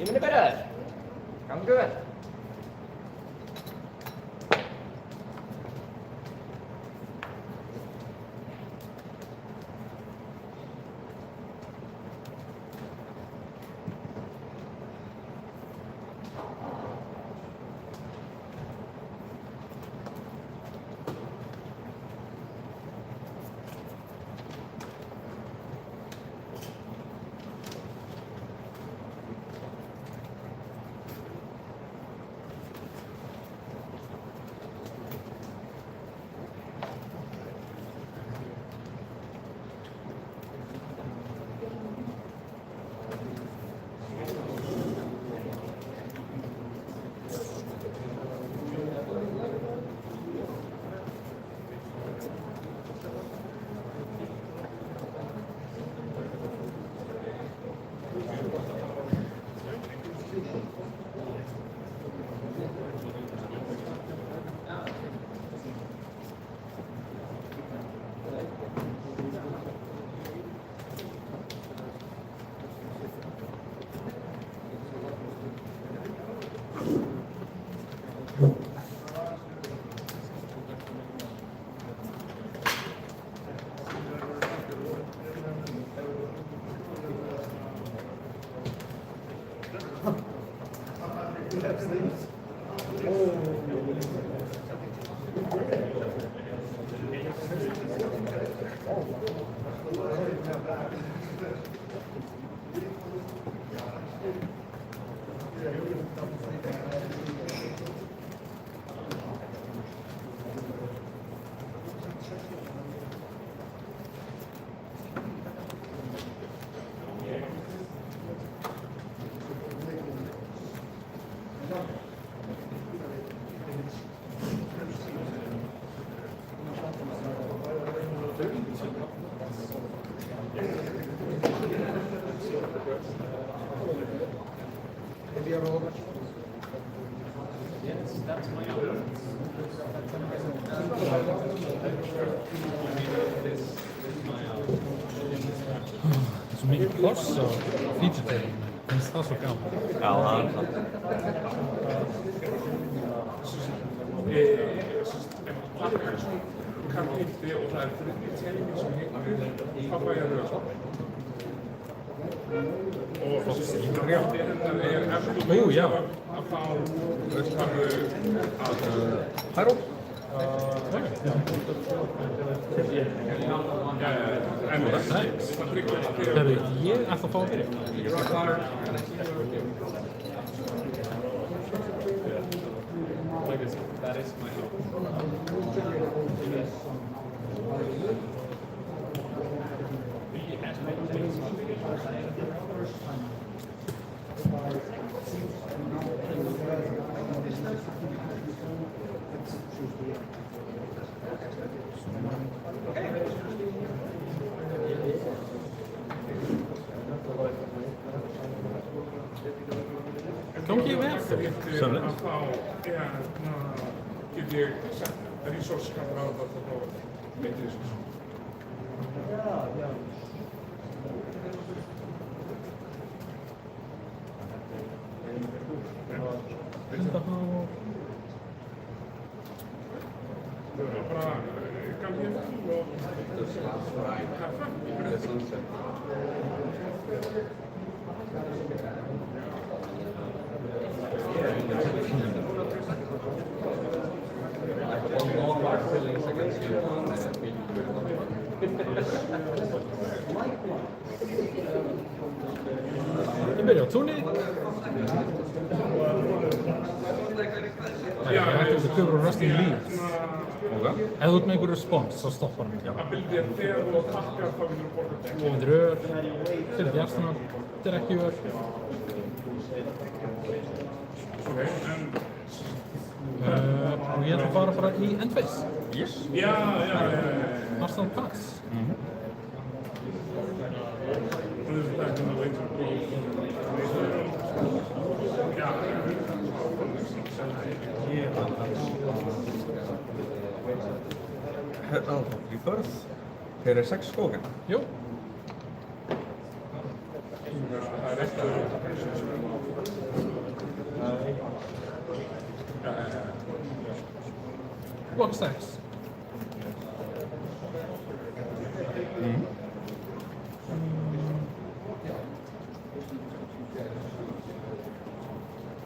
Even better. Come good. Svo mikið pláss á feature-deginum, finnst það svo gaman. Já, það er það. Kapitel och där fördelningen som heter Papaya Rösa. Och kapitelen är absolut Ja. att ha Hallå? Thanks. Herru, ég ætla að fá að byrja. That is my hope. Gangi vel fyrir. Sömlega. Að fá get ég sett resource-skapur á þetta og veitir þessu. Það var bara gangi og kaffa. Ég byrja á túnni. Ég ætti að köfur og röst í líf. Ef þú ert með einhver respons, þá stoppar hann. Ability er þegar þú takkar þá getur þú borðað dekk. Þú myndir ör, fyrir hjartana, þetta er ekki ör. Ok, en... Og ég ætla að fara bara í endphase. Yes. Já. Arsenal Pass. Og þessu dekkin að veitur. Já. Rebirth. Þeir eru 6 skógan. Jú. Það er eitt að Flokk 6.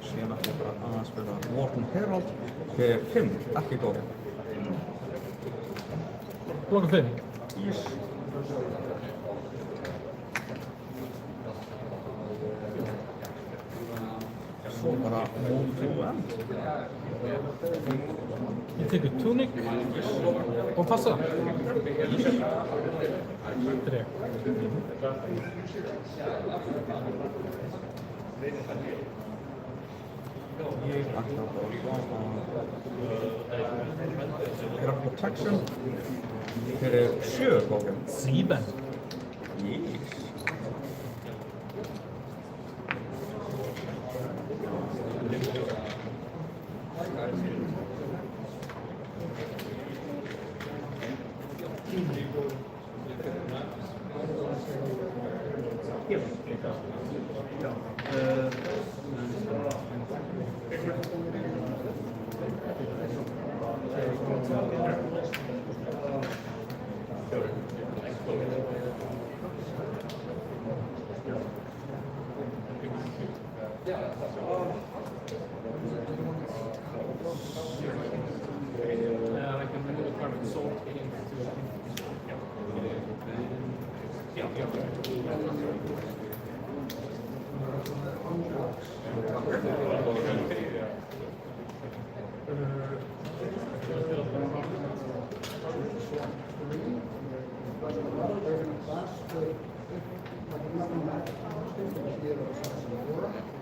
Síðan ætlum ég bara að spila Warden Herald fyrir 5, ekki góð. Flokk 5. Svo bara Move to End. Ég tekur Tunic og passa. 3. Ég ætla bara að gera Protection fyrir 7 góðum. 7. Yes.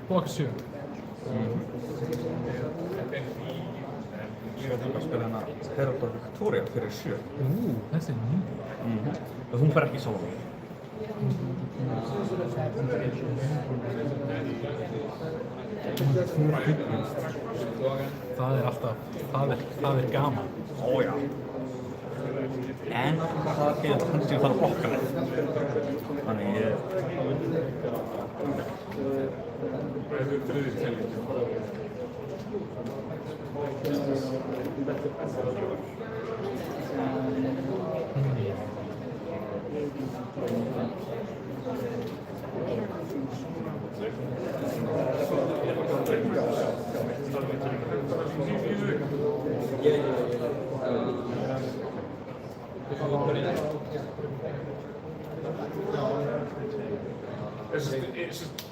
Flokk 7. Ég ætla bara að spila hana Herald of Victoria fyrir 7. Þessi er ný. Og hún fer ekki í solo. Það er alltaf, það er gaman. Ó já. En það getur kannski að fara að blokka mig. Þannig ég... Það er þriðji telling.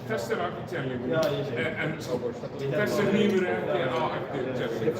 Þessi er akkur telling, en þessi rýmur ekki á akkur telling.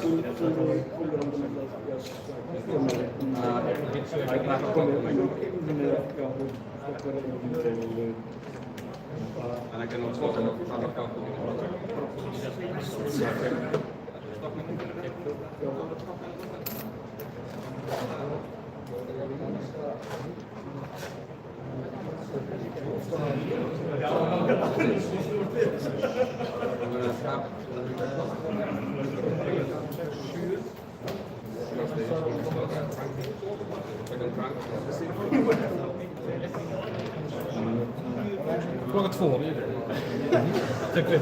Flokk 2. Tek við.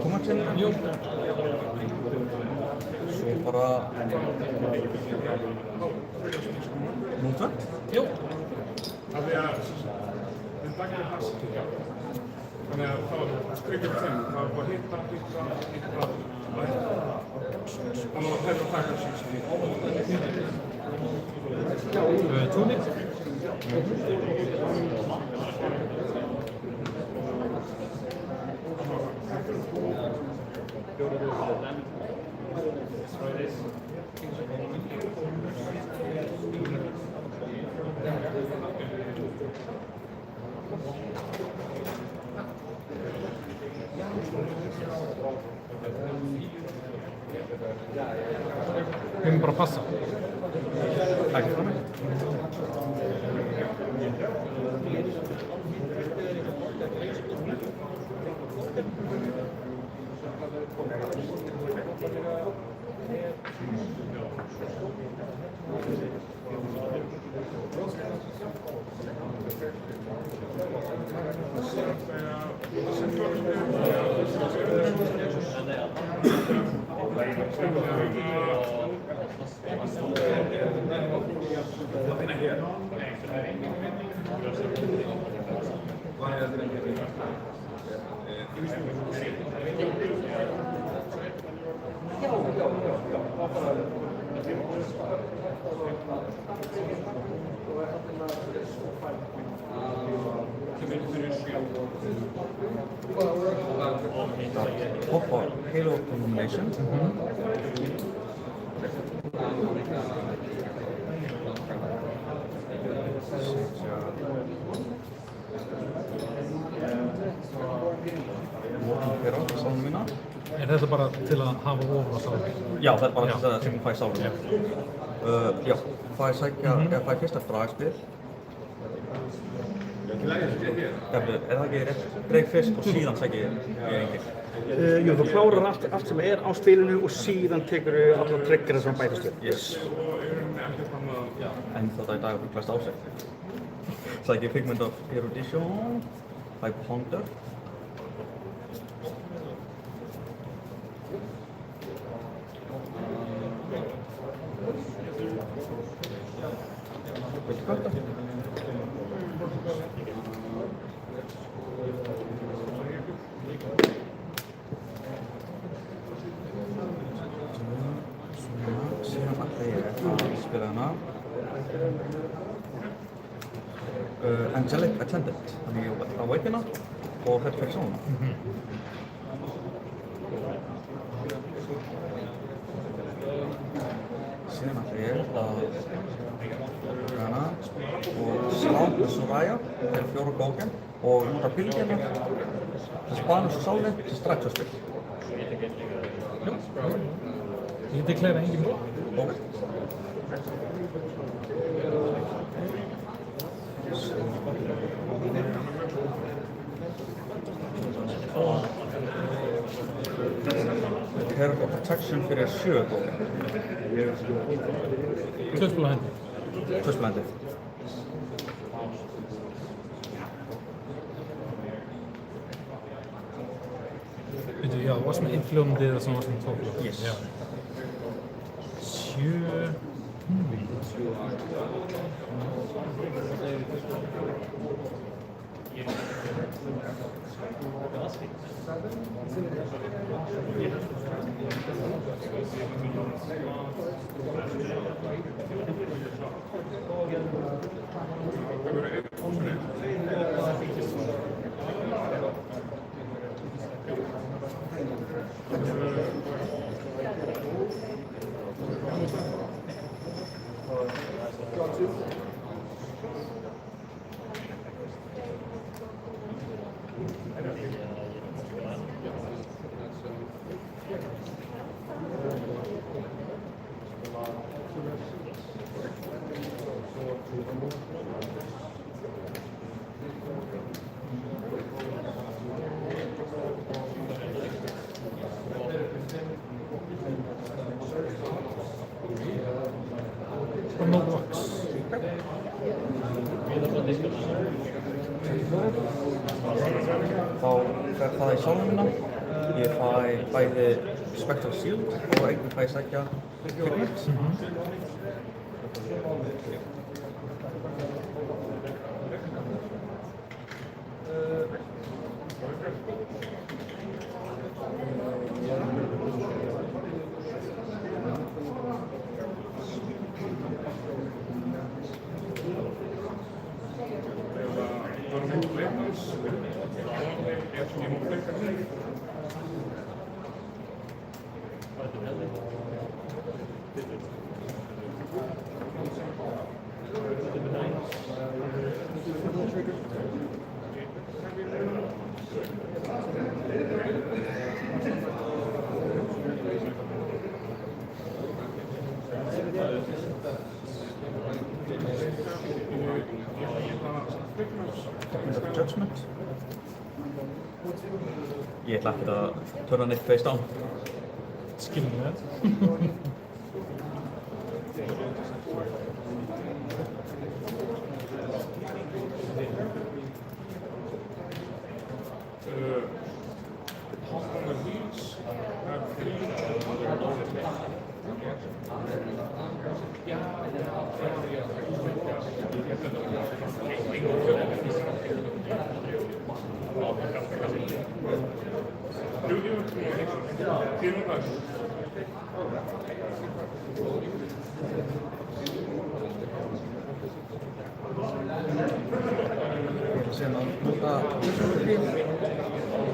Koma til? Jú. Svo bara... Mútvönd? Jú. Af því að við daginn er fast. Þannig að það var skrikjum þeim, það var bara hitta og hitta. Og nú var þetta að taka sér. Tunic. Við erum bara að passa. Takk fyrir mig. Hoppa Halo combination. Walking Hero, sálum mína. Er þetta bara til að hafa ofur á sálum? Já, það bara til að signify sálum. Já, það er sækja, það er fyrsta dragspil. Er það ekki rétt? Dreif fyrst og síðan sækja ég engin. Jú, þú klárar allt sem er á spilinu og síðan tekur þú allar triggerinn sem bætast við. Yes. En þetta í dag er flest á sig. Sækja Figment of Erudition, það er Ponder. Viltu kvölda? Síðan ætla ég að spila hana Angelic Attendant, þannig ég Awaken og Head Persona. Síðan ætla ég að hana og slá með Soraya fyrir 4 góken og nota bylgjana til spana svo sáli til strax að spil. Ég deklæra engin blóð. Ok. Herb of Protection fyrir 7 góken. Tvöspil á hendi. Tvöspil á hendi. Veitu, já, varst með innfljóðandi eða svona varst með 2 blóð? Yes. Já. 7... No rocks. Þá fer það í sálum mína. Ég fæ bæði Spectral Shield og einnig fæ ég sækja Pigment. Judgment. Ég ætla ekkert að törna neitt face down. skilnað. Hop on the wheels, have 3. Ég ætla síðan að nota bíl,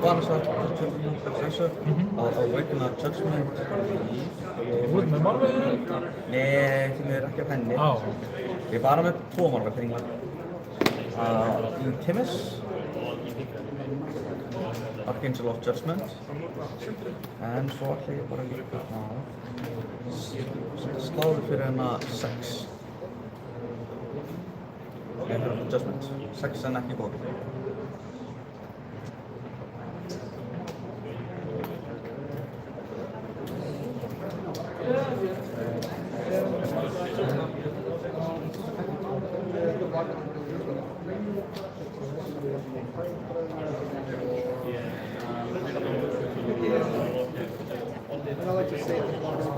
vanasvært, þessu, að awaken a judgment í... Þú ert með málveginn? Nei, því miður ekki af henni. Á. Ég er bara með 2 málvegningar. Í Timis, Archangel of Judgment, en svo ætla ég bara líka að sláðu fyrir hennar 6. Judgment. 6 en ekki góð.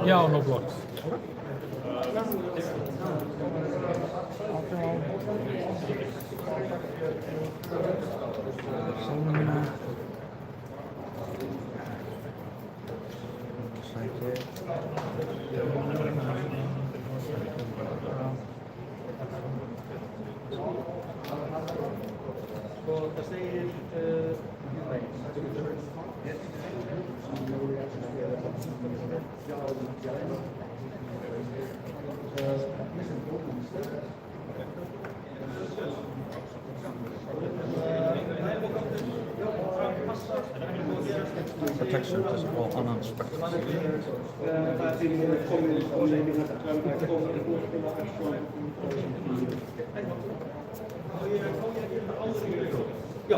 Já, no blocks. Sálmina. Sækir. Það segir... Protection þess á annan spektrum. Það er því að við komum og segjum Já.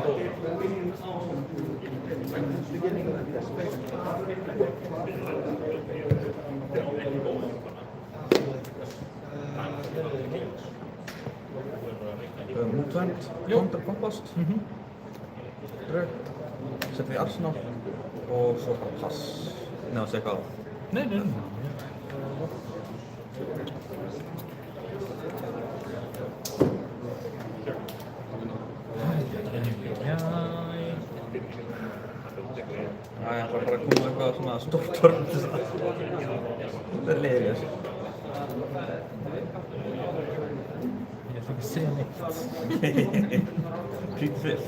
Movement, Counter Compass, drög, setjum við í Arsenal og svo bara pass. Nei, það sé eitthvað. Nei. Það var bara að koma eitthvað svona stórt törn til þess að það er leiðir í þessu. Ég ætla ekki að segja neitt. Prýtt fyrr.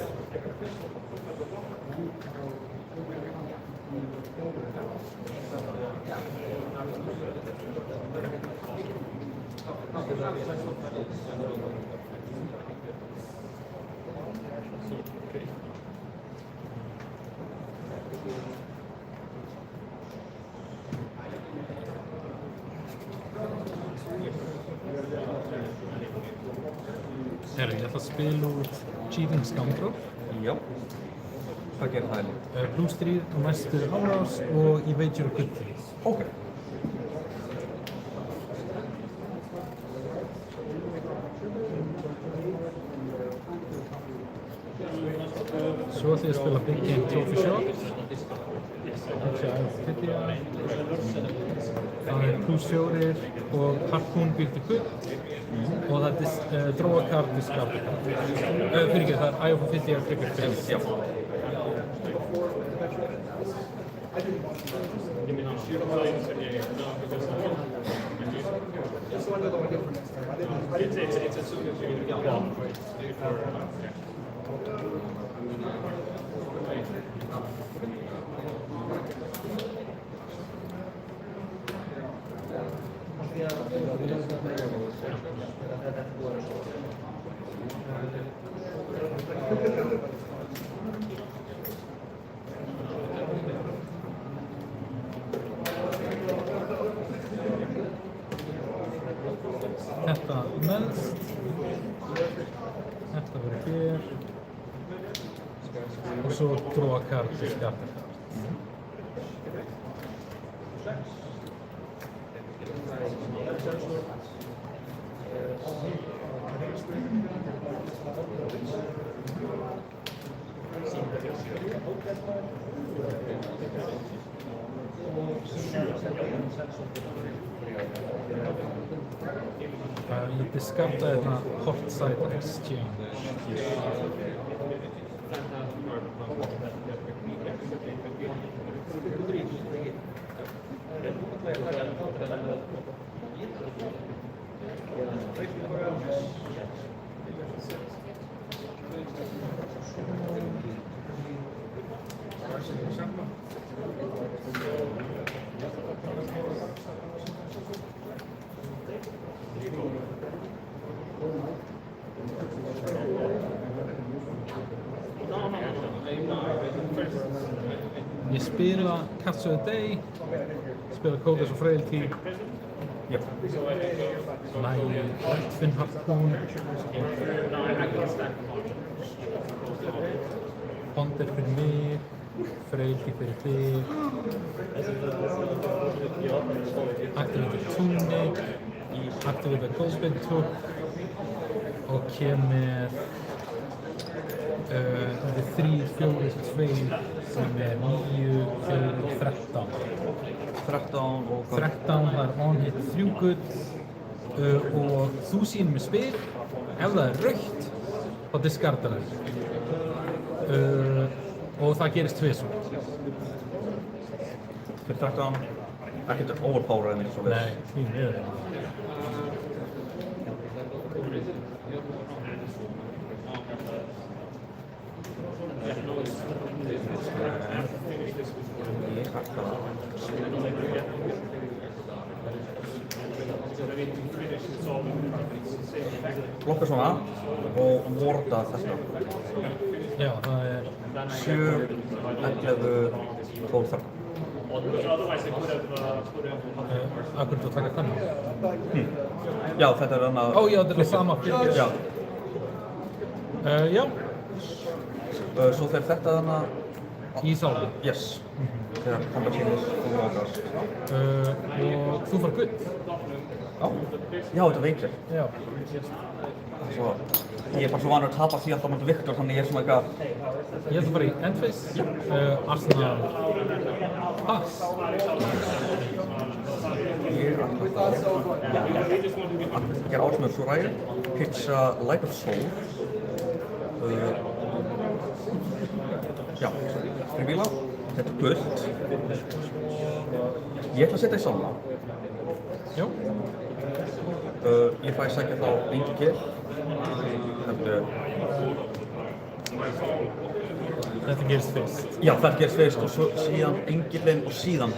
Herri, ég ætla að spila út Cheating Scoundrel. Já. Hvað gerir það líka? Plus 3 og næstu árás og Evade Your Good Things. Ok. Svo ætla ég að spila Big Game Trophy Shot. Það er plus 4 og Harpoon býr til gull. Og það er draw a card, discard a card. Fyrir ekki, það er Eye of Ophidia trigger phase. Já. Þetta neðst. Þetta verður hér. Og svo draw a card, discard a card. Ég diskarta hérna Port Side Exchange. Ég spila Cards of the Day, spila Codex of Frailty, Jep. lægi Eldfinn Harpoon, Ponder fyrir mig, Frailty fyrir þig, Activated Tunic, Activated Goldspin Took og kem með þetta er 3, 4, 2 sem er 9, 4, 13. 13 og hvað? 13 það er on-hit 3 gull og þú sýnir með spil, ef það er rautt þá discardar það og það gerist tvisvar. Fyrir 13, ekkert overpower eða neitt svo Nei, því miður. Ég ætla blokka svona og vorda þessa. Já, það er 7, 11, 12, 13. akkur þú taka þennan. Já, þetta er hann að... Ó já, þetta er sama fyrir. Já. Já, Svo fer þetta hann að... í sáli. Yes. Þegar kombatínis og mókast. Og þú fær gull. Já, þetta veikir. Já. Svo, ég er bara svo vanur að tapa því alltaf mættu Viktor, þannig ég er svona eitthvað... Ég ætla að fara í Endphase, Arsenal, Pass. Ég ætla að gera ásmöður svo ræður, pitcha Light of Soul. Já, frivíla, þetta er gult. Ég ætla að setja í sána. Já. Ég fæ að sækja þá engil. Þetta gerist fyrst. Já, þetta gerist fyrst og svo síðan engillinn og síðan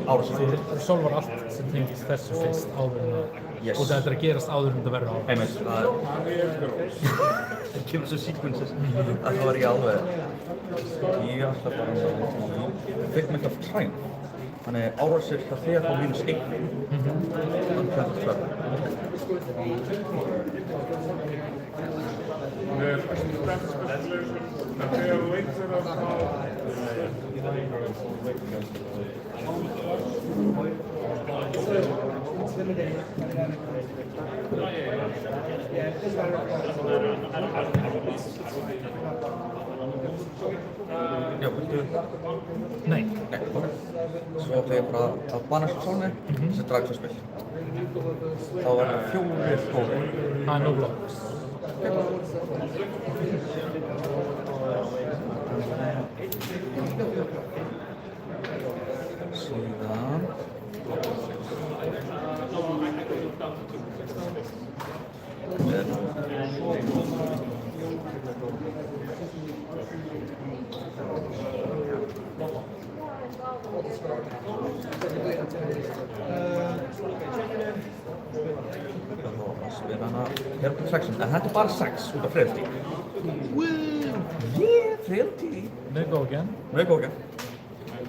árásinn. Þú solvar allt sem tengist þessu fyrst áður en það. Yes. Og þetta er að gerast áður en það verður áður. Einmitt, það kemur svo sequences að það var ekki alveg. Ég ætla bara að fikk mig af Triumph. Þannig árásir það þegar þá -1. Þannig að það er Þegar þú veit þeirra þá... Já, viltu? Nei. Nei, ok. Svo ætla ég bara að bana þessu sálni, þessi dragspil. Þá verður 4 góðir. Það er no blocks. Síðan... Hérna 6, en þetta er bara 6 út af Frailty. Yeah, Frailty! Með góðgen. Með góðgen.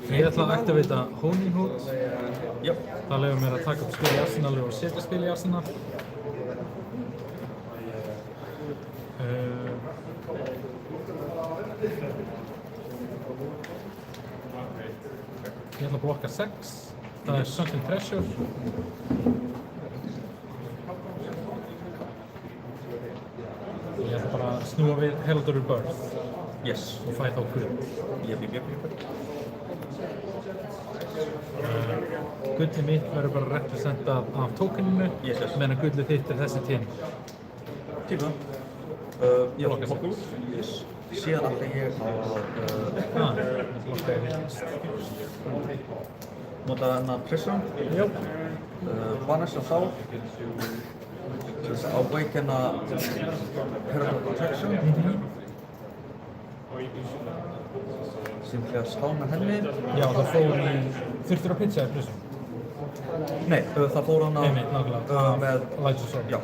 Ég ætla að aktivita Honing Hood. Jöp. Það lefur mér að taka upp spil í Arsenal og setja spil í Arsenal. Ég ætla að blokka 6. Það er Sunken Treasure. Ég ætla bara að snúa við Heraldry Birth Yes. og fæ þá gull. Jep. Gullið mitt verður bara representað af tokeninu, Yes. meðan gullið þitt er þessi tíma. Tíma. Já, Loka sig. okkur. Yes. Síðan ætla ég að nota hennar Prism, Já. Banish a Soul, til þess að awakena Herald Protection, sem til að slá með henni. Já, það fór í... Þurftur að pitcha í Prism? Nei, það fór hana Einmitt, nákvæmlega. með Lights of Soul. Já.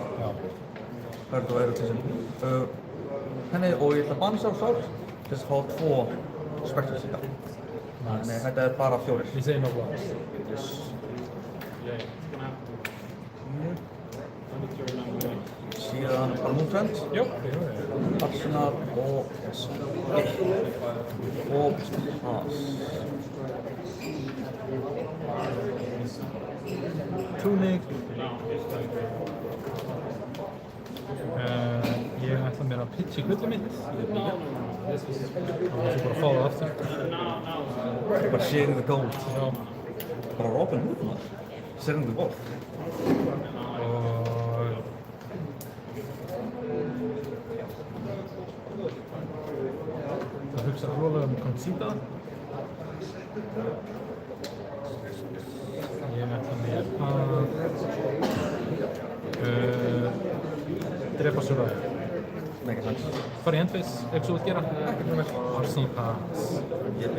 Herald og Erutism. Henni og ég ætla að Banish a Soul til þess að fá 2 Spectres í dag. Nei, þetta er bara 4. Ég segi nokkuð. Yes. Síðan bara Moontrend, Já. Arsenal og og Pass. Tunic. Ég ætla mér að pitcha í gullið mitt. Og svo bara fá það aftur. Bara sharing the gold. Já. Bara Robin Hood maður. Sharing the gold. Og... Það hugsa rólega Concita. Ég ætla mér að drepa Soraya. Mega sense. Fara í endphase, ef svo vilt gera. Ekkert með mér. Arsenal Pass. Jep.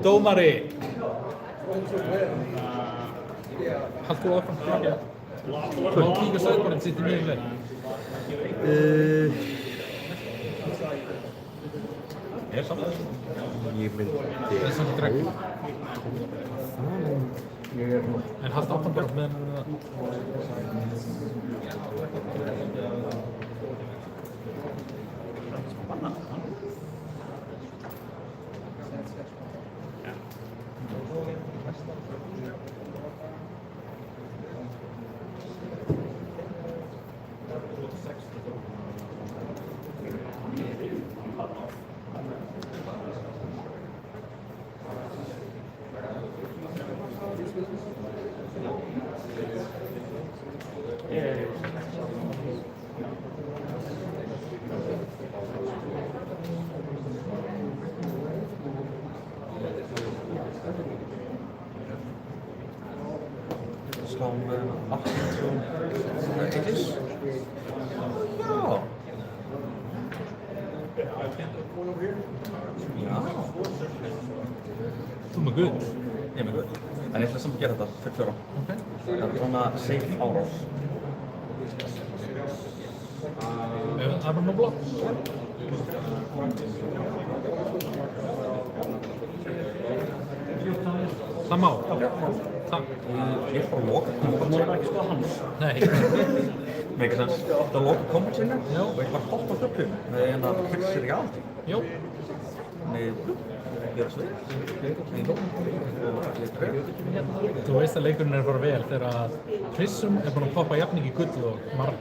Dómari. Haltu þú áfram? Þú kíkja sæðbarinn sitt í mjög leið. Er saman þessu? Ég myndi... Það er samt dregg. En haltu áfram bara meðan við það. Slá með Arsenal Aegis. Já. Þú með gull. Ég er með gull. En ég ætla samt að gera þetta fyrir 4. Ok. Það er svona safe árás. Það er bara nú blokk. Það má. Takk. Ég er bara að loka Það var ekki sko hans. Nei. Mega sense. Það er loka kombat sinni Já. og ég bara hoppa upp hérna með eina kryssir í allt. Jó. Nei, gera svið. Þú veist að leikurinn er að fara vel þegar að Prism er búinn að poppa jafn mikið gull og marg.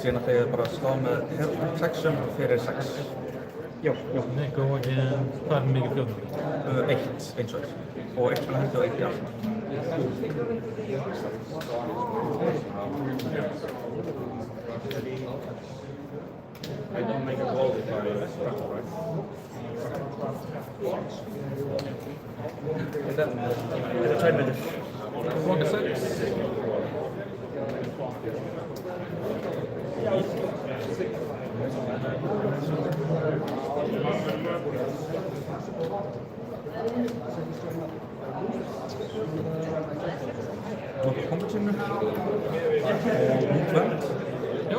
Síðan ætla ég bara að slá með Herald Protection fyrir 6. Já. Nei, go again. Hvað er mikið fljóðnandi? 1 eins og þess. Og 1 spila hendi og 1 í allt. Þetta er 2 minnir. Flokka 6. Loka kombat sinni. Og Moontrend. Jó.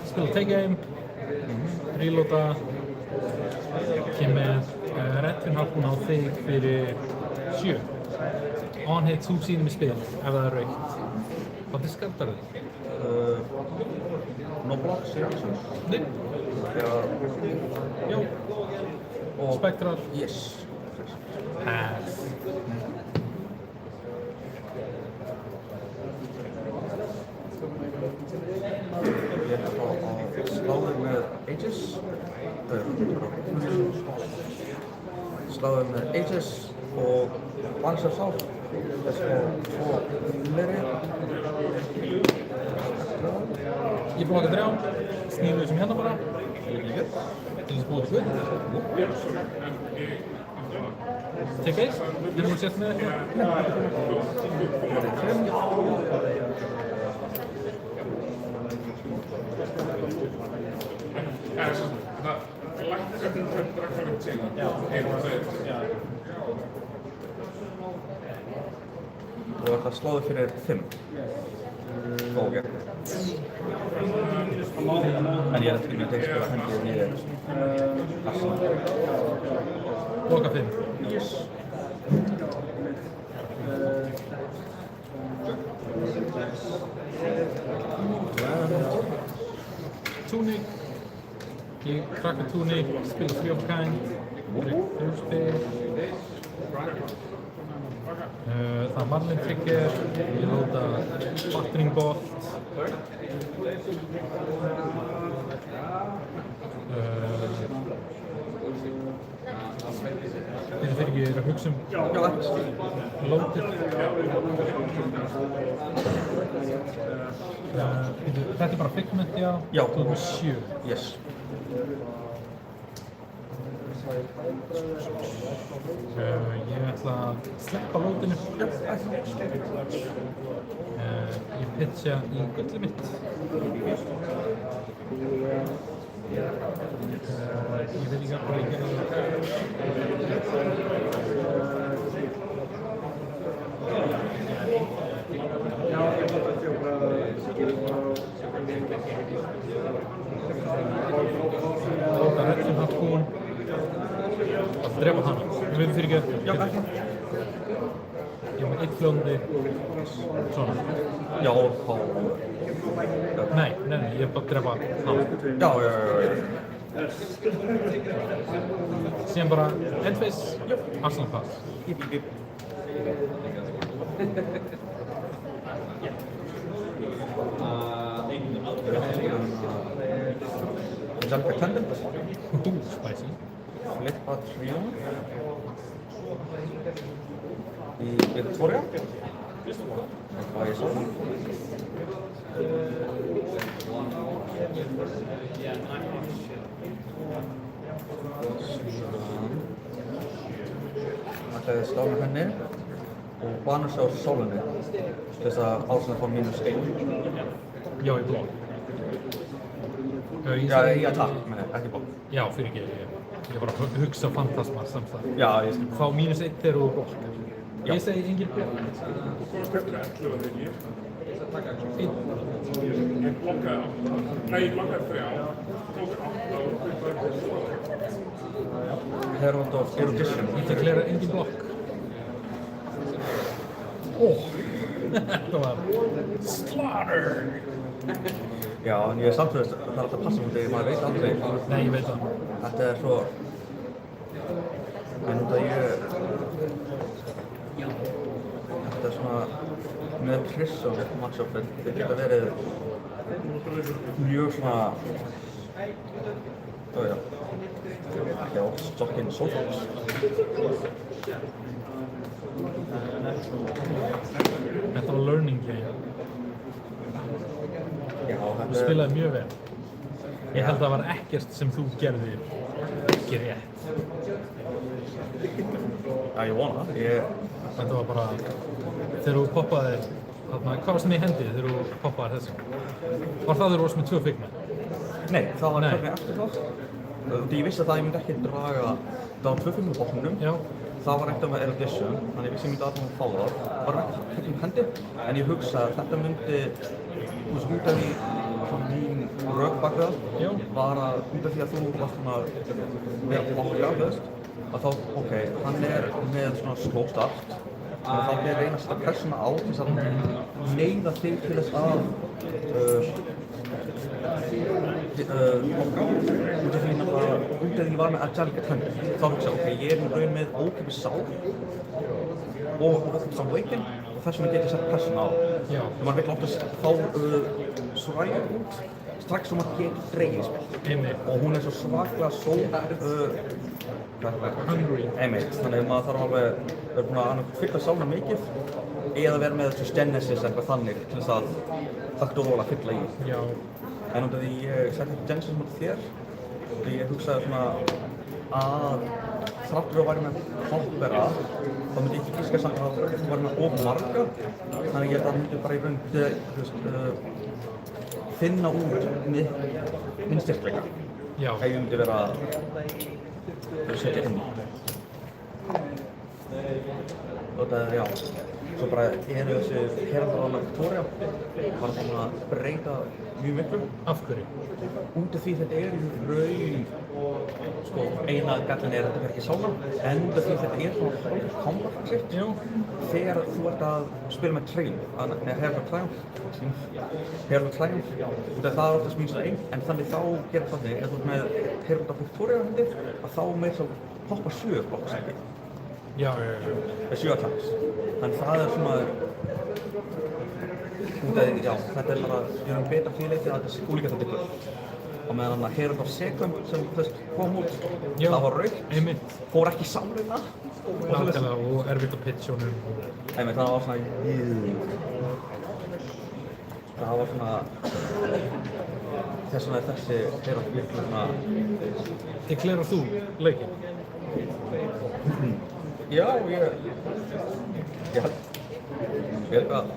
Spila take aim, reloada, kem með Redfin Harpoon á þig fyrir 7. On-hit þú sínum í spil ef það er raukt. Hvað diskardar þig? No blocks reactions. Nei. Já. Jó. Og Spectral. yes. Pass. Ég ætla þá að slá þig með Aegis. Slá þig með Aegis og Banser Sál. Þess og 2 fleiri. Ég blokka 3, snýðu þessum hérna bara. Líka. Til þess að búið til guð. Take 1, en þú sért með eitthvað. Og ætla að slá þig fyrir 5. Ok. En ég er ekki með tekst að hendi niður Arsenal. Blokka 5. Yes. Tunic. Ég krakka Tunic, spila 3 of kind. Þrjúspil. Það er Marlin Trigger, ég lóta Battering Bolt. Þetta fyrir ég er að hugsa Loaded. Þetta er bara Figment, já? Já. Þú ert með 7. Yes. Ég ætla að sleppa loadinu. Ég pitcha í gullið mitt. Ég veit ekki hvað ég gerði. Láta Redfin Harpoon að drepa hana. Ég veit fyrir ekki. Já, ekki. Ég er með 1 fljóðandi. Svona. Já, þá. Nei, ég er bara að drepa hana. Já. Síðan bara endface, Arsenal pass. Jip. Angelica Tendon. Spicy. Flippa Trion. Í Victoria. Hvað ég sá. Ætlaði að slá með henni og bana sig á sólinni til þess að Arsenal fá -1. Já, ég blokk. Já, ég takk, meni, ekki blokk. Já, fyrir ekki. Ég bara hugsa fantasma samstæð. Já, ég skil. Fá -1 þegar þú blokkar. Ég segi engin blokk. Einn. Ég blokkaði 8. Nei, ég blokkaði 3. Tók 8 og Herald of Erudition. Ég deklera engin blokk. Þetta var slaughter. Já, en ég er samt fyrir það er alltaf að passa mútið, maður veit aldrei. Nei, ég veit það. Þetta er svo... En út að þetta er svona... Með Chris og match-upin, þau geta verið mjög svona... Já. Ekki á stokkin Soulfox. Þetta var learning game. Já, Þú þetta er... spilaði mjög vel. Ég held að það var ekkert sem þú gerðir ekki rétt. Já, ég vona það. Þetta var bara... Þegar þú poppaði... Hvað var sem í hendi þegar þú poppaði þessu? Var það þegar þú varst með 2 figmenn? Nei, það var Nei. hvernig eftir það. Því ég vissi að það ég myndi ekki draga... Það var 2 fimmur botnum. Já. það var ekkert með erudition, þannig ég vissi myndi að fá það. Það var ekki hendi, en ég hugsaði að þetta myndi, þú veist, út af því svona mín rök bak við það, var að út af því að þú varst svona vera blokka, þú veist, að þá, ok, hann með svona slow start, þannig að þá reyna að setja pressuna á til þess að neyða þig til þess að blokka, út af því að ég var með agile hönd. Þá hugsaði, ok, ég í raun með ókeypis sál og ókeypis awaken og þess vegna get ég sett pressuna á. En maður vill oftast fá Soraya út strax sem maður getur dreigið í spil. Og hún svo svaklega hungry. Þannig að maður þarf alveg vera búinn að fylla sálna mikið eða vera með þessu Genesis eitthvað þannig til þess að þakkt og róla fylla í. En út af því ég setti ekki Genesis mútið þér, því ég hugsaði svona að þráttur að væri með hoppera, þá myndi ég ekki giska samt að þú væri með of marga, þannig að ég held að það myndi bara í raun finna út minn styrkleika. Ef ég myndi vera að setja inn. Og það, svo bara þessi heraldaráðna Victoria var þannig að breyta mjög miklu. Af hverju? Út af því þetta í raun, sko, eina gallin þetta fer ekki sána, en út af því þetta svona hálf kombatsitt. Þegar þú ert að spila með Triumph, Herald Triumph, út af það oftast mín svona einn, en þannig þá gerir það þannig, ef þú ert með Herald Victoria hendir, að þá með svo hoppa 7 blokksæti. Með 7 attacks. Þannig það svona út af því, þetta bara, ég erum betra fyrirleiti að þetta ólíka þetta ykkur. Og meðan að Herald of Second sem kom út, það var rautt, fór ekki samruna. Og erfitt að pitcha honum. Það var svona, það var svona, þess vegna þessi Herald miklu svona. Deklerar þú leikinn? Já, ég held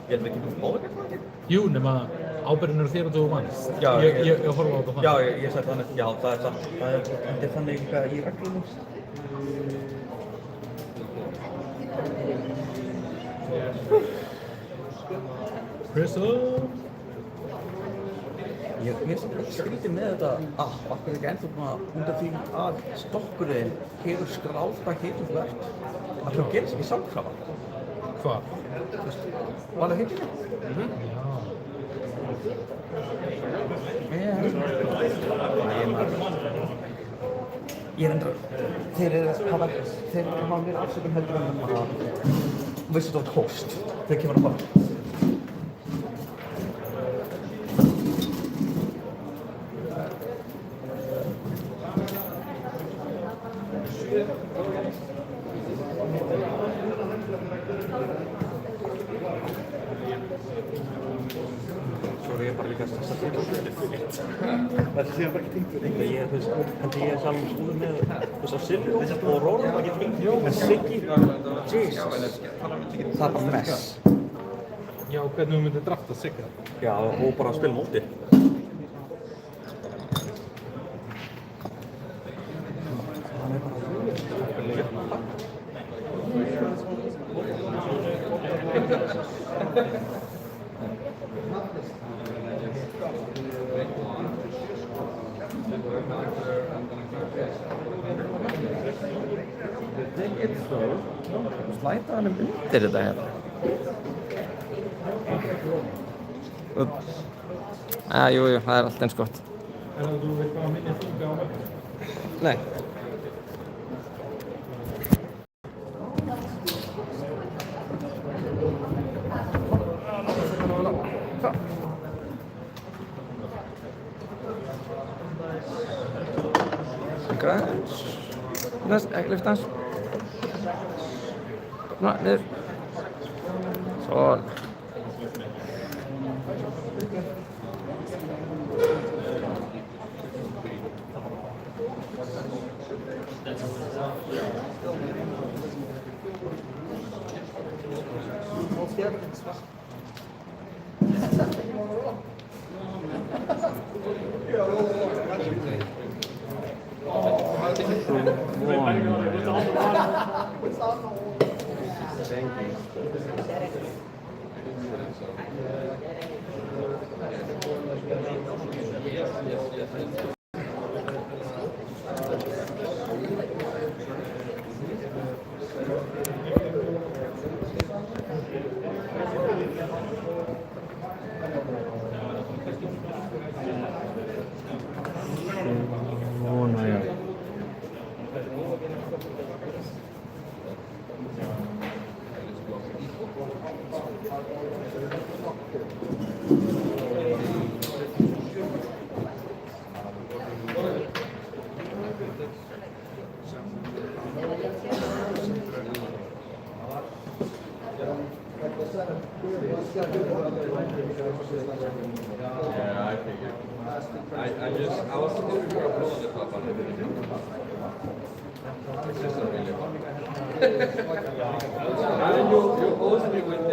ekki um báðið ekki. Jú, nema ábyrgðin eru þér og þú vannst. Ég horfa á þetta þannig. Já, ég seti þannig, já, það er satt. Það er þannig eitthvað í reglunum. Press up! Mér finnst skrítið með þetta app, af hverju ekki ennþá búin að út af því að stokkurinn hefur skráð hvað heitur þú ert, að þú gerist ekki samkrafa. Hvað? Þú veist, var það heitir þig? Ég er endur, þeir hafa mér afsökun heldur að vissu þú átt host, þegar kemur að fara. Það sé bara ekki tengt við þig. Ég er saman skúður með þess að Silvi og Róla var ekki tengt með Siggi. Jesus. Það er bara mess. Já, hvernig þú myndir drafta Sigga? Já, og bara spila móti. Slæta hann undir þetta hérna. Jú, það er allt eins gott. Þú eitthvað að minna þunga á það? Nei. Græns. Ekki lyfta hans. Ná, niður. Svona. Svona, já. Yeah, I figured. I was looking for a blow on the top on it. It's just not really fun. And you host me with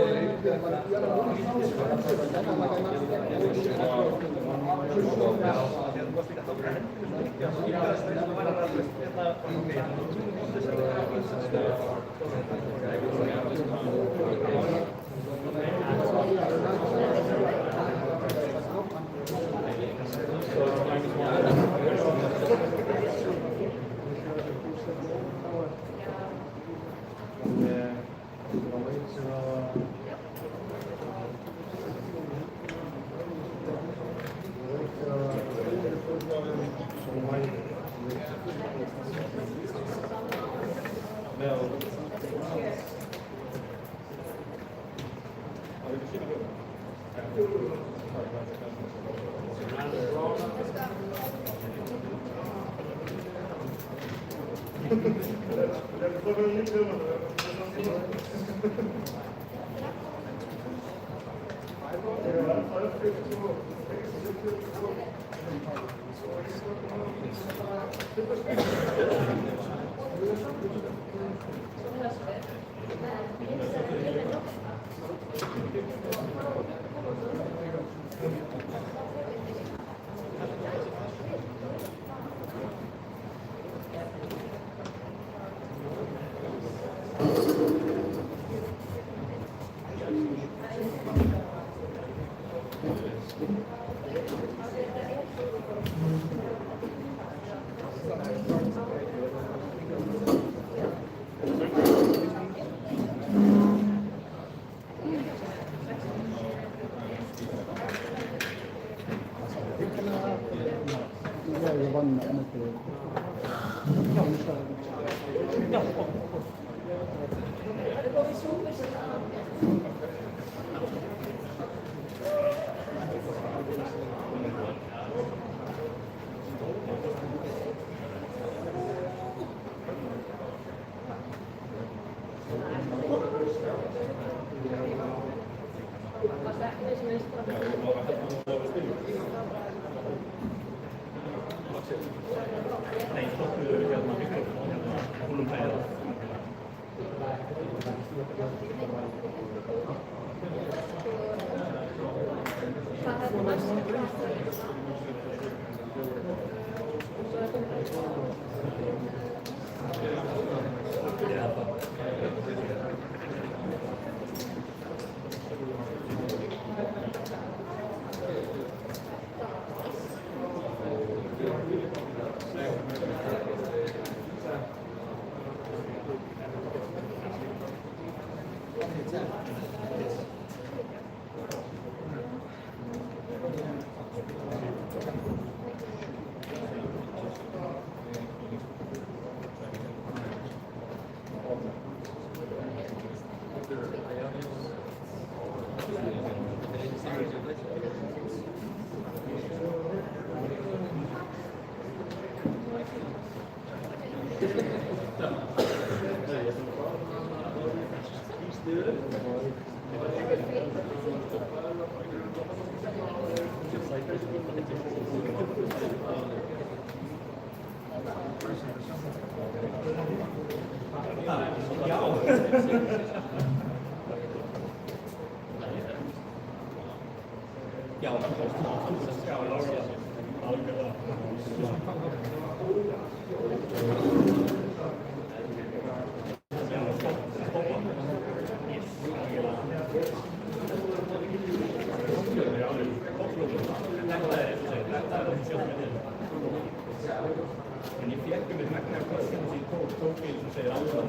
tókbíl sem segir alltaf.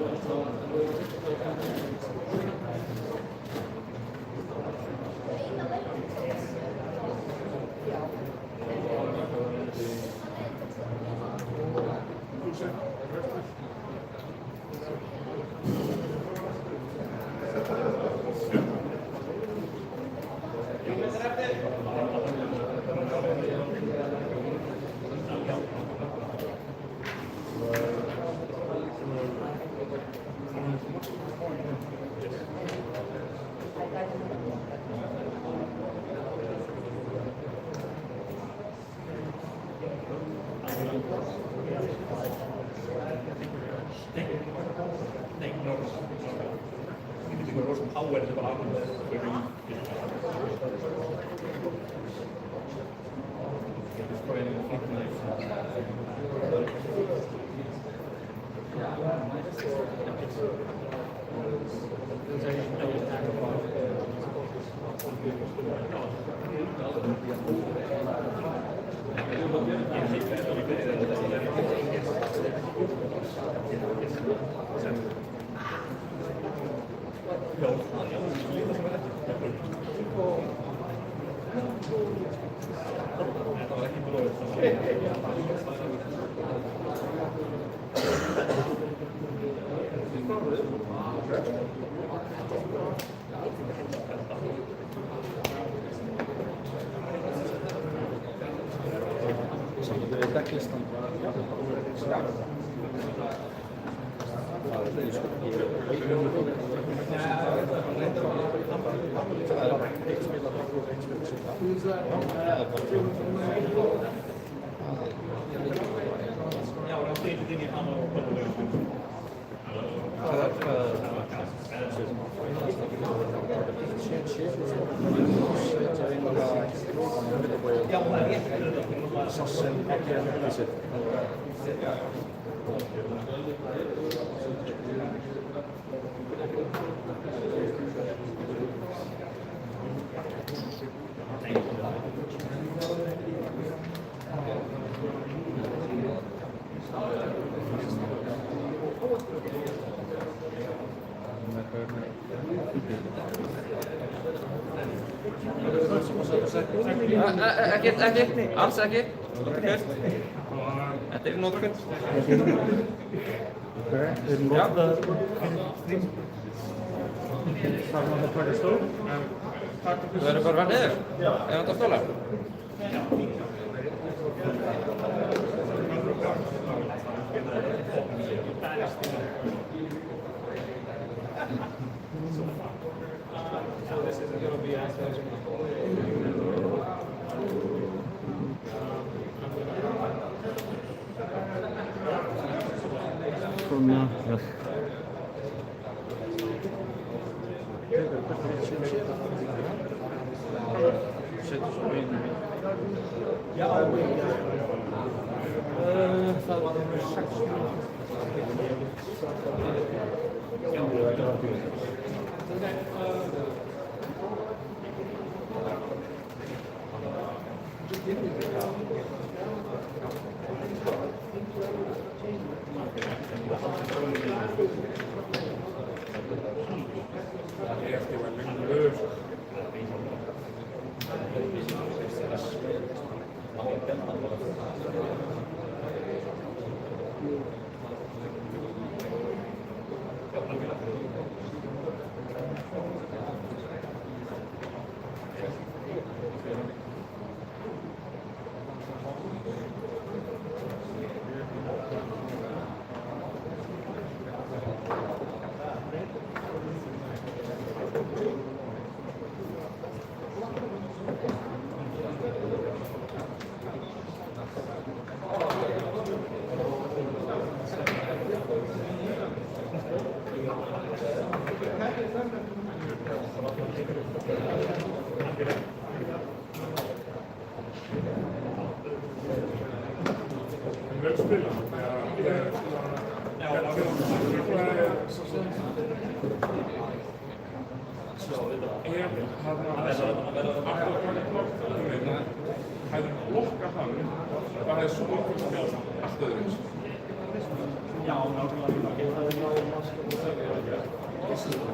Ekki, alls ekki. Þetta er notkund. Við erum notað fyrir þar maður taka stól. Þú verður bara að vera niður, ef þetta stólar. Svona. Það var nummer 6.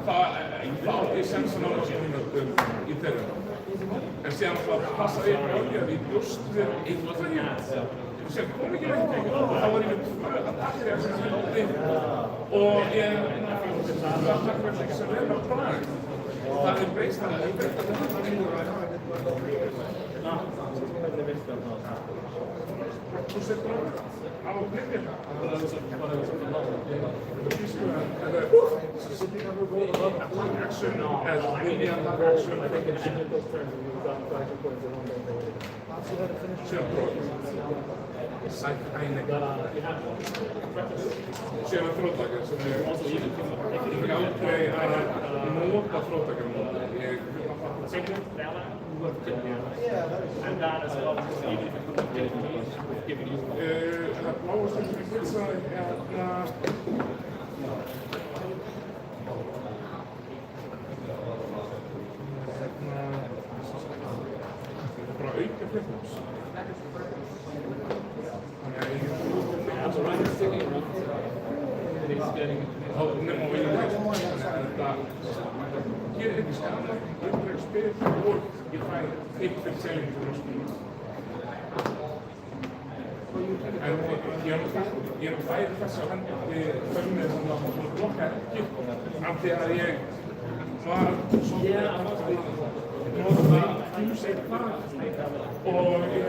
Það átti sensan á þessum mínútum í þeirra. En síðan passaði ég á því að við bjóst við eitthvað sem kom ekki neitt og þá var ég með 2 attacker sem ég hótti og ég attacker sem reyna á plan. Það breyst að ég breyta þú setur á blindina. Action as really action. Síðan þróttakar sem ég aldrei að nota þróttakar. Það bláa stundum í pizza bara auka flipnums. Þannig að ég nema og ég veist, þannig að þetta gerir ekki skada, ég er ekki spyrir og ég fæ eitt fyrir selling fyrir spíl. En ég er færi þess að hendi fögnir svona blokka ekki af því að ég var svona eitthvað og ég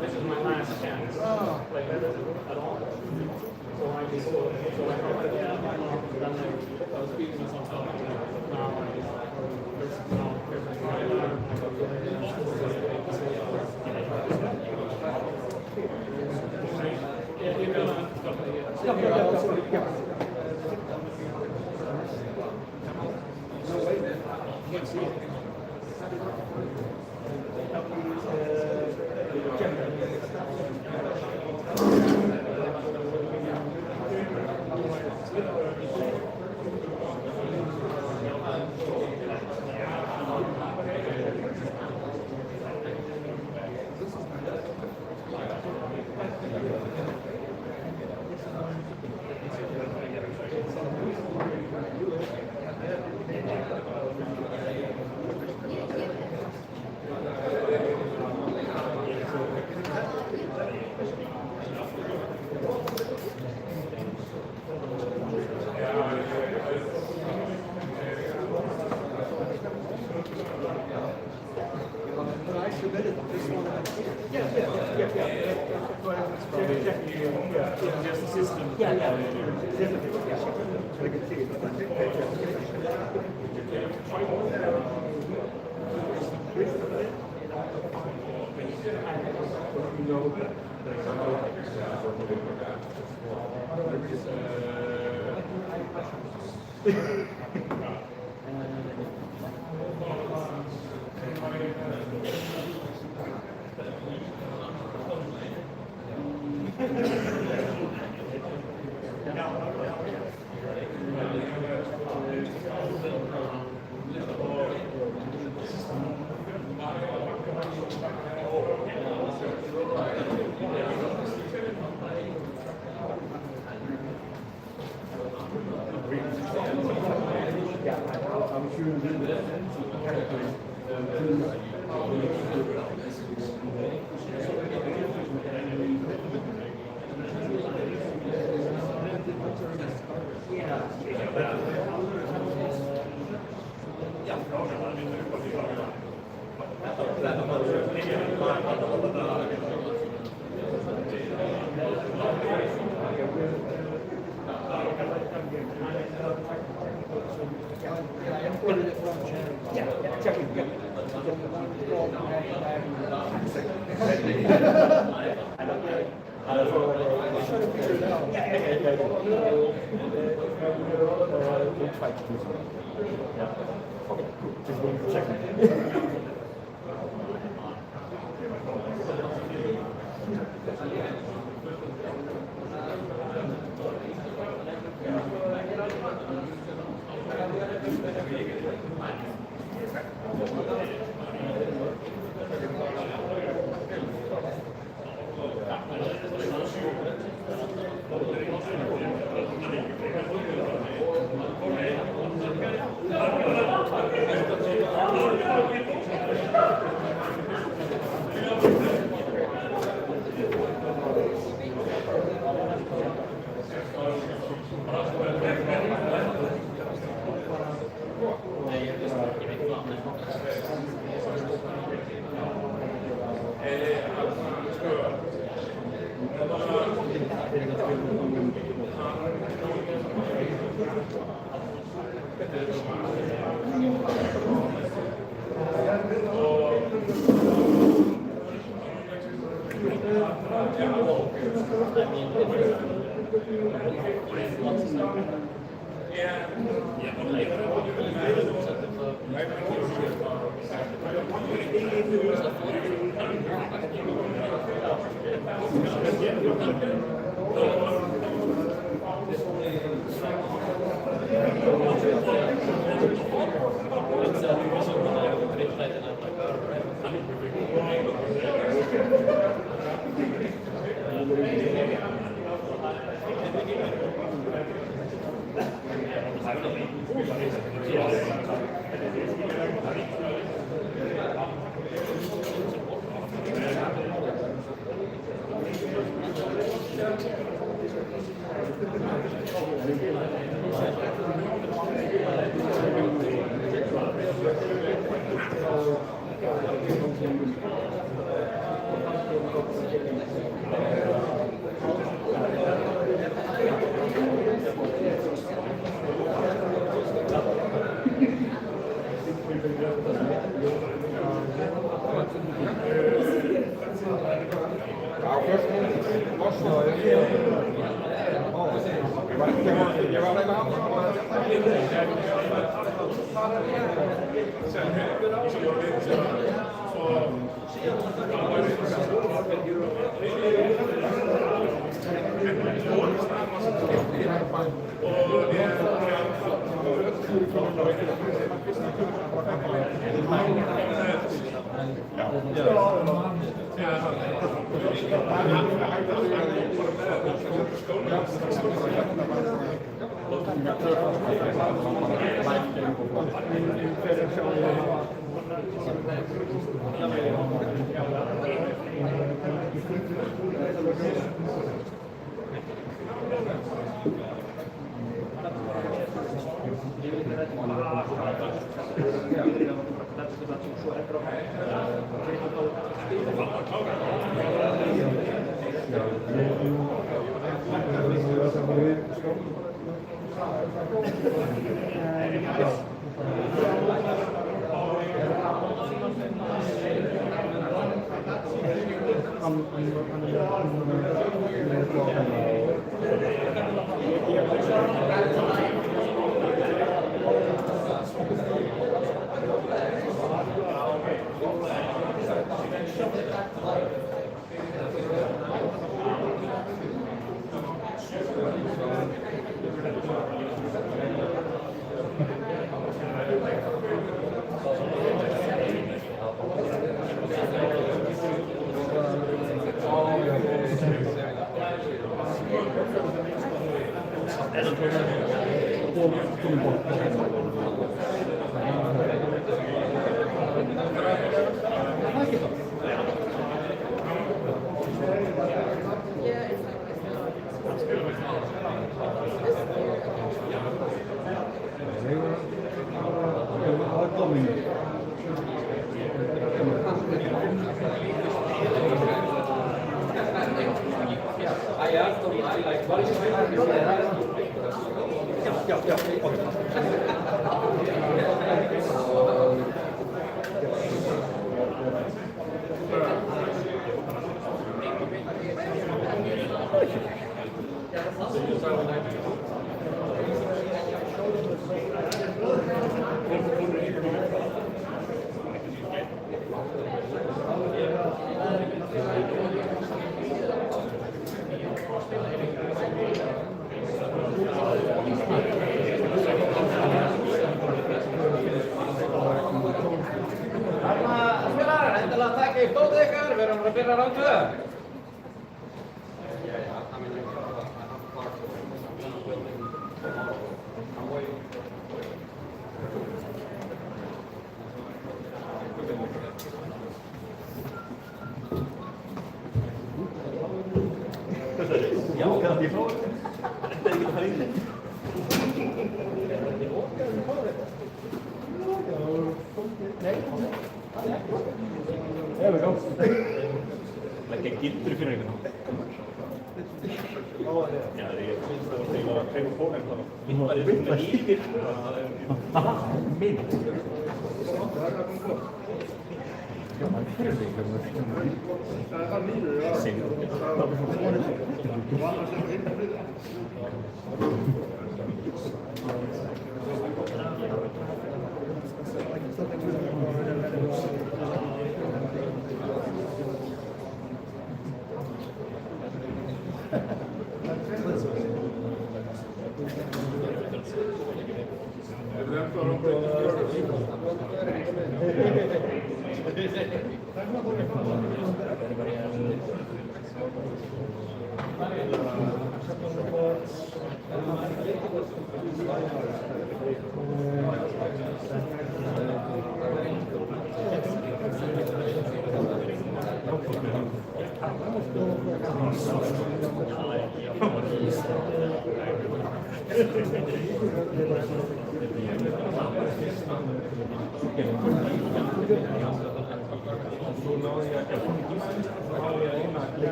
this is my last chance to play at all. So I was beating myself up. gera round 2? Leggja gildur fyrir einhvern. Já, þegar ég var að kveika fólk þá var ég svona yfir. Mynd.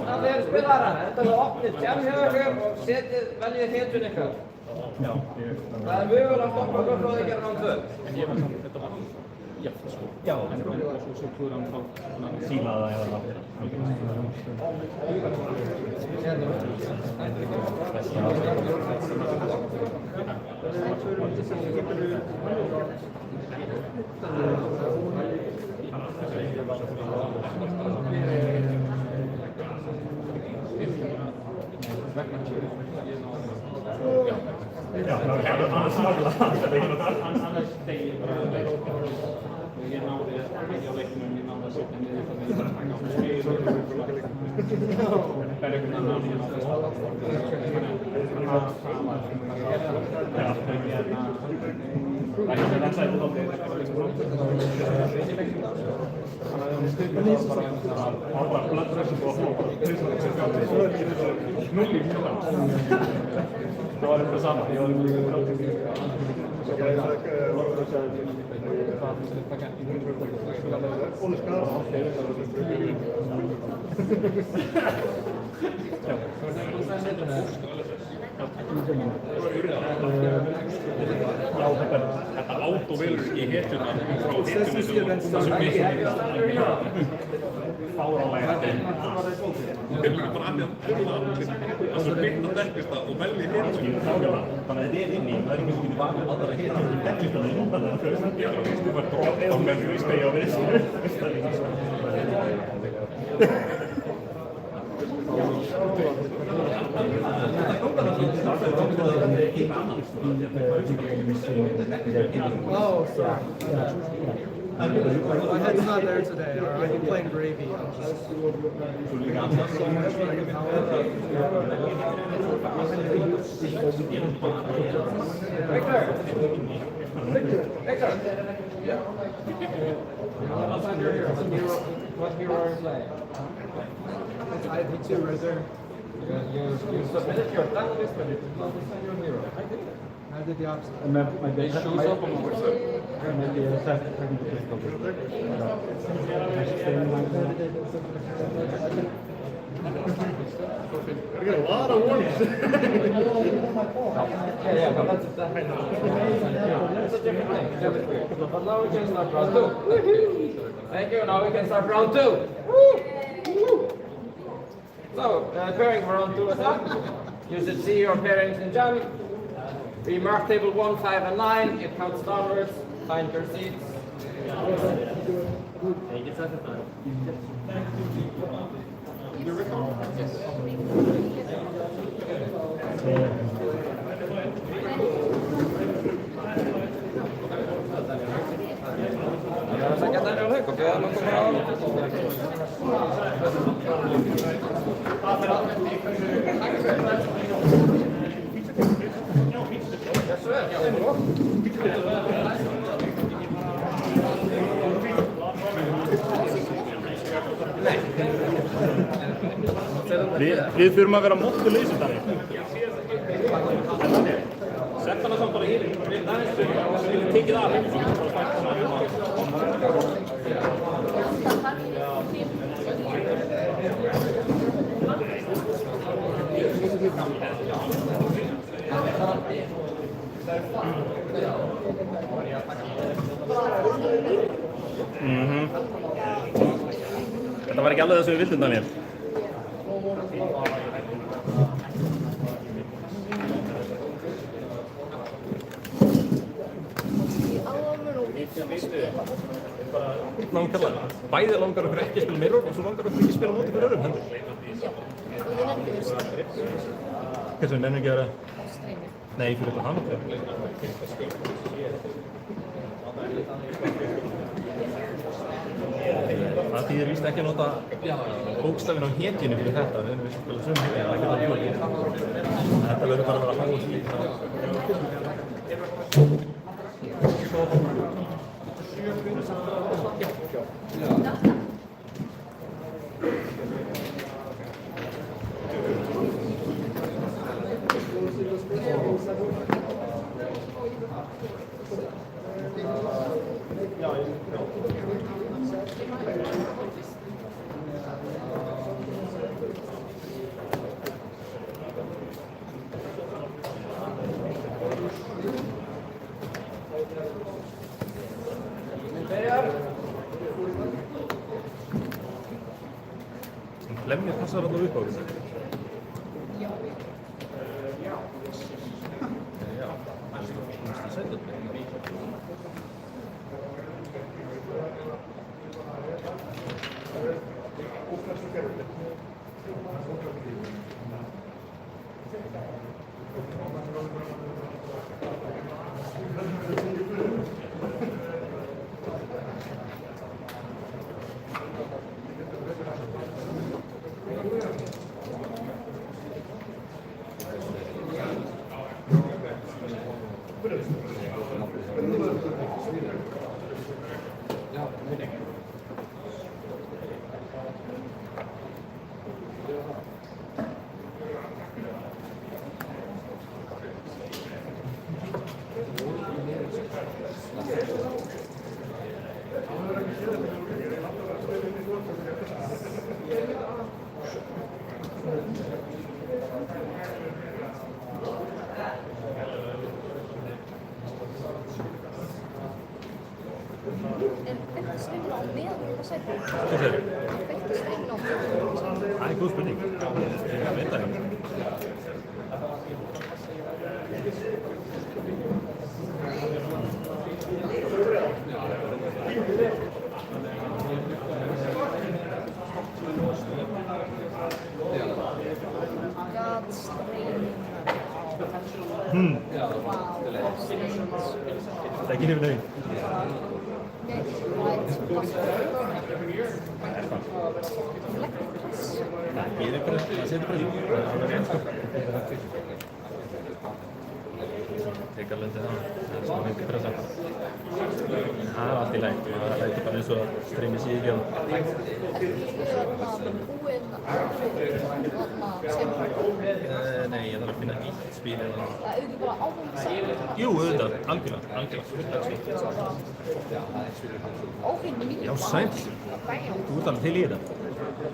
Allir spilarar, endalega opnið tjamhjögum og veljið hetjun ykkar. Það er mögulega að stoppa okkur frá því að gera round 2. Já, en svo klúður hann þá sílaða eða það. Ja, nou ja, dat is allemaal later. Anders tegen je je nou je ligt nu in anders zit en je kan spelen. Ben ik dan nou niet Det var det samma. Jag þetta átóvelur í hetjuna frá hetjunni sem fárálega þeir eru bara að það sem byrna dekkista og velji hetjunni þannig að þetta er inni, það er ekki svona vanið aðra hetjunni dekkista það var drótt á með vísbegi á Oh, sorry. My head's not there today. Are you playing gravy? Victor! Yeah. What hero are you playing? It's IV2 right there. You submitted your deck list, but it did not send your hero. I did. I did the opposite. It shows up on the website. I got a lot of warnings. Yeah, but that's a different thing. But now we can start round 2. Thank you. Now we can start round 2. Woo! So, pairing we're on 2 o'clock. You should see your pairings in jam. We mark table 1, 5, and 9. It counts downwards. Find your seats. Við þurfum að vera móttuleysir þannig. Sett hana samt bara hér. Við tekið af. Þetta var ekki alveg það sem við vildum, Daniel. Nákvæmlega. Bæði langar okkur ekki að spila Mirror og svo langar okkur ekki að spila móti fyrir öðrum hendur. Hversu við nefnum ekki að vera? Nei, fyrir þetta hann. Það þýðir víst ekki að nota bókstafinn á hetjunni fyrir þetta. Við erum spilað sömu hetjunni, það er ekki það mjög. Þetta verður bara að vera háð í. Lemmi passar alltaf upp á þessu. Já. Já. Næstu sætið. Hvað segir þú? Það er góð spurning. Ég veit það ekki. Það er ekki nefnir nögin. Það setur bara í. Það er rétt sko. Tekur alveg undir það. Það er svona myndi pressa. Það er allt í lagi. Það lætur bara eins og að streymið sé ekki á. Nei, ég þarf að finna nýtt spil eða... Jú, auðvitað. Algjörlega. Já, sæl. Þú ert alveg til í þetta.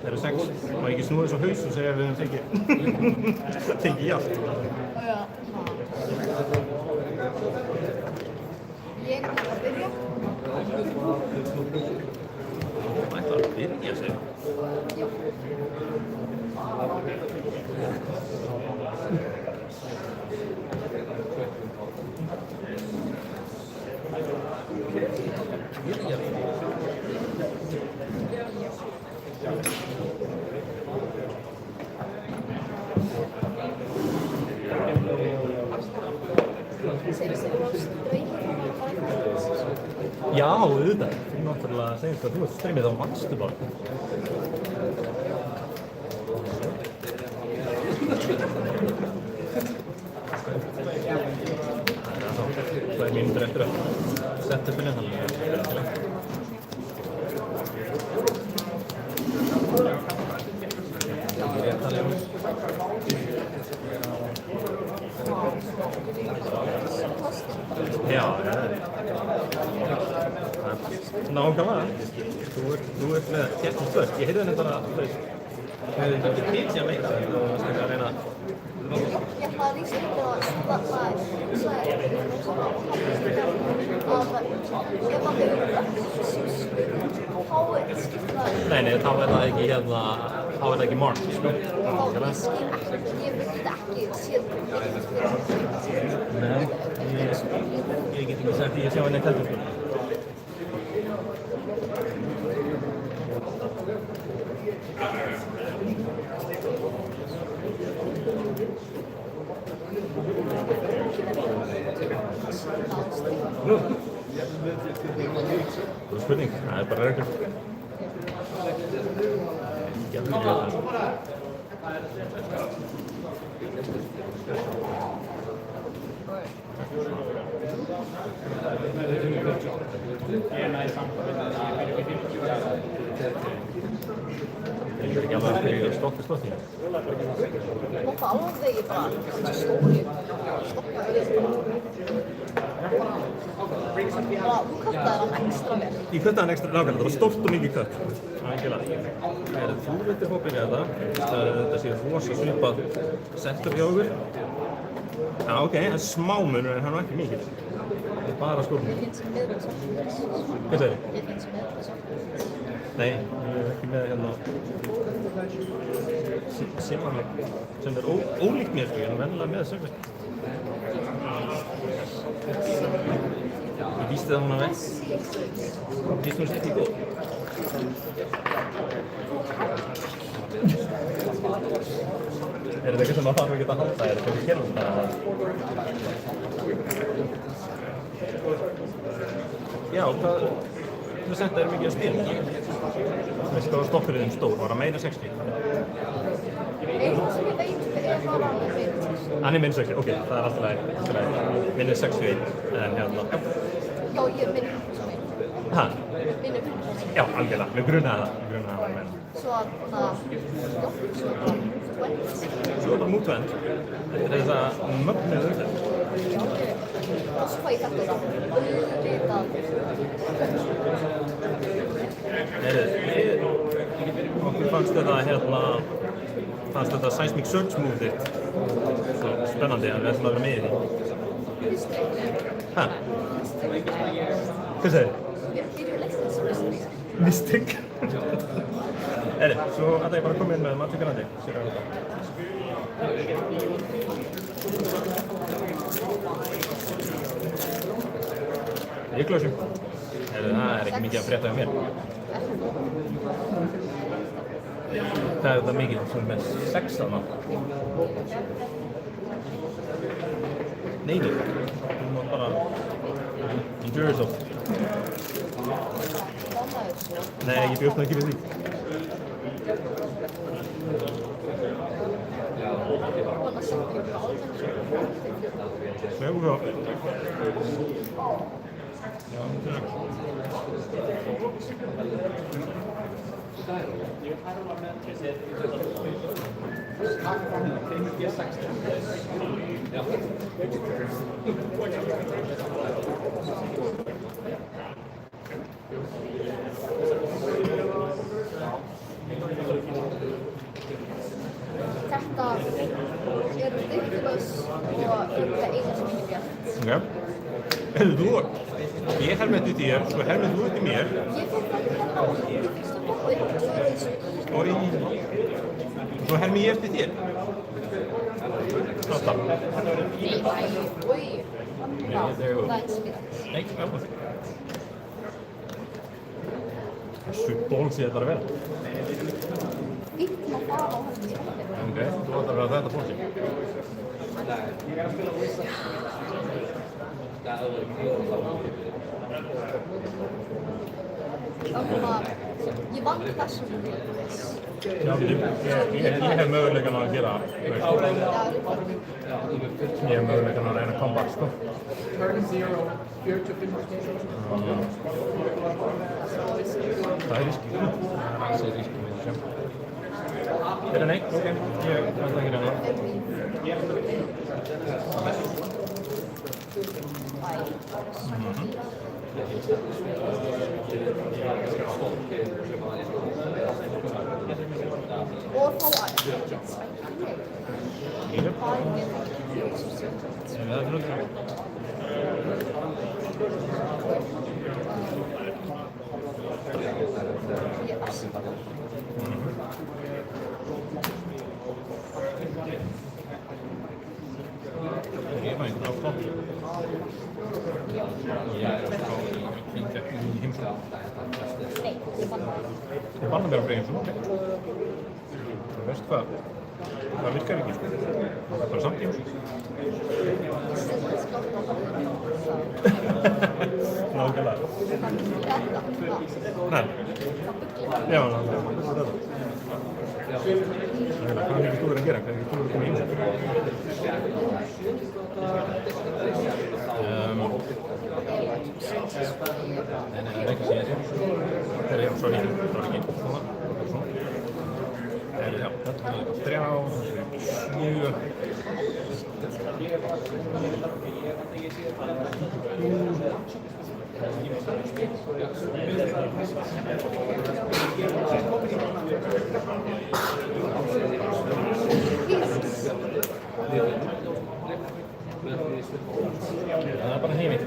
Það eru 6. Má ekki snúa þessu haus og segja að við höfum fengið jafnt. Ég ætla að byrja. Það ætlar að byrja sig. Já. Segist þér að streykja frá bara Já, auðvitað. Þú náttúrulega segir hvað þú ert streymið á mannstu bara. Það er mínútur eftir að setja upp inn þannig. Já, nákvæmlega. Þú ert með keppnum först. Ég heyrði henni bara að þú hefði ekki til síðan meira og þú varst ekki að reyna að... Ég ætlaði að lýsa upp og sagði að ég var Nei, þá er það ekki hérna, þá er það ekki mark, sko. Ég vildi ekki séð Nei, ég get ekki sagt því að sjá henni heldur, sko. Góð spurning, það er bara reglur. Ég er ekki alveg að spyrja stokki. Nokkuð alveg ég bara stóri stokkaði Þú kattaði hann ekstra vel. Ég kattaði hann ekstra nákvæmlega, það var stórt og mikið katt. Algjörlega. Þú vildir hópa inn í þetta, þetta sé rosa svipað setup hjá okkur. Já, ok, það er smá munur en hann var ekki mikið. Það er bara skórnum. Ég finnst með það svartfélags. Hvað segir þið? Ég finnst með það svartfélags. Nei, ég er ekki með hérna sem er ólíkt mér, sko, ég er venjulega með sögvist. Ég vísti það hún að veit. Vísti hún sér ekki góð. Er þetta eitthvað sem maður þarf að geta að halda? Er þetta eitthvað kerfum það? Já, hvað procenta er mikið að spila? Veistu hvað stokkurinn þinn stór? Var það meira 60? Eitt sem ég veit er bara alveg meira 60. Hann er meira 60, ok, það er alltaf læg. Minn er 61, en hérna... Já, ég er minni 51. Hæ? Minni 51. Já, algjörlega, við grunaði það, menn. Svo að svo bara movement. Svo er bara movement. Þetta er þess að mögnuð umferð. Og svo fæ ég þetta auðvitað. Okkur fannst þetta seismic search move þitt svo spennandi að við ætlum að vera með í því. Hæ? Hvað segir þið? Við byrjum leikstið sem mystik. Mystik? Svo ætla ég bara að koma inn með Magic Grandi. Sér að þetta. Ég glösum. Það er ekki mikið að frétta hjá mér. Hvað er þetta mikið sem með 6 þarna? Nei, þú má bara enjoy yourself. Nei, ég bjóst það ekki við því. Smegu hjá. Já, Þetta er ridiculous og er eina sem ekki bjart. Ok. Ég hermeti þér, svo hermeti þú eftir mér. Ég fyrir ekki hérna á því, ég finnst það búið og tvö reysu. Svo hermi ég eftir þér. Alltaf. Oi. Já, það er spilað. Nei, alveg. Þessu bólsi þetta er að vera. Íttum að fara á hans í spilinu. Ok, þú ætlar að vera þetta bólsi. Ég vann þessum viss. Já, ég hef möguleikann að gera, þú veist. Ég hef möguleikann að reyna comeback, sko. Turn 0, 40 Það er riski. Það er alls riski með þessu. Nei, ok, ég ætla ekki reyna það. Og þá að ég svækja mig. Ég Það er mér það er flott. Ég er aspa. Ég var einhvern veginn flott. Ég í heimsókn. Nei, ég vann það. Ég banna mér á freyjum, ok. Þú veist hvað? Það virkar ekki, sko. Það er bara samt í heimsókn. Ég styrði skott á það. Nákvæmlega. Nei. Já, nákvæmlega. Hvað er ekki stúður að gera? Hvað er ekki stúður að koma í heimsókn? Nei, það er ekki að segja þessu. Það er svo ekki. Svona. Já, þetta er 3, 7. Það er bara heimitt.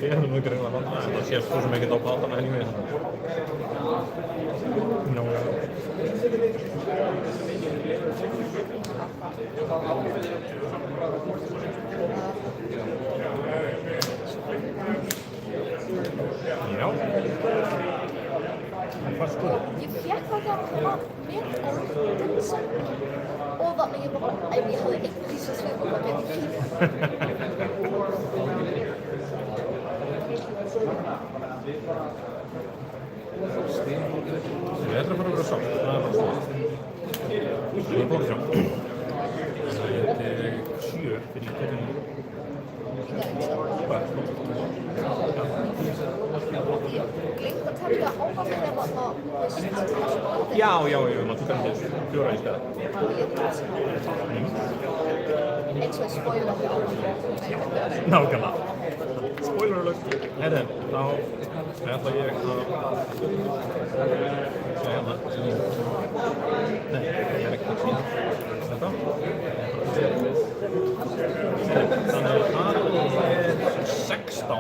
Ég er nú ekki reyna að vanda það, það sést þú sem ekkert á platana anyway. Nó, já. Já. Hvað sko? Ég fékk það þegar var með golfdansa og þannig ég bara, ef ég hafði einn písa svip og það geti kýrt. Ég ætla að fara að vera sátt, það er bara svona. Ég er bókið sjá. Það er 7 fyrir í kjöldinu. Hvað? Glemt að telja áfram þegar það veist. Já, maður tók hann til 4 í stæða. Eins og ég spoila því áfram. Nákvæmlega. Spoiler alert. Herðu, þá ætla ég að segja hérna. Nei, ég er ekki að sína. Þetta. Þannig að það er 16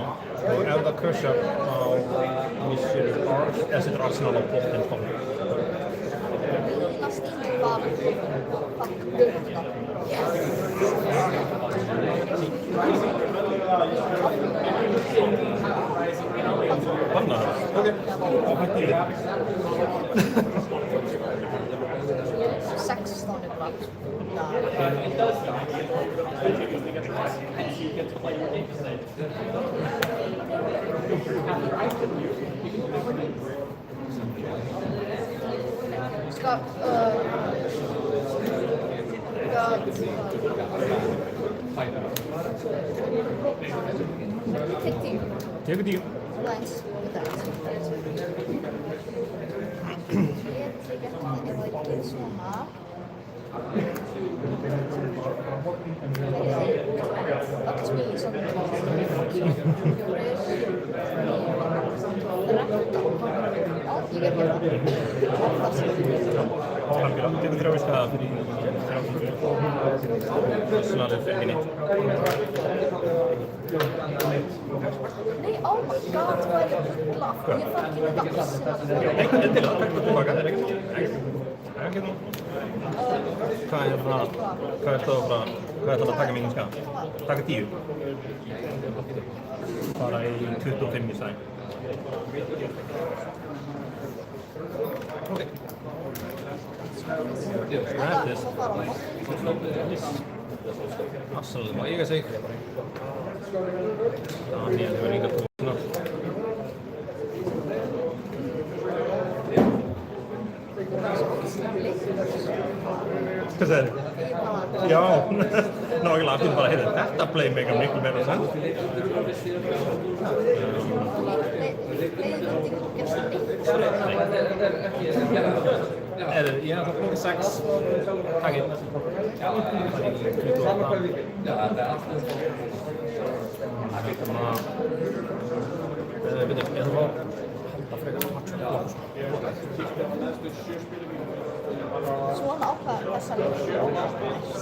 og ef það kursar á missir setur Arsenal á botninn spánu. Mína stíl var fuck. Bannar það? Ok. Þá hætti ég. 16 er bara. Ska Take 10. Tekur 10. Lines. Svona. Öll smíði saman. Já, ég gera það. Algjörlega, tekur 3 skaða fyrir 30 svona minni. Nei, oh my god, hvað er ég bulla? Ég þarf ekki með það. Endilega, takk fyrir tilbaka, það er ekkert. Hvað er það að taka mínum skaða? Taka 10. Bara í 25 í stæðin. Ok. Absolutt, má ég að segja. Daniel hefur líka tóknað. Hvað segir þið? Já, nákvæmlega aftur bara, heyrðu, þetta playmaker miklu meira sens. Ég er það punkið 6. Takk ég. Svona ákvæður þessa leikir.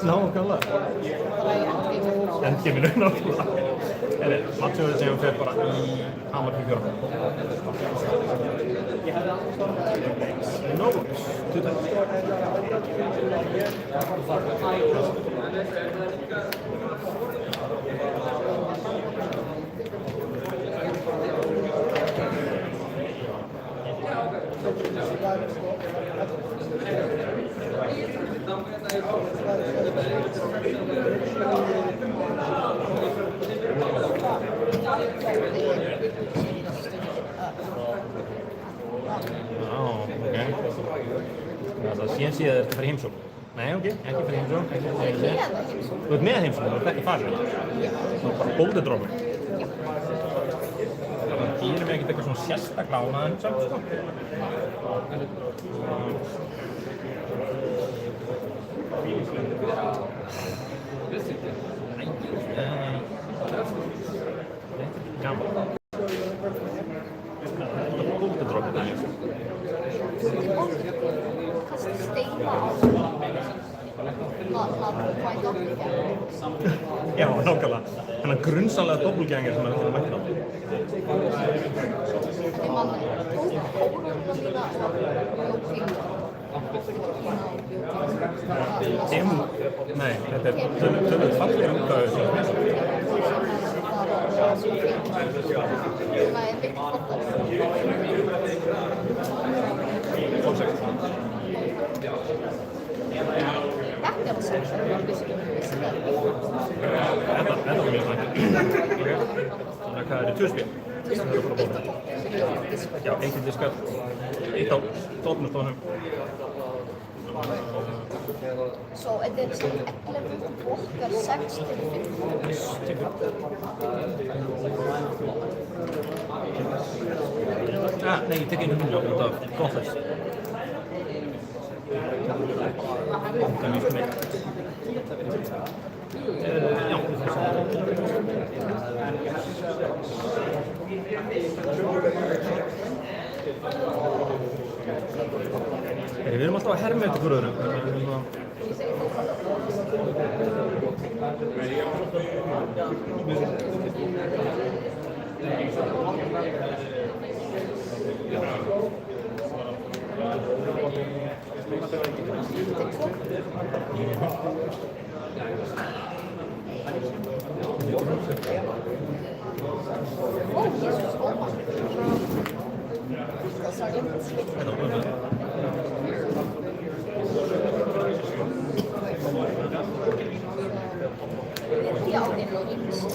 Nákvæmlega. Endgameinu, nákvæmlega. Mattsjóður sem fer bara í Hammarby 4. No worries. 2 times. Síðan síðan ertu að fara í heimsókn. Nei, ok, ekki fara í heimsókn. Þú ert með heimsókn, þú ert ekki farið. Þú ert bara bóldudrómur. Það gerir mig ekkert eitthvað svona sérstaklega ánægðan samt, sko. Gaman. Bóldudrómur, það er Kasta steina á hvað doppelgænger. Já, nákvæmlega. Þennan grunnsamlega doppelgænger sem við þurfum að mæta á. En man tók kóruna mína og Nei, þetta er tölvöld fallega umgæðu sem við Þetta var svo Þetta var mjög slæmt. Þannig að hvað eru 2 spil? Já, 1 í diskar, 1 á tóknustofunum. Svo þetta er 11 okkar 6 til 5. Nei, ég tek einu núna út af Gothas. Það er mjög smitt. Já, við erum alltaf að herma eftir hverju öðru. Ó, Jesus, óma. Þetta var bara Já, det är nog inte så.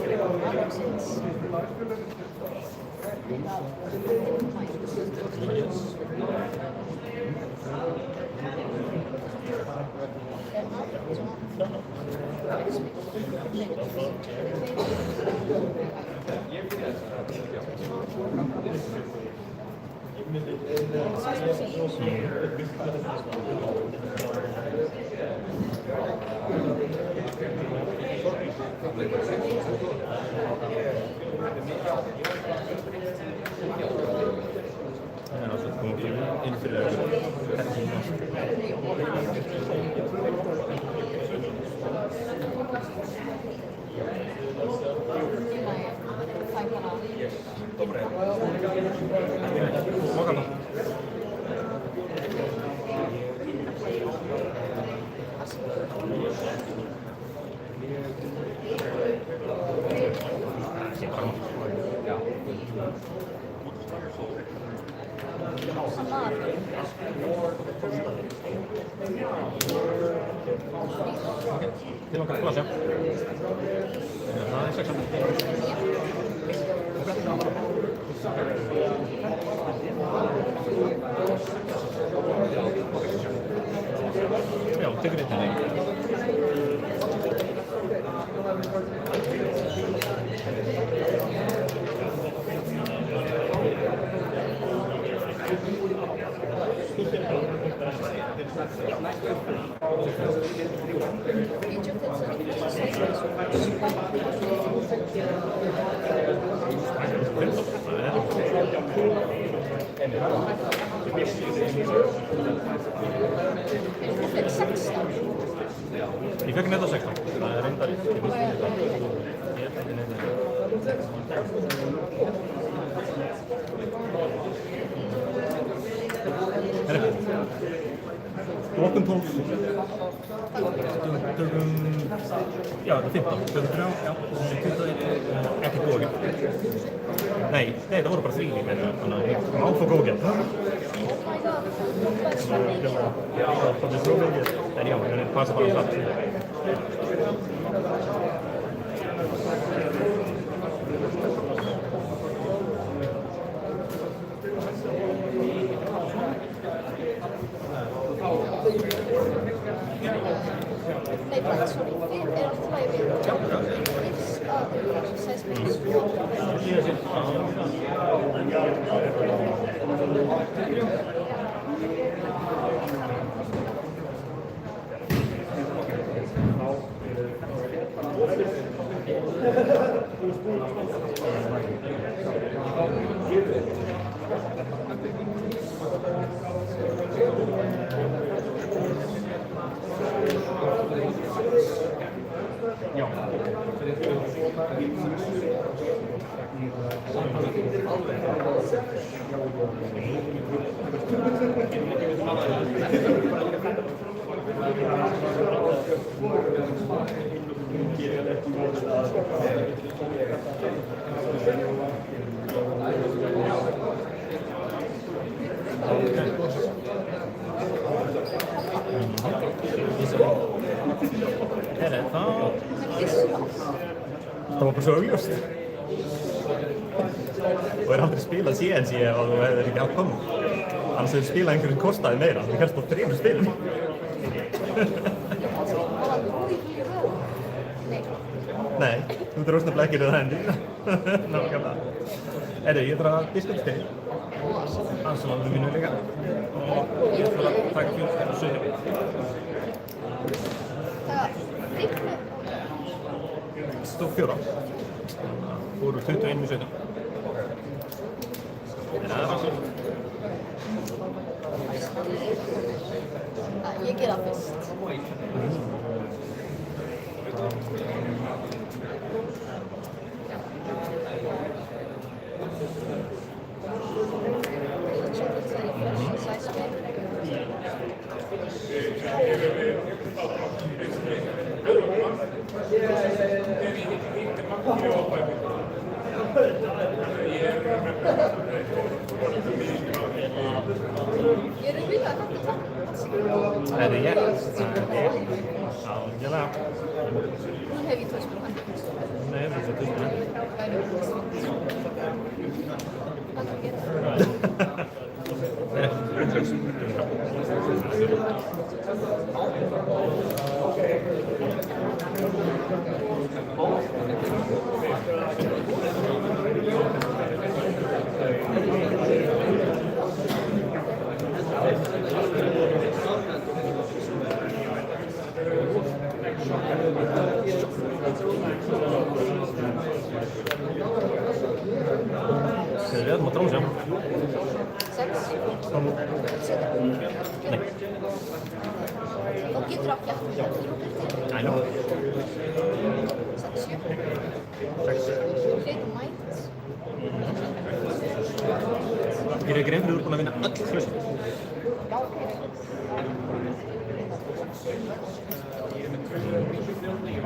En als het komt in Til okkar klassa. Það 6. Já, tekur eitt henni. Ég fekk netta 16. Það reyndar í. Klokkan 12. Já, þetta 15. 23, já. 21, ekki góð. Nei, það voru bara 3 í menn. Þannig að ég má fá góð gett. Já, það er svo mikið. En já, það passa bara satt. Nej, bara sorry. Det är alltid vad jag vet. Það var bara svo augljóst. Og aldrei spilað CNC ef þú hefðir ekki átt komið. Annars hefur spilað einhverjum kostaði meira. Þú helst á 3 spilum. Nei, þú þurfst nefnilega ekki það hendi. Nákvæmlega. Ég þarf að diska upp til. Ansalandu mínu líka. Og ég þarf að taka 47. Stóð 4. Fóru 21 í 17. Það var svo. Ég gera fyrst. Er det jeg? Ja, nu har vi 2 spil. Nej, vi får 2 spil. Við ætlum að tróna saman. 6. Nei. Og getur átt jafn. I know. 6, 7. 6. Hrein mætt. Ég er grein fyrir þú ert búin að vinna öll hljóðsveit. Já, ok.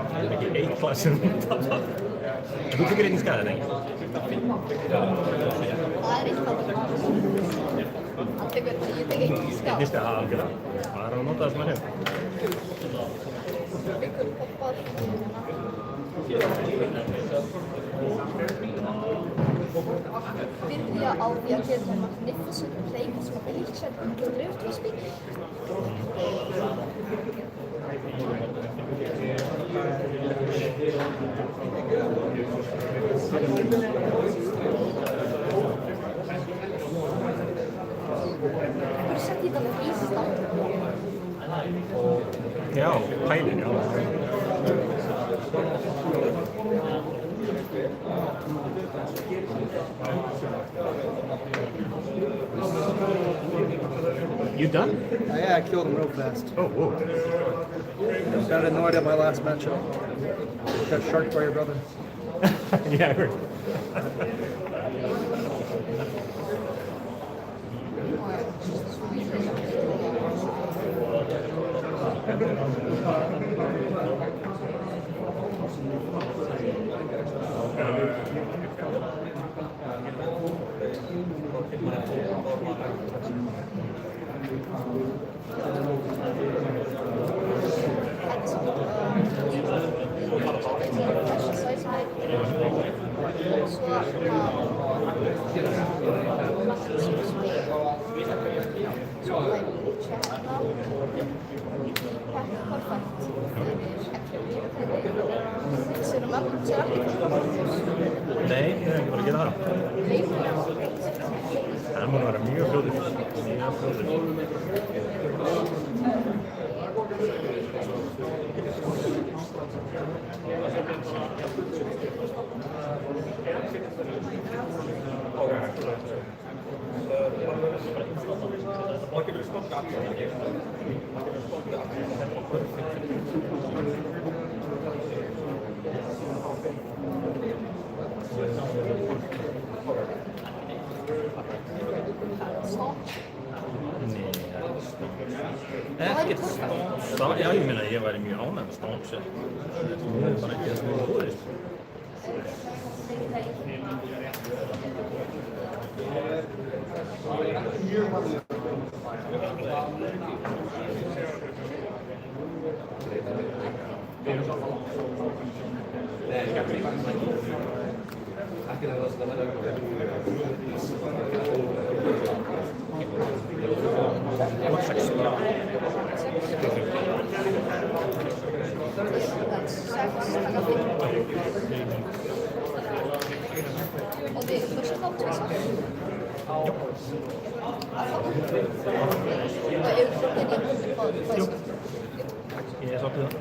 Það er ekki einn klass sem þú tapar. En þú tekur einn í skaðið, ekki? Það er eitthvað. Hann tekur, ég tek ekki í skáp. Einn í skaðið, algjörlega. Það er að nota það sem maður hefur. Byggur poppar. Byrja á því að gera magnificent plate som är likkänd under utrustning. Har du sett i den island? Já, pælin, já. You done? Yeah, I killed him real fast. Oh, whoa. I had no idea my last matchup. Got sharked by your brother. Yeah, I heard. Nei, ég hef ekki bara að gera það. Það mun vera mjög fljótur. Mjög fljótur. Ekkert stát. Já, ég meina að ég væri mjög ánægð með stát. Það er bara ekki það sem ég búist. Och det är första topptryck. Jo. Vad är utloppningen på? Ég sáttu það.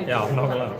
Já, nákvæmlega.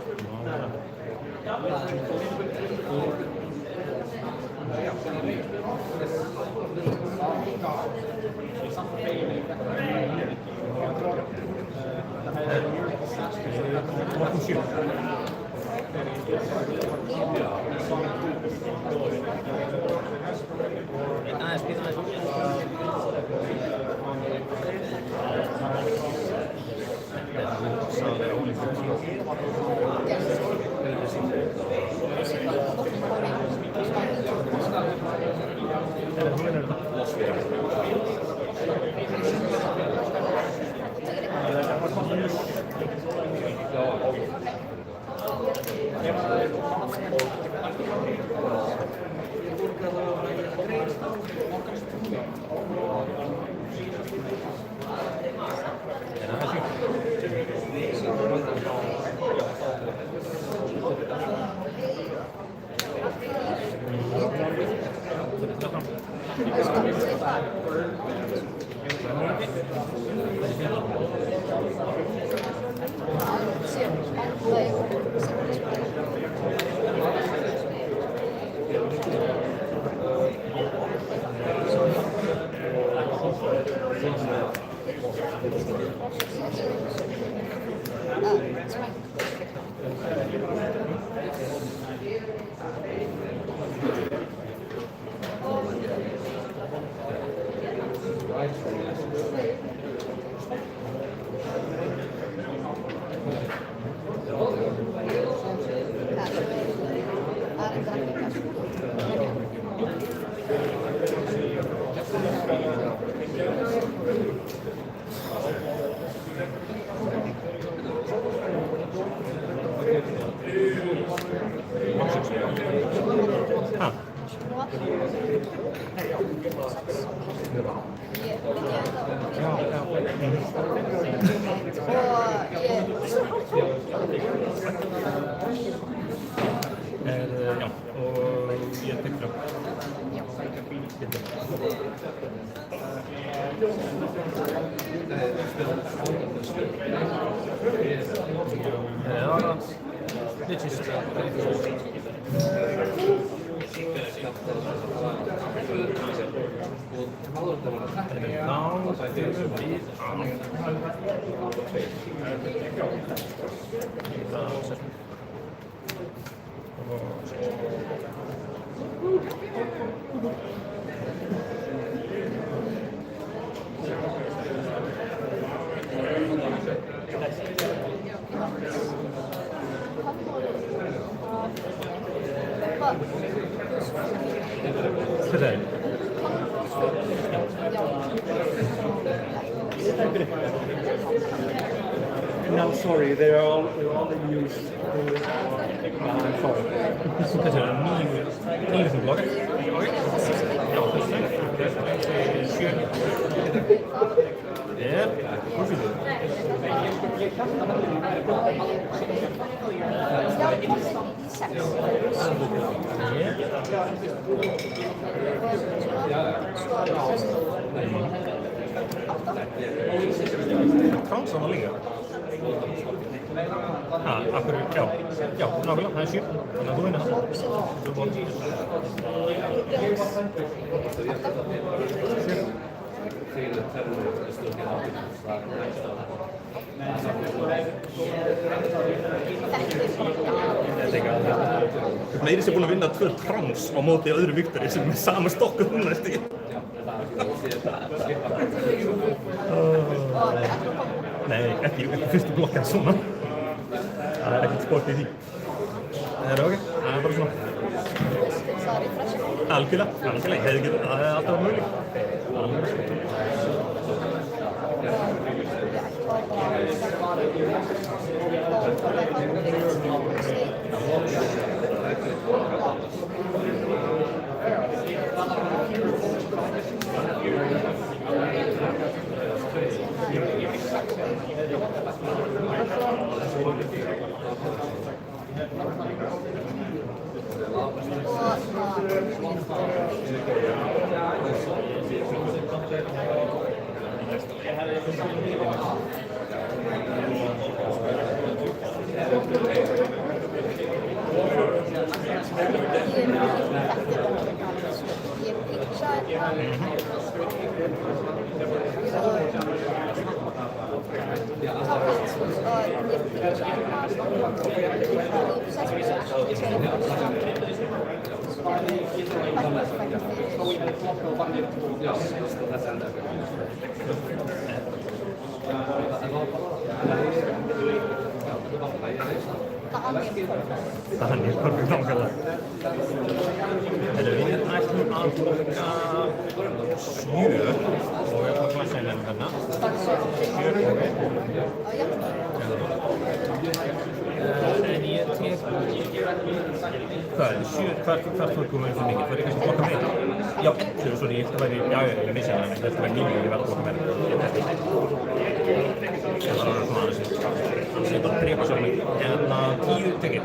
smäng. Já, og ég tek fram. Ja, dit is het. Today. No, sorry, they're all in use. Sorry. Þetta er nýju sem bloggar. Já, þessi. 7. Hvor fyrir þið? Krán saman líka. Akkur, já, nákvæmlega, það er 7. Þannig að þú vinnir það. Þú bótt. 7. Meiri sem búin að vinna 2 krans á móti öðru Viktori sem er sama stokk og hún næstu. Nei, ekki fyrstu blokkan svona. Það er ekkert sport í því. Það er ok, það er bara svona. Algjörlega, ég hefði ekki, það hefði alltaf möguleik. Þannig er perfekt nákvæmlega. Við ætlum að borga 7 og ég ætla að klassa hérna hérna. 7 en ég tek... Hvað er 7? Hvert fólkum er það mikið? Það er kannski blokka meira? Já, 11, sorry, ég ætla að væri... Já, ég missi hérna, ég ætla að væri 9 og ég verða blokka meira. Það var svona aðeins. Þannig að ég bara drepa svo mig. En 10 tekið.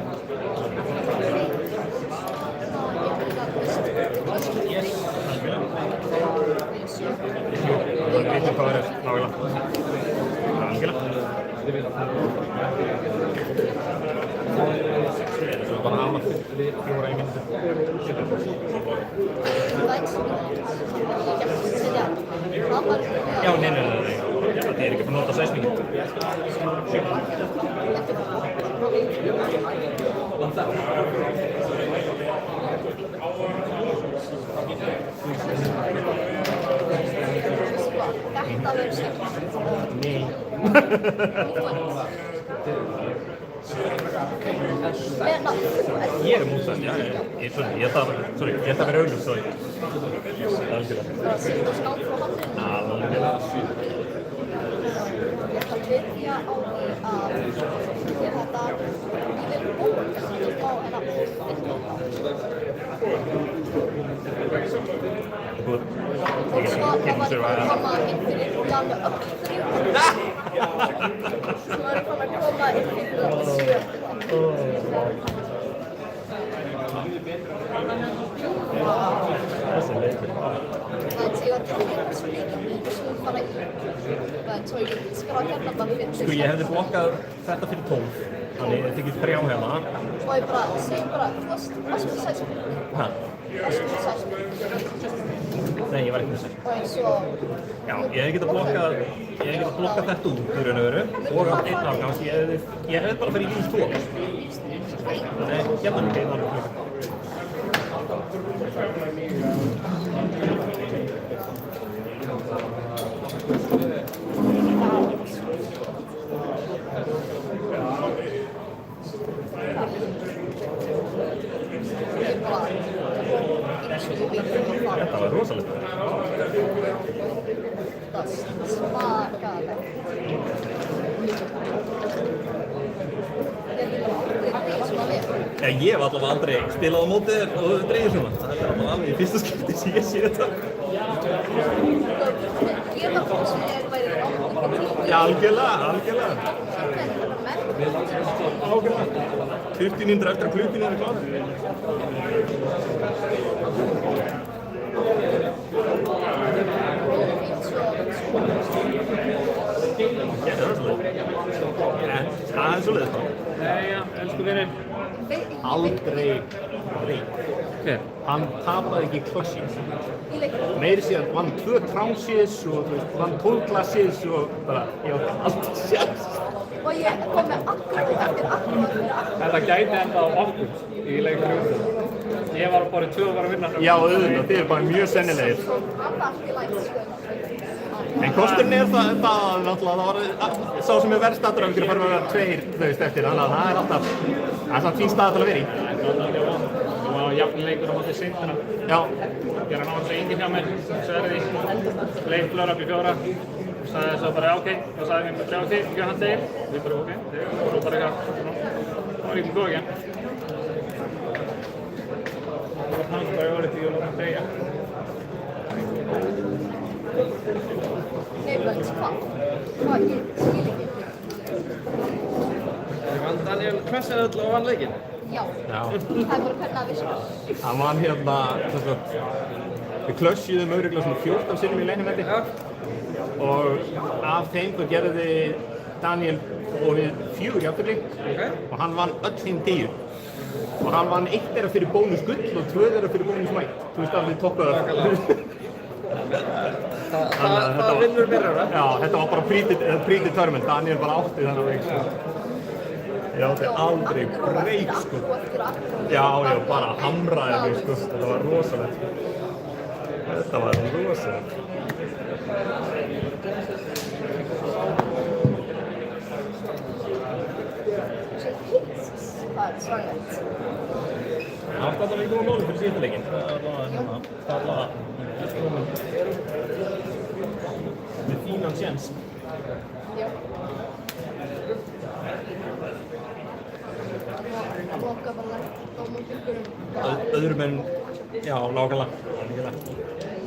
Yes, algjörlega. Við veitum hvað það er, nákvæmlega. Algjörlega. Svo bara aðmátt 4 í myndu. Já, nei. Ég er ekki búinn að nota sæsmingin. Þetta verður skemmt. Nei. Ég er músast, já. Ég ætla að vera auðvitað, sorry. Algjörlega. Það sé þú skátt frá handinu. Algjörlega. Ég ætla að byrja á því að ég vil bóka á en að finna á. Good. Og svo var ég fann að koma inn fyrir alveg öll þrjú. Svo var ég fann að koma inn fyrir öll sjö. Þessi leikur. Men så jag tror jag skulle ligga mycket så fara in. Men så jag ska ha hérna bara fyrir. Sko, ég hefði blokkað þetta fyrir 12. Þannig ég tekið 3 hérna. Og ég bara, segjum bara, þú varst með sæsmið. Hæ? Varst með sæsmið. Nei, ég var ekki með sér. Og eins og... Já, ég hefði getað blokkað þetta út í raun og veru og átt einn afgang. Ég hefði bara farið í lífs 2. Nei, hérna líka einn afgang. Þetta var rosalegt. Það smakaði. Ég hef allavega aldrei spilað á móti þér og dreigir svona. Þetta er alveg í fyrsta skipti sem ég sé þetta. Ég var fólk sem ég væri ákveðið til. Já, algjörlega. 20 mínútur eftir að klukkan er klára. Það er svoleiðis þá. Jæja, elsku vinir. Aldrei reik. Hver? Hann tapaði ekki klossi. Meiri síðan vann 2 crownsins og vann 12 classes og bara, ég átti allt sjans. Og ég kom með akkurat eftir akkurat. Þetta gæti enda á okkur í leik 3. Ég var bara 2 og var að vinna. Já, auðvitað, þið er bara mjög sennilegir. Það var ekki lægt, sko. En kosturinn er það náttúrulega, það var sá sem er verst aðra að fara að vera 2 eftir, þannig að það er alltaf, það er svona fín stað til að vera í. Það var jafn leikur á móti Sindana. Já. Ég er að ná þess að enginn hjá mér, sverði, leik blöður upp í 4. Sagði svo bara ok, og sagði mér bara ok, ekki hann segir. Við bara ok, og svo bara eitthvað, það var ekki góð igen. Það var hans bara í orðið því að lóta hann segja. Nei, veit hvað? Hvað, ég skil ekki. Vann Daniel Kvessar öll og vann leikinn? Já. Já. Það er bara hvernig að virka. Hann vann hérna, við klössjuðum örugglega svona 14 sinnum í leiknum og af þeim þá gerði Daniel og við 4 jafntefli og hann vann öll hinn 10. Og hann vann 1 þeirra fyrir bónus gull og 2 þeirra fyrir bónus mætt. Þú veist alveg toppaður. Það vinnur meira, það? Já, þetta var bara pre-determined. Daniel bara átti þennan leik, sko. Ég átti aldrei break, sko. Já, bara hamraði mig, sko. Þetta var rosalegt. Þetta var rosalegt. Það er svakalegt. Það var alltaf ekki góða máli fyrir síðan leikinn. Það var með fínan séns. Já. Það blokka bara lægt á múlbyrgurum. Öðrum en, já, nákvæmlega.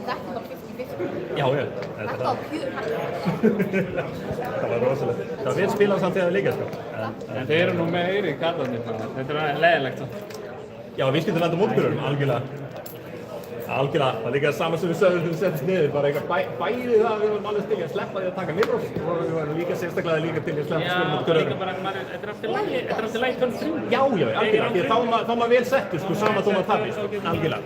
Þetta er bara 50-50. Já. Þetta var pjúr hægt. Það var rosalegt. Það var vel spilað samt þegar líka, sko. En þeir eru nú meiri kallarnir, þetta er leiðilegt svo. Já, við skildum lenda mótbyrjum, algjörlega. Algjörlega, það er líka sama sem við sögum þegar við settist niður, bara eitthvað bæði það að við varum alveg stilli að sleppa því að taka miðróf og við varum líka sérstaklega líka til að sleppa spilum út görðum. Já, líka bara, þetta er alltaf læg tönn 3. Já, algjörlega, því þá maður vel settur, sko, sama þó maður tapir, algjörlega.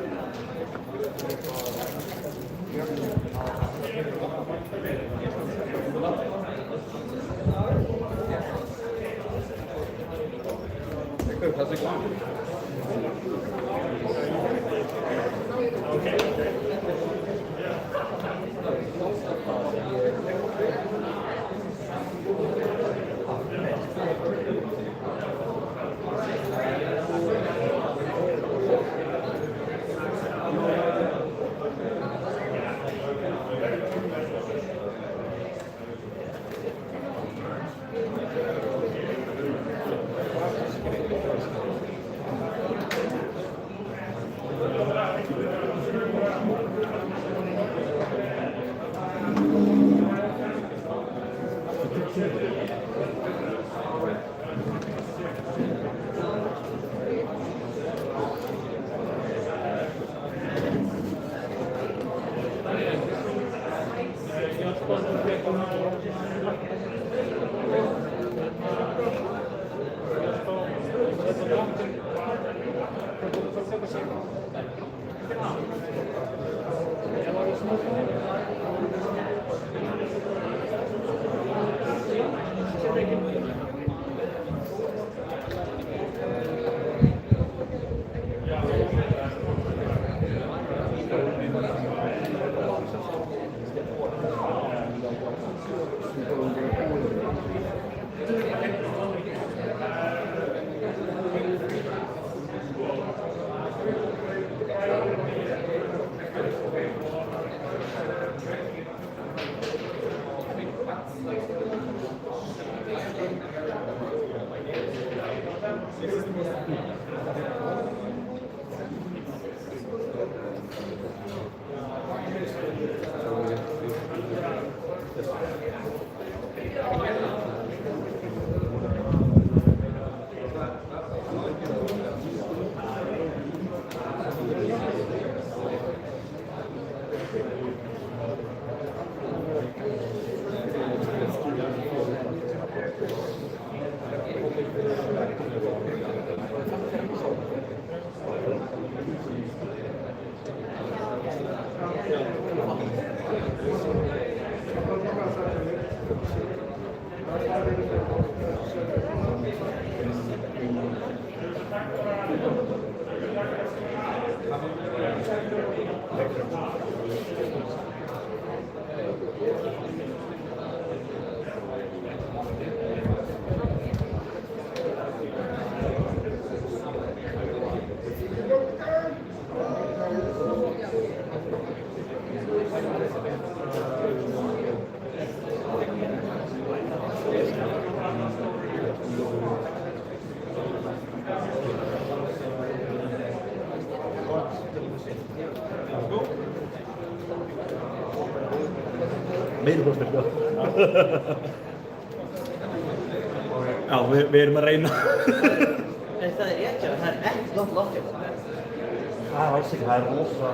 Meira brostir, sko. Já, við erum að reyna. En það ekki að það ekki langt loftið. Það alls ekki, það rosa...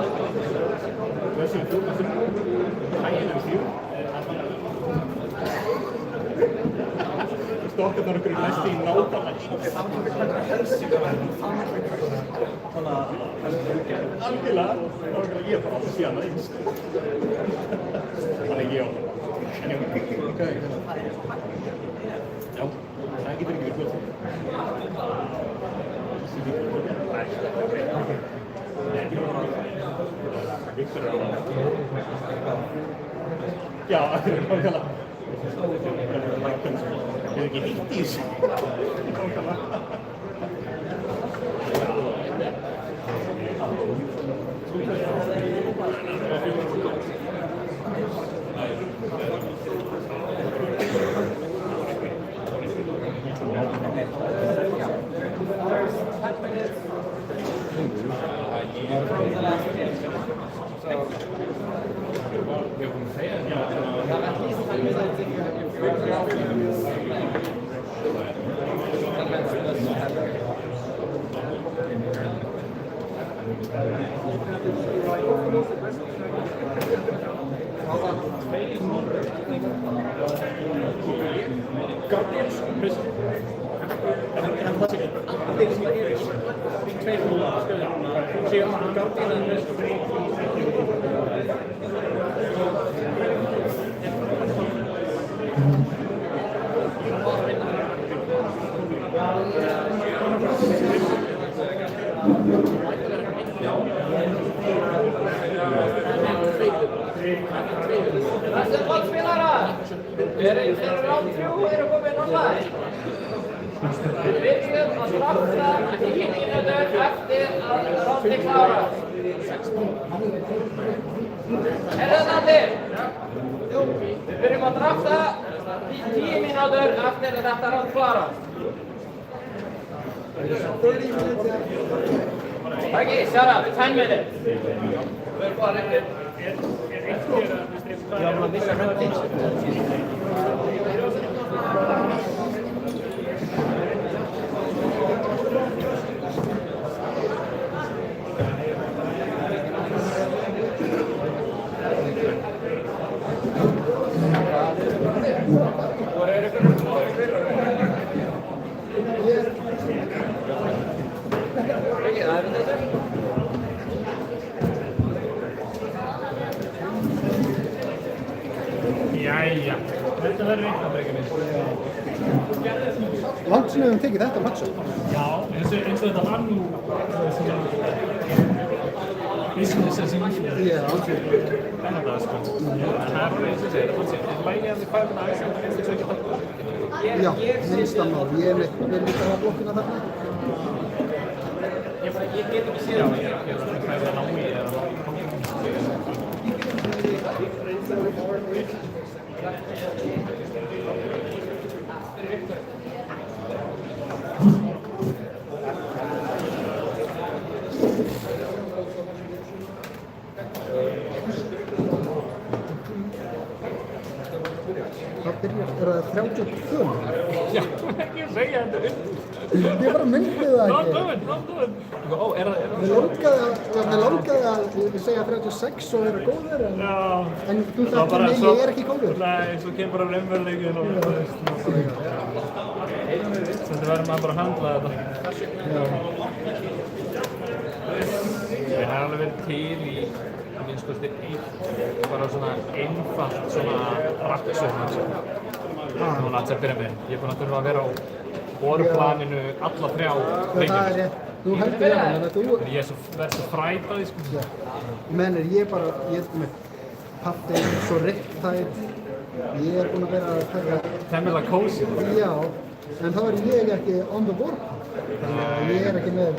Ég sem hægilega þjú. Stokkarnar okkur næst í nákvæmlega. Algjörlega, ég er bara alltaf síðan það eins. Þannig ég á það. Já, það getur ekki verið kvöld. Já, það er nákvæmlega. Ég ekki hitt í þessu. Þessi bollspilarar eru ráð 3 eru komin online. Við byrjum að strafta 10 mínútur eftir að rátti klárast. Þetta allir? Við byrjum að drafta 10 mínútur eftir að þetta rátt klárast. Okay, shut up. 10 minutes. Jag vill visa rätt pitch. Jæja, þetta verður einhverjum. Langt sinni hefum tekið þetta matcha. Já, eins og þetta var nú business as usual. Já, alveg. Þetta var sko. Það er bara eins og segir, það lægir að þið færum aðeins og finnst þess að ekki takka. Já, minnsta mál. Ég er líka að blokkina þarna. Ég get ekki séð á því að það er námi eða Það byrjar, er það 32? Já, ekki að segja þetta upp. Ég bara myndi það ekki. Not doing. Ó, er það... Mér langaði að segja 36 og vera góður, en þú þarf mig, ég er ekki góður. Nei, svo kemur bara raunveruleikinn og þú veist. Þetta verður maður bara að handla þetta. Ég hef alveg verið til í minnskosti eitt, bara svona einfalt svona rappsöfn. Núna að byrja með. Ég er búinn að þurfa að vera á orðplaninu alla 3 leikina. Það er rétt. Þú heldur það, en þú... Ég verð svo frætaði, sko. Menir, ég með pappið svo reyktætt. Ég er búinn að vera að taka... Temmilega kósi. Já, en þá er ég ekki on the board. Þannig að ég er ekki með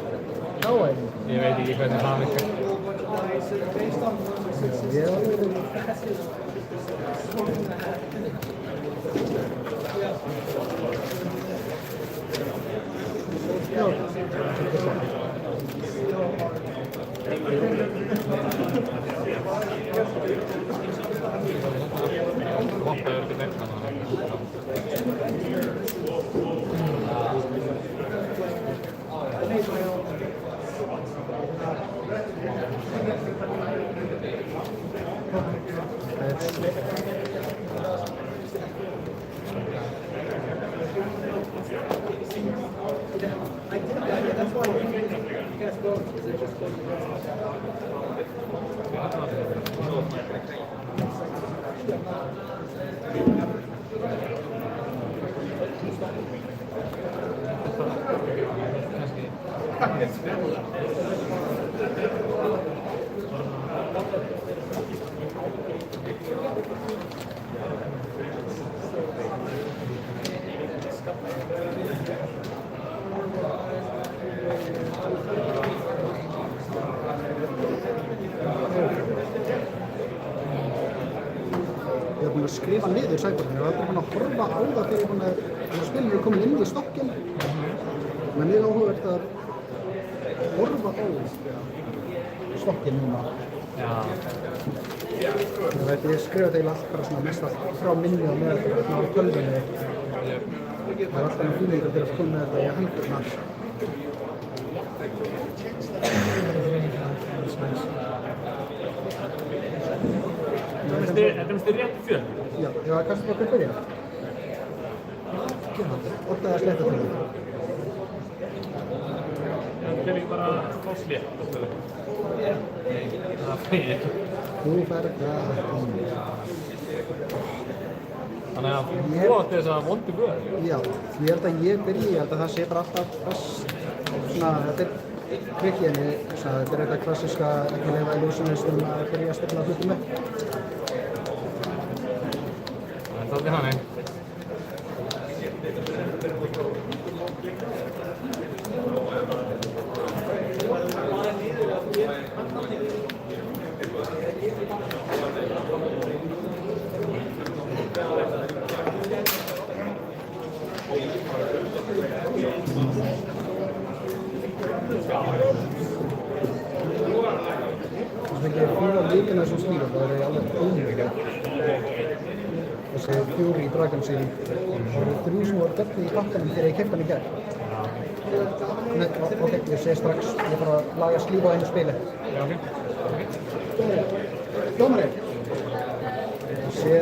gáæðin. Ég veit ekki hvernig það virkar. Ég er alveg... Já. Voppa er ekki nefna það. Ég var búinn að skrifa niður sækortin, ég var aldrei búinn að horfa á það þegar spilin eru komin inn í stokkinn. Men mjög áhugavert að horfa á stokkinn núna. Já. Ég skrifa þegar allt bara svona mest allt frá minni og með þetta á tölvunni. Það er alltaf með fílingur til að koma með þetta í hendurnar. Þetta minnst þið rétt fjöld? Já, ég var kannski bara að byrja. Orðaði að sletta til það. Þetta er bara fá slétt. Það fegir ekki. Þú færð það. Þannig að þú átti þess að vondu guð. Já, ég held að ég held að það sé bara alltaf svona, þetta er trikki en þetta er þetta klassíska ekki leifa illusionistum að byrja að spila hlutum upp. Það er svolítið þannig. Það er fjóra líkina sem slífum, það er alveg ómjög. Þessi Fury Dragon Seal, það eru 3 sem voru döfnið í bakkanum þegar ég keypti hann í gær. Nei, ok, ég sé strax, ég þarf að laga slíf á einu spili. Já, ok. Dómari! Ég sé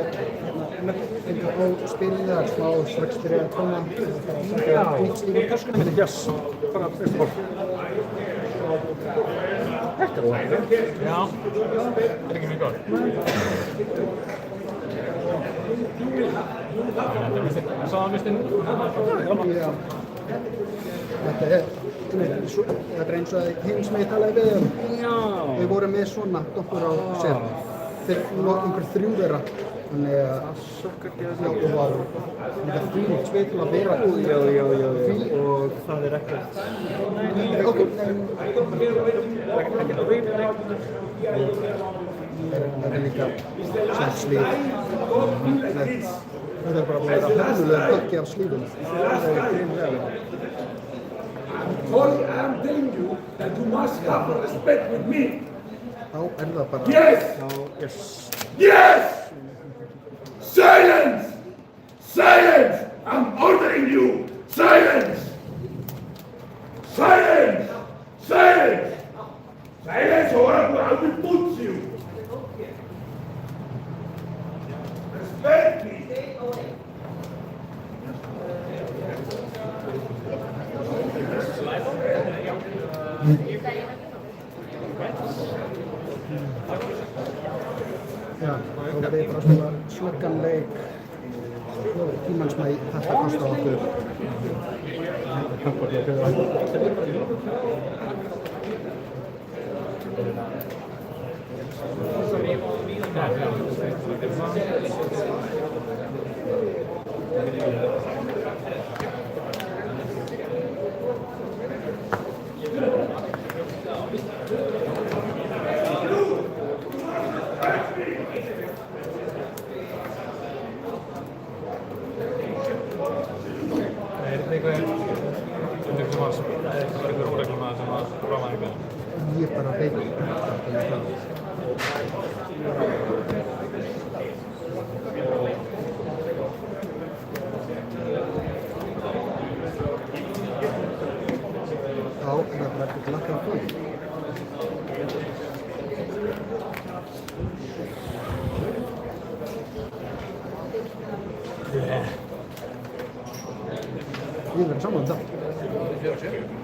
nöfnir á spilinu, það er smá strax fyrir að koma. Það er nýtt slíf á töskunum. Þetta er jass, bara fyrst ból. Þetta er það. Já, þetta er ekki mjög góð. Sá það mistinn? Já. Þetta er eins og hinn sem ég talaði við við vorum með svona doppur á sér þeir einhver 3 þeirra þannig að það var líka 3 spil að vera og það er ekkert það er líka sem slíf þetta er bara búin að vera hörmulega pakki af slífum All I'm telling you that you must have respect with me. Þá er það bara Yes! Yes! Silence! Silence! I'm ordering you! Silence! Silence! Silence! Silence or I will put you! Respect me! Já, þá verður ég bara að spila snöggan leik tímann sem þetta kosti á okkur Ég bara veit þá er það bara ekkert lakka á því Ég verður saman það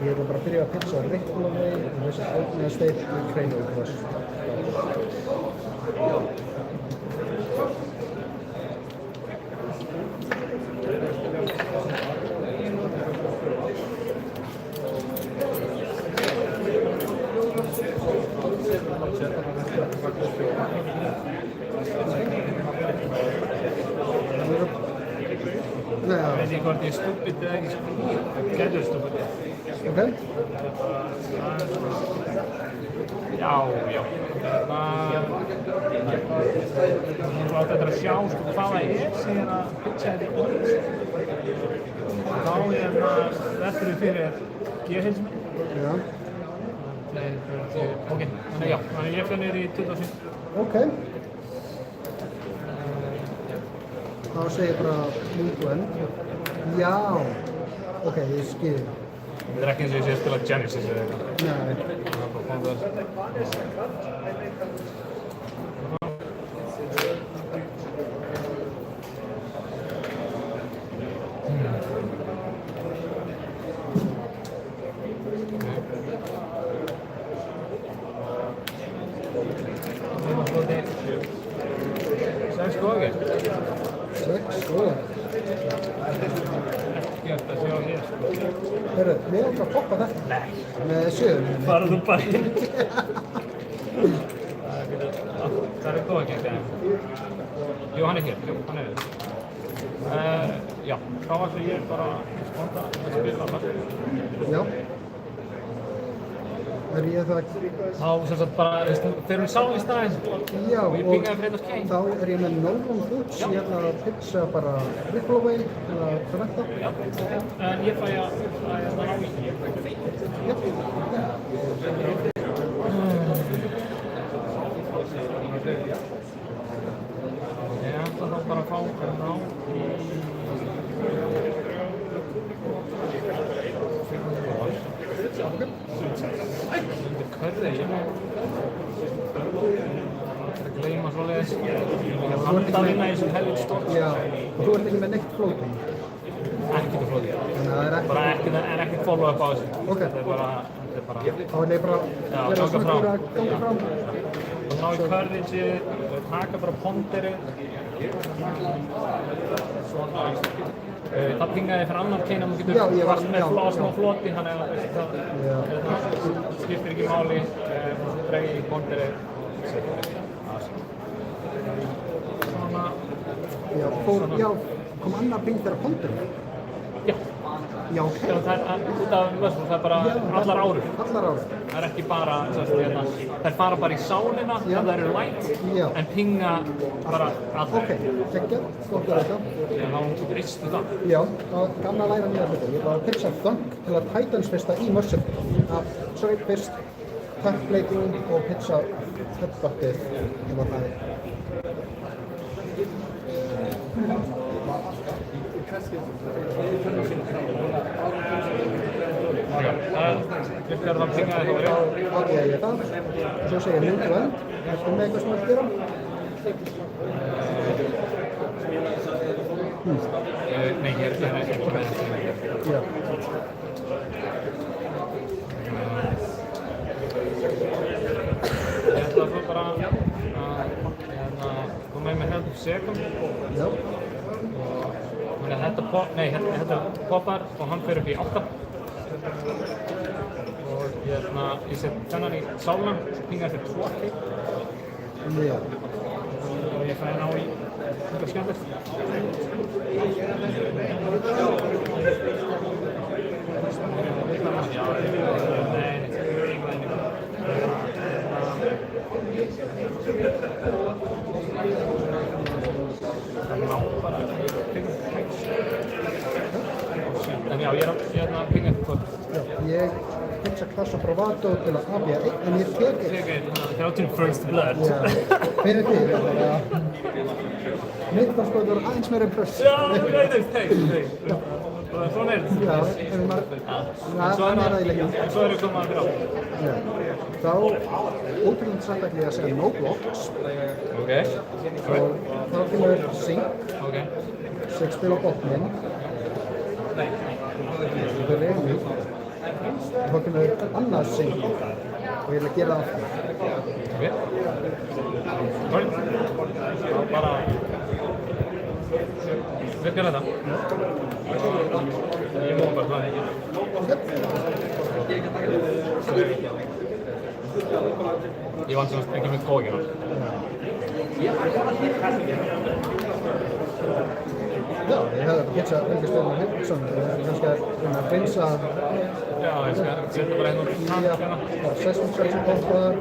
Ég ætla bara að byrja að pizza Rick-Fil-A-Way með steik með Kramer Crust. Ég veit ekki hvort ég er stúpid eða ekki stúpid. Gætur stúpid. Ok. Já. Ég átti eftir að sjá sko hvað það er síðan að pizza er í orðis. Þá veldur við fyrir geðheilsum. Já. Ok, þannig já, ég fyrir niður í 27. Ok. Þá segir ég bara Moonblend. Já. Ok, ég skil. Þetta er ekki eins og ég sé að spila Genesis eða eitthvað. Nei. Sex góðir. Sex góðir. Gert að sjá hér. Herru, við erum bara að poppa þetta. Nei. Með sjöðum. Farðu þú bara inn. Það er góða gert, eða? Jú, hann er hér. Jú, hann er hér. Já, þá ætla ég bara sponta að spila það. Já. Er ég það ekki? Þá sem sagt bara, þegar við sáum í staðinn Já, og ég pingaði fyrir þetta þá er ég með Nolan Foods, ég ætla að pizza bara Rick-Fil-A-Way til að preventa. Já, en ég fæ að ná í. Já. Ég ætla þá bara að fá að ná í Curry, ég má gleyma svoleiðis. Ég hef handað vinna í þessum helvit stort. Já, og þú ert ekki með neitt flótum. Ekkert að flóti. Þannig að það er Bara ekkert follow-up á þessu. Ok. Þetta er bara... Þá er ég bara Já, vera ganga frá. snöggur að ganga frá. Og ná í curry'si, taka bara ponderið. Það pingaði fyrir annar keina, þú getur varst með smá floti, þannig að það skiptir ekki máli, dregi í ponderið. Svona. Já, kom annar ping þegar ponderið? Já. Já, ok. Já, það er út af vössum, það er bara allar árur. Allar árur. Það er ekki bara, þær fara bara í sálina ef það eru light, en pinga bara allar. Ok, geggjað, gott að þetta. Þá ristu það. Já, það var gaman að læra nýja hluti. Ég var að pizza thunk til að Titans fyrsta í Mercer. Sorry, fyrst tuck plating og pizza headbuttið, ef það er. Virkar það pingaði þá verið? Ok, ég það. Svo segir ég Moonblend. Ertu með eitthvað sem að gera? Nei, ég er ekki með þetta. Já. Ég ætla svo bara að koma með Help Second. Já. Þannig að þetta poppar og hann fer upp í 8. Og ég set þennan í sáluna, svo pingar fyrir 2 keik. Já. Og ég fæ að ná í eitthvað skemmtilegt. En já, ég er að pinga eftir kvöld. Já, ég pizza Classo Provato til að afja einn, en ég tek einn. 30 First Blood. Já, fyrir því. Mittdagsgóð voru aðeins meira impress. Já, thanks. Svona er þetta. Já, ef maður... Svo er það komað að grá. Já, þá ótrúlega sættaklega að segja no blocks. Ok. Og þá kemur sink. Ok. 6 spil á botnin. Það er mjög. og þá kemur annað sing og ég vil að gera það aftur. Ok. Þá bara... Við gerum þetta. Ég má bara það Ég vann semst ekki með kókina. Já, ég hefði pizza fylgist við með Hildsson, það er kannski að hreinsa. Já, ég skal setja bara hérna hérna. Bara sessamsælsum bókar.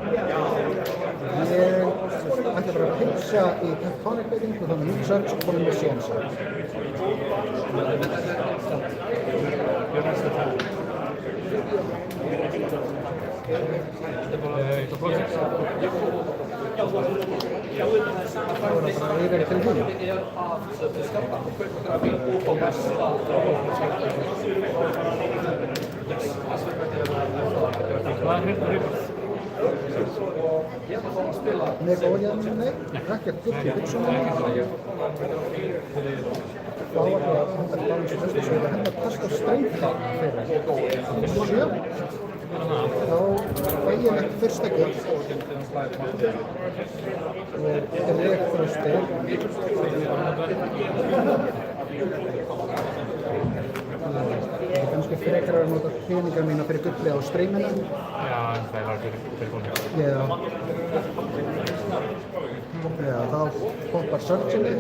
Ég ætla bara að pizza í tectonic baking og þannig mjög sörg og komið með síðan. Itu proses. Ahora para ir al teléfono. Mega oljan, nei, ekkert gull í pizsunum. Þá var það að henda báðum sem fyrst og svo að henda pastastrenga fyrir. Sjö. Þá fæ ég ekki fyrsta gull og rekfrösti. Ég er kannski frekar að nota peninga mína fyrir gulli á streaminu. Já, það var fyrir fólk. Já, þá poppar searchinni.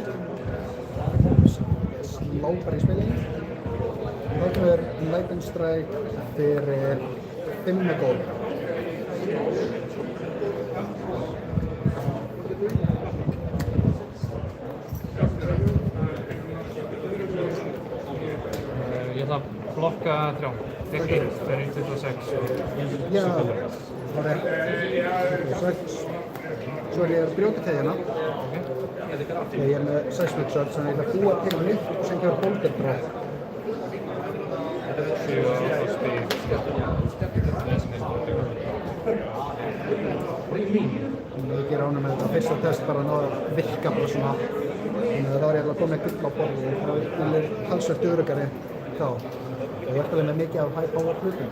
Lápar í spilinu. Þá kemur Lightning Strike fyrir 5 með gól. Ég ætla að blokka 3. Tek 1 fyrir 26 og... Já, það er 26. Svo er ég að brjóta tegjana. Ég er með seismic search, þannig að ég ætla að búa til nýtt og sem kemur boulder drop. 7 og stíð. Ég ger ánum með þetta fyrsta test bara að ná að virka bara svona. Þannig að þá er ég að koma með gull á borðið og það er talsvert öruggari þá. Og ég er alveg með mikið af high power hlutum.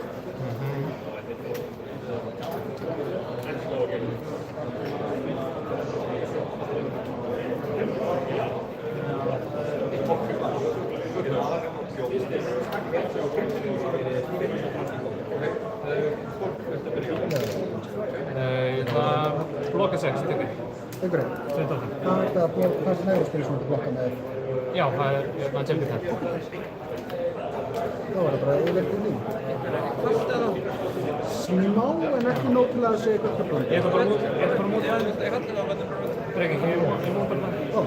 Ég ætla að blokka 6, tek 1. Einhverjum? Hvað er þetta meðurspil sem þú blokka með þér? Já, það er Jelly Tap. Þá er það bara yfir til þín. Smá en ekki nóg til að segja eitthvað tröflandi. Ég ætla bara að móta það. Breki, ég móta það. Ó,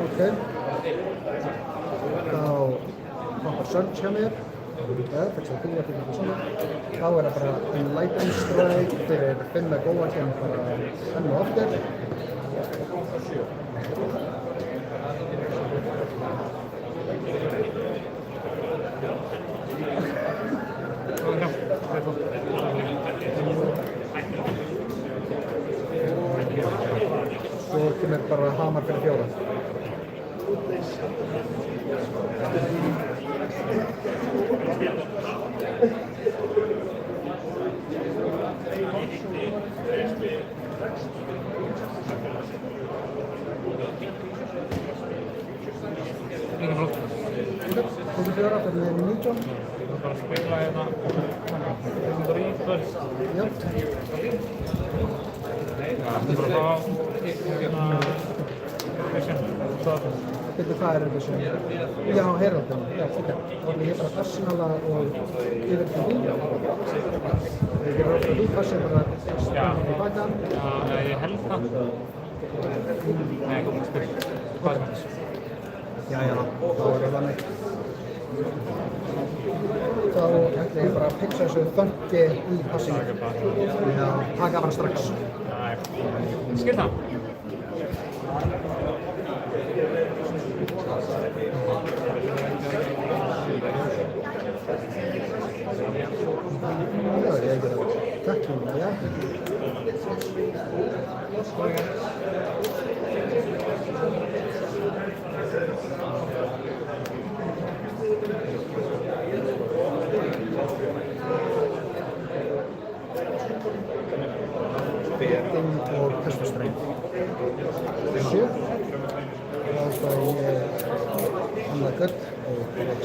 ok. Þá poppar Surge hjá mér. Það fyrst að búa til þetta svona. Þá er það bara Lightning Strike fyrir 5 með góðan bara enn og aftur. Svo kemur bara hamar fyrir 4. Ingen blokk. Fyrir 4 fyrir 19. Ég ætla bara að spila hérna. Þessum bara í först. Já. Þetta er bara að Þetta hvað er þetta sem? Já, Heraldin. Já, ok. Þá er ég bara Arsenala og yfir til þín. Ég gerur ofta að þú passir bara tilbaka. Já, ég held það. Nei, kom ekki spil. Hvað er það? Já, þá er það þannig. Þá ætla ég bara að pizza þessu funky í passinu. Já, taka bara strax. Skil það. Já, ég gerur það. Takk fyrir það, já.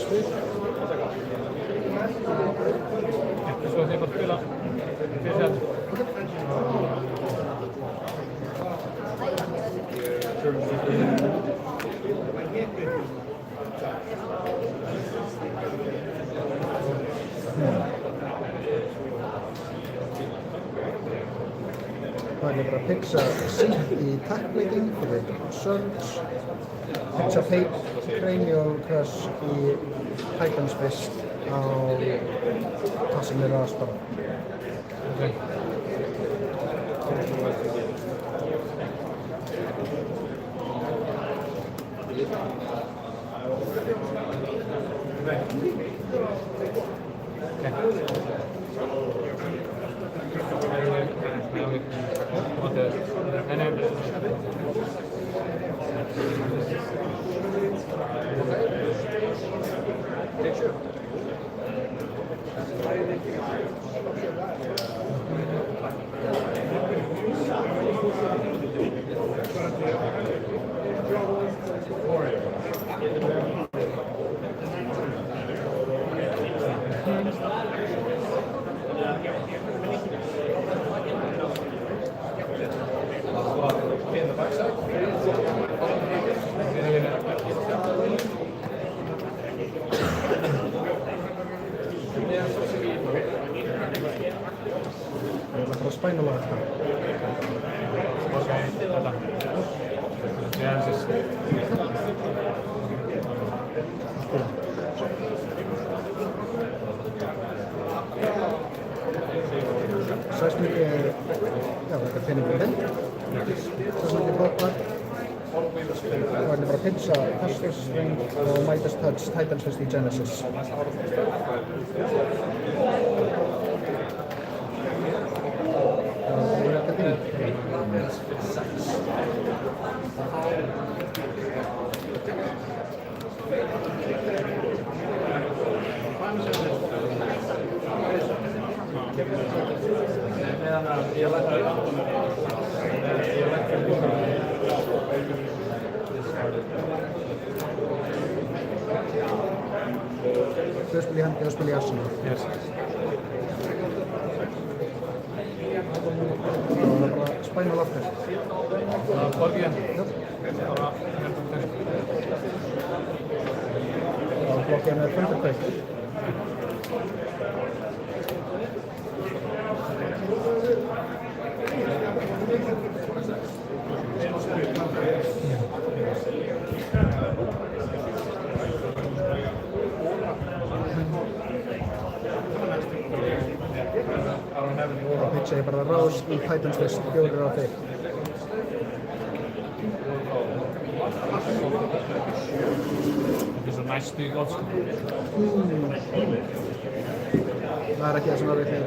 spil. Svo þið bara spila fyrir þetta. Það er bara pizza sítt í tackmaking fyrir Surge, pizza cranial crush í Titans Fist á Casimir Aspara. Sæsmyndi er, já þetta er penningur hend. Sæsmyndi bókvar. Það er bara pizza, Hustlers Ring og Midas Touch, Titans Fist í Genesis. Tvö spil í hendi og spil í Arsenal. Yes. Það var bara spinal aftur. Það var borgið henni? Já. Bara og blokkið með Thunderquake. Og pitcha ég bara rás í Titans Fist, 4 á þig. Þetta er svo næstu í gott sko. Það er ekki það sem var við þig.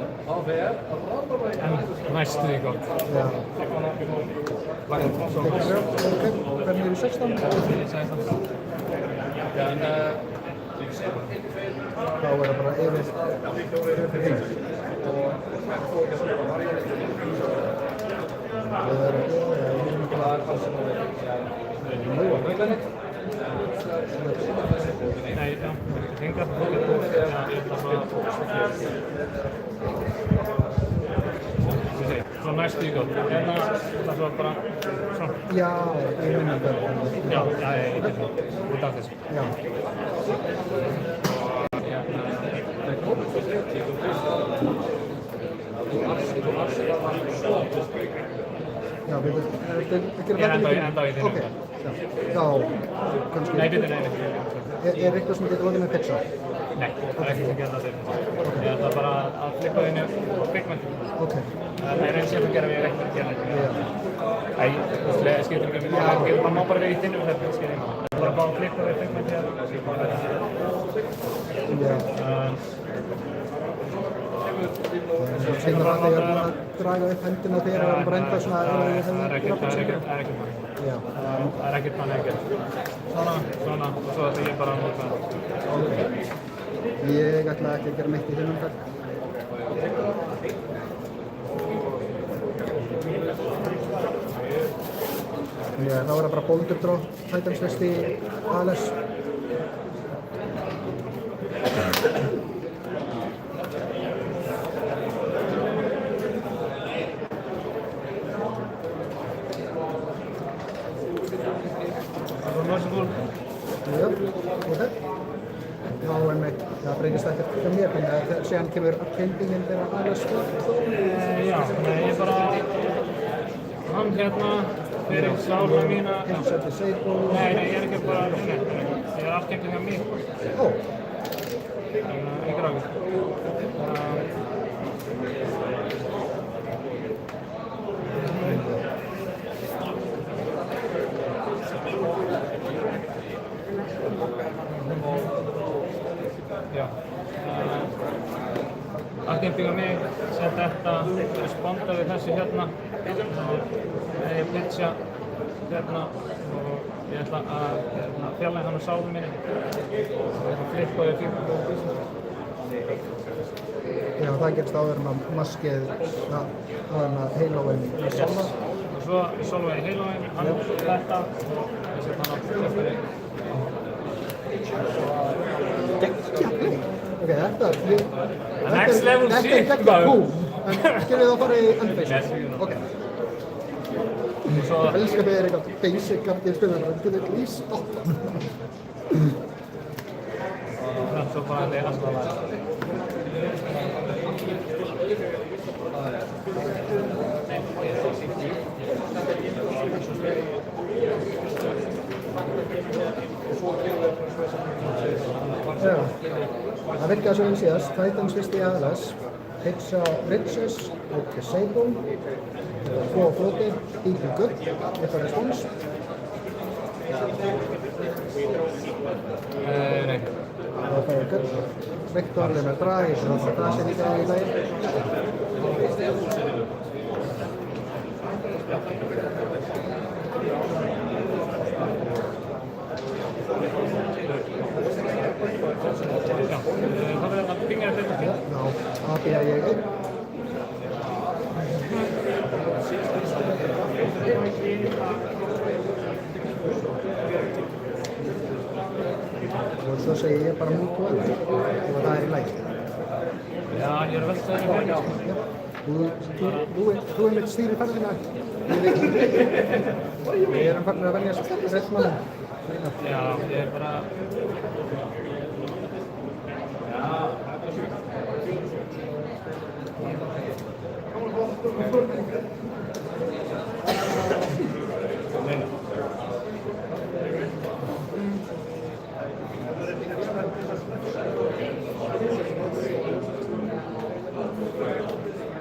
En næstu í gott. Já. Hvernig er í 16? Þá er það bara yfir hinn. Það er Nei, já, hringar. Svo næstu í gott. Hérna, það var bara svona. Já, ég minna það. Já, ég get það. Út af þessu. Já. Já, við erum ekki enda í þínu. Ok, já, kannski. Nei, bitur, nei. Er eitthvað sem getur lokið með pizza? Nei, það er ekki sem getur það til. Ég ætla bara að flippa þínu kvikmynd. Ok. Það er eins sem að gera við reiknum hérna. Æ, þú skilur ekki um það. Man má bara vera í þínu og þetta, skilur ég. Það er bara að flippa við kvikmynd hérna. Já. Sýnir það þegar þú draga upp hendina þegar það er bara enda svona Það er ekkert mann. Já. Það er ekkert mann ekkert. Svona, og svo ætla ég bara að nota það. Ok. Ég ætla ekki að gera mitt í þennum dag. Já, þá er það bara boulder draw, Titans Fist í ALS. full. Já, ok. Já, einmitt, það breytist ekkert hjá mér, þannig að síðan kemur kynbingin þegar aðeins svart. Já, nei, ég bara, hann hérna, fyrir sáluna mína. Heimsætti Seibó. Nei, ég er ekki bara, nei, ég er afgengið hjá mig. Ó. Ekki rákið. Já. Afgengið hjá mig, set þetta, responda við þessu hérna. Ég pitcha hérna og ég ætla að fjarlægja hann á sálum minni og flippa ég fyrir. Já, það gerst áður en að maskið áður að heilóin í Solva. Og svo Solva í heilóin, hann þetta og ég set hann á flippa. Gekkja play. Ok, þetta er... Next level shit, Þetta er gekkja cool. En skilur þið að fara í endphase? Ok. Ég elskar þegar eitthvað basic af því að spila það, þetta er lýst stoppa. Svo bara þetta er alltaf Já, það virkaði svo einn síðast, Titans fyrst í ALS, pitcha Riches og Seibó, tvo á floti, equal good, eitthvað respons. Nei. Það var very good. Viktor með drag, ég tror að það sé líka í lagi. Það verður að pinga þetta til. Já, API ég einn. Og svo segi ég bara move to end og það er í lagi. Já, ég er að velta það í verðin. Þú einmitt stýrir ferðina. Við erum farin að venjast rettmannum. Já, ég er bara...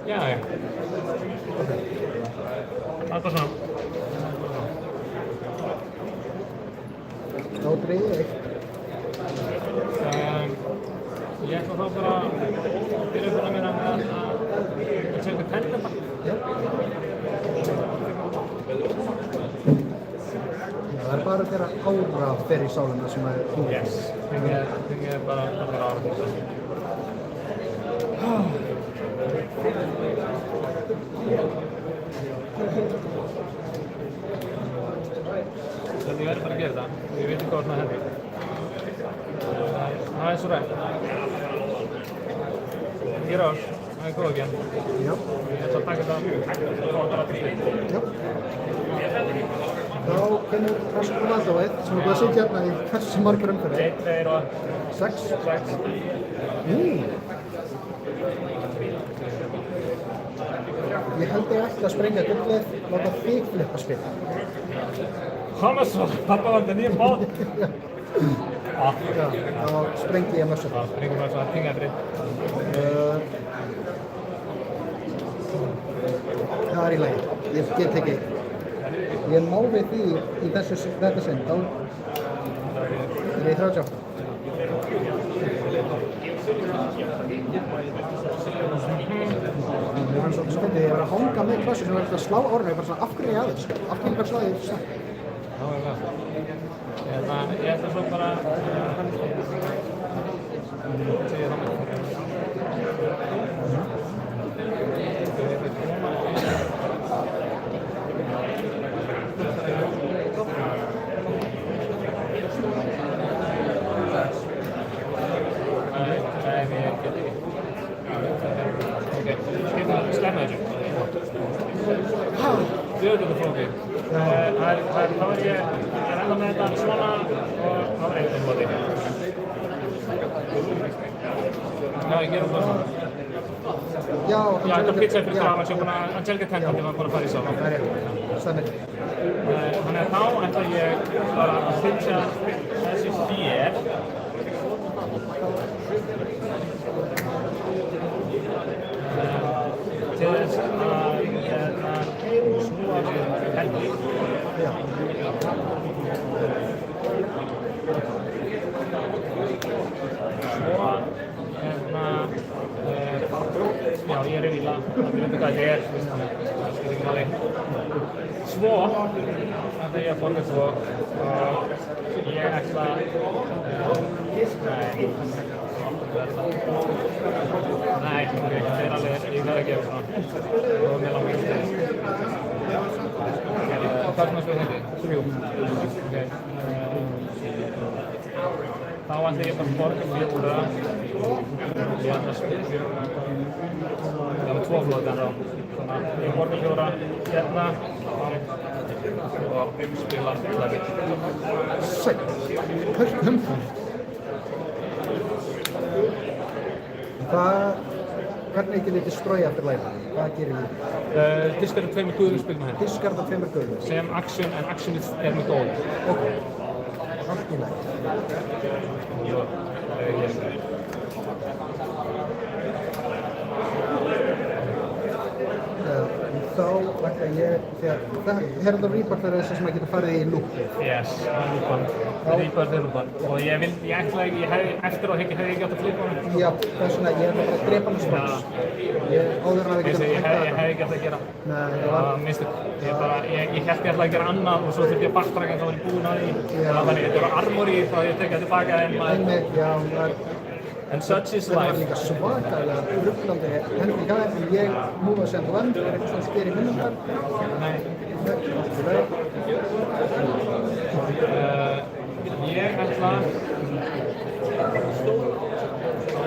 Já, já. Alltaf svona. Þá dreigir ég eitt. Ég ætla þá bara að byrja upp að mér að tjóka penna bara. Já. Það er bara þeirra ára fer í sáluna sem er hún. Yes. Þing ég bara allir ára til þess. Þannig ég verður bara að gera þetta. Ég veit ekki hvað svona henni. Það er svo rætt. Ég rás. Það er góð ekki enn. Já. Ég ætla að taka þetta og það til slið. Já. Þá kemur Rask Ronaldoið sem er búið að sitja hérna í hversu margar umferðir? 1, 2 og 6. 6. Ég held ég ætla að sprengja gullið, láta þig flippa spila. Hanna svo, pappa var þetta nýjum bát. Já, þá sprengi ég mörsa það. Sprengi bara svo að pinga eftir. Það er í lagi. Ég get ekki. Ég má við því í þetta sinn. Þá er ég 38. Mér fannst svolítið spennið. Ég var að hanga með klassu sem var að slá orðinu. Ég var svona, af hverju ég aðeins? Af hverju ég bara sláði því snart? Já, ég veit það. Ég ætla svo bara að segja það með. Slemma þessu. Döðu þetta flókið. Þá er ég enda með þetta svona og þá er eitthvað móti. Já, ég gerum það svona. Já, þetta er pizza fyrir framan sem Angelica tendandi var búin að fara í saman. Það er rétt, stemmir. Þannig að þá ætla ég bara að flytja þessi þér. Til þess að snúa við hendi. Já. Svo, já, ég er í víla, það veit hvað þetta er, það skilur ekki máli. Svo, ætla ég að borga svo og ég ætla, nei, ok, það er alveg, ég verð að gera svona og mér langar ekki til. Hvað er svona spil hendi? 3. Þá ætla ég bara að borga 4. Ég ætla að spila. Það var 2 flóti ennþá. Þannig að ég borga 4 hérna og spila lagið. Sætt, hörk umfram. Hvernig getið þið stróið eftir lagið? Hvað gerir þið? Diskar 2 gulum spil með henni. Diskar 2 gulum? Sem action, en actionið er með góð. Ok, allt í lagi. Þá ætla ég, þegar Herald of Rebirth er þess að maður getur farið í lúpið. Yes, Rebirth er lúpan. Og ég ætla ekki, ég hefði eftir á hekki hefði ég átt að flipa hann. Já, það er svona, ég hef bara að drepa hann strax. Áður en að við getum Ég hefði ekki átt að gera. Nei, það var mistök. Ég held ég ætlaði að gera annað og svo þurfti ég að backtracka en þá var ég búinn að því. Þannig þetta var armor í þá ég tekið það tilbaka en maður. Já, And such is life. Það var líka svakalega rugglandi hendi í gæðin en ég múið sem vend, er eitthvað svona sker í minnum þar? Nei. Allt í lagi. Ég ætla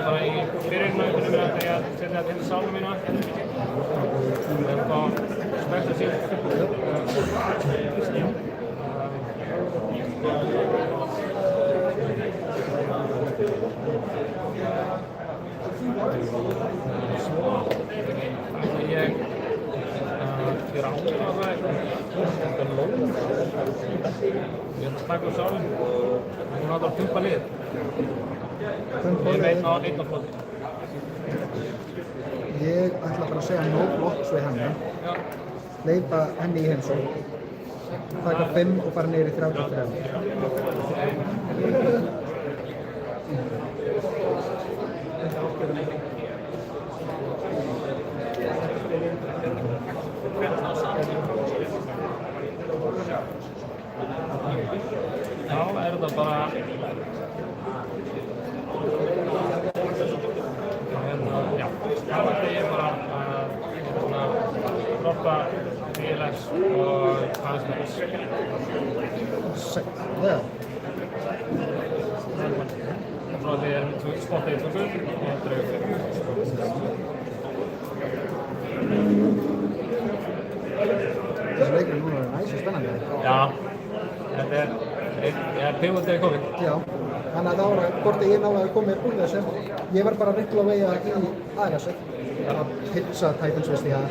bara í fyrirnæðunum minna þegar ég setja þetta inn í sálum mína. Og spekta sín. Svo ætla ég að gera ákvæða þetta er lón. Ég ætla að taka úr sálinn og hún átt að pumpa lið. Ég veit á einn af floti. Ég ætla bara að segja no blocks við henni. Leipa henni í heimsókn. Taka 5 og fara niður í 33. Þá er þetta bara já, þá ætla ég bara að droppa DLS og aðeins Já. Svo þið erum spottið í 2 og draugur 5. Þessi leikurinn núna er næs og spennandi. Já, þetta er pivotið er komið. Já, þannig að það var hvort ég náði að koma úr þessum. Ég var bara regla á vegi að í Agassi. Að pizza Titans veist ég að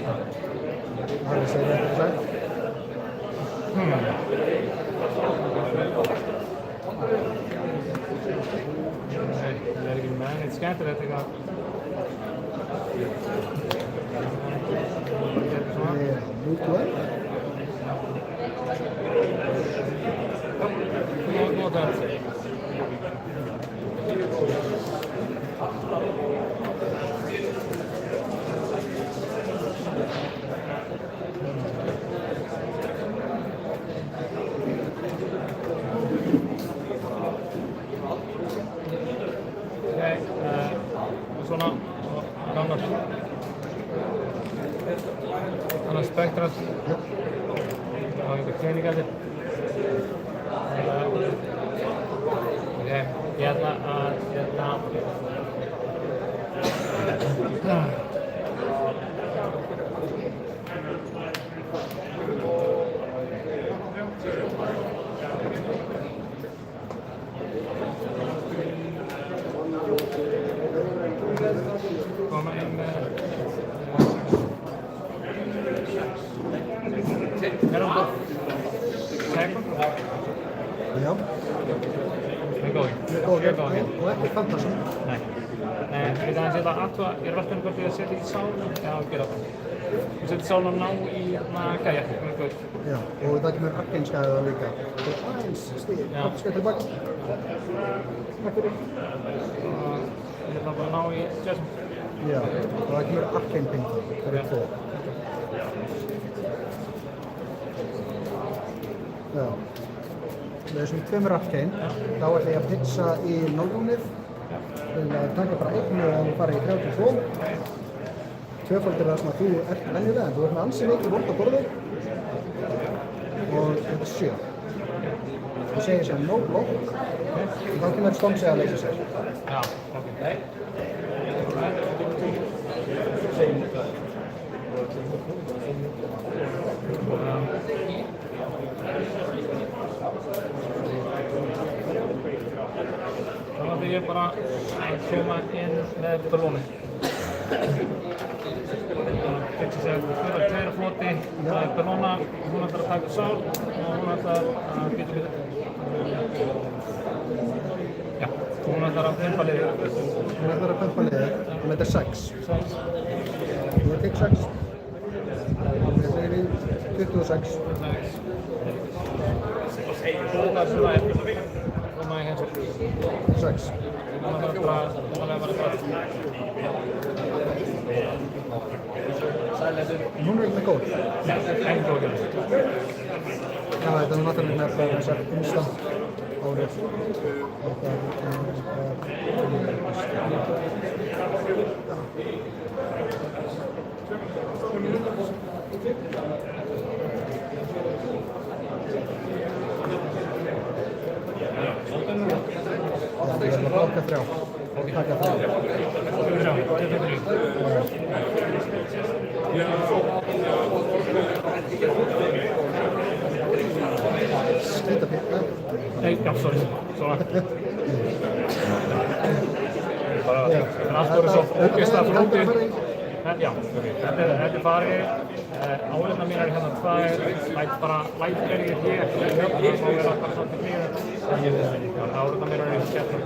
Agassi er eitthvað sætt. Það er ekki með neitt skemmtilegt eitthvað. Mútuð. Nota þetta. Svona gammal annað spektrat og einhver kleiningaldir. Ég ætla að Second. Já. Mjög góð. Og ekki fantasy. Nei. Við aðeins ég ætla að athuga, ég er velkvæmur hvort ég að setja í sálum, já, gera það. Ég setja sálum ná í gæja, mjög góð. Já, og það kemur Arcane-skæðið það líka. Það er aðeins stíð, skæð tilbaka. Takk fyrir. Ég ætla bara að ná í Jasmine. Já, og það kemur Arcane-pinta, það er 2. Já. Með þessum 2 Arcane, þá ætla ég að pitcha í nálrúnið. Til að taka bara einn og að fara í 32. Tvöfaldur er það sem að þú ert venjulega, en þú ert með ansi mikið vort á borðið. Og þetta er 7. Þú segir sér no block, og þá kemur Stormsey að leysa sér. Já, ok. Þá ætla ég bara að koma inn með ballóni. Þetta sé að fyrir 2 floti, það er ballóna, hún ætlar að taka sál og hún ætlar að býta. Já, hún ætlar að pumpa liðið. Hún ætlar að pumpa liðið, og þetta er 6. Þú ert ekki 6. Þetta er í 26. Það er svona eftir. Svona í hensum. 6. Hún ætlar bara Hún er ekki með góð. Ekki góð. Já, þetta er náttúrulega með þessar instant árið. Það er að blokka 3. Taka 3. Skýta fyrir. Nei, já, sorry. Allt voru svo ógeðslega flókið. Já, þetta er farið. Áleina mín er hérna 2, bara light er ég hér. Það má vera bara svolítið klíðið. Áleina mín er í skellum.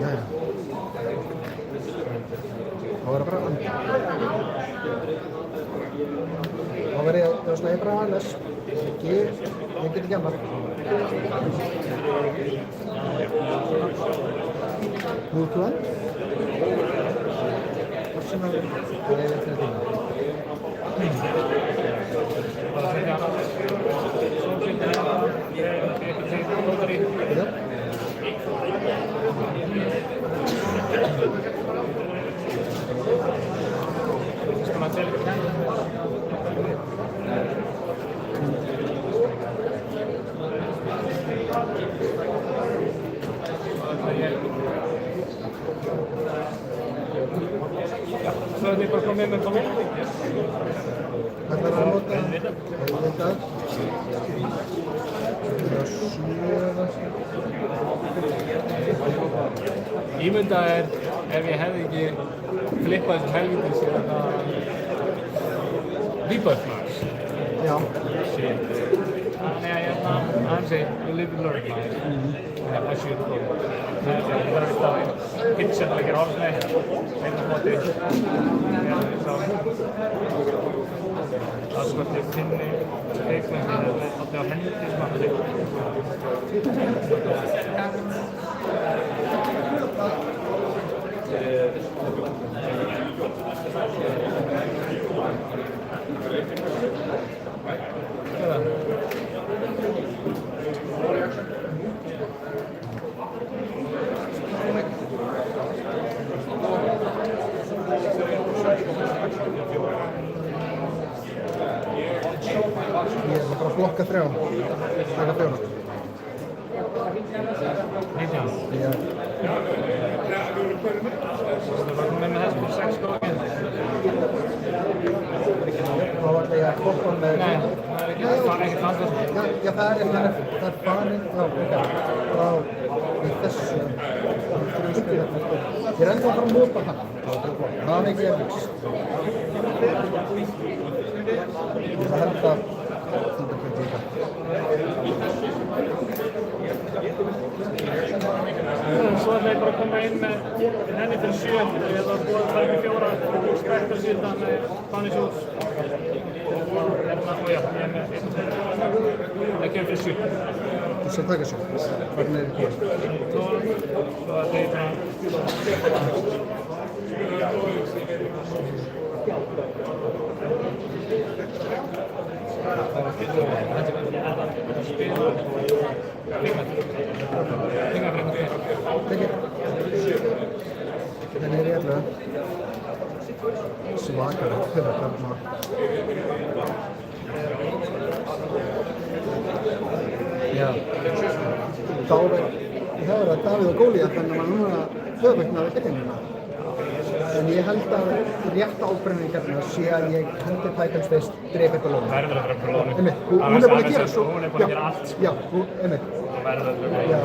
Jæja. Þá er það bara andi. Þá verð ég bara aðeins. Ég get ekki annað. Move to end. Arsenal. Það er 30. Bara að setja sólskildi hérna. Ég ekki tegið lóðari. Já. Skal man selv ikke kende? Så er det bare kommet med på min. Þetta er að nota. Ímynda ef ég hefði ekki flippað þessum helvítis í þetta Rebirth maður. Já. Shit. Þannig að hérna, aðeins ég live and learn maður. Það sé þetta góð. Það er bara vitt að hitsetna ekki ráðsnei, einnig móti. Það er sko að ég finni teiknum fyrir allir á henni til smakti. Ég ætla bara að blokka 3. Taka 4. 19. Já. Það var komið með þess fyrir 6 góðið. Þá ætla ég að hoppa með... Nei, það er ekki fantasy. Já, það er farið. Já, ok. Þá í þessu... Ég er ennþá að fara að nota hann. Það er ekki erfis. Ég ætla að henda þundarkvöld líka. Svo ætla ég bara að koma inn með henni fyrir 7. Ég ætla að búa að taka 4 spektar síðan með Spanish Oops. Og já, ég er með 1 og 2. Það kemur fyrir 7. Þú skal taka svo. Hvernig er þetta? Svo ætla ég bara... Den er redo. Svagare huvudknappar. Já. Þá er það Davíð og Góliat þannig að maður núna höfugnaði byrjunina. En ég held að rétt ábrenning hérna sé að ég hendi Titans fyrst, dreif eitthvað lóðum. Verður að vera fyrir lóðum. Hún er búin að gera svo. Hún er búin að gera allt. Já, einmitt. Það verður að vera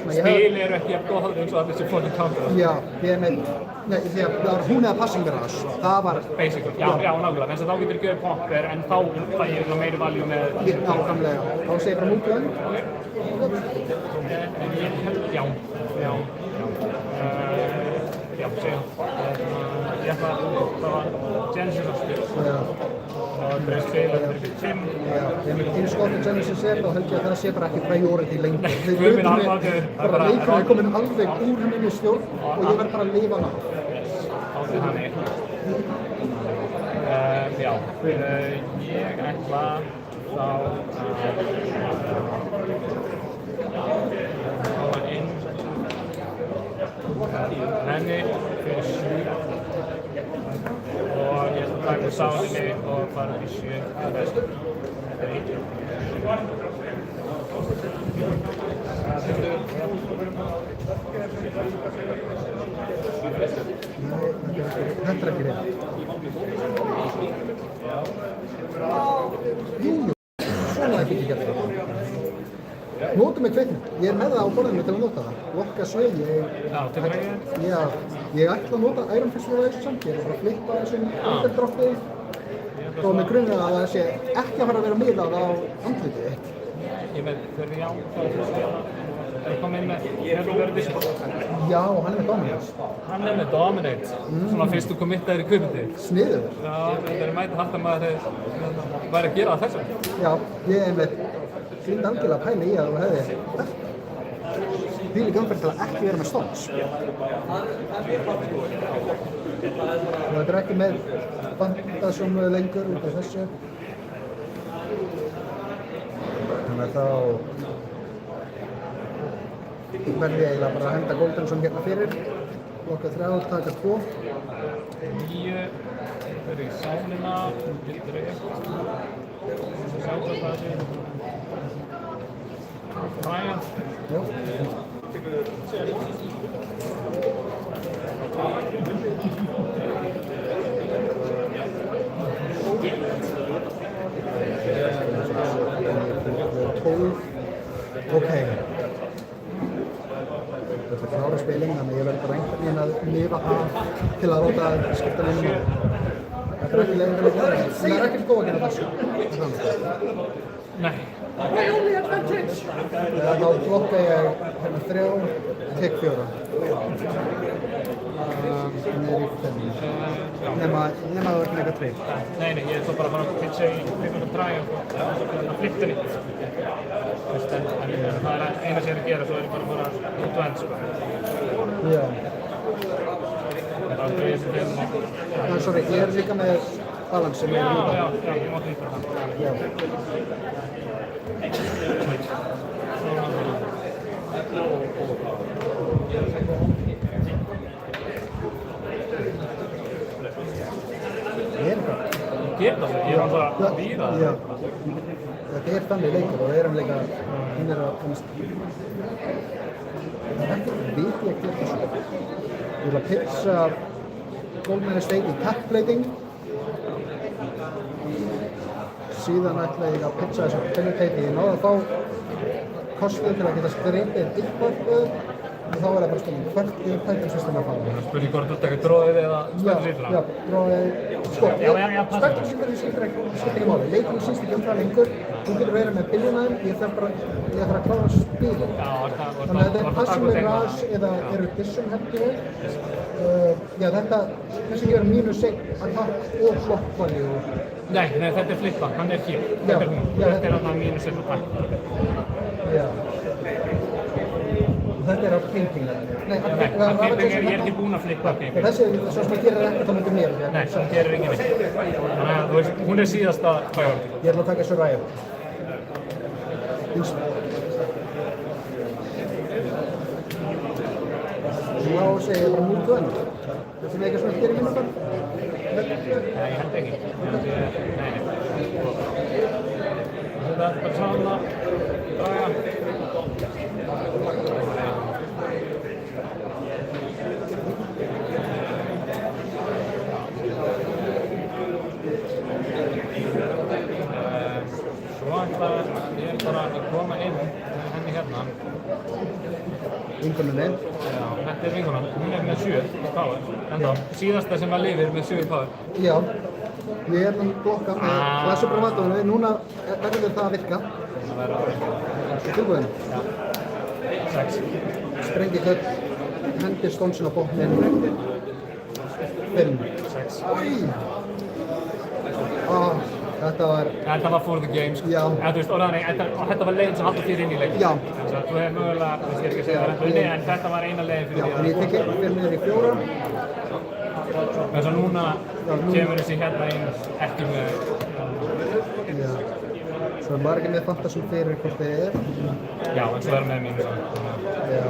Spil eru ekki jafn góð eins og allir sem fucking counter. Já, ég einmitt. Nei, því að það var hún eða passing garage. Það var... Basically, já, nákvæmlega. Þess að þá getur þú gefið popper en þá fæ ég meiri value með... Nákvæmlega. Þá segir ég bara múltið. En ég held, já, segja. Ég ætla að það var Genesis að spila. Það var bara spil, það var fyrir 5. Já, eins og okkur Genesis þá held ég að það sé bara ekki priority lengur. Bara leikurinn er komin alveg úr minni stjórn og ég verð bara að lifa hana. Átti þannig. Já, ég ætla þá að hafa inn henni fyrir 7 og ég ætla að taka sálinni og fara í 7 að vestu. Þetta er ekki rétt. Jú, svona ekki gert það. Nótum með kveiknum. Ég er með það á borðinu til að nota það. Lokka sveig. Já, ég ætla að nota Iron Fist fyrir þessu samt. Ég er bara að flippa þessum underdroppi og með grunni að það sé ekki að fara að vera miðað á andlitið eitt. Ég veit, fyrir já, það er komið inn með Verðis. Já, hann er með Dominate. Hann er með Dominate. Svona fyrst þú committaðir í kaupandi. Sniður. Já, þetta er mæta hægt að maður væri að gera það þessum. Já, ég er með fínt algjörlega pæli í að þú hefði þvílík umferð til að ekki vera með Stones. Það er ekki með bandasjónu lengur út af þessu. Þannig að þá verði ég eiginlega bara að henda Goldenson hérna fyrir. Lokka 3, taka 2. 9, fyrir í sálina, gildur 1. Sáttafasi. Brian. Já. Ok. Þetta er klára spilin, þannig ég verður bara einhvern veginn að lifa það til að láta skipta nefnum. Þetta er ekki leiðinlega glæðið, en það er ekkert góð að gera þessu. Nei. Þá blokka ég hérna 3, tek 4. Niður í 5. Nema það er ekki eitthvað 3. Nei, ég ætla bara að fara að pitcha í 500 træja og flipta nýtt. Það er eina sem ég er að gera, svo er ég bara að fara út og end, sko. Já. Það er aldrei þessi 5 og... Sorry, ég er líka með balans sem ég er að nota. Já, ég mátti líka það. Já. Ég er það, ég er bara að víða það. Já. Þetta er þannig leikur og við erum líka hinn er að ekki viti að gera þessu. Ég vil að pitcha Golden State í tackplating. Síðan ætla ég að pitcha þessu penetrate. Ég náði að fá kostið til að geta skrepið eitthvað og þá er það bara spurning, hvert er Titan System að fara? Spurning hvort þú tekur dróðið eða spektrumsýndra? Já, dróðið, sko, spektrumsýndra skiptir ekki máli, leikurinn snýst ekki það lengur, þú getur verið með piljuna þeim, ég þarf að klára spilin. Þannig að þetta er Passive Rage eða Erudition held ég. Já, þessi gefur -1 attack og block value. Nei, þetta er flippa, hann er hér. Þetta er hún. Þetta er hann -1 attack. Já. Þetta er á camping. Nei, camping ég er ekki búinn að flippa camping. Þessi er svo sem að gera ekkert á myndi mér. Nei, það gerir ekki neitt. Þannig að þú veist, hún er síðasta priority. Ég ætla að taka Soraya. Já, segi ég bara move to end. Þetta er eitthvað svona að gera minna bara? Nei, ég held ekki. Nei. Þetta er bara svona draga. Svo ætla ég bara að koma inn með henni hérna. Vinkonunni? Já, þetta er vinkonan. Hún er með 7 power. Enda síðasta sem var lifir með 7 power. Já. Ég er að blokka með Clash Bravado. Núna verður það að virka. Það verður að virka. Tilbúin? Já. 6. Sprengi þöll. Hendir stónsin á botnin. 5. 6. Þetta var for the game, sko. Já. Þú veist, þetta var leiðin sem haldur þér inn í leik. Já. Þú hefði mögulega, ég skal ekki segja það reyndunni, en þetta var eina leiðin fyrir því. Já, en ég tek fyrir niður í 4. En svo núna kemur þessi hérna inn ekki með... Já. Svo er maður ekki með fantasum fyrir hvort þið er. Já, en svo er með mínu svo. Já.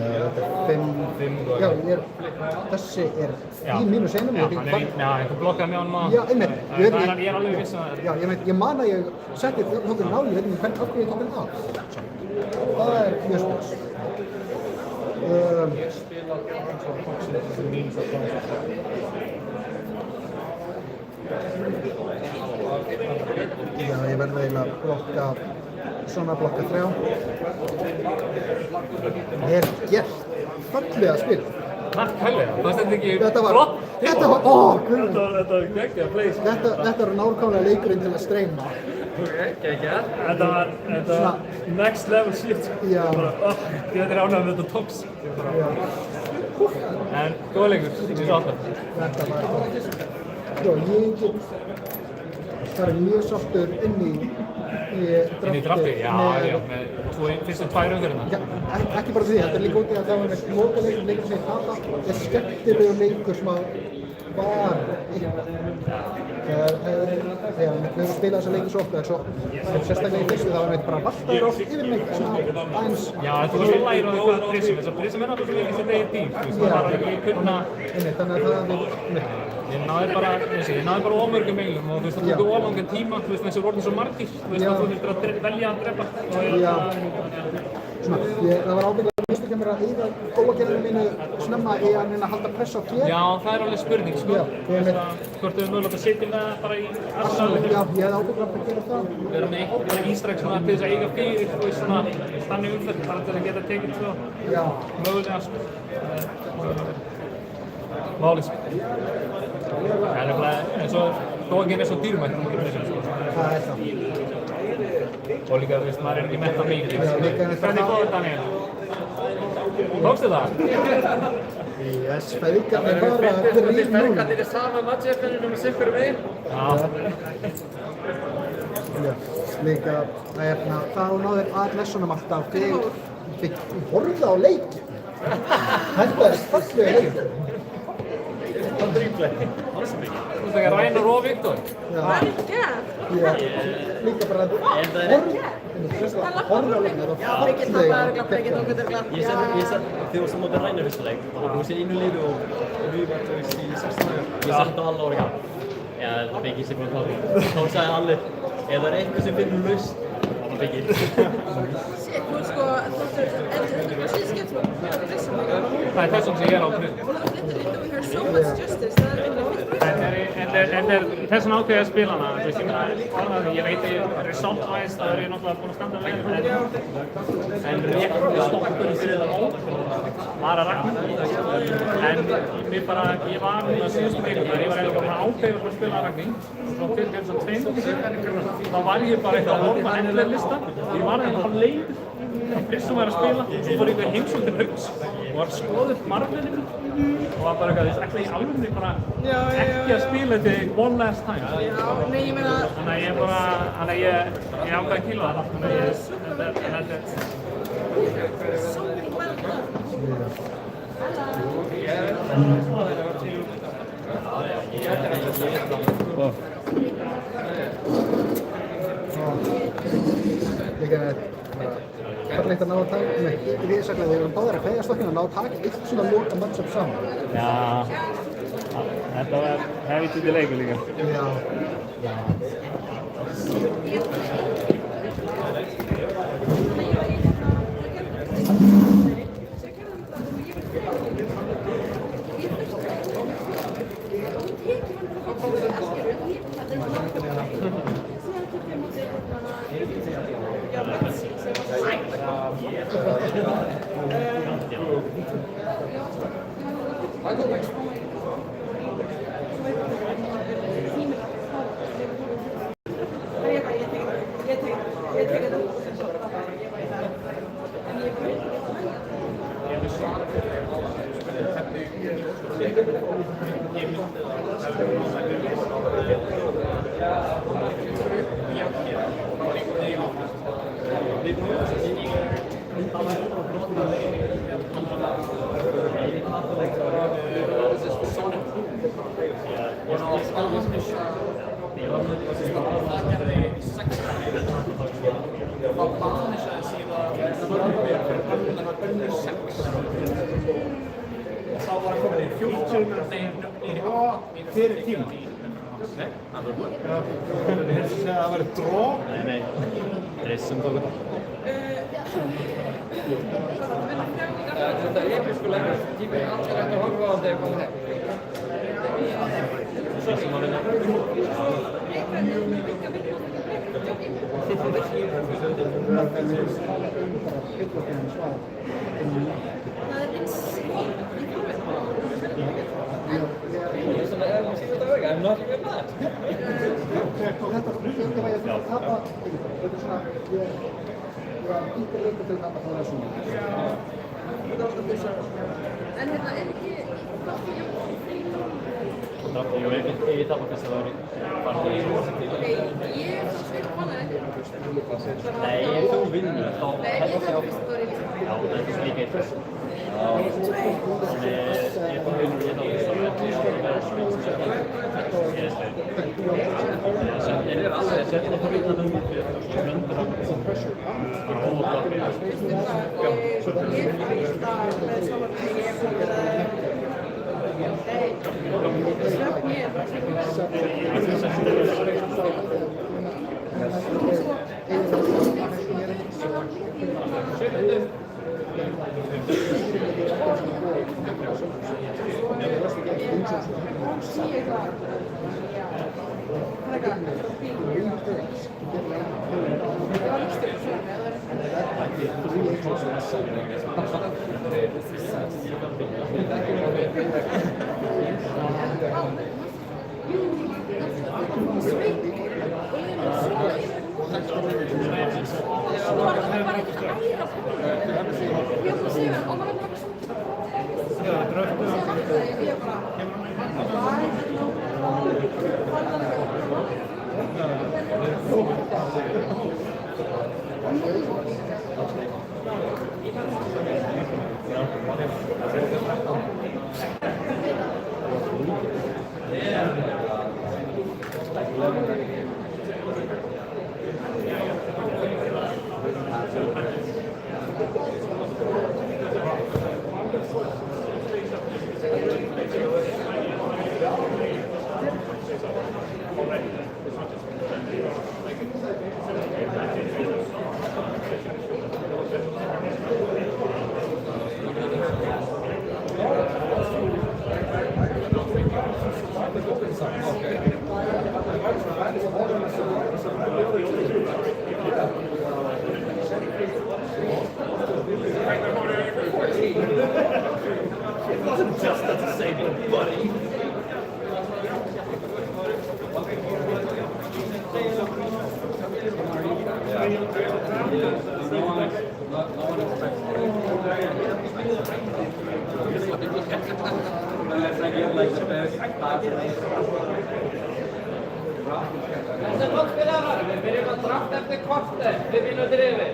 Þetta er 5. Já, þessi er í mínu seinum. Já, þú blokkaði með honum á. Já, einmitt. Ég er alveg viss að það er. Já, ég man að ég setti nokkur náli, ég veit ekki hvernig ég tók henni af. Það er mjög spes. Já, ég verði eiginlega að blokka, svona blokka 3. Vel gert. Fallega spil. Takk helga, það stendur ekki Þetta var, geggjað play. Þetta var nákvæmlega leikurinn til að streyma. Geggjað. Þetta var next level shit. Já. Þetta er ánægð með þetta tops. En góða leikur, ég sátt það. Þetta var, já, ég get farið mjög sáttur inn í drafti, já, með fyrstu 2 umferðina. Já, ekki bara því, þetta er líka út í að það var með lokaleikur sem ég tapa. Þetta er skemmtilegu leikur sem að var við höfum spilað þessa leiki svo ofta, en svo sérstaklega í fyrstu það var við bara valtaðir oft yfir mig svona aðeins. Já, þú veist að læra á eitthvað Prism, þess að Prism er náttúrulega ekki sem eigin tím, þú veist, það var ekki kunna... Þannig að það við... Ég náði bara ómörgum meilum og þú veist, það tók ólangan tíma, þú veist, þessi voru svo margir, þú veist, þú þurftir að velja að drepa. Já, svona, það var ábyggilega að minnstu kemur að eyða góðagerðinu mínu snemma í að reyna að halda press á þér. Já, það er alveg spurning, sko. Hvort þau mögulega að setja með það bara í arsenalinu. Já, ég hefði ábyggilega að gera það. Við erum með einhverja ístræk svona til þess að eiga fyrir, þú veist, svona þannig umferð, bara til að geta tekið, sko. Já. Mögulega, sko. Málið, sko. En svo, góðaginn er svo dýrmætt, þú getur þessum, sko. Það er það. Og líka, þú veist, maður er ekki með það mikið. Hvernig góður Daniel? Tókstu það? Yes, feðgarnir bara 3-0. Feðgarnir er sama matchefninu með sikkur megin. Já, líka, það náður aðlessunum alltaf þig horfða á leikin. Þetta er fallega leikin. Það drýmleik. Þú veist ekki að ræna Ró Viktor? Já. Já, líka bara horfða á leikin, það var fallega. Þið varst á móti ræna fyrsta leik og þú veist í einu liði og við vartum í 16 dagar. Ég sendi á Halla og var já, Biggi sem búinn að tala. Þá sagði Halli, ef það er eitthvað sem finnur lausn, þá var Biggi. Shit, þú sko, þetta er bara síðan skemmt að vera á Prism. Það er þessum sem ég er á Prism. So much justice, það er ekki að finna. En þess vegna ákveði ég að spila hana. Þú veist, ég veit að result-wise það er ég náttúrulega búinn að standa vel, en rétt stoppurinn fyrir það var að Ragnar. En ég var núna síðustu vikurnar, ég var eiginlega bara ákveður að spila Ragnar. Svo fyrir eins og 2 þá var ég bara eitthvað að horfa endilega lista. Ég var eitthvað að leiður. Fyrst var að spila, svo fór ég heimsókn til Hauks og var að skoða upp Marvelinu og var bara eitthvað, ætla ég alveg bara ekki að spila þetta one last time. Já, nei, ég meina... Þannig að ég ákveði að kýla það. Þetta er... Fallegt að ná að taka, riðsaklega þegar við erum báðir að kveðja stokkina, ná að taka eitt svona loka matchup saman. Já, þetta var helvítið leikur líka. Já. Fyrir tíma. Nei, það var dró. Nei, dressum tók þetta. Þetta er episku leikur, tíminn allir ætti að horfa á þegar komið heim. Svo sem að vinna. I'm not even mad. Þetta var ég að tapa, þetta svona, ég ítti leikur til að tapa það svona. En hérna, er ekki Jú, ég tapa fyrst að það var í partí. ég er konar ekki. Nei, ef þú vinnur þá Nei, ég tapa fyrst að það var í líka. Já, það er líka eitt fyrst. Ef þú vinnur ég þá fyrst að það er setna fyrir að það myndir að bara hóta. Ég fyrst að með samanlega ég fyrir að Svefn ég Just at the same buddy. Þessi mótspilarar, við byrjum að drafta eftir korter, 5 mínútur yfir.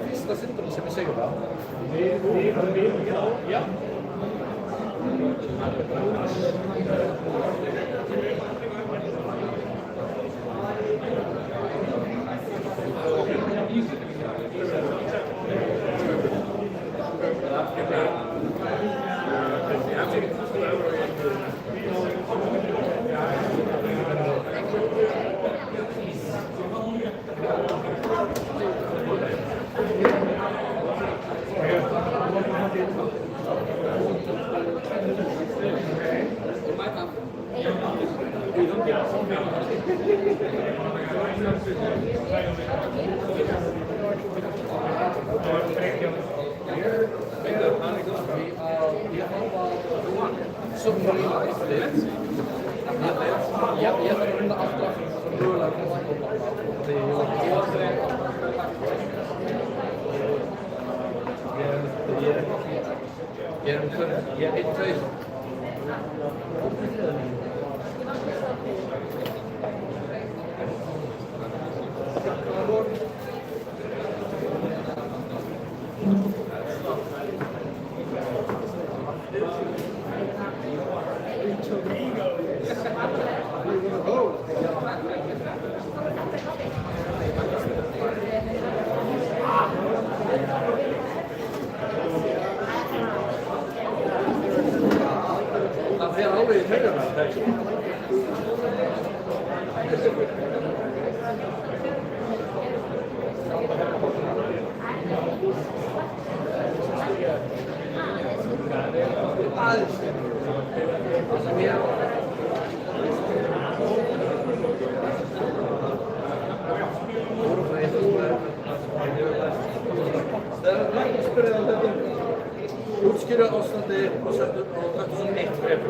Fyrsta syndrom sem ég segja það. Já. Ég þarf að runda alltaf mögulega ég er 1-2 Það fer alveg í taugarnar, útskýra ástandi og setja og takta svona eitt bréf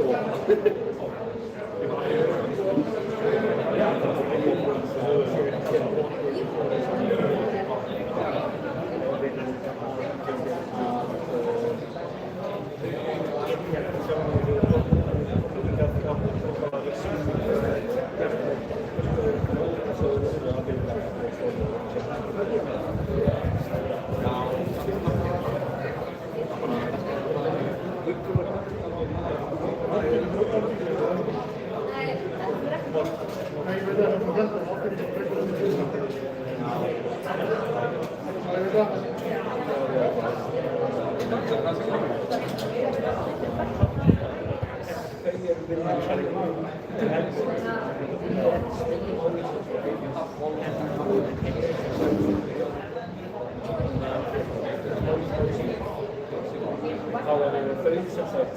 þá eru þau sem sagt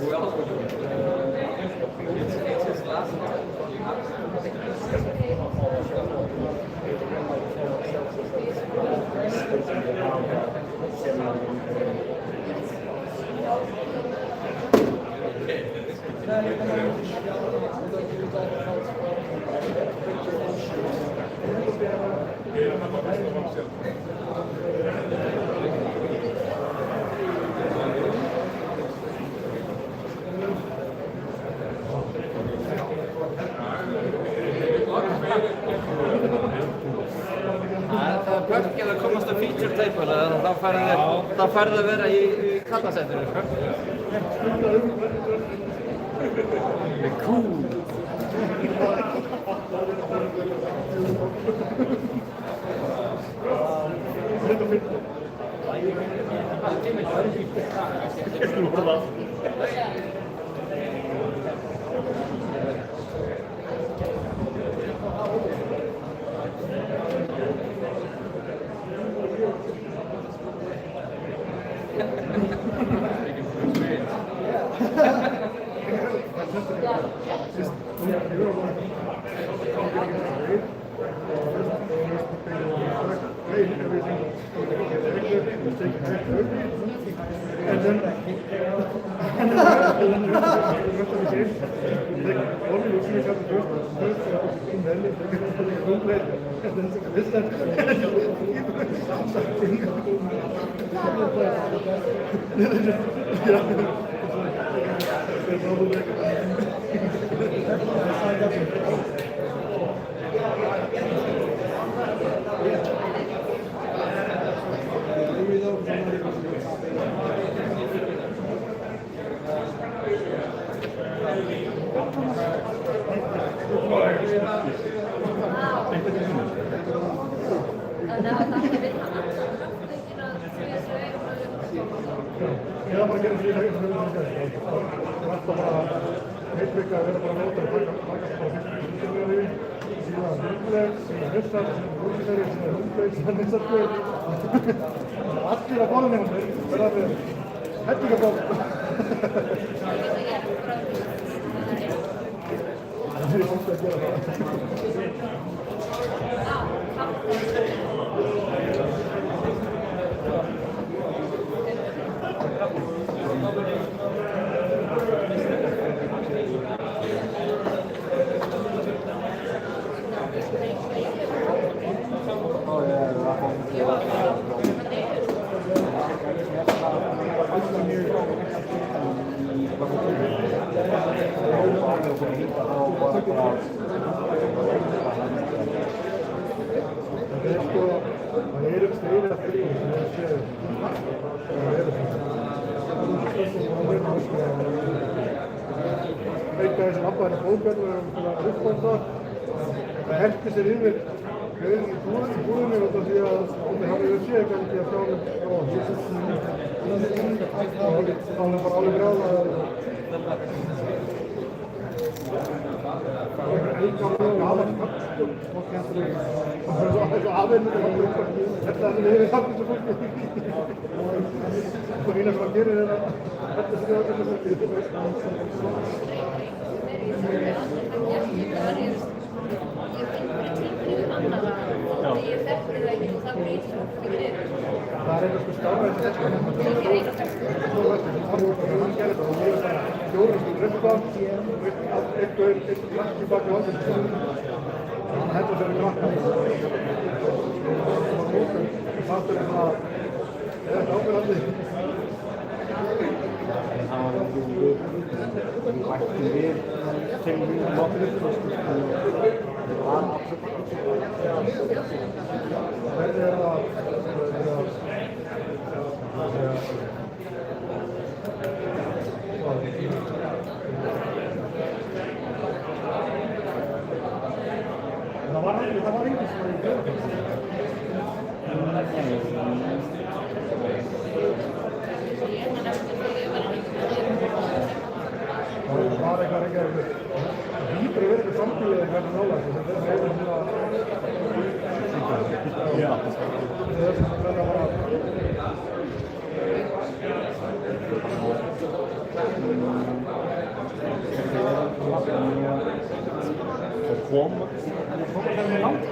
Það er börgið að komast á feature table eða þá færðu að vera í kallasettinu, sko. Það er cool. Allir að borðinu verða með hellingaborð. Það er svolítið að gera Eitthvað sem labbaði hérna bókverð og að uppbóta það herti sér yfir í búðinni út af því að þið hafið séð eitthvað ekki að þjálfum þá er bara alveg brjálaður það er eitthvað aðeins kapp fólk hendur það er svo aðeins þetta er yfir hafnir svo fólki það mína sem að gera þetta þetta sér að þetta fólki það er eitthvað sko stafræðið þetta hann gerði þetta og ég er það fjórum röfða eitthvað í baki vandið hann hendur sér í krakka það er þetta ábyrgandi hann var bætti við til nokkur hvernig er það það var enginn sem var í það var eitthvað hýtur að vera eitthvað samtíðið en hvernig nálega það er svona já það er svona koma þennan langt.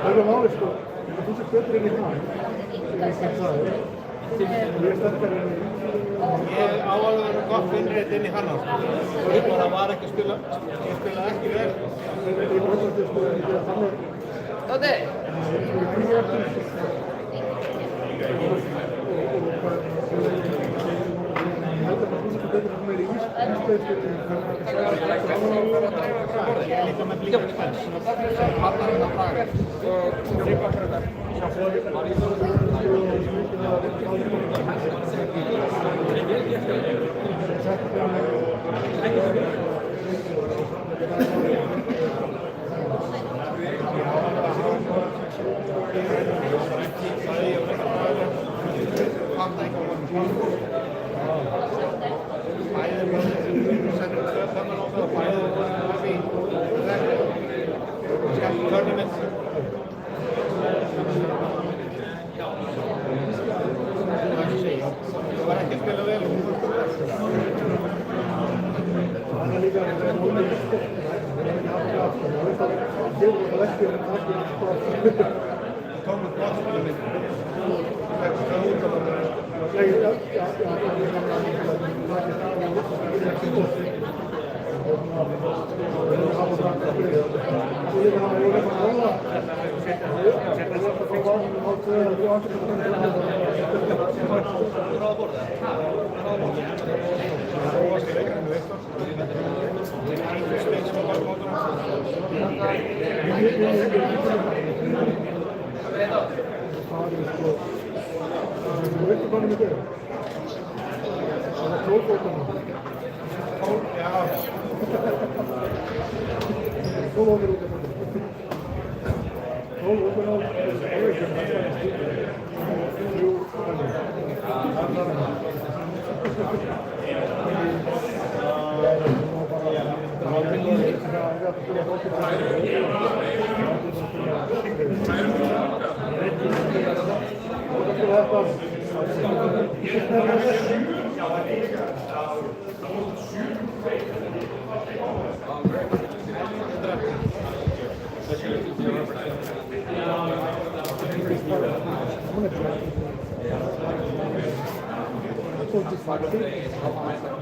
Það er málið sko, þú sér betur inn í hann. Ég er sterkari inn í hann. Ég á alveg að vera gott innrétt inn í hann á sko. Og það var ekki að spila, ég spilaði ekki vel. Ég var alltaf að sko, ég er þannig. Dóti! Ég er líka með blíkspens.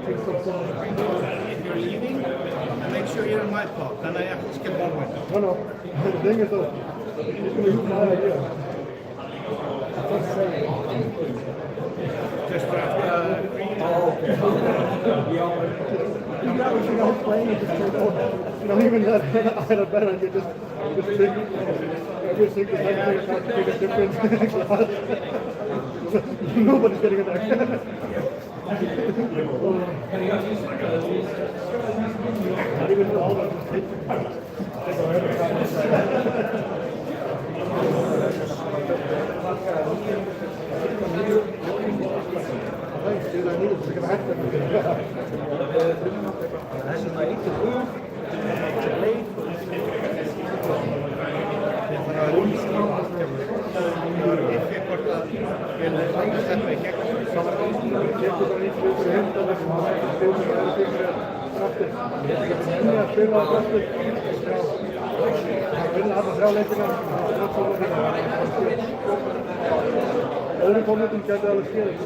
If you're leaving, make sure you're in my pot, then I have to skip one window. No, no. The thing is though, he's going to use my idea. Just after You got everything else playing and just take over. You don't even let I had a better idea, just think every single time you have to make a difference. Nobody's getting it there. Not even all of them take Öðrum tónleikum gæti alveg skeið.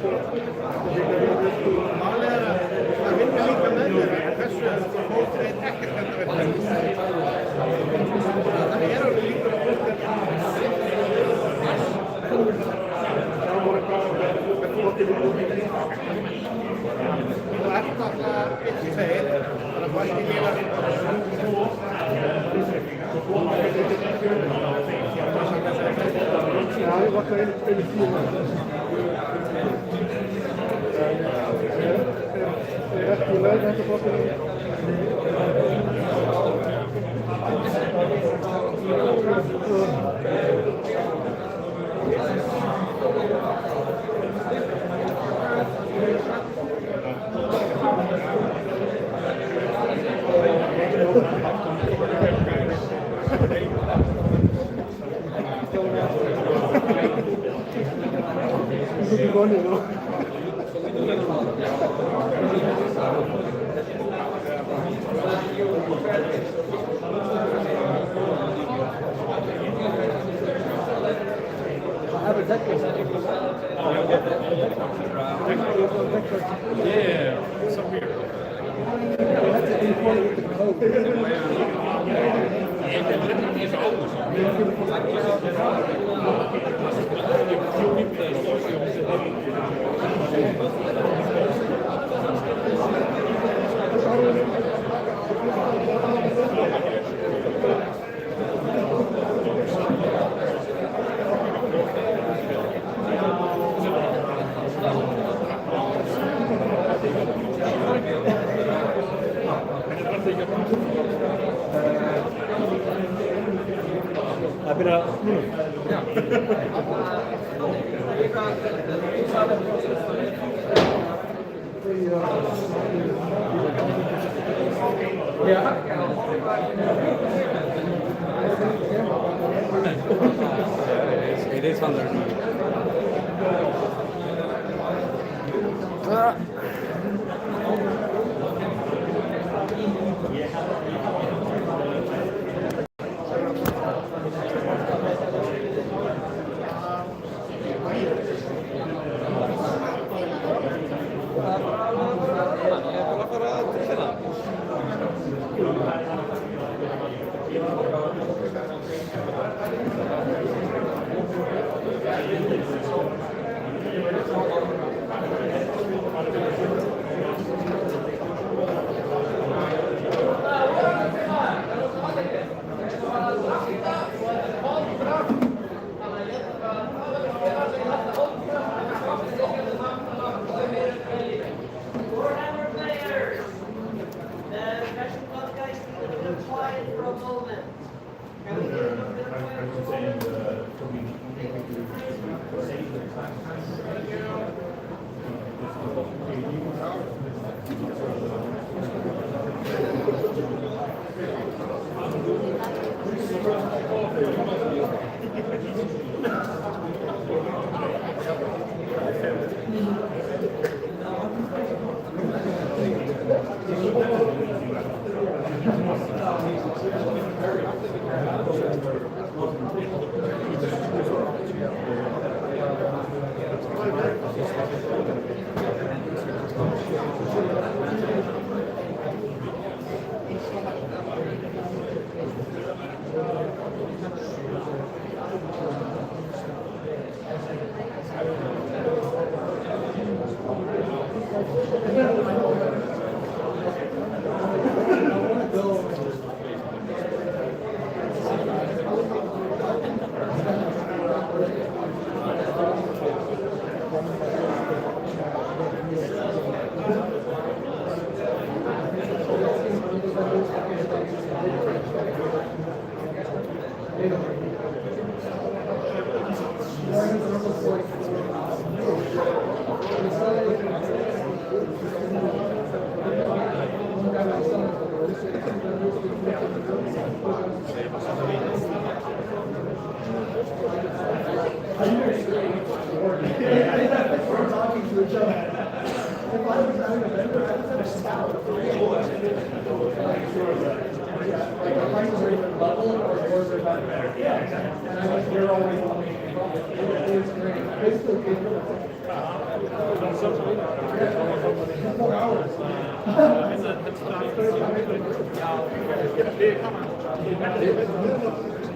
Málið er að það vinnur líka með þér hversu fólk veit ekkert hvernig það veit. Það er alveg líka að fólk þú ert náttúrulega 1-2, þannig að þú ert ekki líka Ekki í laug þetta flokkinu. Yeah, what's up here? Það byrja núna. It is 100.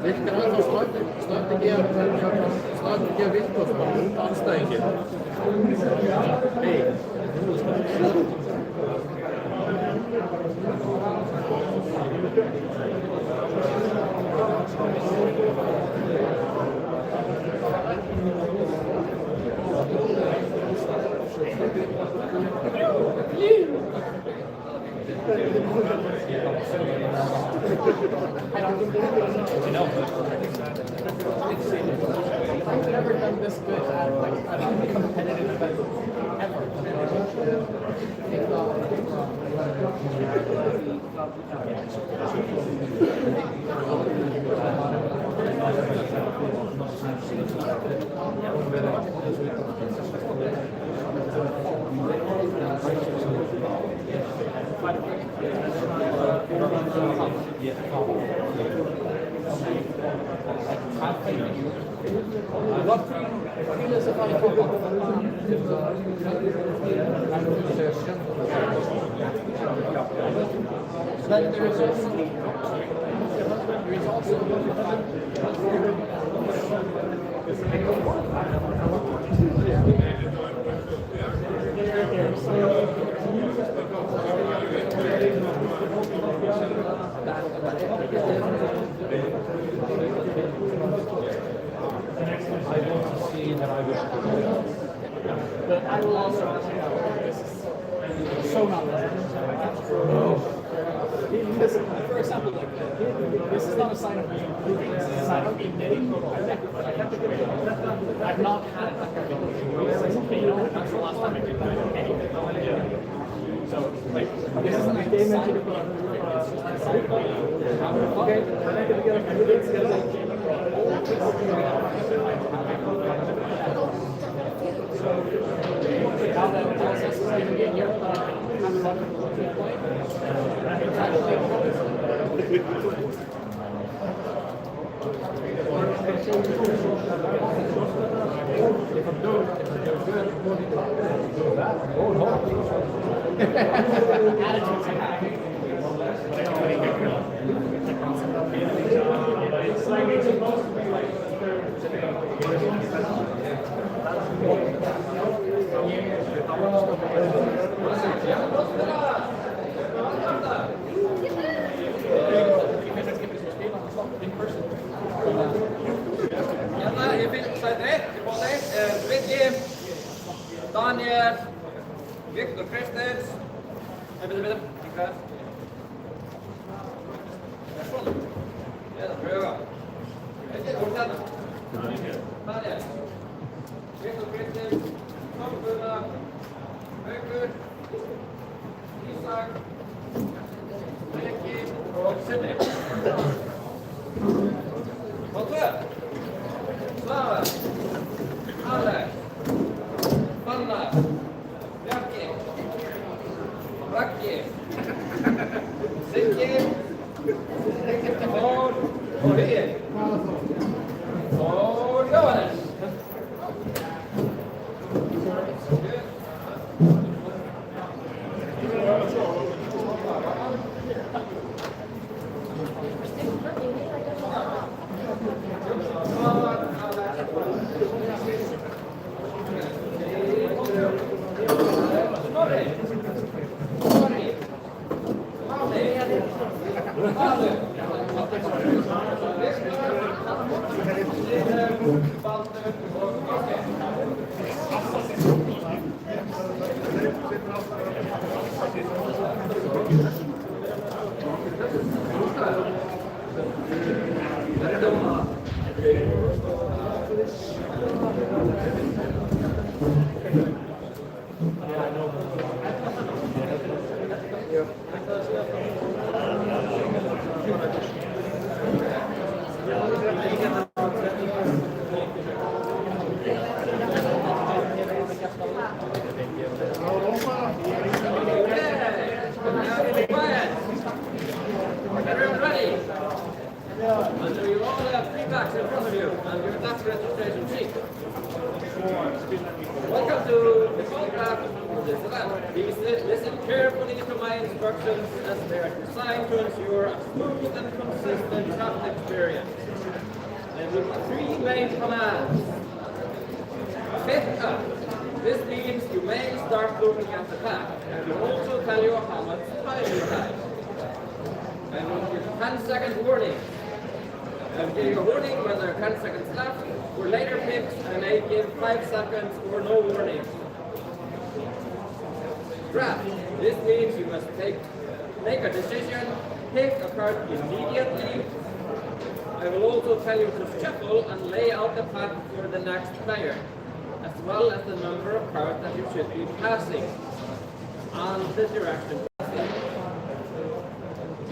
Vilka er þá strategi að vilkvöldum anstæðingin? Nei. I've never done this good at a competitive event ever. What philosophy But there is But I will also so not this, for example, like this is not a sign of being improving, this is a sign of being knitting. I've not had like a volcano, that's the last time I did that anything. So like this isn't like a sign of being improving, it's just a sign of being now that process is giving me a year, I'm running to the point. It's actually attitudes I have. Ég finn sæti 1, Viki, Daniel, Viktor Kristins, bitte, Inga. Svona, eða pröfa. Viki, hvor er þetta? Daniel, Viktor Kristins, Tom Gunnar, Haukur, Ísak, Viki og Sidney. Og 2. Svavar, Alex, Fannar, Bjarki, Raggi, Siggi, Þór og Hugi og Jóhannes. Welcome to the photograph of this event. Please listen carefully to my instructions as they are designed to ensure a smooth and consistent craft experience. And with 3 main commands. Pick up. This means you may start looking at the pack, and will also tell you how much time you have. And we'll give 10-second warning. And give you a warning when there are 10 seconds left. For later picks, I may give 5 seconds or no warning. Draft. This means you must make a decision, pick a card immediately. I will also tell you to shuffle and lay out the path for the next player, as well as the number of cards that you should be passing, and the direction passing.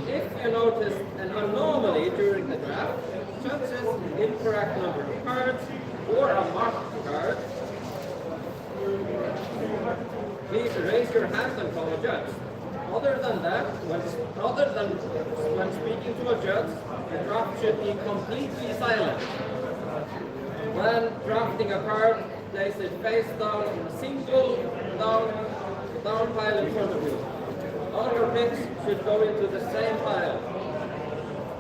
If you notice an anomaly during the draft, such as an incorrect number of cards or a marked card, please raise your hand and call a judge. Other than that, when speaking to a judge, the draft should be completely silent. When drafting a card, place it face down in a single down pile in front of you. All your picks should go into the same pile.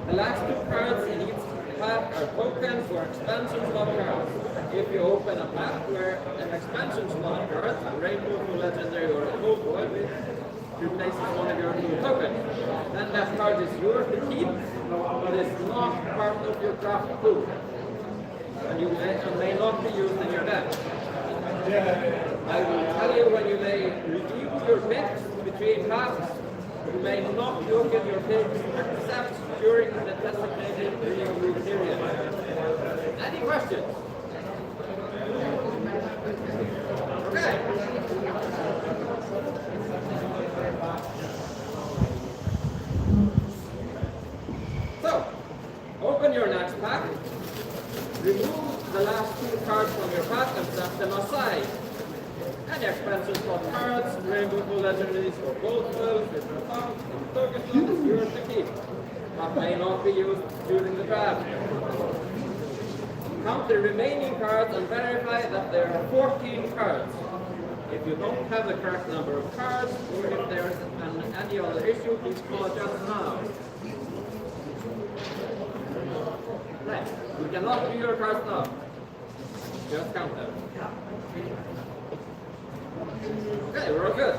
The last two cards in each pack are tokens or expansion slot cards. If you open a pack where an expansion slot card, Rainbow, Legendary, or Gold Boy, replaces one of your new tokens, then that card is yours to keep, but it's not part of your draft pool, and you may not be used in your deck. I will tell you when you may review your picks between packs. You may not look at your picks except during the designated review period. Any questions? Okay. So, open your next pack, remove the last two cards from your pack and set them aside. Any expansion slot cards, Rainbow, Legendaries, or Gold Foils with your token slot is yours to keep, but may not be used during the draft. Count the remaining cards and verify that there are 14 cards. If you don't have the correct number of cards, or if there is any other issue, please call a judge now. Right, you cannot view your cards now. Just count them. Okay, we're all good.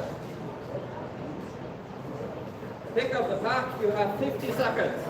Pick up the pack, you have 50 seconds.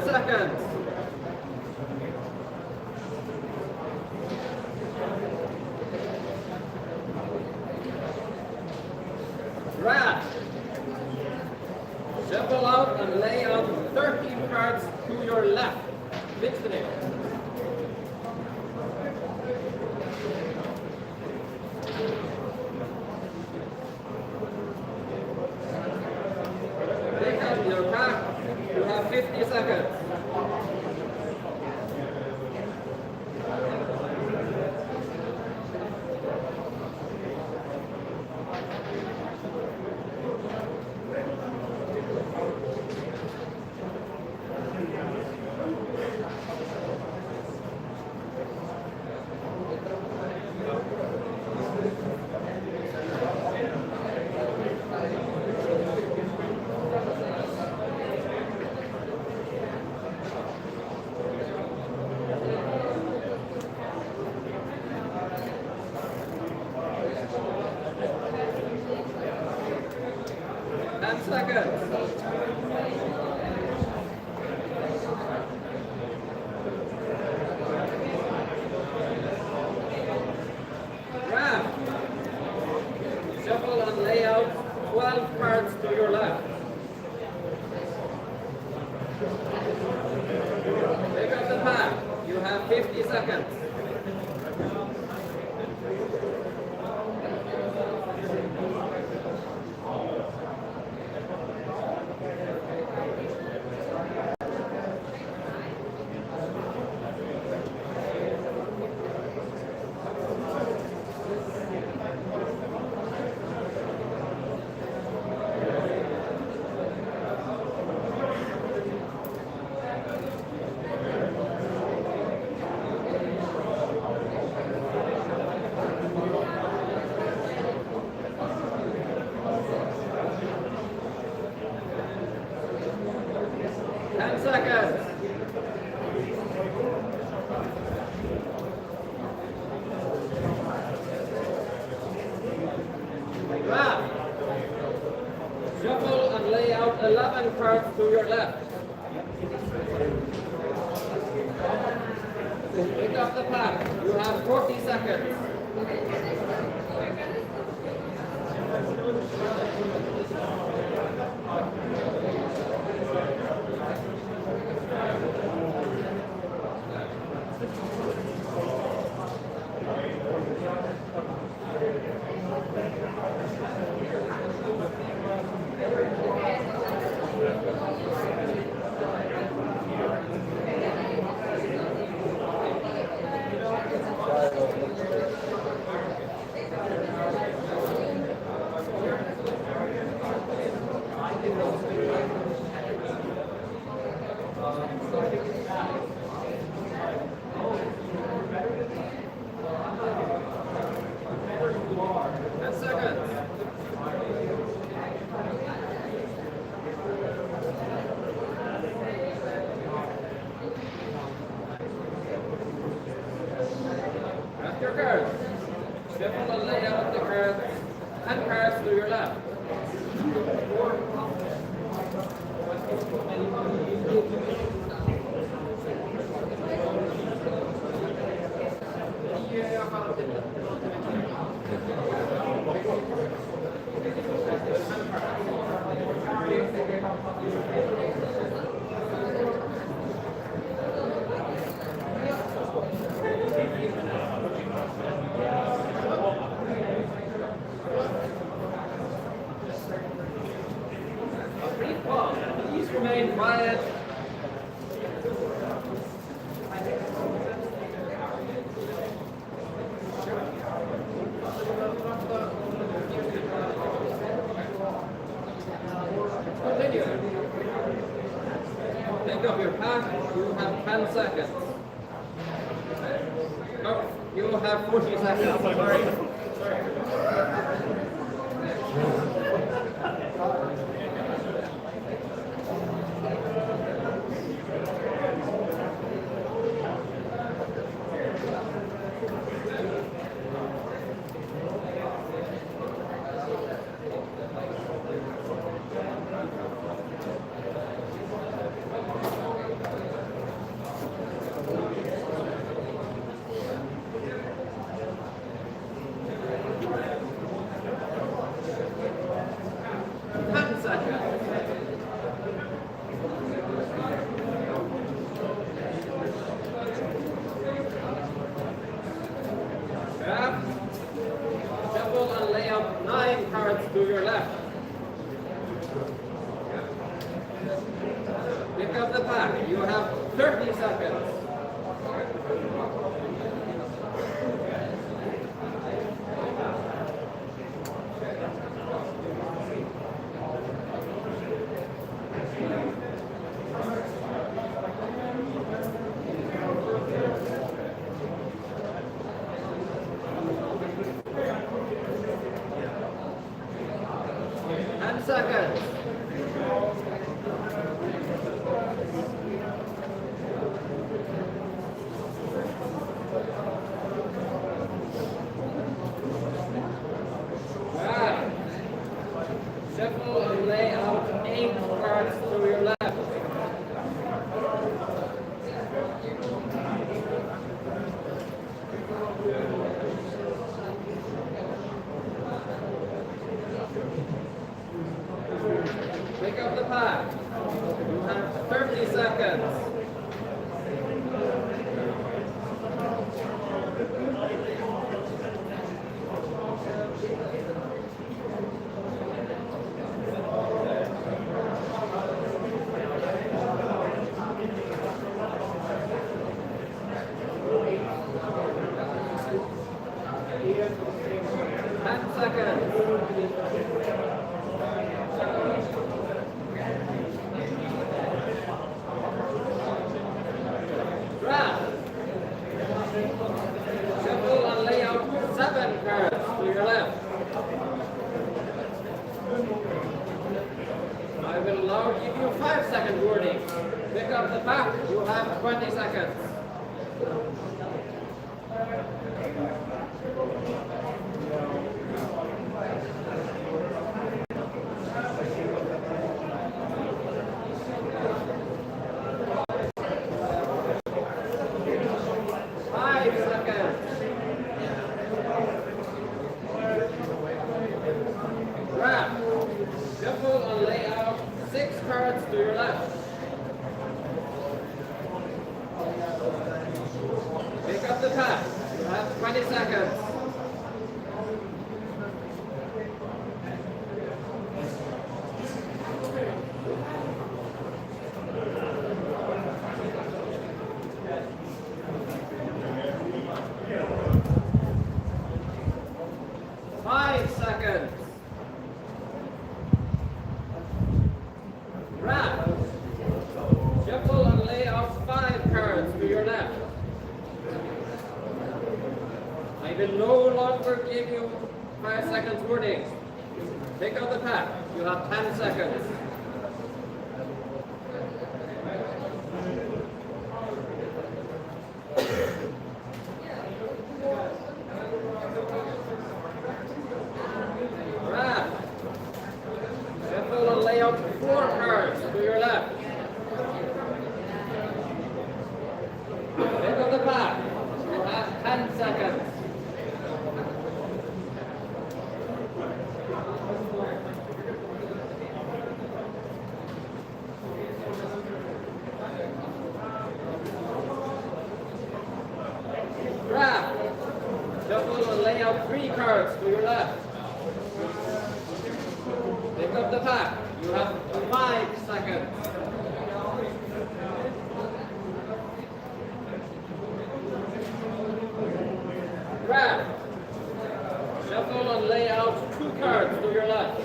Seconds. Draft. Shuffle out and lay out 13 cards to your left. Mix the name. Pick up your pack. You have 50 seconds. Shuffle and lay out 12 cards to your left. Pick up the pack. You have 50 seconds. 10 seconds. Draft. Shuffle and lay out 11 cards to your left. Pick up the pack. You have 40 seconds. Your cards. Shuffle and lay out the cards and cards to your left. Please remain quiet. Continue. Pick up your pack. You have 10 seconds. Oh, you have 40 seconds. Sorry. Shuffle and lay out 9 cards to your left. Pick up the pack. You have 30 seconds. Seconds. Right. Shuffle and lay out 8 cards to your left. Pick up the pack. You have 30 seconds. Draft. Shuffle and lay out 7 cards to your left. will now give you 5-second warning. Pick up the pack, you have 20 seconds. Shuffle and lay out 6 cards to your left. Pick up the pack. You have 20 seconds. Shuffle and lay out 5 cards to your left. I will no longer give you 5 seconds warning. Pick up the pack. You have 10 seconds. Right. Shuffle and lay out 4 cards to your left. Pick up the pack. You have 10 seconds. Grab. Shuffle and lay out 3 cards to your left. Pick up the pack. You have 5 seconds. Grab. Shuffle and lay out 2 cards to your left.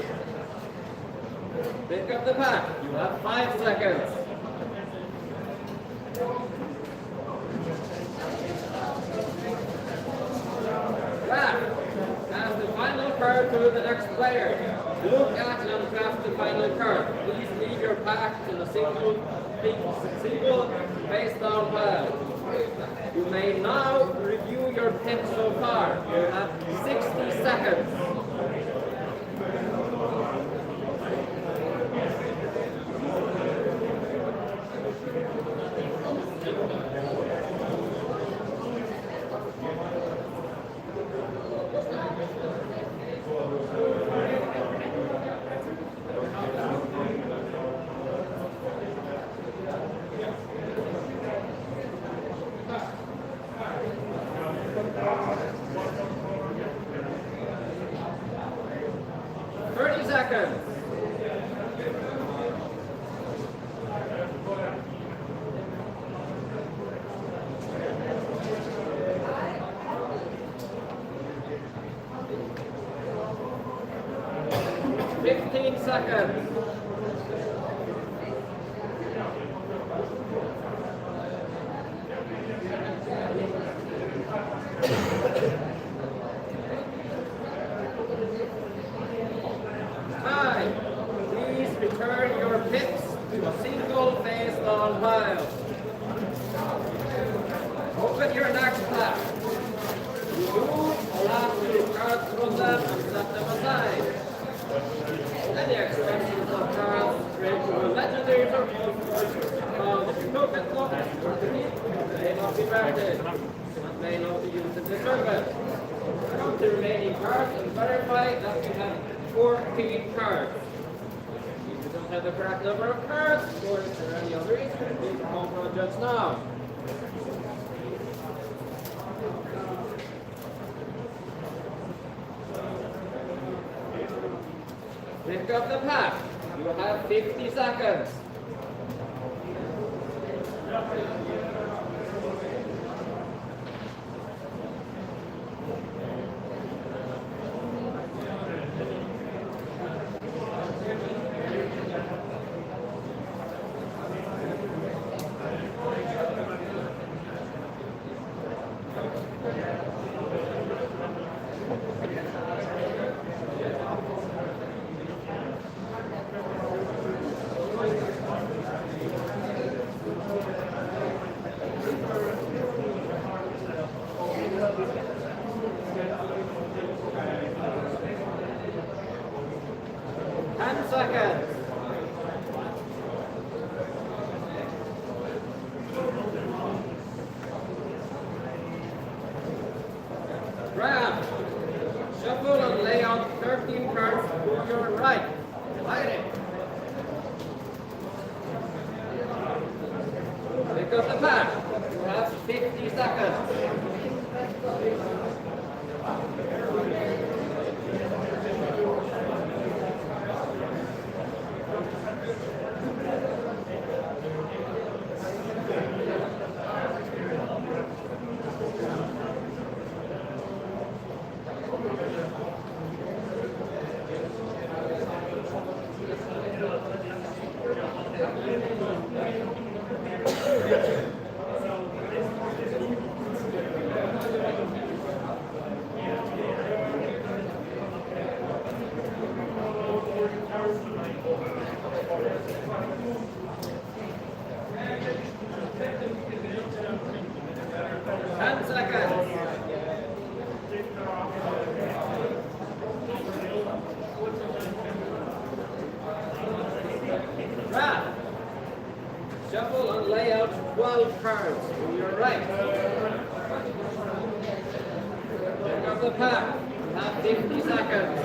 Pick up the pack. You have 5 seconds. Grab. Pass the final card to the next player. Look at and draft the final card. Please leave your pack in a single face down pile. You may now review your pick so far. You have 60 seconds. Seconds. Seconds. Time. Please return your picks to a single face down pile. Open your next pack. Remove the last 2 cards from them and set them aside. Any extensions of cards create to a legendary token found if you token locked or delete may not be granted and may not be used in this service. Count the remaining cards and verify that you have 14 cards. If you don't have the correct number of cards, or if there are any other reason, please call for a judge now. Pick up the pack. You have 50 seconds. your right. Fighting. Pick up the pack. You have 50 seconds. Shuffle and lay out 12 cards to your right. Pick up the pack. You have 50 seconds.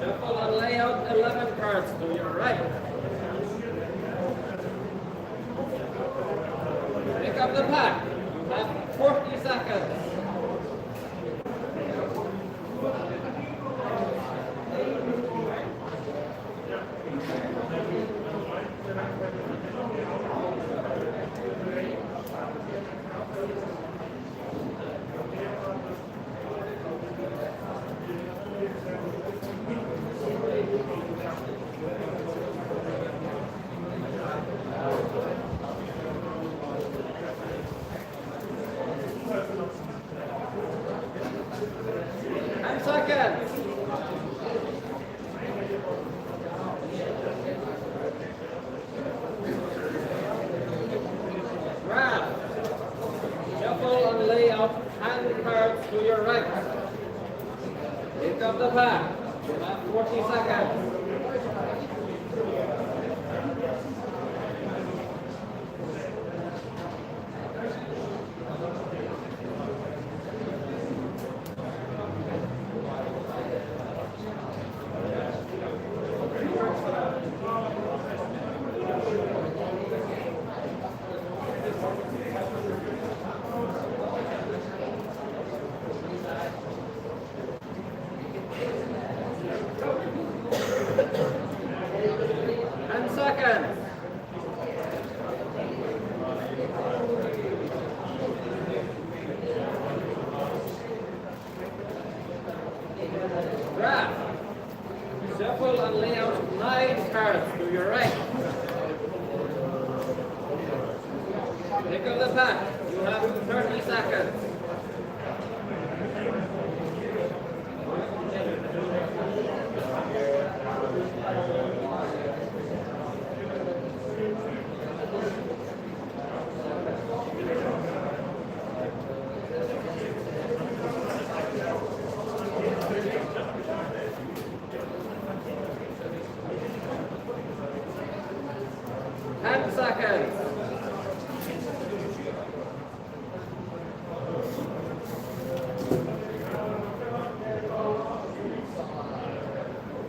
Shuffle and lay out 11 cards to your right. Pick up the pack. You have 40 seconds. Shuffle and lay out hand cards to your right. Pick up the pack. You have 40 seconds. Draft. Shuffle and lay out 9 cards to your right. Pick up the pack. You have 30 seconds.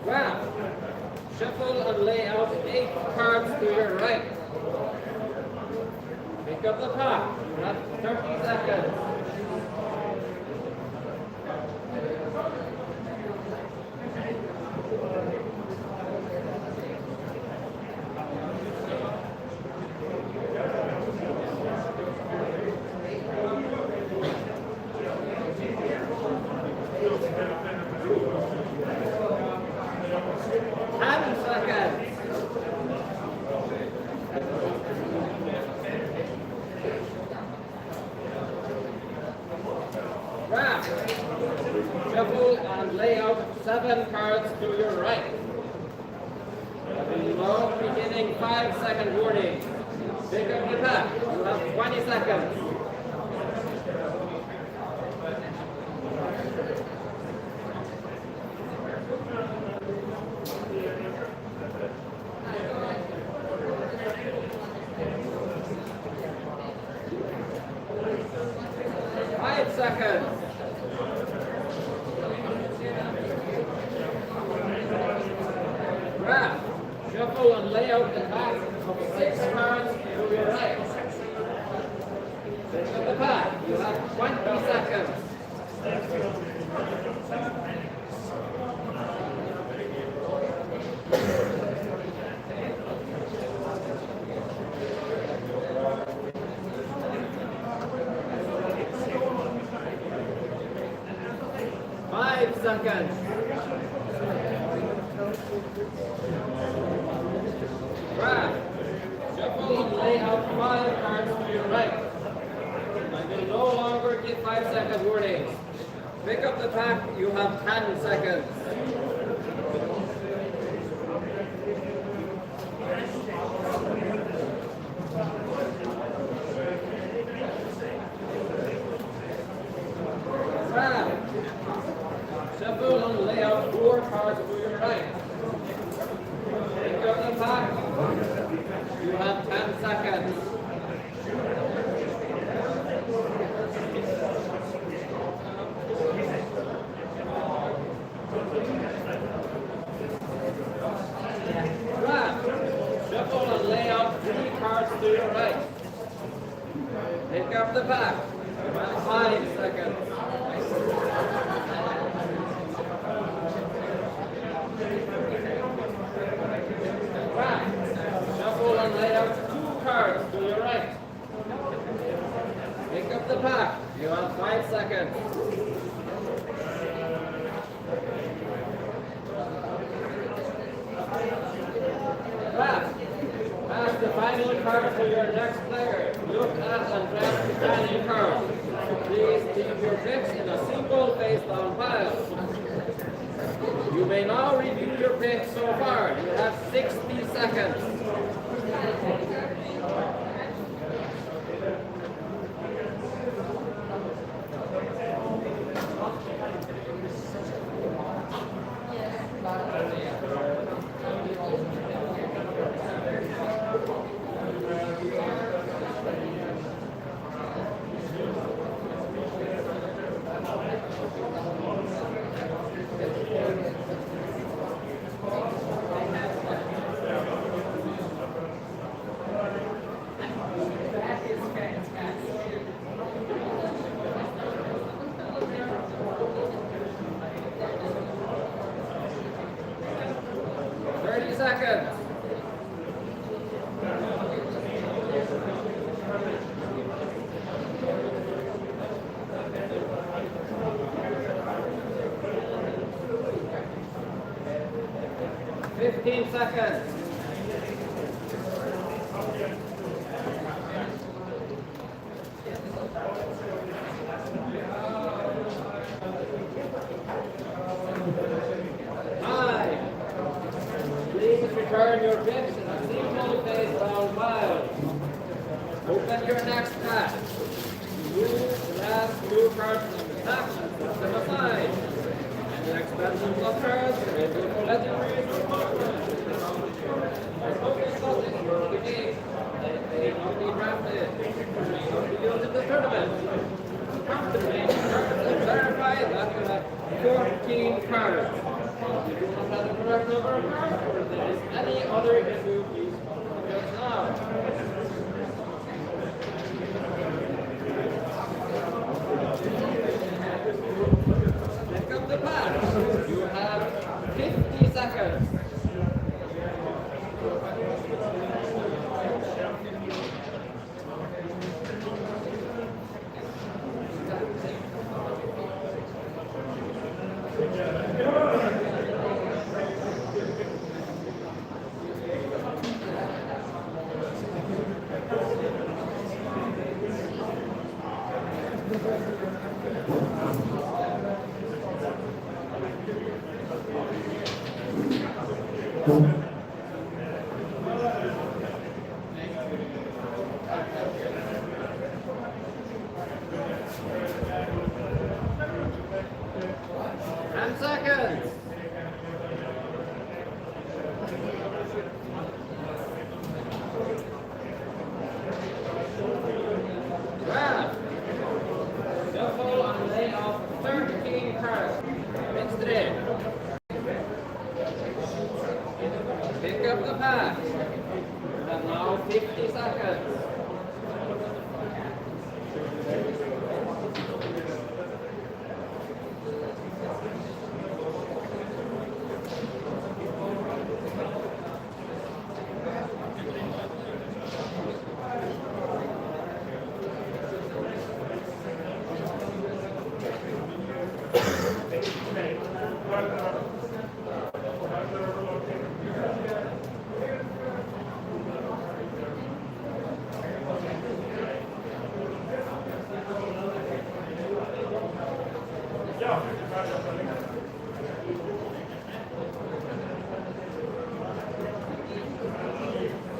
Draft. Shuffle and lay out 8 cards to your right. Pick up the pack. You have 30 seconds. Draft. Shuffle and lay out 7 cards to your right. Below, beginning 5-second warning. Pick up the pack. You have 20 seconds. Seconds. Draft. Shuffle and lay out the pack of 6 cards to your right. Pick up the pack. You have 20 seconds. 5 seconds. Draft. Shuffle and lay out 5 cards to your right. I will no longer give 5-second warnings. Pick up the pack. You have 10 seconds. Draft. Shuffle and lay out 4 cards to your right. Pick up the pack. You have 10 seconds. Draft. Shuffle and lay out 3 cards to your right. Pick up the pack. You have 5 seconds. Shuffle and lay out 2 cards to your right. Pick up the pack. You have 5 seconds. Draft. Pass the final card to your next player. Look at and draft the final card. Please leave your picks in a single face-down pile. You may now review your picks so far. You have 60 seconds. Seconds. Fifteen seconds. Return your picks in a single face-down pile. Open your next pack. Move the last 2 cards from the pack and put them aside. And the expansions of cards will be for legendaries or conquerors. As focus on this for the game, they may not be drafted. They may not be used in the tournament. Comfortably, cards and verify that you have 14 cards. If you do not have the correct number of cards, or if there is any other issue, please contact us now. Pick up the pack. You have 50 seconds. Seconds. Grab. Shuffle and lay off 13 cards. Vinstri. Pick up the pack. And now 50 seconds.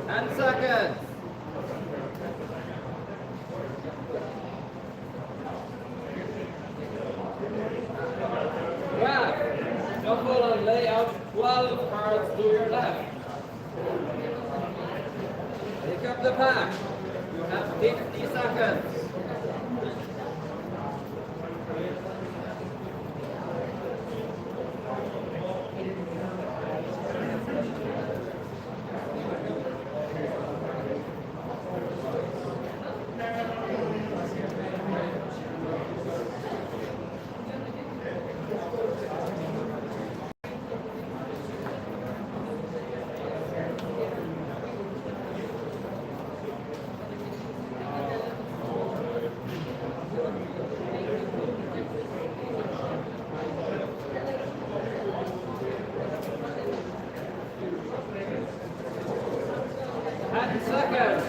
And seconds. Grab. Shuffle and lay out 12 cards to your left. Pick up the pack. You have 50 seconds. And seconds.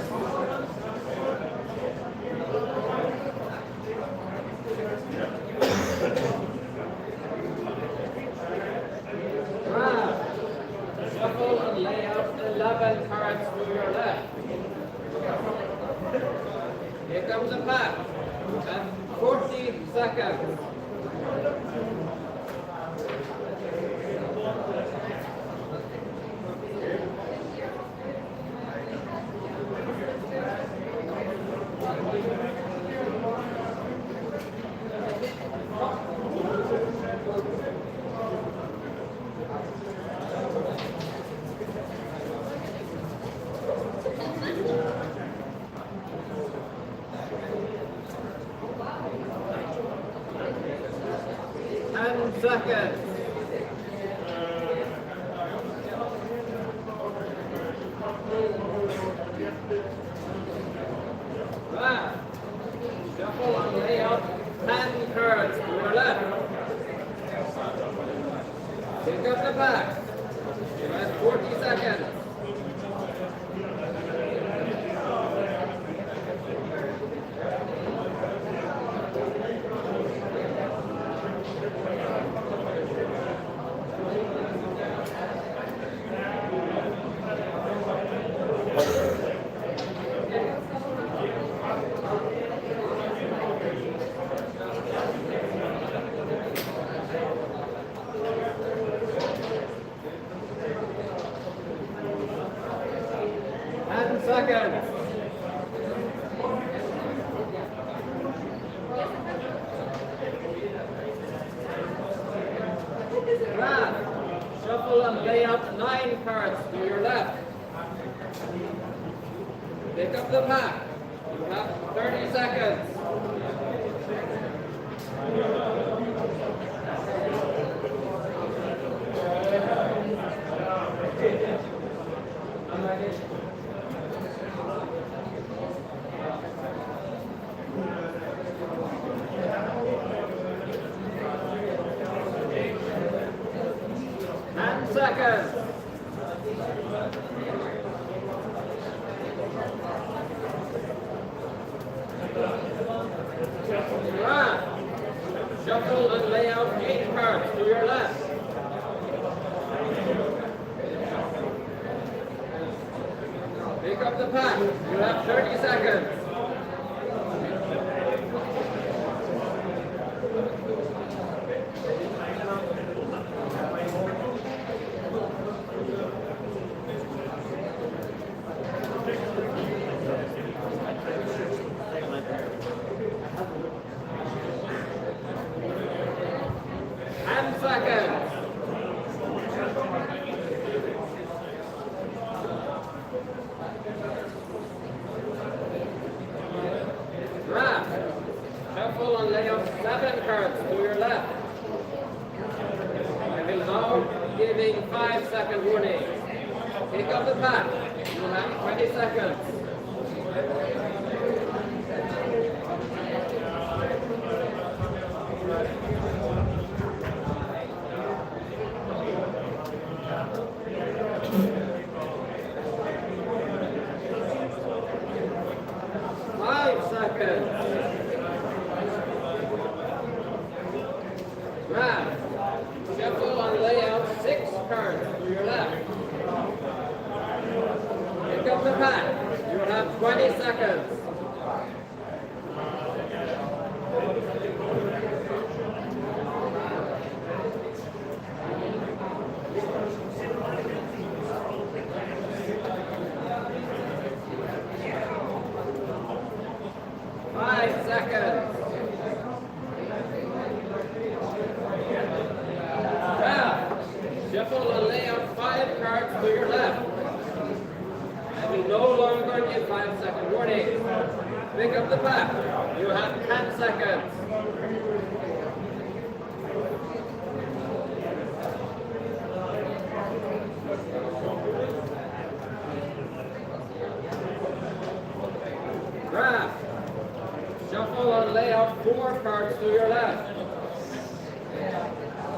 Grab. Shuffle and lay out 11 cards to your left. Here comes the pack. And 40 seconds. Seconds. Right. Shuffle and lay out 10 cards to your left. Pick up the pack. You have 40 seconds. Seconds. Grab. Shuffle and lay out 9 cards to your left. Pick up the pack. You have 30 seconds. Seconds. Right. Shuffle and lay out 8 cards to your left. the pack. You have 30 seconds. Shuffle and lay out 7 cards to your left. I will now giving 5-second warning. Pick up the pack. You have 20 seconds. Shuffle and lay out 6 cards to your left. Pick up the pack. You have 20 seconds. Shuffle and lay out 5 cards to your left. I will no longer give 5-second warning. Pick up the pack. You have 10 seconds. Draft. Shuffle and lay out 4 cards to your left.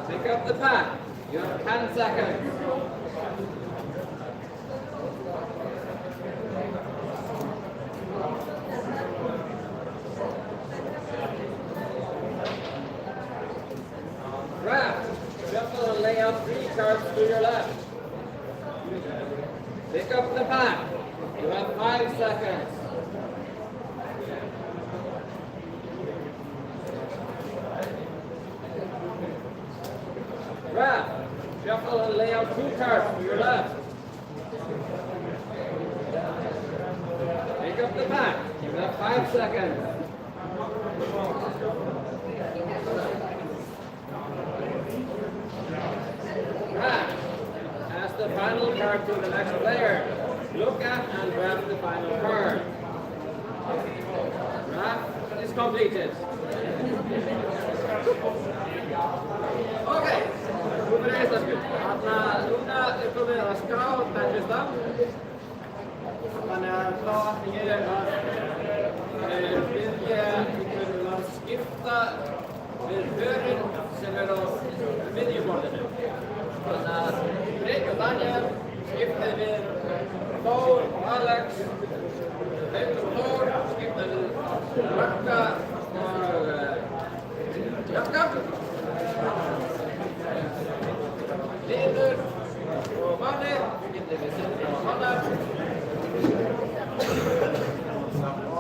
Pick up the pack. You have 10 seconds. Draft. Shuffle and lay out 3 cards to your left. Pick up the pack. You have 5 seconds. Draft. Shuffle and lay out 2 cards to your left. Pick up the pack. You have 5 seconds. Draft. Pass the final card to the next player. Look at and draft the final card. Draft is completed. Okay. Núna komið að skrá bennlista. Þannig að þá ætti ég að biðja ykkur að skipta við pörin sem á miðjuborðinu. Þannig að Freyr og Daniel skiptið við Þór og Alex. Haukur og Þór skiptið við Ragga og Jakka. Linur og Manni skiptið við Sindri og Hannar.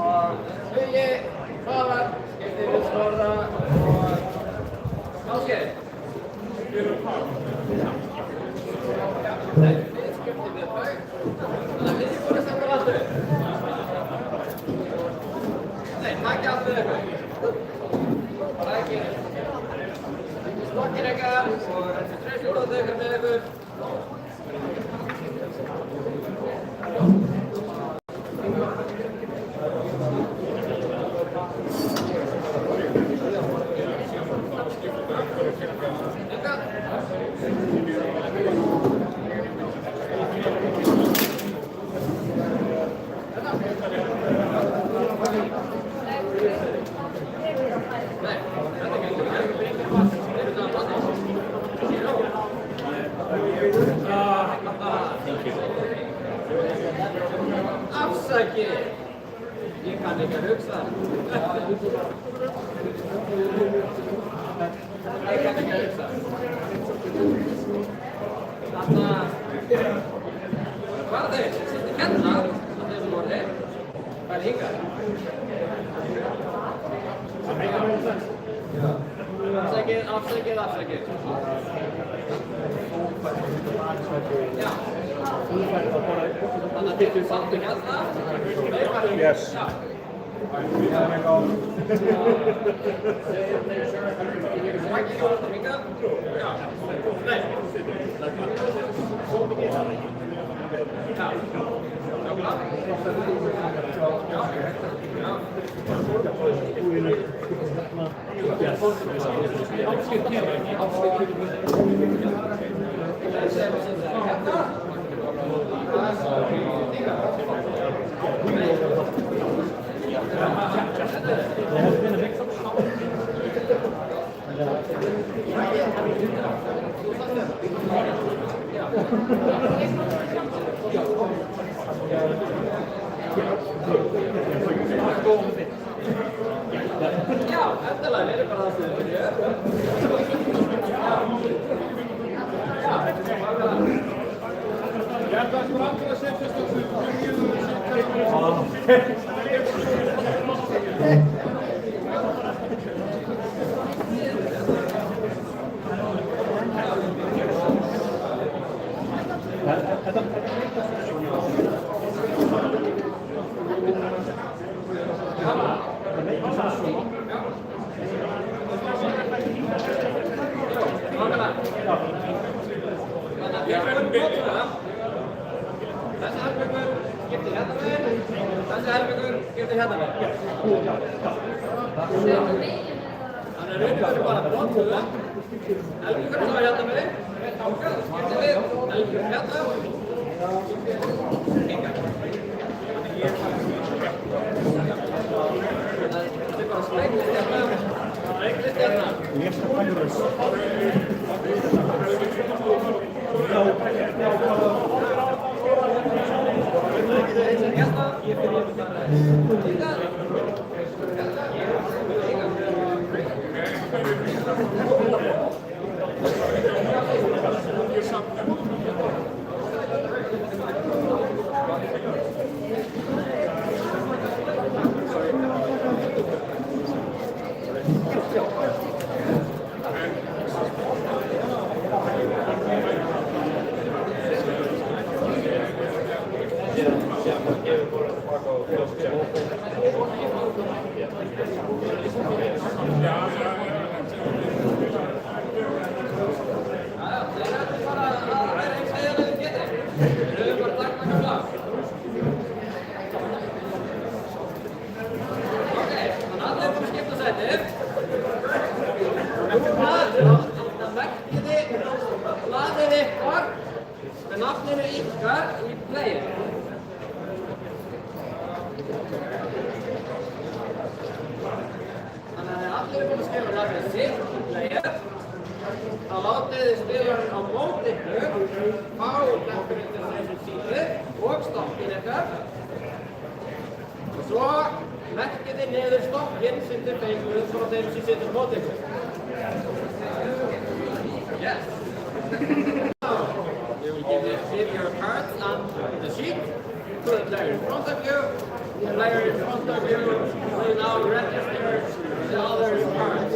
Og Hugi, Svavar skiptið við Snorra og Ásgeir. Nei, við skiptið við þau. Þannig að við vorum saman alltaf. Nei, takk allt við ykkur. Takk fyrir. Stokkir ykkar og treyslóðu ykkar með ykkur. Afsakið, ég kann ekki að hugsa. Ég kann ekki að hugsa. Þarna var þeir, sýtti hérna, þeir sem voru hingað. Afsakið. Já. Þannig að þið sattu hérna. Yes. Já. Hingað? Já. Nei. Já. Já, endilega, við erum bara það sem við byrjuðum. Ég held að það er allir að setjast á þessu Þessi helmingur getur hérna með. Þannig að raunin verður bara blóttuðu. Helmingur sem er hérna með. Ákvæð, skiptir við. Helmingur hérna. Hinga. Þetta er bara sprenglist hérna. Sprenglist hérna. Nafninu ykkar í player. Þannig að allir búin að skrifa nafnið sitt í player. Þá látið þið spilarinn á móti ykkur, fá nafninu til þessu síðu og stokkinn ykkar. Og svo merkið þið niður stokkinn sem þið fenguð frá þeim sem situr á móti ykkur. Yes. Give your cards on the sheet to the player in front of you. The player in front of you will now register the other's cards.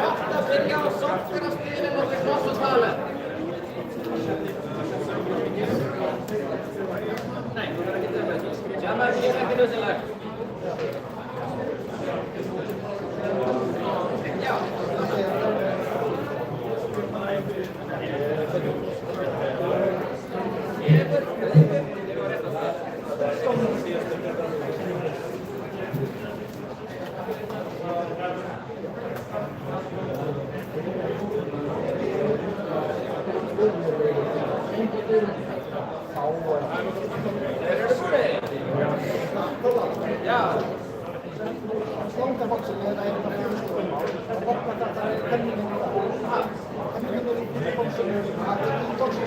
Ofta byrja á sokkaraspilin og við klossatalið. Nei, þú verður ekki til með því. Jammer er ekki nöðsynlegt. Já. Slangaboksin er það einu opna þetta penningin í það. Penningin í boksinu, það er ekki boksinu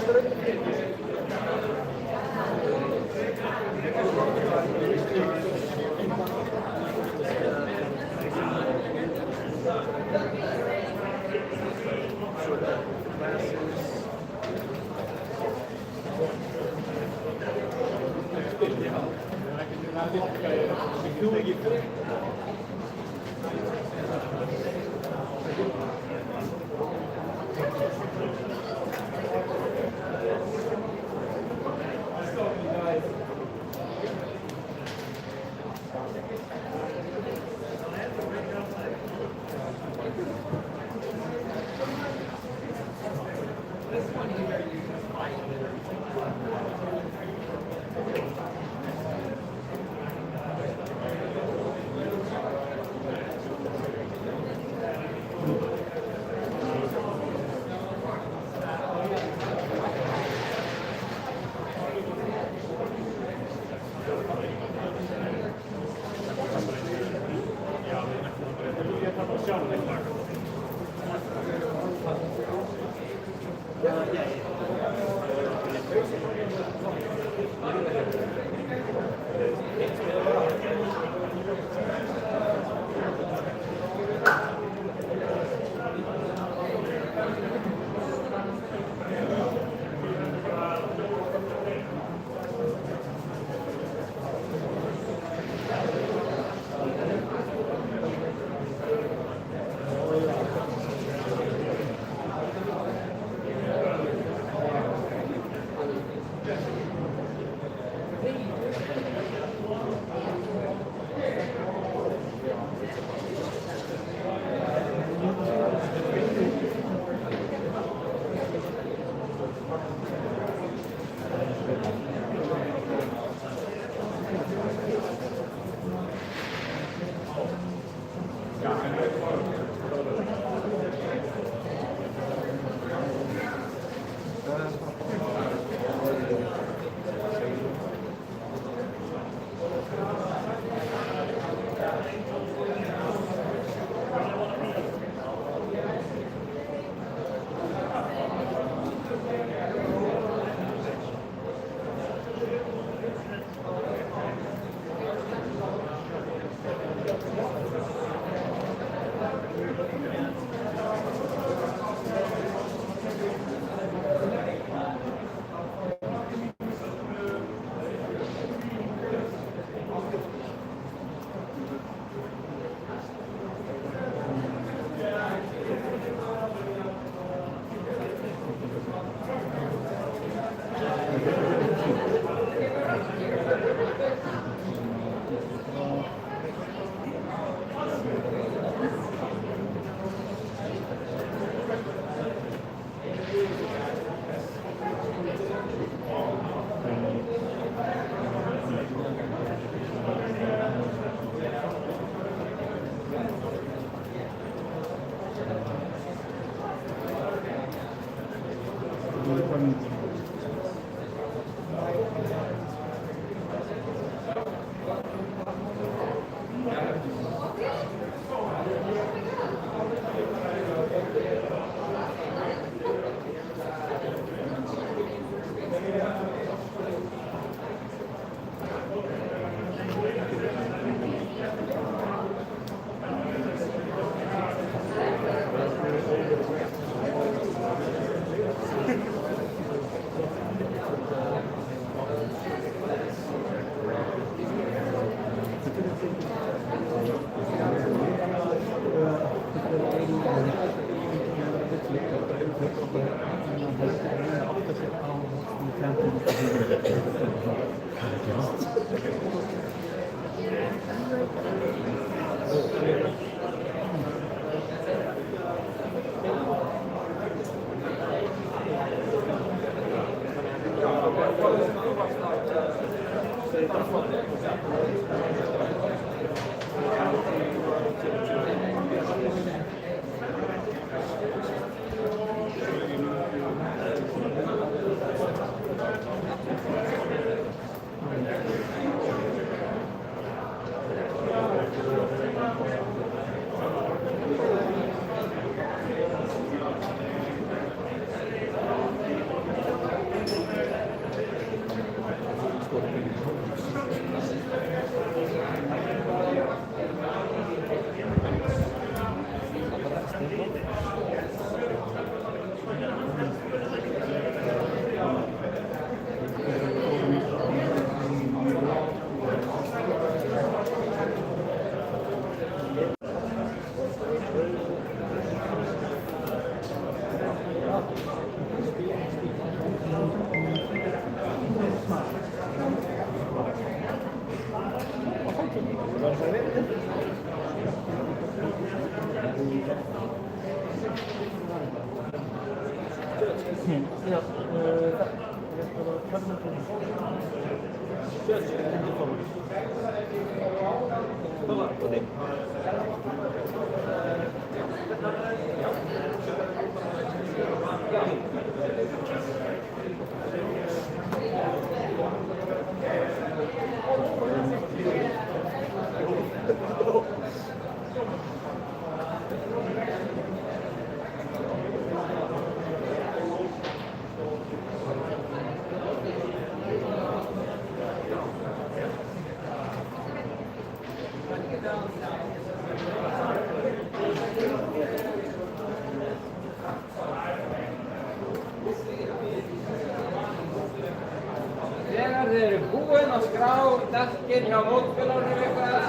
Þegar þið eru búin að skrá dekkin hjá mótspilunum ykkar,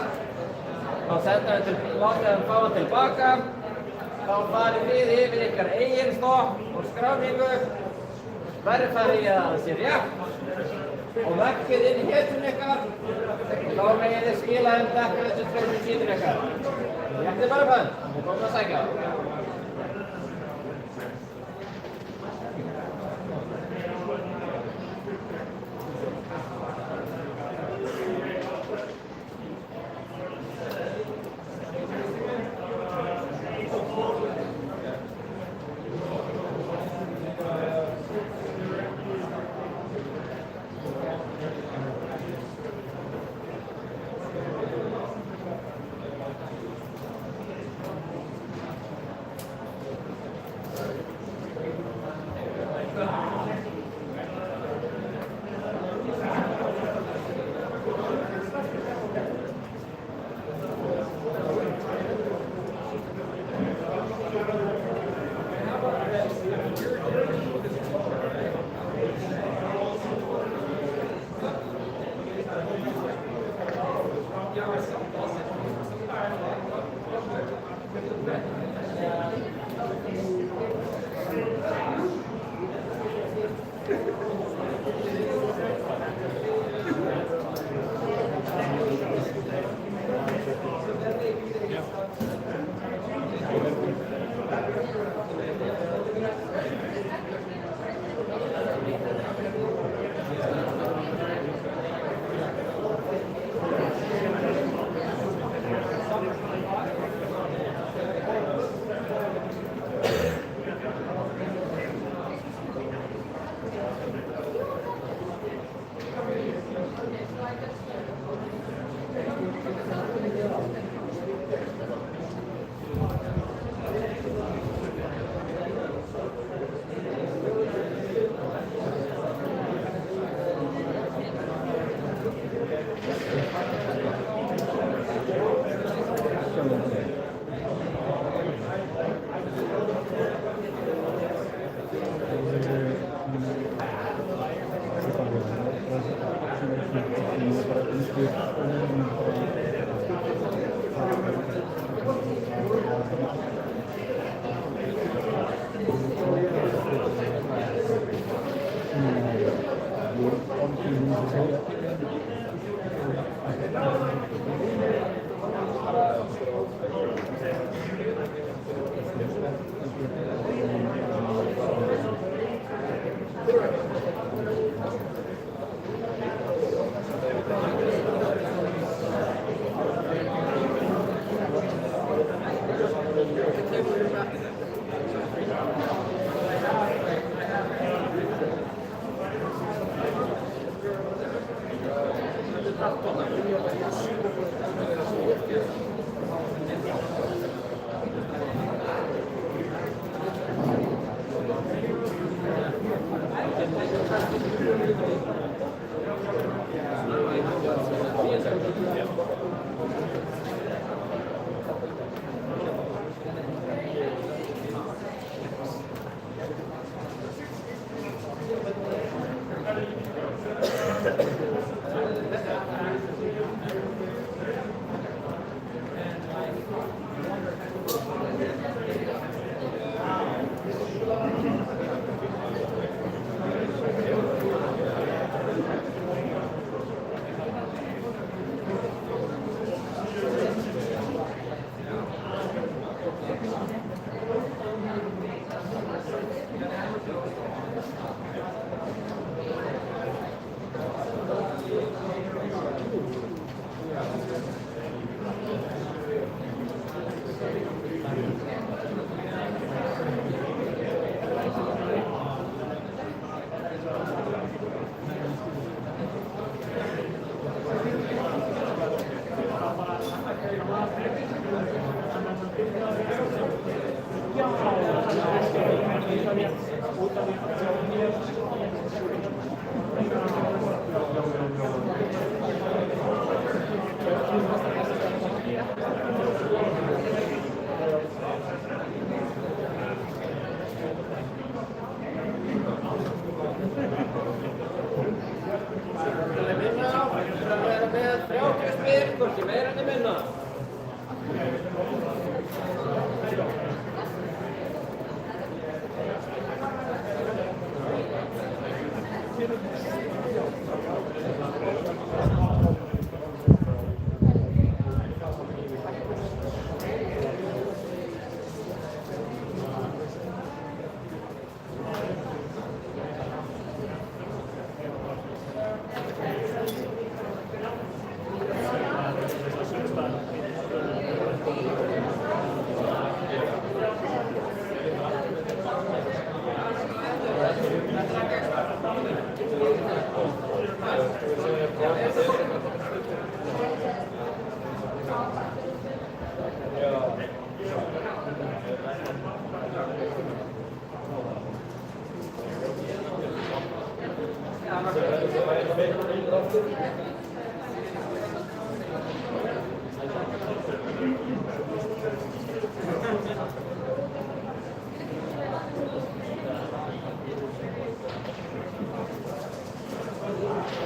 þá látið þeim fá hann tilbaka, þá farið þið yfir ykkar eigin stopp og skráningu, verðfærið að það sé rétt og verkið inn í hétun ykkar, þá megið þið skila þeim dekkin þessu tveimur síður ykkar. Réttið bara fönn, og komum að sækja. Hvorki meira enn minna.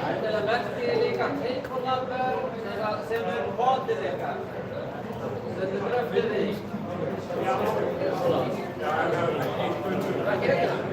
Endilega merkið líka teiknlappar sem hótið ykkar. Þetta dröftir því. Hvað gerir það?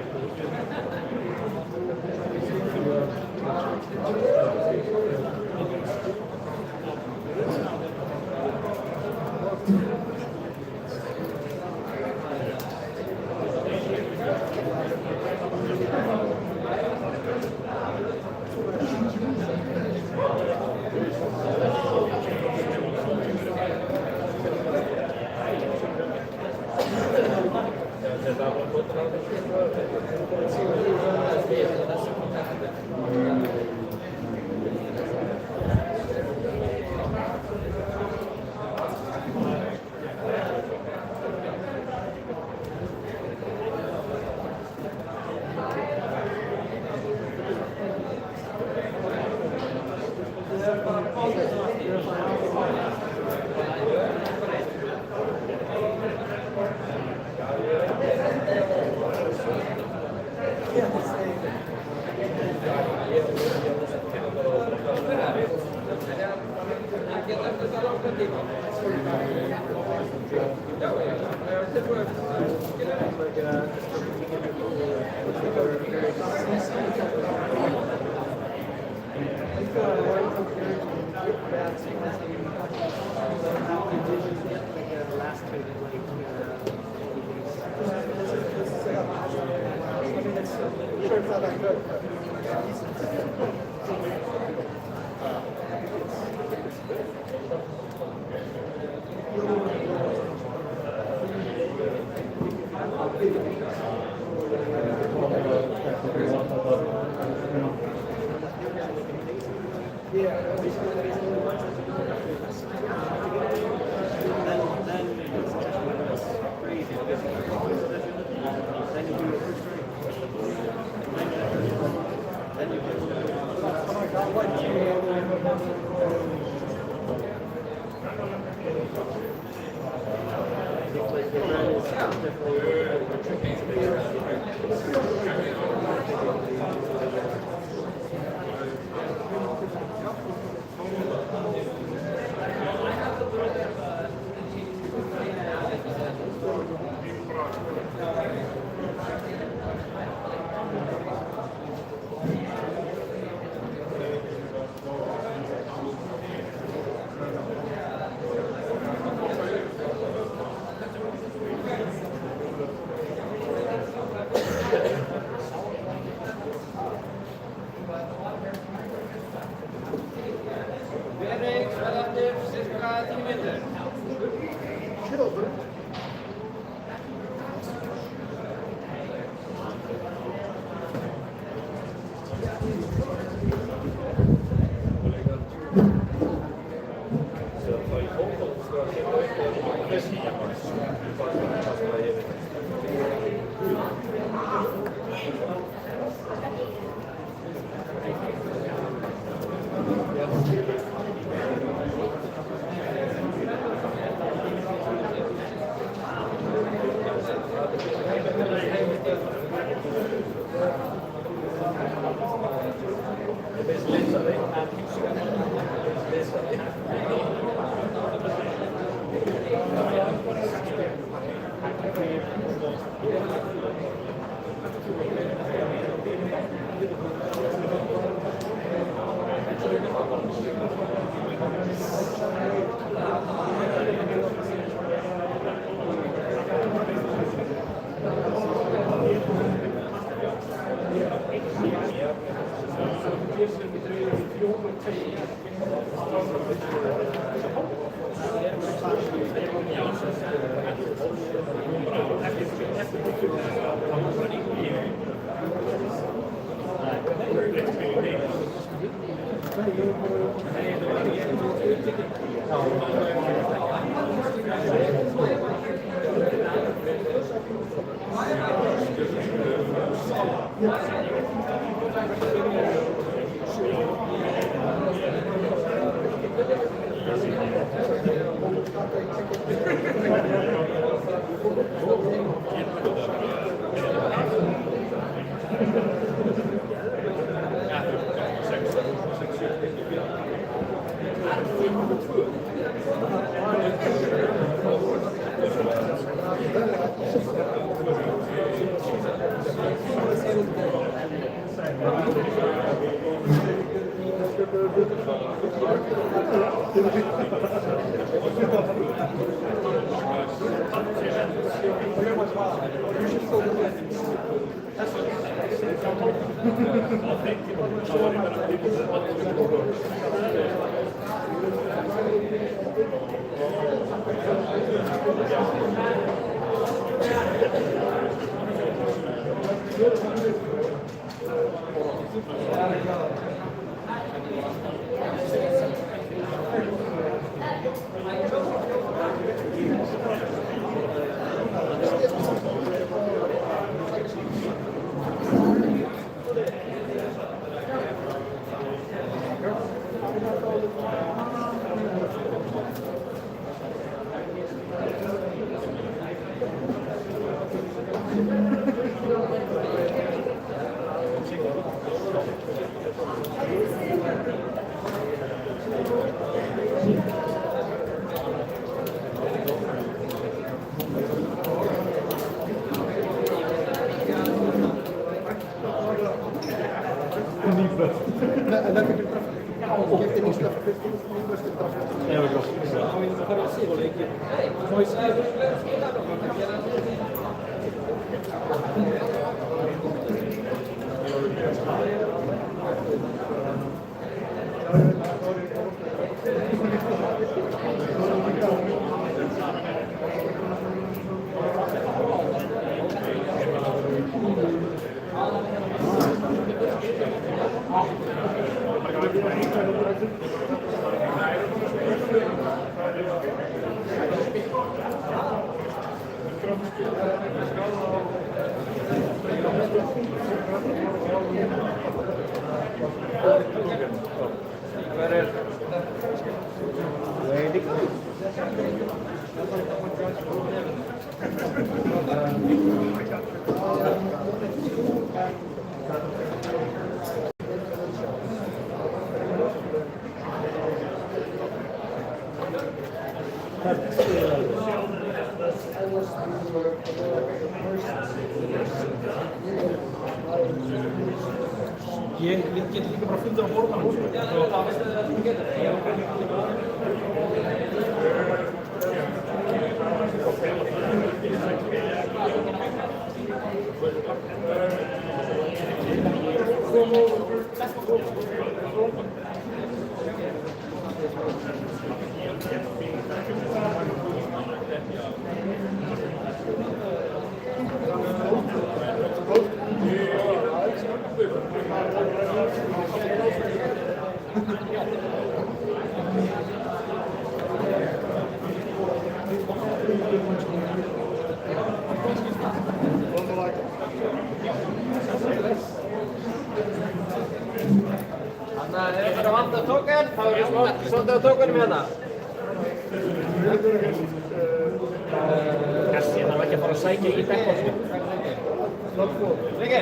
Ég get líka bara fundið á borðanum. Þannig að ef það er að vanda tóken, þá er svolítið á tókenum hérna. Kassi, það var ekki að fara að sækja í backboxinu. Rikki!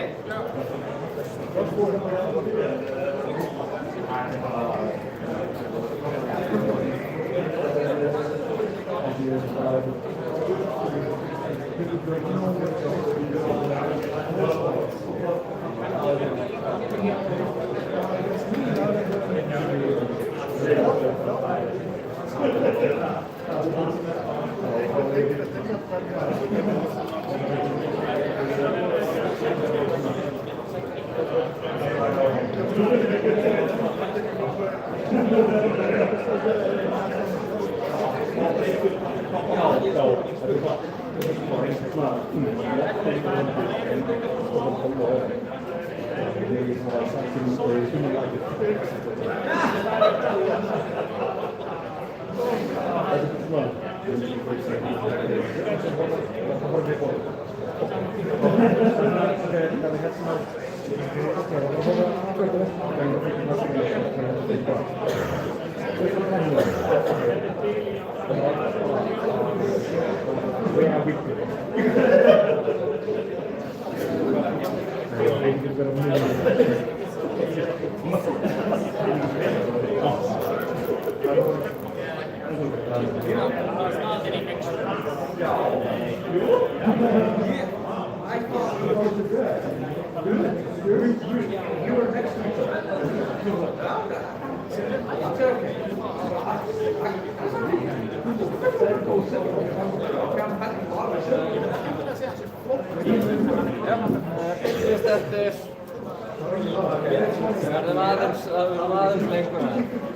Fyrst eftir verðum aðeins lengur að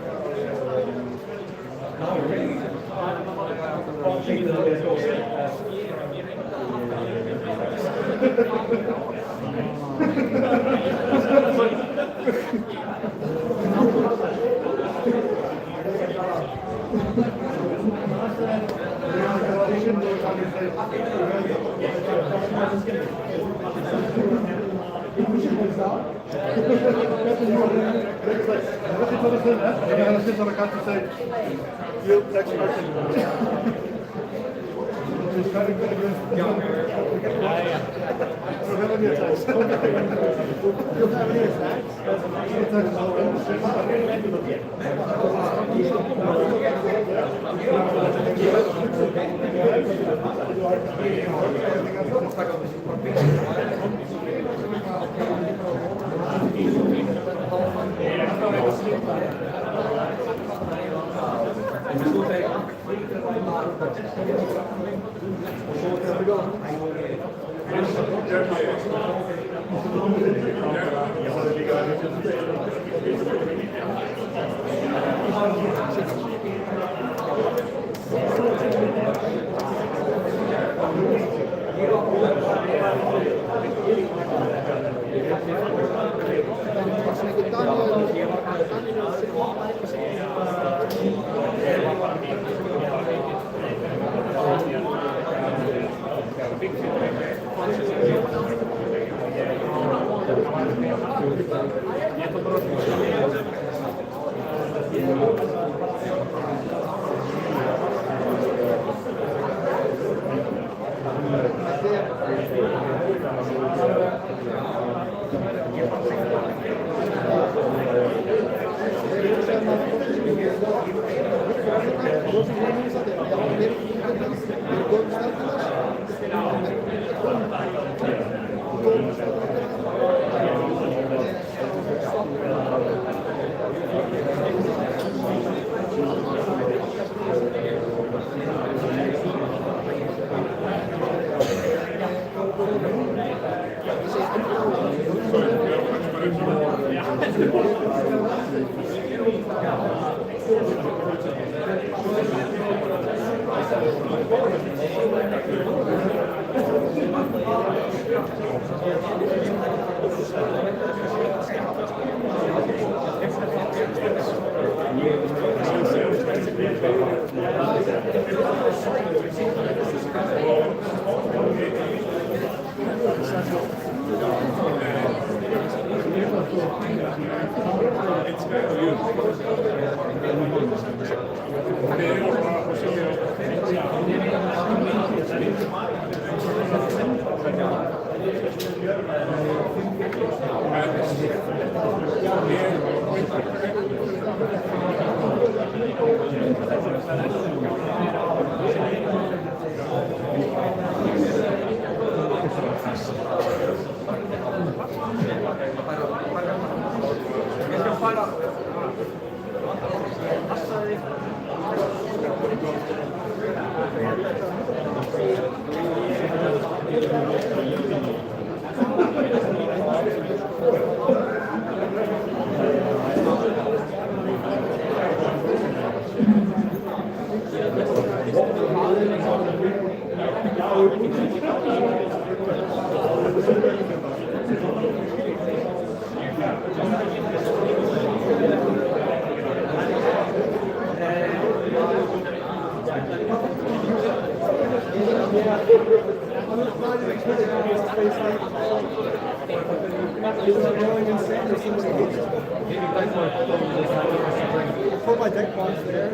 Put my deck box there,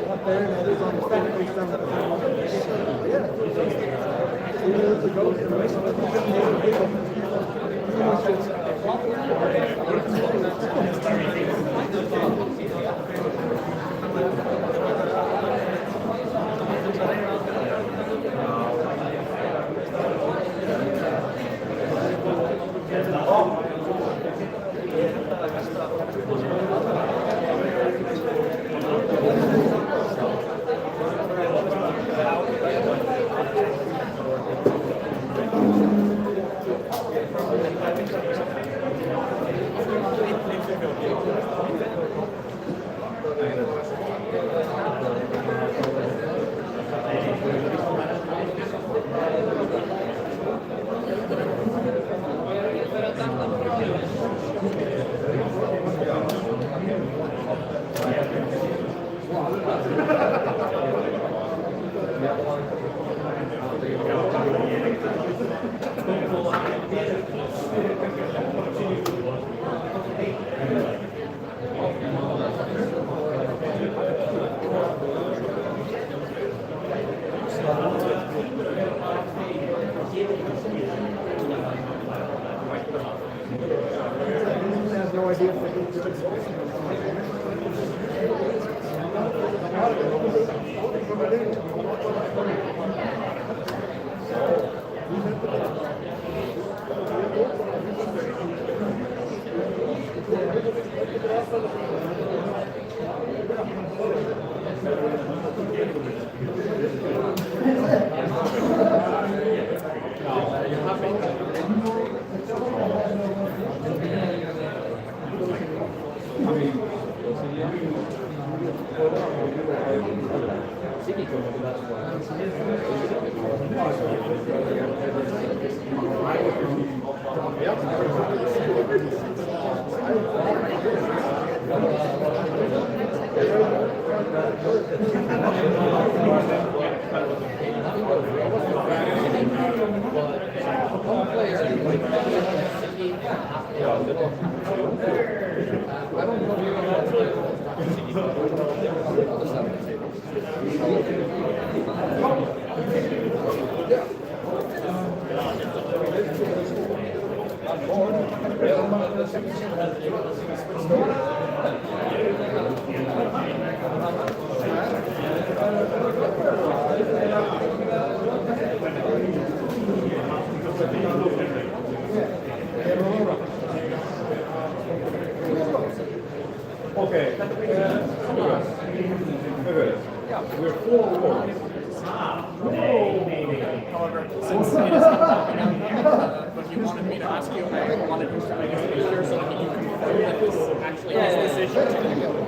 up there, and others on the stand face down the has no idea if they can do Okay. We're 4-1. However, since it is not but you wanted me to ask you, I wanted to make sure so that you can confirm that this actually is the decision.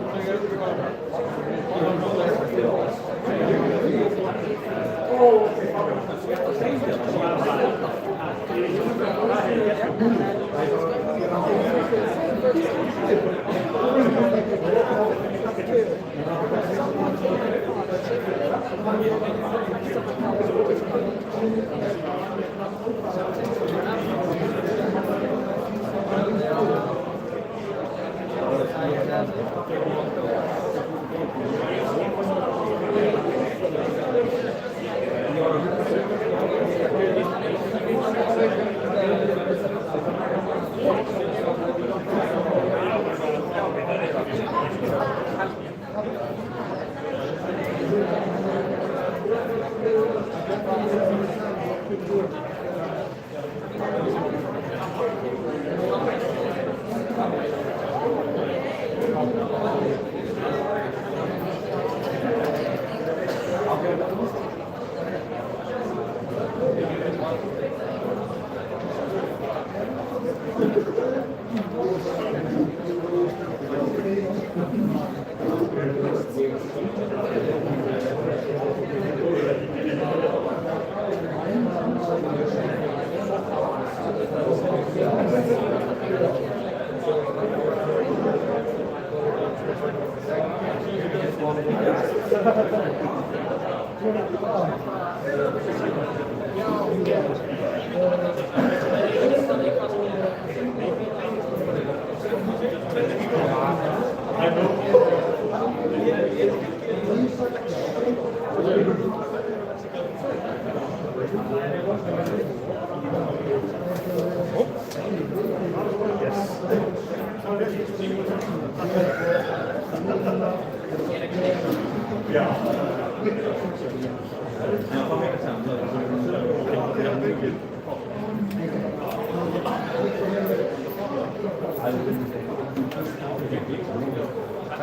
Það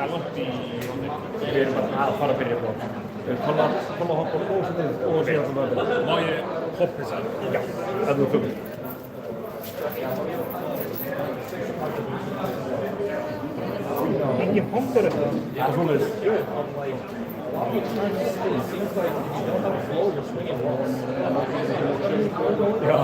er langt í við erum að fara að byrja bók. Kolla hoppa og síðan það verður. Má ég hoppa þess að? Já, ef þú komir. Engin hoppar þetta? Já, svona er þetta. Já.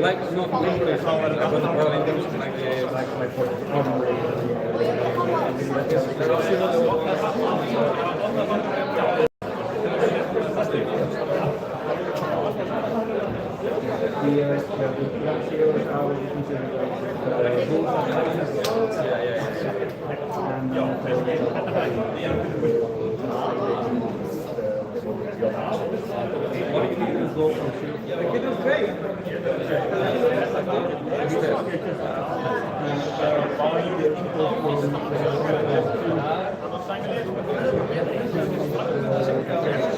Like not English, well English like Thank you.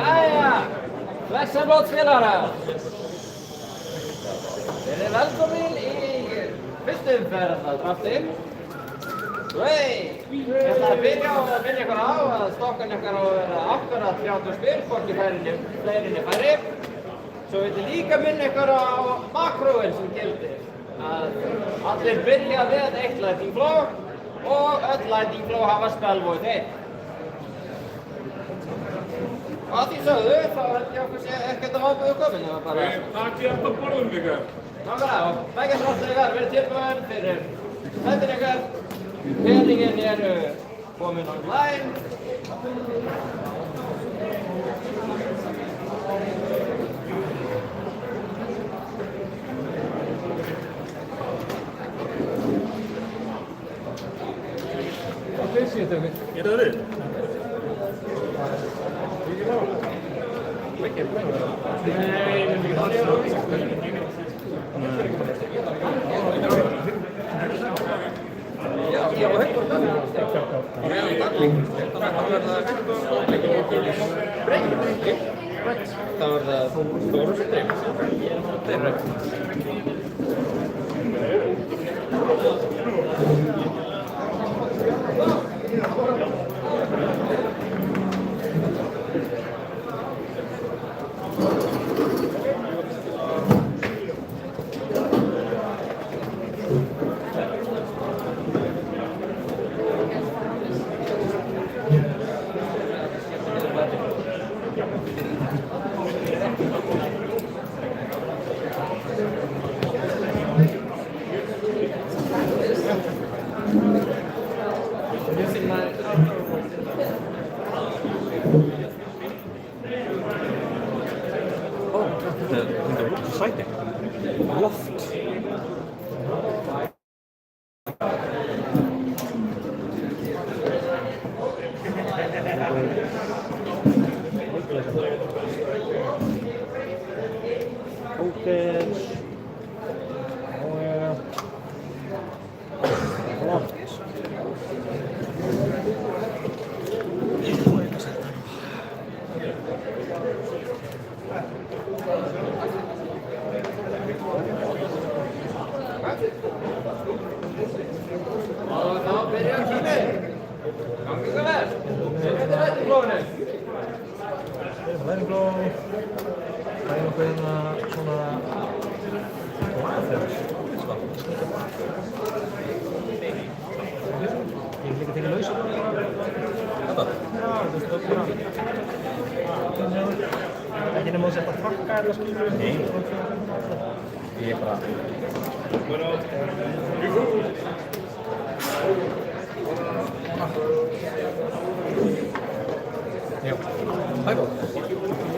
Jæja, Flexablótspelare. Þið erum velkomin í fyrstu umferð af drafti. Ég ætla að byrja á að minna ykkur á að stokkan ykkar á að vera akkurat 30 spil, hvorki fleirinni færri. Svo vil ég líka minna ykkur á makróin sem gildir. Að allir byrja með 1 lightning flow og öll lightning flow hafa spellvoid 1. Og að því sögðu, þá held ég okkur sé ekkert að ábúðu komin ef að bara... Takk ég eftir borðum ykkar. Nákvæmlega, og bækjastráttið ykkar verið tilbúin fyrir þettin ykkar. Peningin eru komin online. Hvað finnst ég þetta? Er það við? Það var það stóru sem dreif. Þeirra. Sæti. Loft. Fókes. Loft. Og þá byrjar tíminn. Gangi ykkur vel. Þetta er lætinglófinu. Lætinglóf. Það er nokkuð hérna svona laðfjörn. Ég vil líka tekið lausa bara. Þetta? Já, þetta er bara. Ekki nema að setja frakka eða skilur. Nei. Ég er bara... Já, það er góð. Já,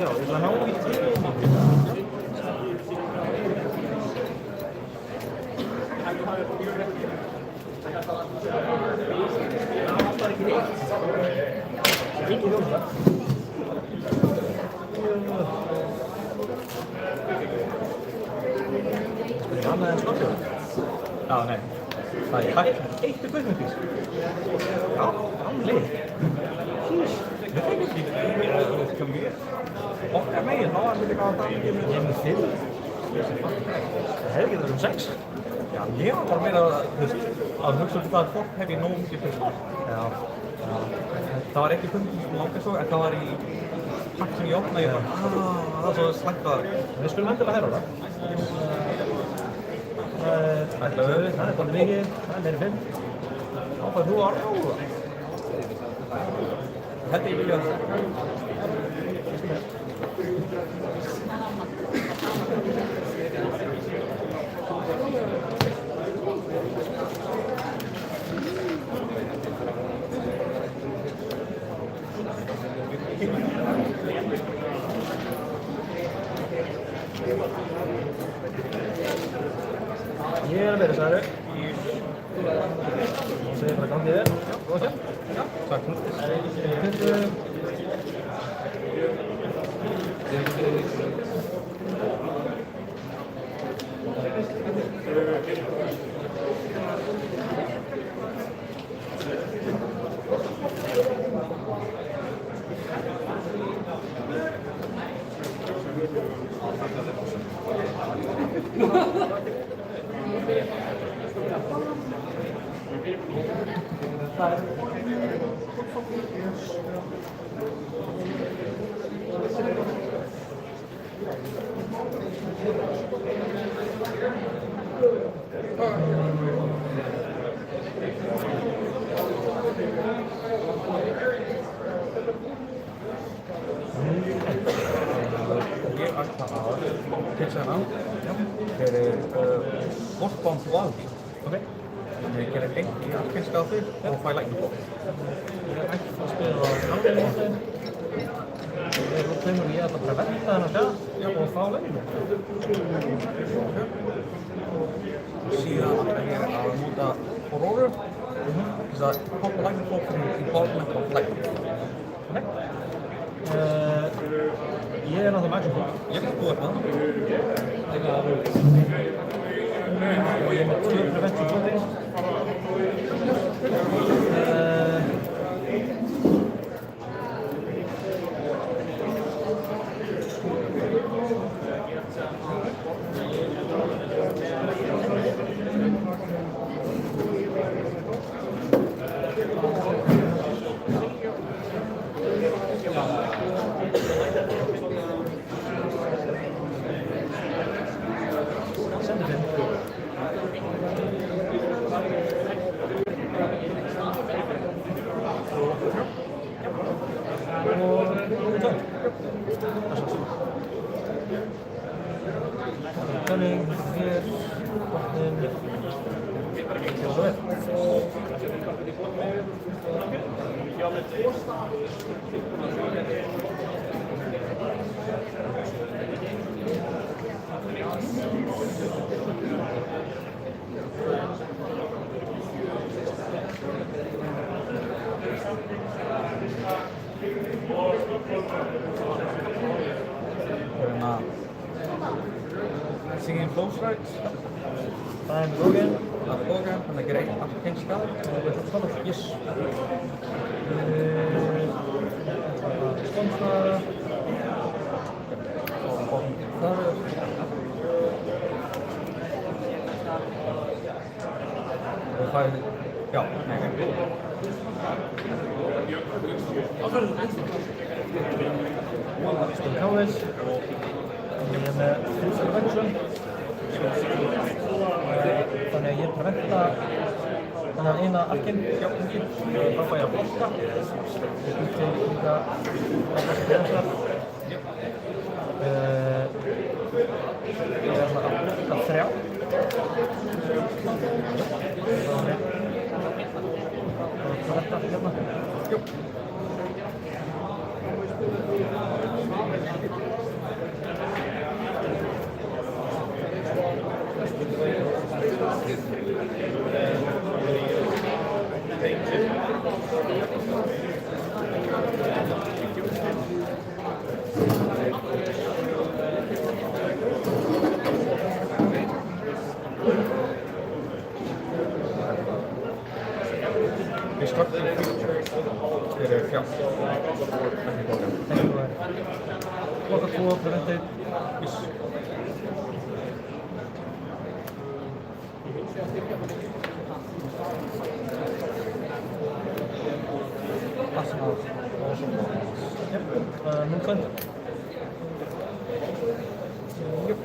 ég ætla að ná í það er ekki neitt. Það er ekki þjóðum það. Það er annað en skortjóðum. Já, nei. Það er hægt. Eitt er guðmyndis. Já, án leið. Við fengum því. hjá mér. Okkar megin, þá var mér líka að það ég með 5. Það hefði getað 6. Já, ég var bara meira að hugsa það að fólk hef ég nógu mikið fyrir. Já. Það var ekki fundum sem langar svo, en það var í pakk sem ég opnaði ég bara, það er svo slæmt að... Við skulum endilega heyra það. Það er bara mikið, það er meiri 5. Þá fær þú að ráða. Þetta er ekki að... Ég er að vera sagði. Þú segir bara gangið þér. Góða sér. Já. Takk. Northbound to Aldi. Okay. Ég gerir einn í Arkenskaffi og fæ lækningból. Ég er ekki að spila á Aldi-mótin. Þú kemur ég að bara venda þennan sjá og fá lækningból. Síðan er ég að nota Aurora til að hoppa lækningból fyrir involvement of lækningból. Okay. Ég er náttúrulega Maximum. Ég er búið með og ég er með 2 prevention points. Cunning, here, Singing close rights. I'm Logan. I'm Logan. I'm a great African scout. Yes. Sponsor. Ja. Kowes. Ég er með 3 prevention. Þannig að ég er preventa þennan eina Arkin. Þá fæ ég að blokka. Ég býr til líka preventar. Ég ætla að blokka 3. Preventa hérna. Klokka 2 prevented. Yes. Arsenal. Yep. 0-20. Yep.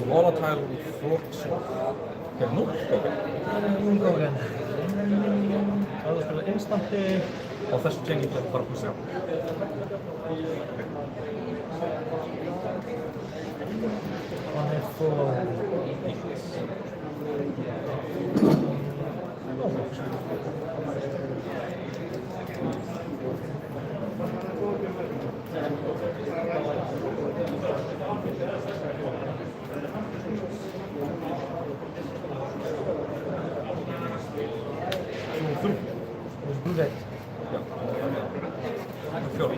Volatile flux. Okay, Núngógen. Það er spila instanti. Og þessu tjengi er bara pluss 3. Hann er full Blúðveit. Já. 4.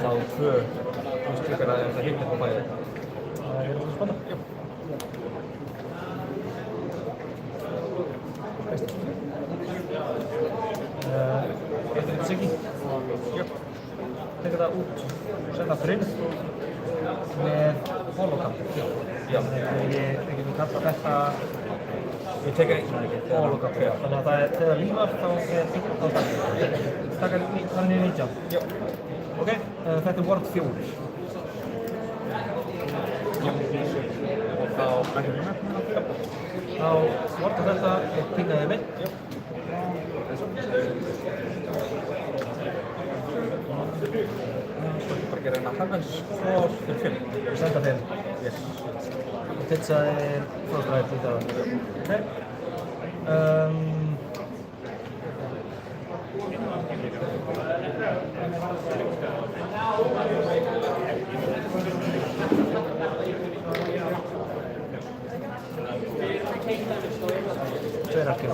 Þá 2. Þú veist líka að það heitir á bæði. Það er alveg spennandi. Já. Þetta er Siggi. Já. Tekur það út, setja frinn með holokamp. Já. Við getum kallað þetta Ég tek ekki holokamp. Þannig að það er, þegar lífar þá er taka hann í 19. Já. Ok, þetta er Ward 4. Já. Og þá ekki með. Þá Ward þetta og pingaði minn. Já. Svo bara gera hérna Heavens Claws fyrir 5. Við senda 5. Yes. Og Titsa er frostræðið í dag. Ok. Tveir arkir.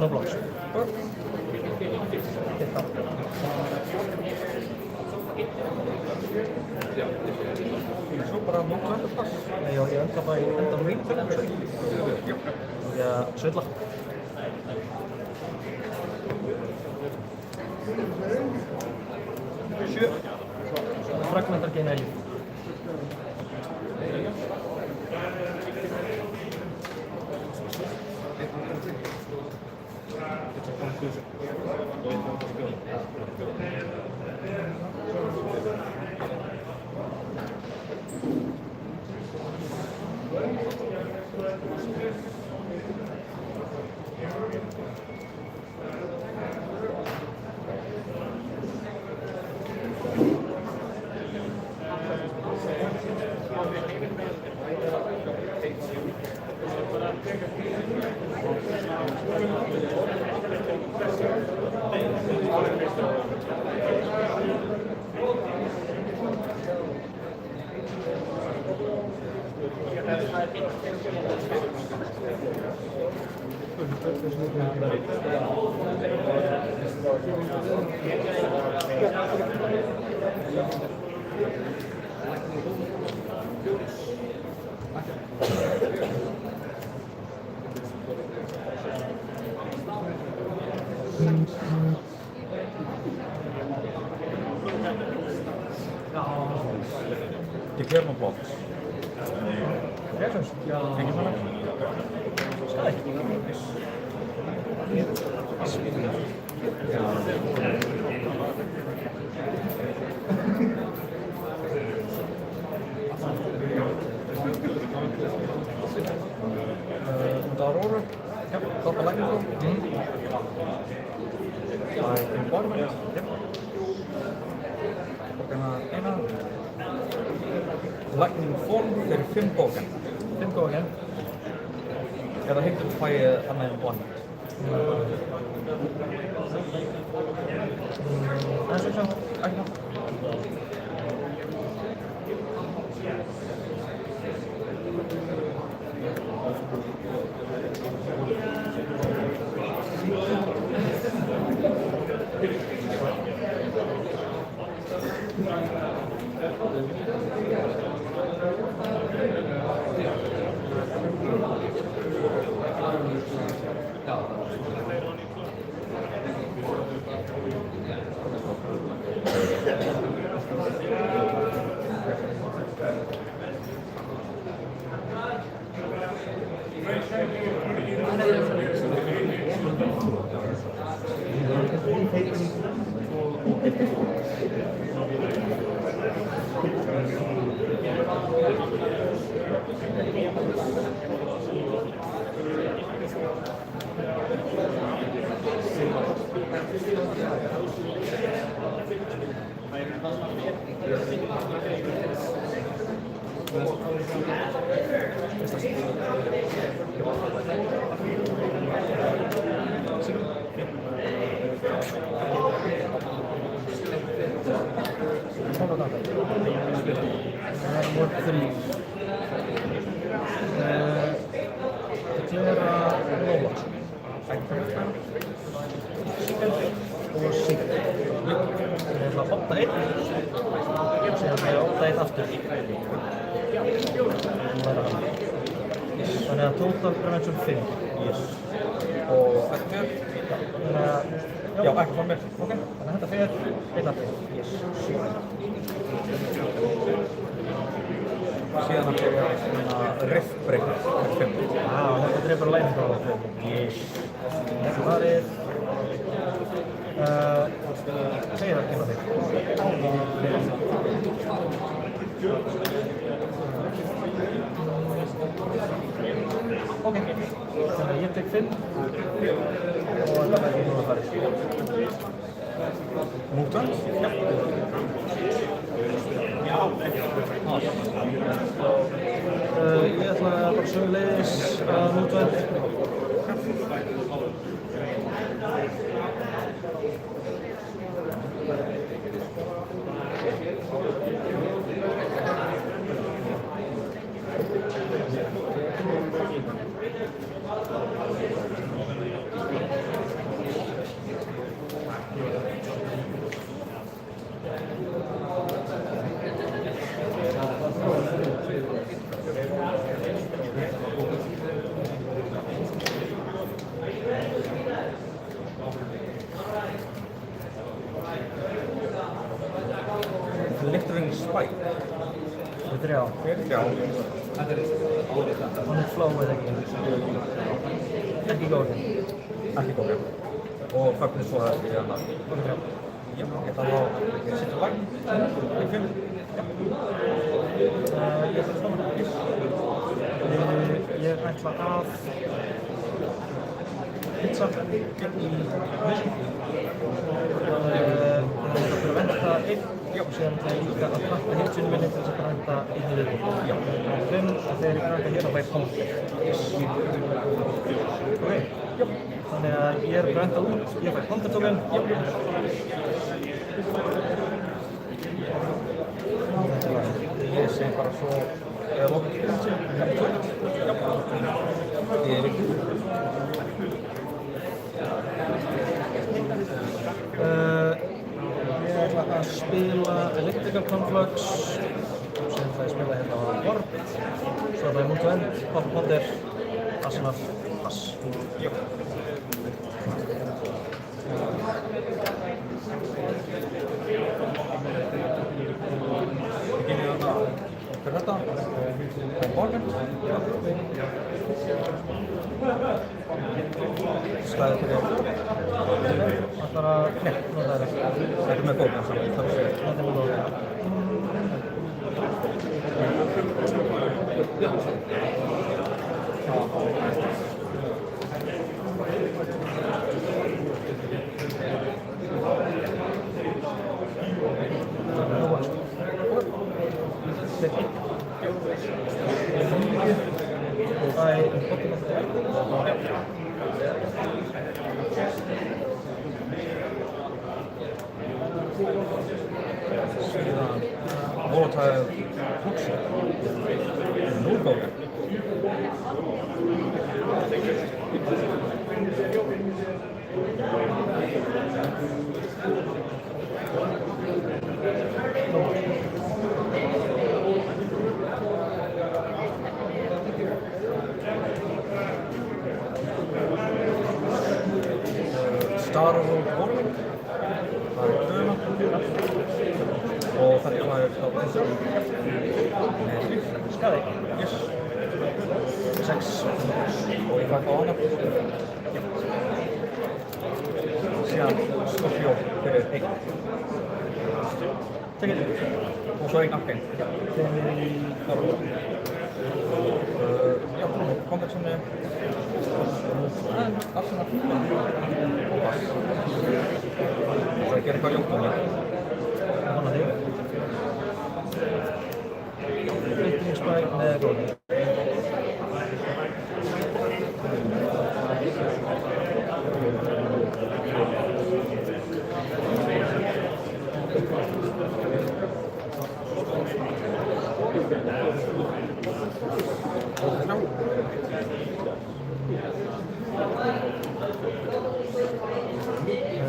No blocks. Svo bara múlta þetta pass. Nei, ég enda bara í endan ring fyrir þetta. Já, sveitla. Sjö. Fragmentar geina eilíf. Declare my box. Reactions? Engin svona? Skæði. Aurora. Yep. Copper lightning storm. Embodiment. Yep. Eina. Lightning form fyrir 5 bókan. 5 bókan. Eða heitum fæið annað embodiment. Þannig að total prevention 5. Yes. Og þetta fer? Já, ekki frá mér. Ok, þannig að þetta fer 1 aftur. Yes. Síðan að byrja svona rift breaker, 5. Þetta drefur læning á 5. Yes. Þetta farið. Segir það kemur þig. Ok, þannig að ég tek 5 og þetta verður núna farið. Movement? Já. Ég ætla bara sömuleiðis að movement. Glittering spike. Þetta er já. Hann er flow eða ekki. Ekki góðin. Ekki góðin. Og fögnir svo að ég hana. Já, ég ætla að setja lag. Í 5. Ég ætla að stofna. Ég ætla að hitsa í hausinn. Það er að preventa 1. Og síðan ætla ég líka að planta hitsinu minni til þess að preventa 1 í viðbót. Já. 5 og þegar ég preventa hér þá fæ ég punktir. Ok. Já. Þannig að ég er preventað út, ég fæ punktartóken. Já. Ég sé bara svo lokið hitsinu. Já. Ég er ekki. Ég ætla að spila Electrical Conflux, sem ætla ég að spila hérna á Orb, svo ætla ég mútu end, Pop Ponder, Arsenal, Pass. Já. Ég gynni þarna fyrir þetta, Morgan. Slæðið fyrir ætlar að... Nei, nota það ekki. Þetta er með bókan saman, það er að segja. Þetta er með bókan. Það er volatile toxin. Nullgången. Starhold Warning. Það döna. Og þetta var þá þessu. Skaði. Yes. 6. Og ég fæk á hana. Síðan Scorpio fyrir 1. Tekið. Og svo 1 afgeng. Já, konversjoni. En Arsenal. Og pass. Það gerir eitthvað jóknum með. Hanna þig. Flyttingsbæk með góðum.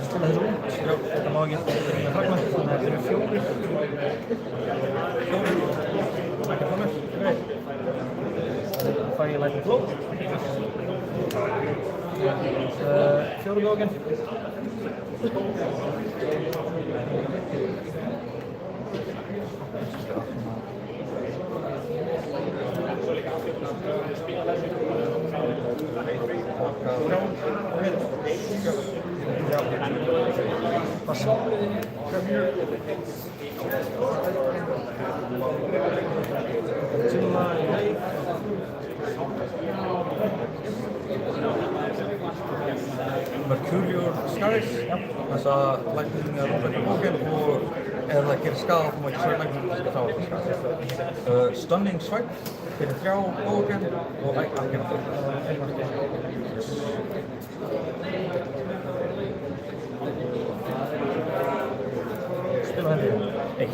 Spila þessu út. Já, þetta má ekki fragment, þannig að þetta eru 4. 4. Ekki frá mér. Greið. Þetta fæ ég Lightning Flow. 4 gógin. Passa. Silla í leik. Mercurial Skies. Já. Þessa Lightning Rocket Bókin og ef það gerir skada þá má ekki segja Lightning þá er það skada. Stunning Swipe fyrir 3 Bókin og ekki Spila henni 1.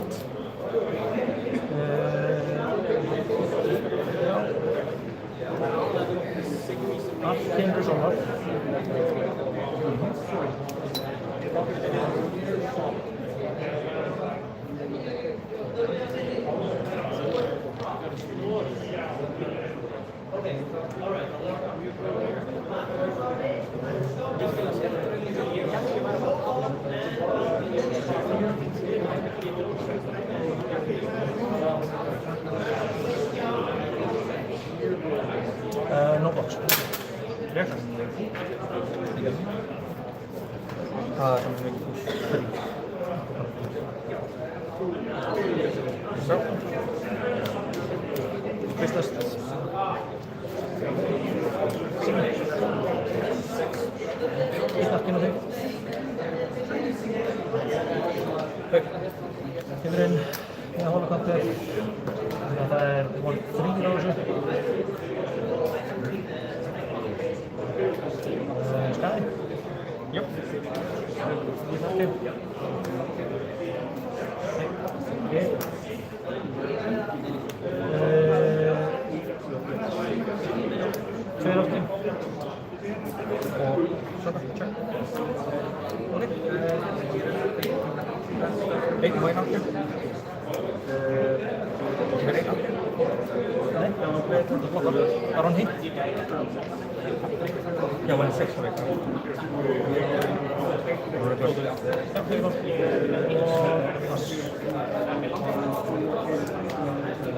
Allt gengur svona. No box. Rétt. Það er mikið pús. Svo. Kristast. Sigur. Snakkinn á þig. Kemur inn með hólakantið. Það er volt 3 á þessu. Skaði? Jú. Í þakki. Tveir aftur. Og svona, check. Ok. Einn og einn aftur. Og einn aftur. Nei, þetta flokkar. Var hann hitt? Já, hann er 6 á vekk.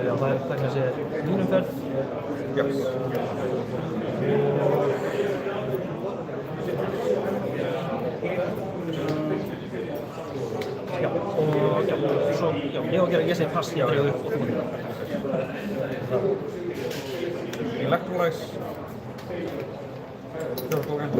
Já, það er kannski mínumferð. Já. Já, og svo, já, ég segi pass, ég dreg upp og þú. Electrolyze. Fjórðbókan.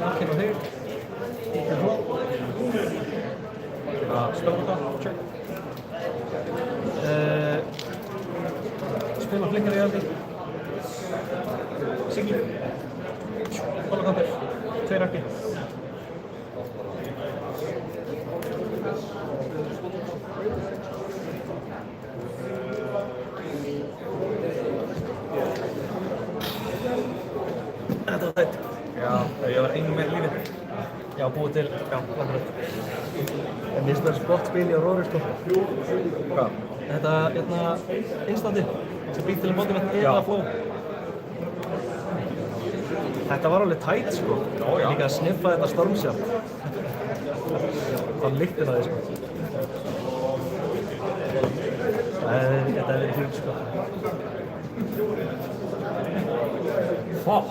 Kynna þig. Spila þetta? Sure. Spila flikkar í haldi. Siggi. Bólakampur. 2 rakki. Þetta var tætt. Já, ég var einu meir lífið. Já, búið til, já, akkurat. En mér finnst það gott spil í Aurora, sko. Hvað? Þetta, instantið sem býr til mótið með eða flow. Þetta var alveg tætt, sko. Já. Líka að sniffa þetta stormsjátt. Það lyktin að því, sko. Þetta verið hlut, sko. Fuck!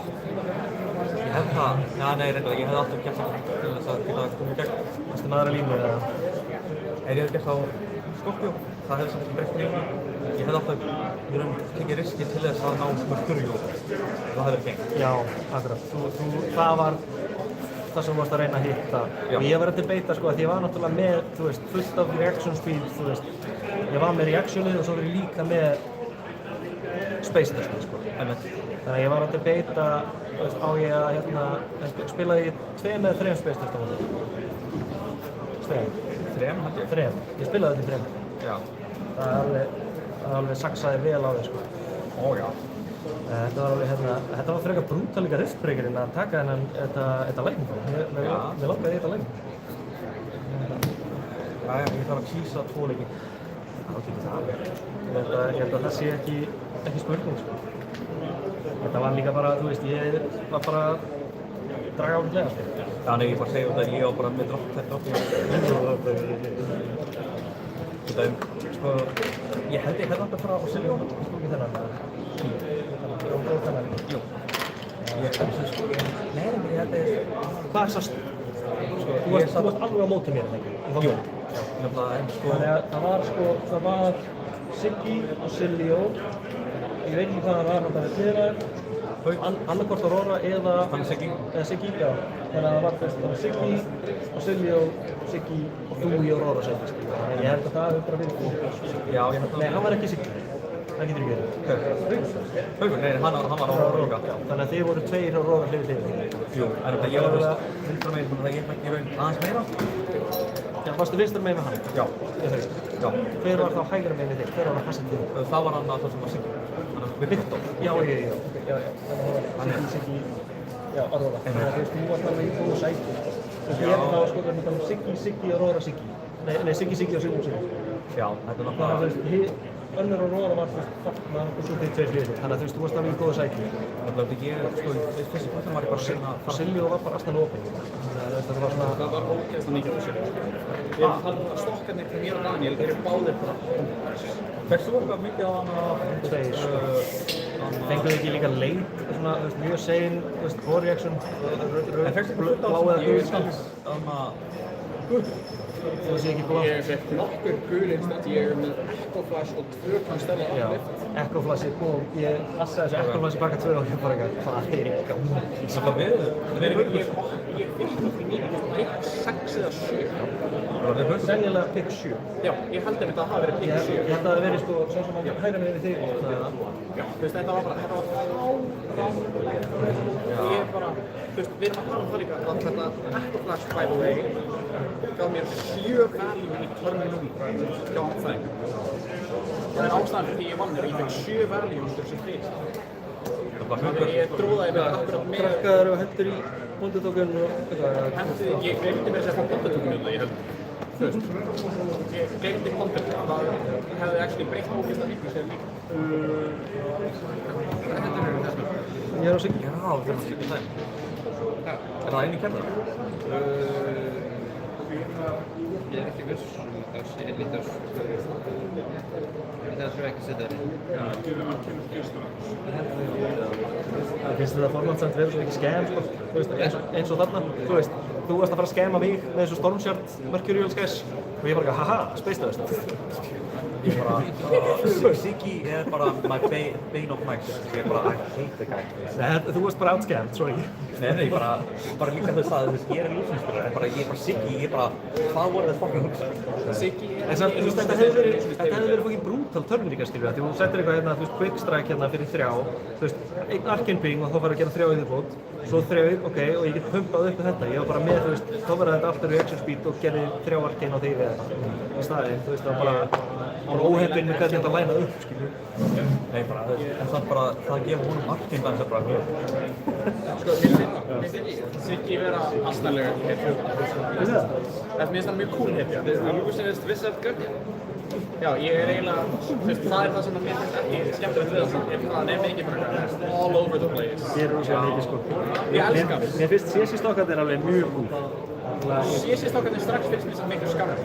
Ég hef það, já nei reyndar, ég hef alltaf gert það til þess að geta komið í gegn. Varstu með aðra línu eða? Ef ég hef gert það á Scorpio, það hefði samt ekki breytt mikið. Ég hef alltaf í raun tekið riski til þess að ná Mercurio. Það hefði verið gengt. Já, akkurat. Það var það sem þú varst að reyna að hitta. Já. Og ég var að debata, sko, að ég var náttúrulega með, þú veist, fullt af reaction speed, þú veist. Ég var með reactionið og svo var ég líka með space dustið, sko. Þannig að ég var að debata, þú veist, á ég að spilaði ég 2 eða 3 space dust á móti. 2. 3 held ég? 3. Ég spilaði þetta í 3. Já. Það alveg saksaði vel á þig, sko. Ó já. Þetta var alveg, þetta var frekar brútal líka riftbreakerinn að taka þetta lækning á. Mér langaði í þetta lækning. Jæja, ég þarf að kýsa 2 leiki. Það var ekki það. Ég held að það sé ekki spurning, sko. Þetta var líka bara, þú veist, ég var bara að draga ákveðlega, sko. Já, nei, ég bara segja þetta, ég var bara með þetta átti. Þetta sko, ég held ég hefði átt að fara á Siljónu. Sko ekki þennan, eða? Þennan? Jú. Ég held sem sko, nei, ég held að... Hvað er sást? Þú varst alveg á móti mér, ekki? Jú. Nefnilega, sko... Það var Siggi og Siljó. Ég veit ekki hvað það var, hann bara hliðraður. Annarkvort Aurora eða... Hann Siggi? Eða Siggi, já. Þannig að það var Siggi og Siljó, Siggi og þú í Aurora sem það, skilja. Ég held að það hefur bara verið fólk. Já, ég held að... Nei, hann var ekki Siggi. Það getur ekki verið. Haugur, nei, hann var Aurora líka. Þannig að þið voru 2 Aurora hlið. Jú, en ég var vinstra meginn, þannig að ég fætti í raun aðeins meira. Já, varstu vinstra meginn með hann? Já. Já. Hver var þá hægra meginn með þig? Hver var það passið þig? Það var hann að það sem var Siggi. Viktor. Já. Siggi, já, Aurora. Þannig að þú varst alveg í góðu sæti. Þú veist, ég þá sko að tala um Siggi, Aurora, Siggi. Nei, Siggi og Siggi. Já, þetta er náttúrulega... Önnur Aurora var þarna og svo þið 2 hliðir. Þannig að þú veist, þú varst alveg í góðu sæti. Þannig að ég, sko, fyrst og var ég bara að sinna... Siljó var bara aðstæðan opinn. Það var svona... Það var ógeðslega mikið á Siljó. Við erum talað um stokkarnir fyrir mér og Daniel, þeir eru báðir bara Fæstu þú eitthvað mikið á hana... 2, sko. Fenguðu ekki líka leit, svona, þú veist, mjög sein, þú veist, core reaction, blá eða gul. Það sé ekki blá. Ég fekk nokkur gul instant, ég er með Echo Flash og 2 Constella Já, Echo Flash kom, ég passaði þessu Echo Flash baka 2 og ég bara ekki, hvað er í gangi? Það var við? Ég finnst það fyrir mér, pick 6 eða 7. Sennilega pick 7. Já, ég held að þetta hafi verið pick 7. Ég held að það hafi verið, sko, svo sem að hægra með þig. Já, þú veist, þetta var bara, ég er bara, þú veist, við erum að tala um það líka, að þetta Echo Flash, by the way, gaf mér 7 value í törnum hjá Amfang. Það er ástæðan fyrir því ég vann þér, ég fekk 7 value úr þessu frið. Þannig að ég dróðaði mig akkurat með... Krakkaður og hendur í bóndutókun og eitthvað? Ég glemdi mér að segja bóndutókun hérna, ég held. Þú veist, ég glemdi content, það hefði actually breytt ógeðslega miklu sem líka. Hvað hendur þér þessum? Ég er á Siggi. Já, það er Siggi það. Er það einu kemur? Ég er ekki viss um það sé lítið það þurfa ekki að setja þér inn. Finnst þetta format samt verið svo ekki skemm, sko? Þú veist, eins og þarna, þú veist, þú varst að fara að skemma mig með þessu Stormshard Mercurial skæs og ég bara ekki, haha, Space Dust. Ég bara, Siggi er bara my bane of my existence. Ég er bara, I hate the guy. Þú varst bara outscammed, sorry. Nei, bara líka þess að ég er lífsmyndstur, en ég er bara Siggi, hvað voru þið fucking hugsa? Siggi er... En þú veist, þetta hefði verið fucking brútal törnir skilur við, því þú settir eitthvað hérna, þú veist, quick strike hérna fyrir 3, þú veist, einn arcane ping og þá fara að gera 3 í viðbót, svo 3, ok, og ég get pumpað upp þetta, ég var bara með, þú veist, þá var þetta alltaf reaction speed og gerði 3 arcane á því við þetta, í staðinn, þú veist, það var bara óheppinn með hvernig þetta lænað upp, skilur. Nei, en það bara, það gefur honum arcane dans bara mjög. Sko, mér finnst Siggi vera astanlega hetju. Veistu það? Mér finnst hann mjög cool hetja. Illusionist Wizard Guardian. Já, ég er eiginlega, þú veist, það er það sem mér finnst ekki skemmtilegt við það, ef það er mikið bara all over the place. Ég er rosalega mikið sko. Ég elska það. Mér finnst CC-stokkarnir alveg mjög cool. CC-stokkarnir strax finnst mér sem miklu skammt.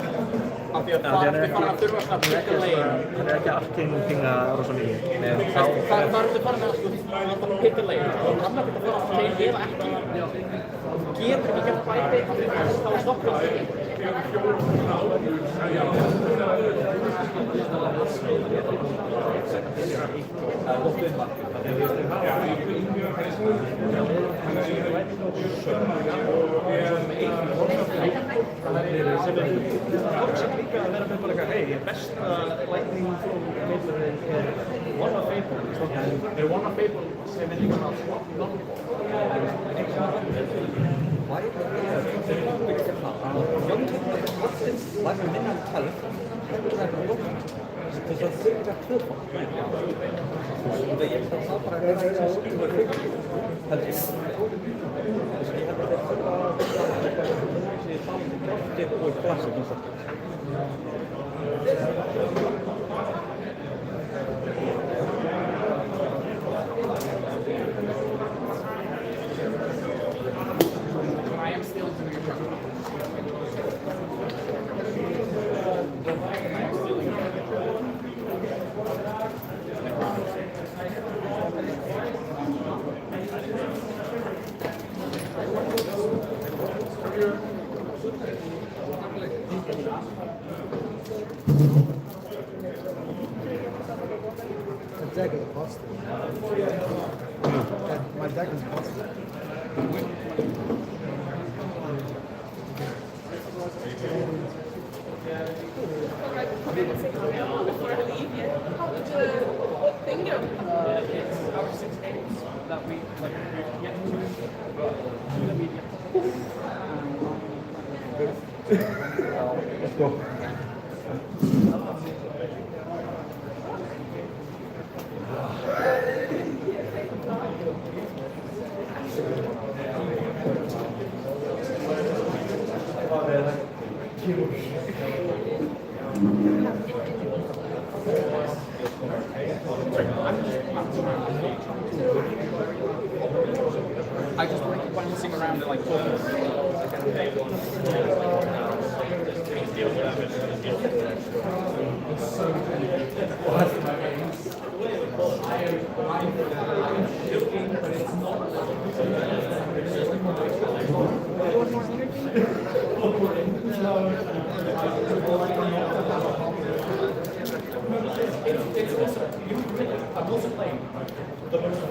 Af því að það er farin að þurfa að tryggja legin. Hann er ekki arcane pinga rosa mikið. Það er farin að sko, pitta legin. Og hann er að fara að arcane eða ekki. Þú getur ekki gert bæti af því að það er stokkað. Toxic líka að vera með bara eitthvað, hey, besta lightning meitlunin er One of Fable. Er One of Fable sem er líka að swap Læra minna telf, það er bara lótt. Þess að þau eru að tvöfa. Ég held að það bara er það sem skilur fyrir. Held ég. Ég held að það er það kraftir og klassik eins og The deck is busted. My deck is busted. Before I leave yet, how would the thing go? It's our 6 games that we get to the media. Let's go. I just like bouncing around and like I'm also playing the most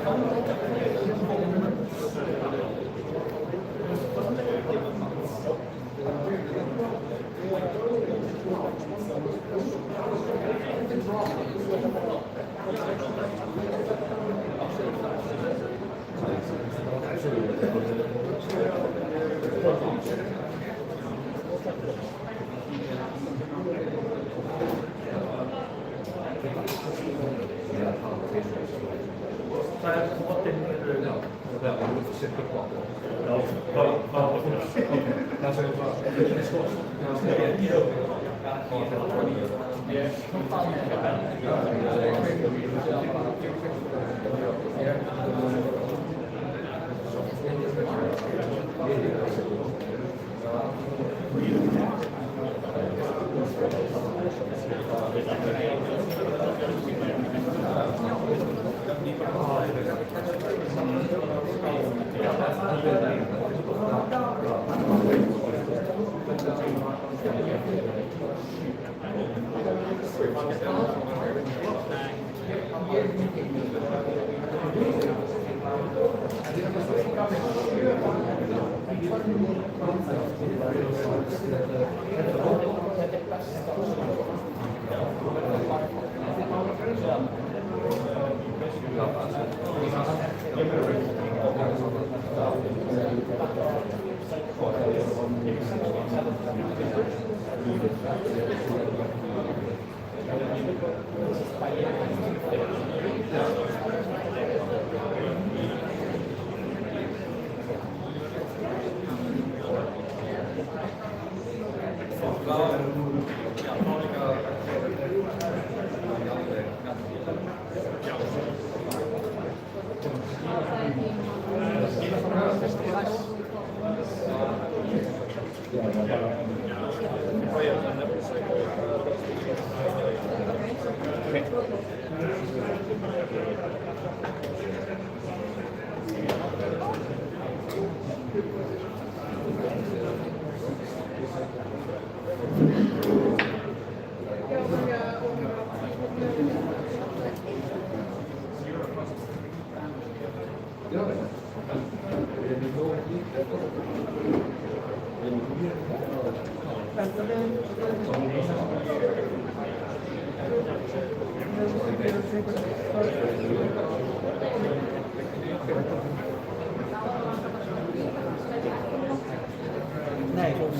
Nee, klopt.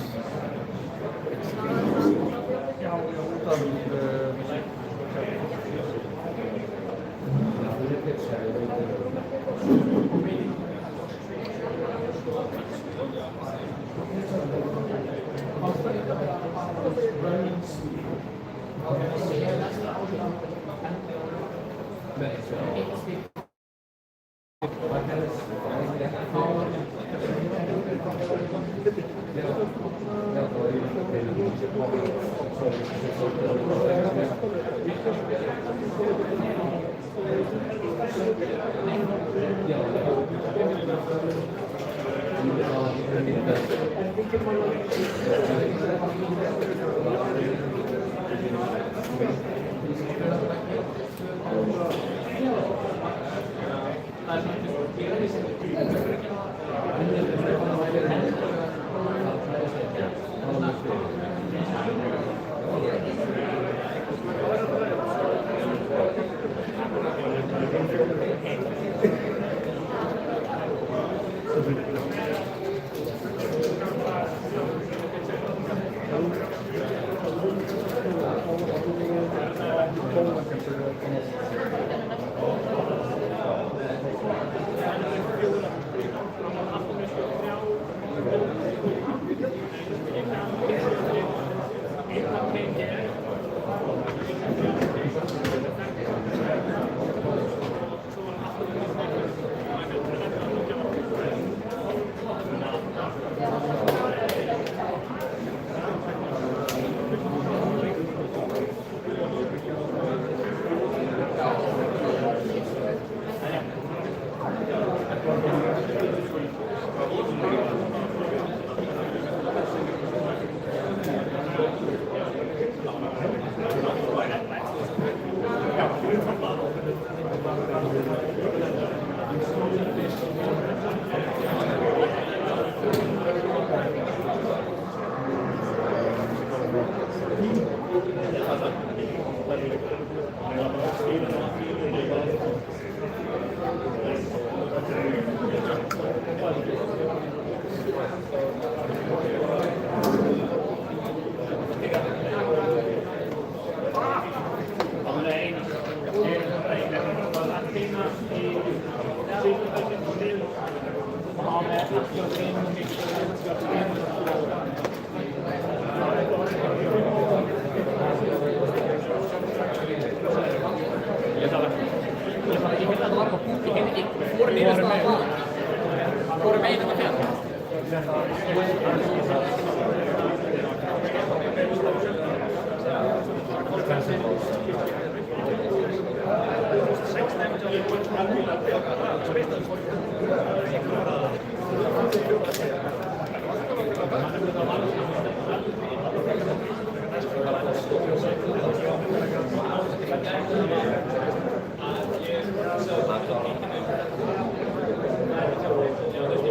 Ja, dan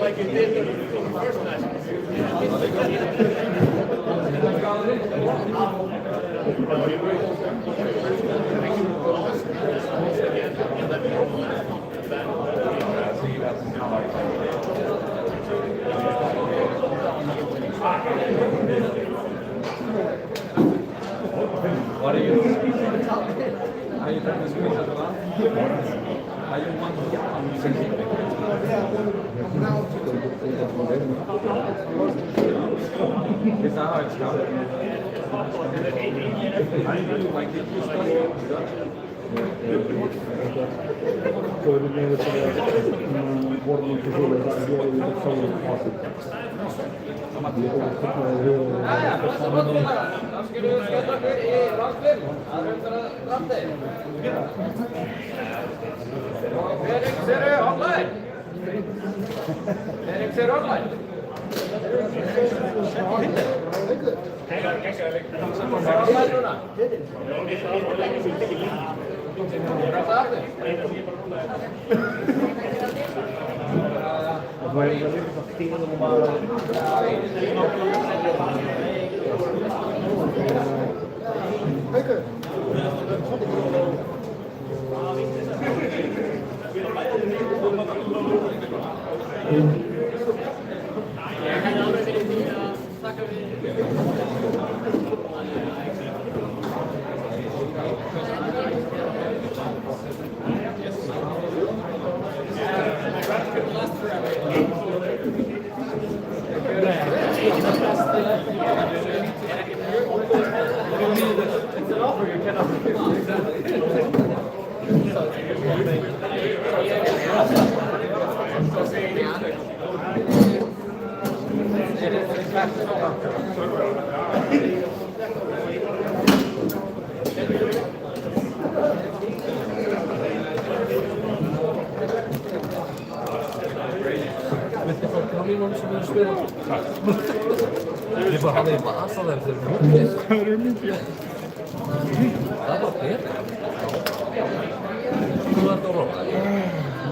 Like you did the first night. What are you? Are you trying to squeeze at the last? Are you one to get on Is that how it's done? I really like it. Going in with warming to do it, I'm really so awesome. Jæja, besta fólkfélagar, þá skulum við skjóta okkur í ráðsfilm að rauðfara og Felix eru online. Felix eru online. Online núna. Prata aftur. It's an offer you cannot refuse. Ég bara hafði vasa þær þegar mjög. Það eru mjög. Það var betra. Þú ert á róla?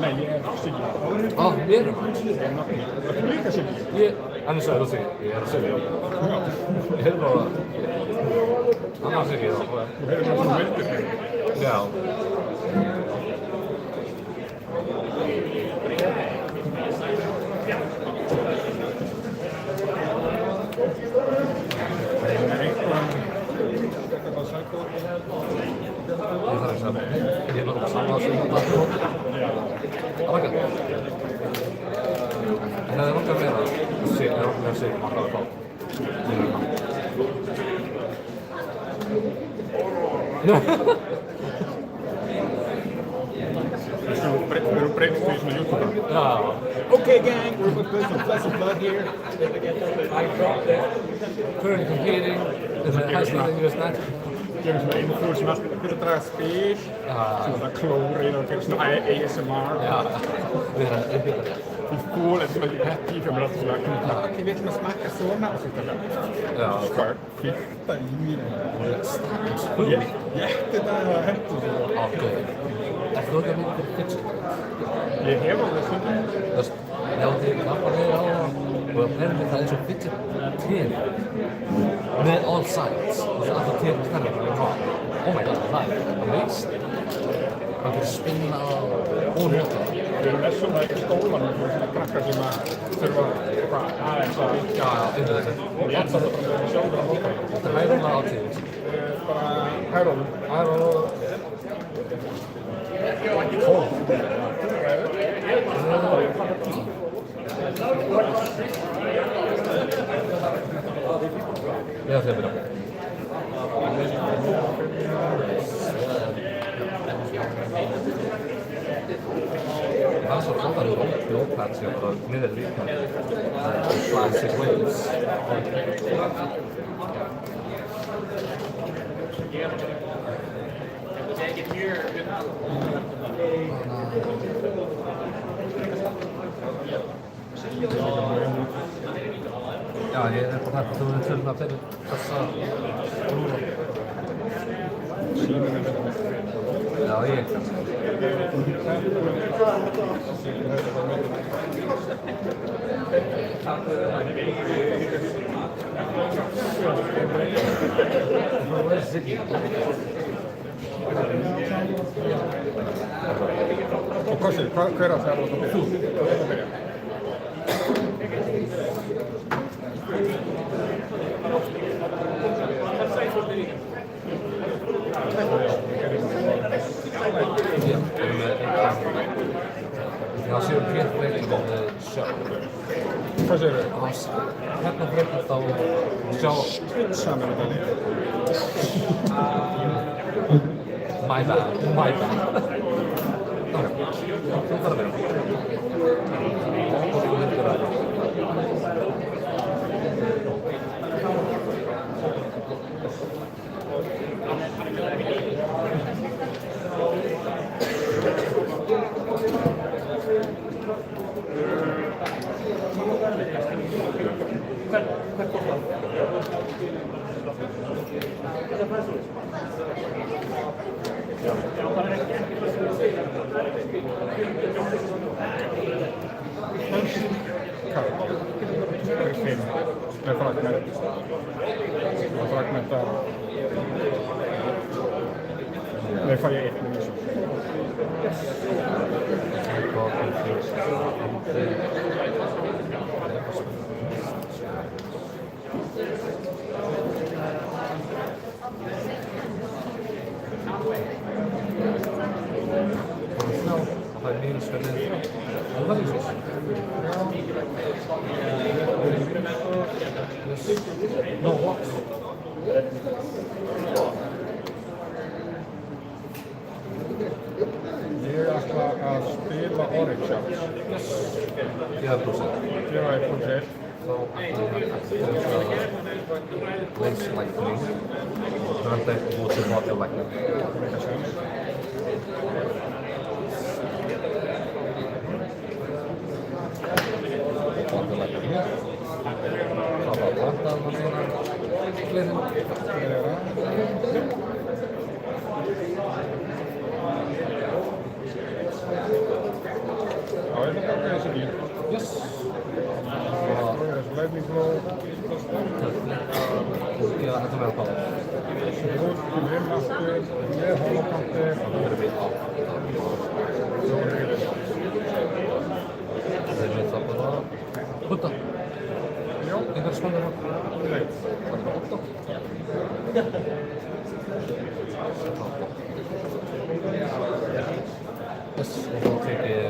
Nei, ég er Siggi. Á, við erum. Þú líka Siggi? Annars er það Siggi. Ég er að Siggi. Ég hefði bara annars Siggi þá. Þú hefur það sem veitir þig. Já. Ég er náttúrulega saman að segja þetta. Það var ekki. En það er nokkað meira að segja maður að fá. Við erum breytist því svona YouTube. Já. Okay gang, we're going to put some flesh and blood here. I dropped it. Current competing. Is it high speed in US net? Gerum svona einu fólk sem alltaf fyrir að draga spil, svona klórið og gerum svona ASMR. Já, við erum uppbyggðar það. Því fól er svona ekki pet í fyrir mér alltaf svona, ok, við ætlum að smakka svona og svona. Já. Hvað, fyrta í mér. Stakkars fólk. Ég ætti þetta að hættu svona. Ok. Ertu þú ekki að mynda fyrir fidget? Ég hef alveg svona. Þú veist, ef þið lappar niður á það og það er eins og fidget með all sides. Þú veist, alltaf hvernig það er frá. Oh my god, það er amazing. Það getur spinna og nota. Við erum með svona ekki stólanum fyrir svona krakkar sem að þurfa eitthvað aðeins að... Já, yfir þetta. Ég ætla það bara að sjálfur að hópa. Þetta er hægulega á tíðins. bara hæróður. Jag ser bra. Han så pratar du om blåplatser och medelvikt. Classic waves. Ja, det är på här för tullarna för dessa. Ja, egentligen. Och Koshi, hver að það var þú? Jag ser en helt breyting av sjö. Hvað segir þau? Hérna breytast á sjá... Skutsamur þetta líf. My bad. Okej, þú þarf að vera. Þú myndir að vera. Nei, fæ ég einn með þessu. Það er minusverðið alvarlegsins. No, what? Ég ætla að spila Oryx Sharks. Gefa brúsið. Gefa ég brúsið. Þá leyslækning. Þannig að þú tilbaka á lækning. Yes. Lightning blow. Ja, þetta með að báða. Út til hinn aftur, með holokanti. Það verður við á. Það er með það bara. Hutta. Já. Einhver spannir á. Nei. Það er bara 8. Yes, og þá tek ég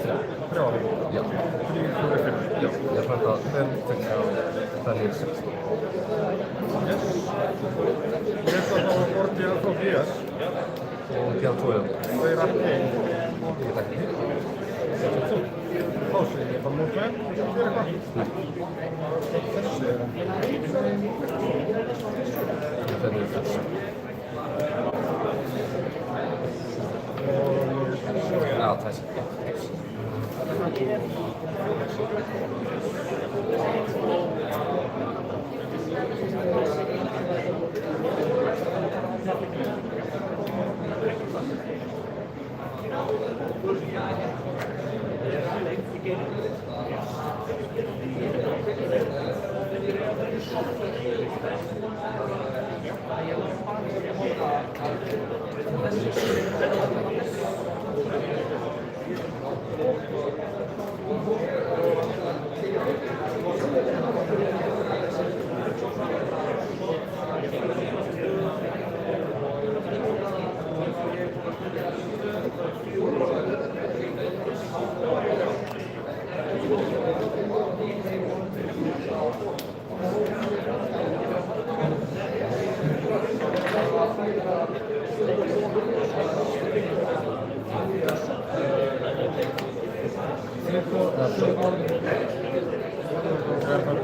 3. Já. 3, 4, 5. Já, ég ætla að tek það niður 6. Yes. Ég ætla þá að borti að fá DS. Og gefa 2. Það er ekki. Ég get ekki. Þá sé ég bara mútið. Það er eitthvað. Þessi er það niður 6. Já, það er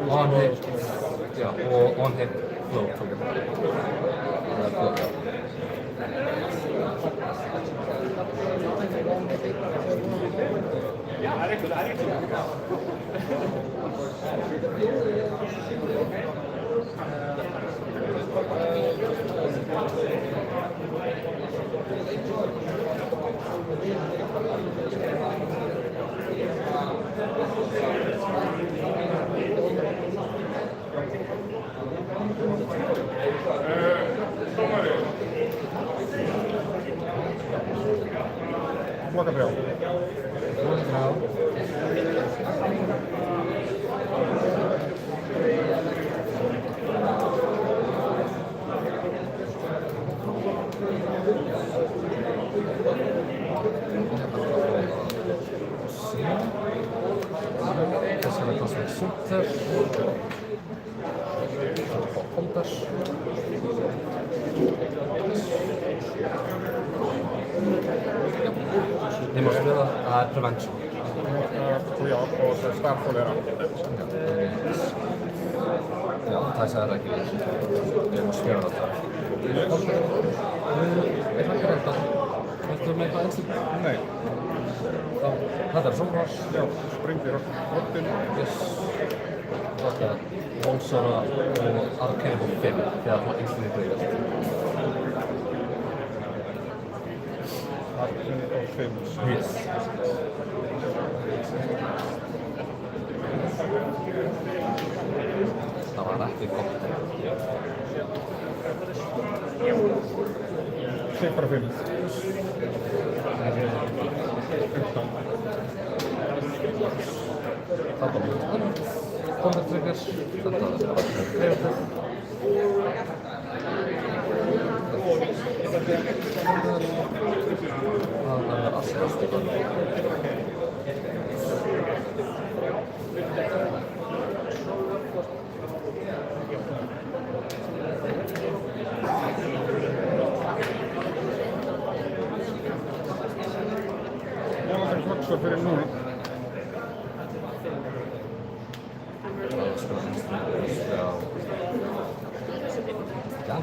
On hip, já, og on hip float tók ég bara. Það er float, já. Já, það er eitthvað. Blokkafrjá. Tässä on kasvanut sutter. Poltas. Ni måste spela prevention. Ja, och så startfoliera. Ja, tai sä äräkin. Ei musta spela tätä. Ei hakka rauta. Viltu með eitthvað ensin? Nei. Þetta er sóknar. Já, springur rottinn. Yes. Þetta er Volsara og Arcane på 5. Det er på instinkt drivast. Arcane på 5. Yes. Það var ekki gott. Seg bara 5. Þetta var combat triggers. Þetta var kreatív. Það er askast. Jag måste också för nu. Ja.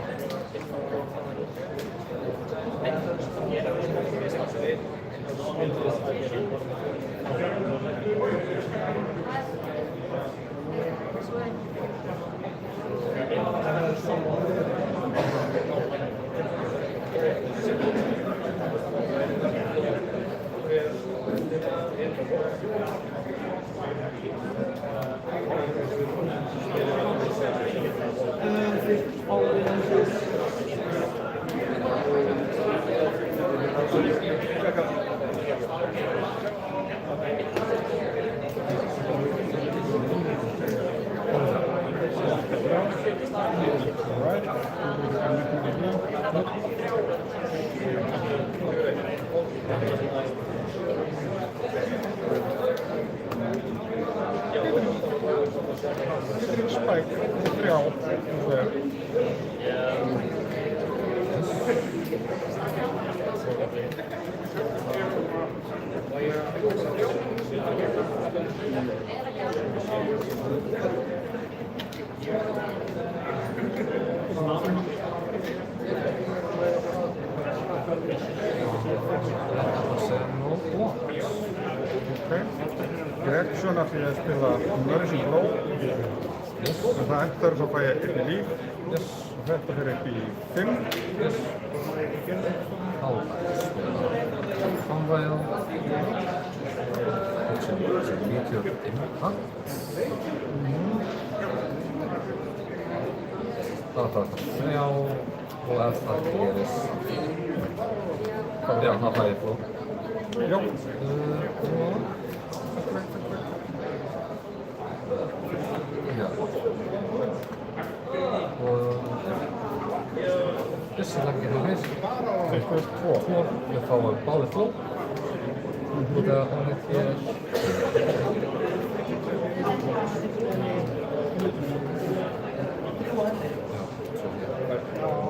Reaction af því að spila Nourishing Blow. Yes. En það endar svo fæ ég 1 í líf. Yes. Og þetta fyrir upp í 5. Yes. Framvæða. Þetta er 90 impact. Það er bara 3 og ef það gerist. Já, það fæ ég fló. Já. Ja. Og þessi leggir við við. 2. Við fáum báðir fló. Og það er hér.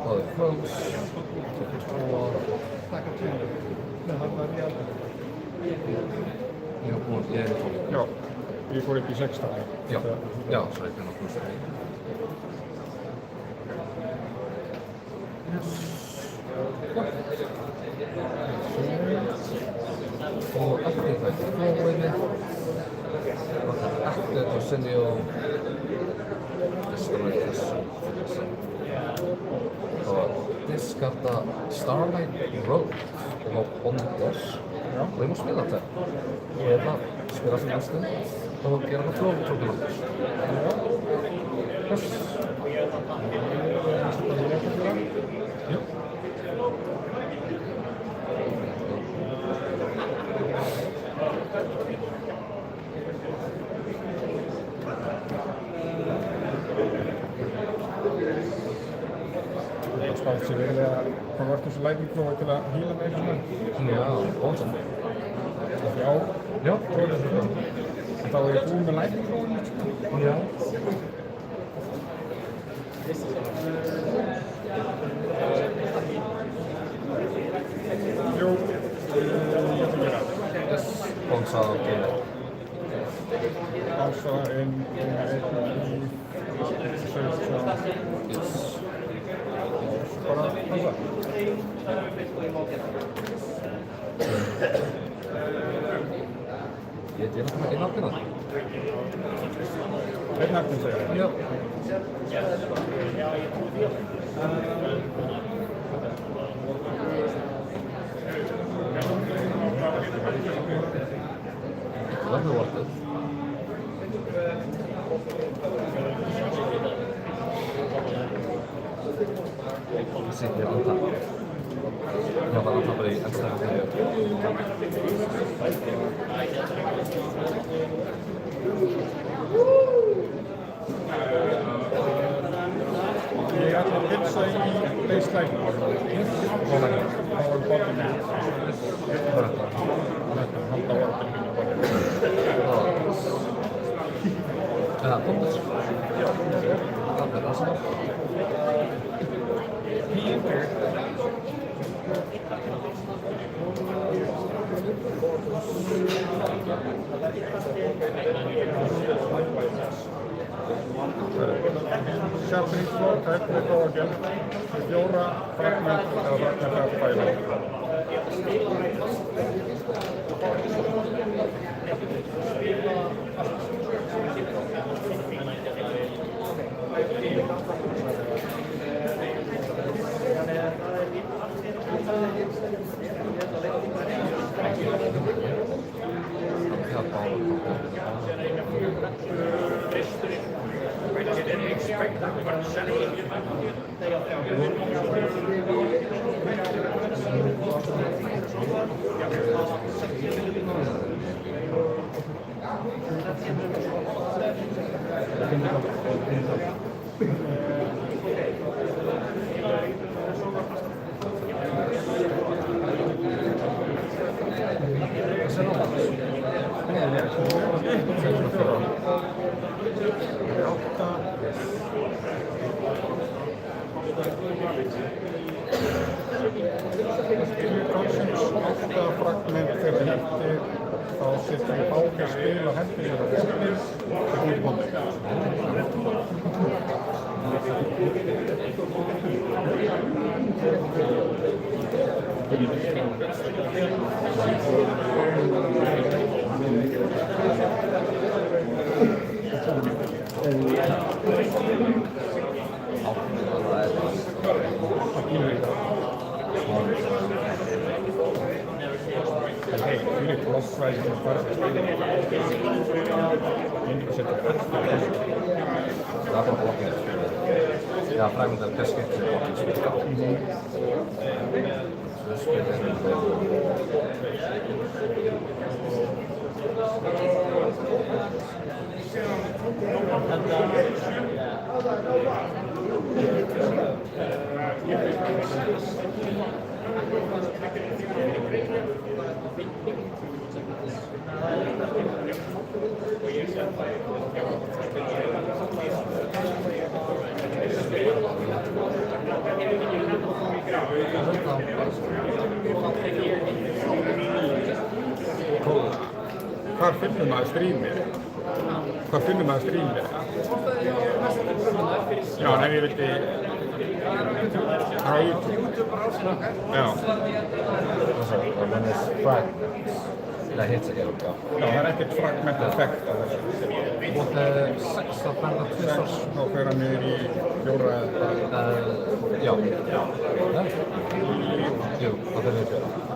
Báðir flós. 2. Já, og ég er í fló. Já, ég fór upp í 16. Já, svo er ekki nokkuð sér. Og eftir það prófinu og það eftir þá sinni ég og diskarta Starlight Road og Bonders og ég má spila þetta eða spila sem næstu og gera það flóðtróknum. Það spáði sér verið að hvað vartu þessu lækningprófi til að hýla með eitthvað? Já, bónsam. Já, prófið þetta. Þá er ég búinn með lækningprófinu. Já. Jú, ég ætla að gera það. Yes, bónsa og geina. Bónsa inn í 17. Yes. Bara passa. Ég er að einn afgjörða. Einn afgjörð segja það? Já. Það er vortið. Sitter antap. Jag var antappad i extra. Ég ætla að pilsa í baseline. Hvað er það? Það var bottom. Hvað er þetta? Halda orðin mín að bottom. Ja, Bonders. Já. Það er það sem Sharpening floor, type með prófagel, 4 fragment eða fragment af fæla. Fragment þegar hefti þá setjum við báðir spil og hefti sér á bóknir og hún er bóknir. Hei, fyrir klossræði sem farið að spila. Ég myndi að setja öll fyrir þessu. Það er bara blokkið. Já, fragment er best skipt sem blokkið spila. Svo hvar finnur maður strímið? Hvar finnur maður strímið? Já, ef ég vildi á YouTube. Já. Og then is frag. Nei, hits ekki alveg, já. Já, það ekkert fragment effekt á þessu. Og 6 að benda 2 stars. Þá fer hann niður í 4 eða... Já. Nei? Jú, það fer niður 4.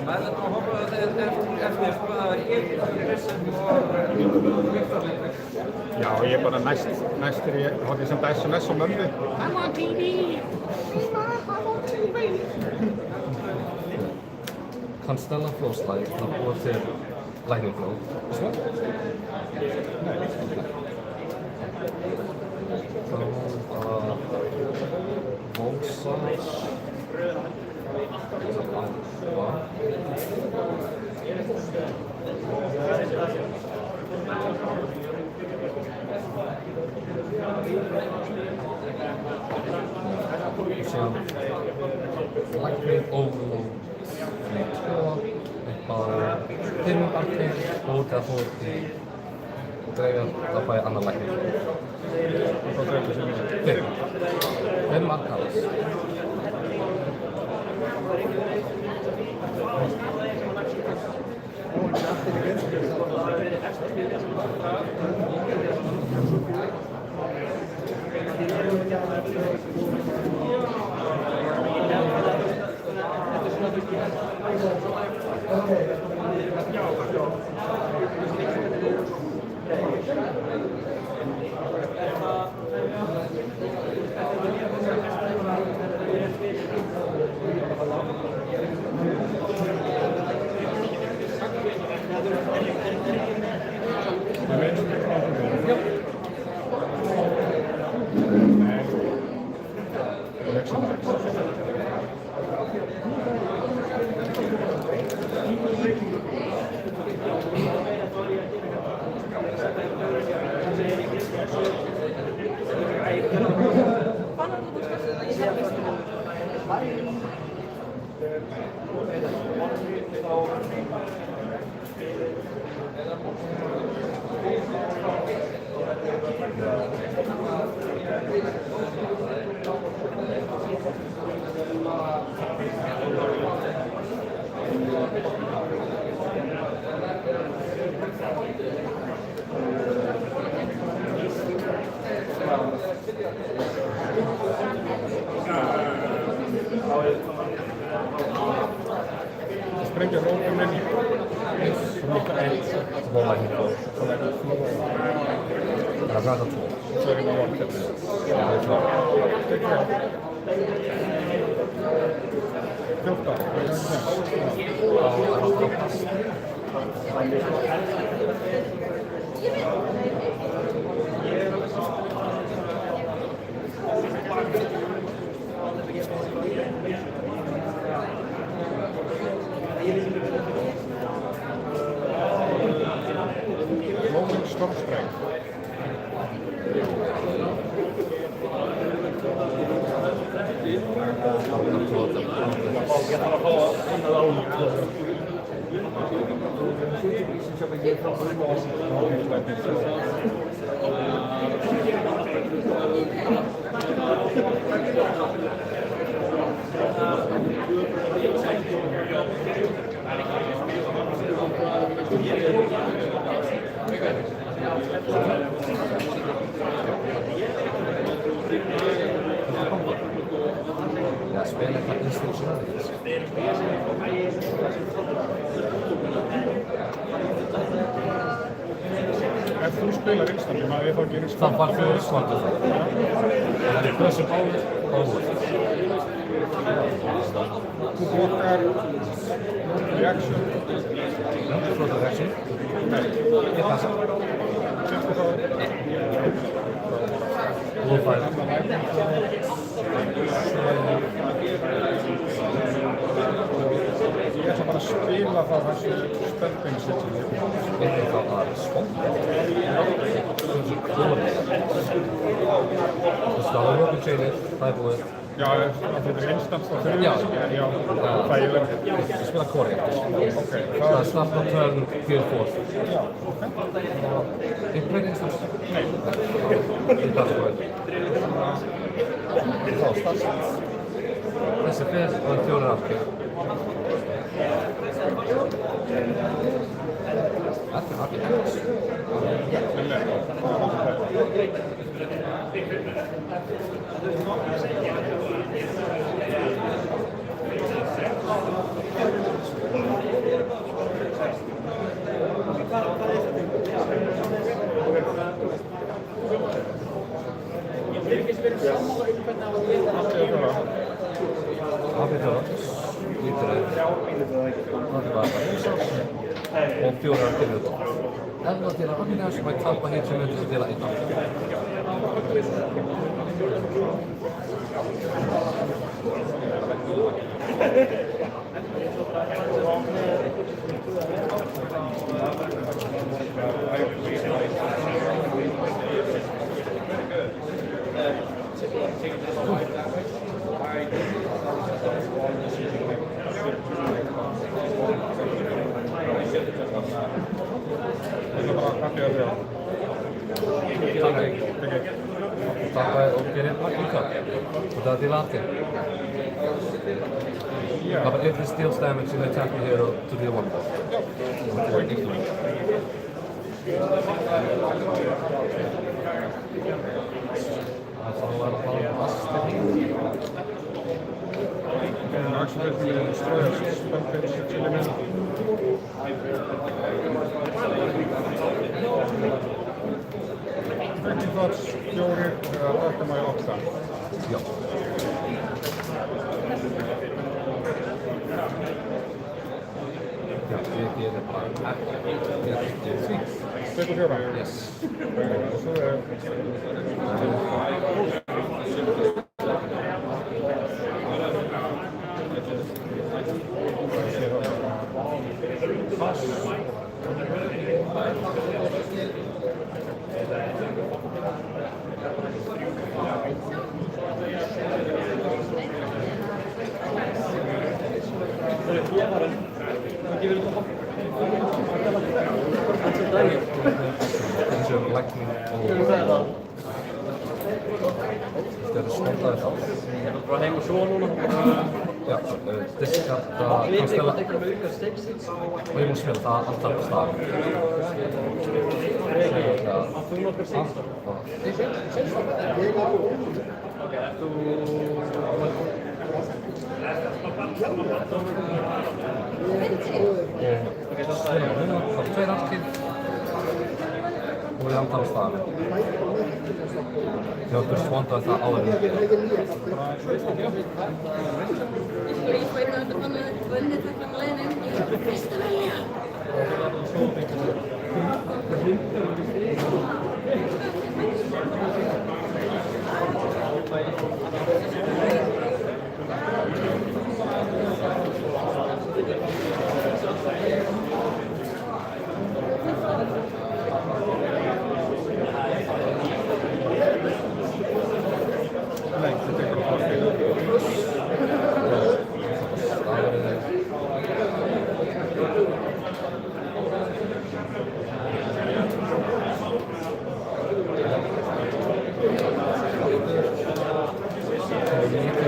Maar dat nog op even Já, ég er bara næstur í, hótt ég samt SMS og mömmu. I'm on TV! I'm on TV! Kann Stella Flowslide að búa til Lightning Flow? Svo? Nei. Þá Volkswagen. Síðan Lightning Overload Fleet 2 upp á 5 arki og það fór í dreifjar það fæði annar Lightning Flow. Þá dreifjar sem er 5 arkaðis. Sprengja rótum inn. Små Lightning Flow. Það er 2. Svo er ég með volkefni. Já, það er klart. 14. Á Kompass. Rolling Stormstrength. Já, spila eitthvað instructionalis. Ef þú spilar instantly, maður þá gerir Það var fyrir svartu það. Það er pressu báður. Þú blokkar reaction. Já, flottar reaction. Nei. Ég passa. Sérstu þá. Blóðfæð. Ég ætla bara að spila þá þessu spelling setjum. Veit þið þá að það er svont? Það er klóðið. Þú stáður okkur chainir, það er búið. Já, þetta instans á þriðjum, en já, þægilega. Ég spila korrekt. Ok, Það er start on turn, heal forth. Já, ok. Ég play instans? Nei. Ég bara sko þetta. Þá, start. Þessi fer og það 4 aftur. Þetta er aftur. Og 4 aftur við það. Ef það til að annars má ég tappa hér sem myndir til að 1 aftur. Tappa og gerir líka. Og það er til aftur. But if it deals damage, you attack the hero to deal 1 ball. Or ignore. Það var bara astir. Actually, destroy spell page element. Twenty thoughts, 4 og þetta má ég 8. Já. Já, ég gerir bara ekki því. 24? Yes. Og svo Lækning og þetta er spontaði þá. Ég er bara heim og svo núna. Já, diskarta Constella og ég má smila það alltaf på staðan. Það er 2 aftur og ég antar á staðan. Ég var spontaði það áður. Ég fór inn á þetta fann að vönnið takla með leiðin. Ég var fyrst að velja.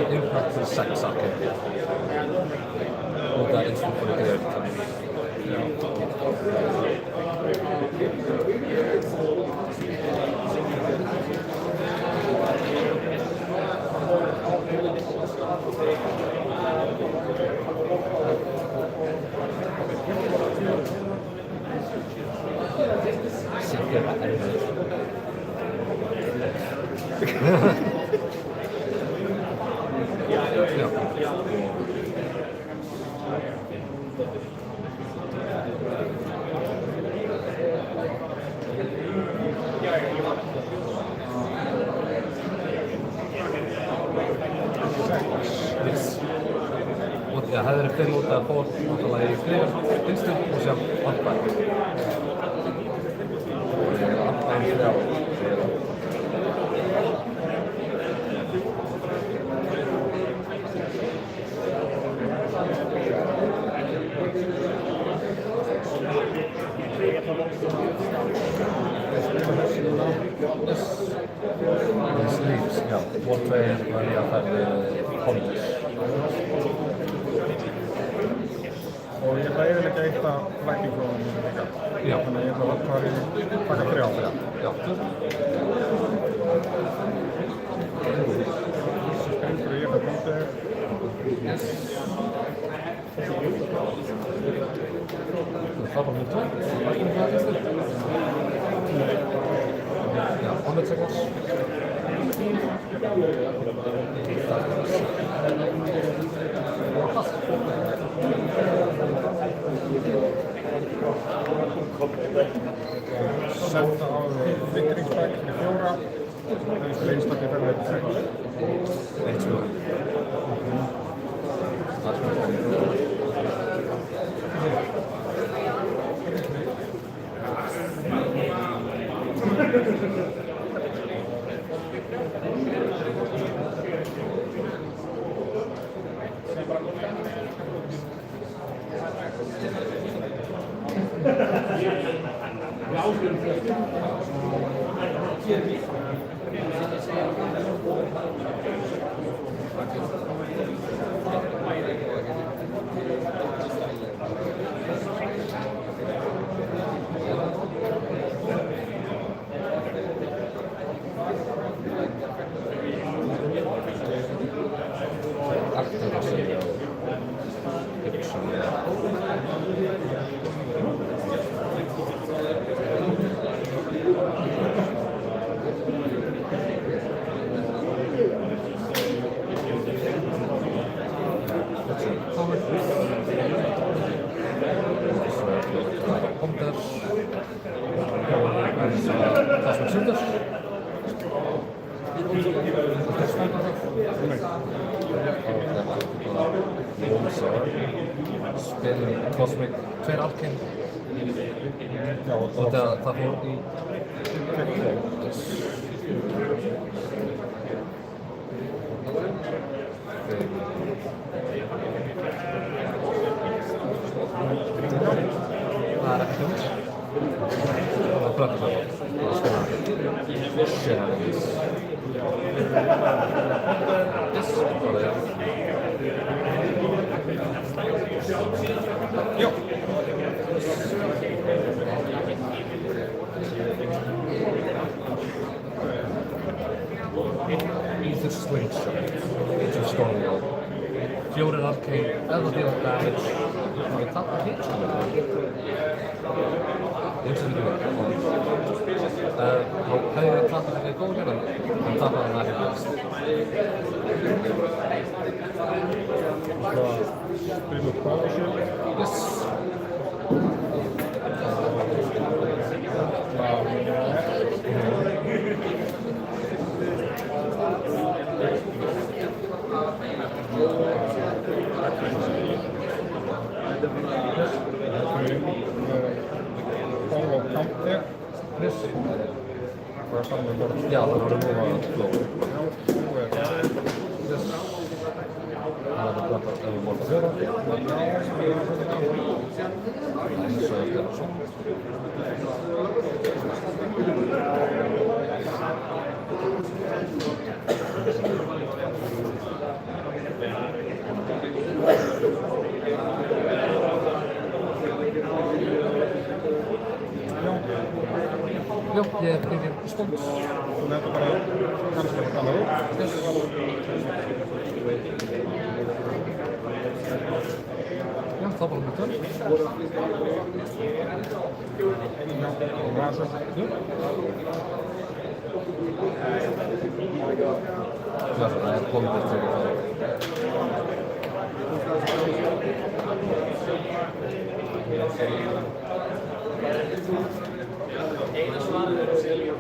Impact for 6 saker. Och där instant får du grejer. Säkert är det. Ja, här är det 5 mot på alla i fler instant och sen appa. Sleeves, já. One-way var ég að fara college. Og ég ætla að eyðileggja eitt af lækningum líka. Já. Þannig að ég ætla að taka 3 á. Já. Springur ég með punkti. Það var mjög tótt. Lækning hvað er þetta? Já, 100 seconds. Senda á vittringsbæk fyrir 4. Þessi einstaklega fyrir 6. 1, 2. Spilum Cosmic 2 Arcane. Og það fór í það er ekki hljóms. Það er blökk það var spennandi. Shenanigans. Það er Já. Ether Slingshot. Ether Stormwall. 4 Arcane. Eða deal damage. Það er tappa hit sko. Ég hugsa ekki verið. Þá hefði ég tappað ekki góð hérna. Hann tappaði hann ekki best. Spilum pásu. Yes. Follow counter. Yes. Hvað er það með borð? Já, það voru móða flow. Yes. Það er að blanda ef við borða 4. Eins og þetta er svona. Já, ég er ekki spóns. Þú nefnir bara kannski að tala út. Yes. Já, það var mjög tönn. Og rasa. Það er komið til það. Eina svarið er að selja.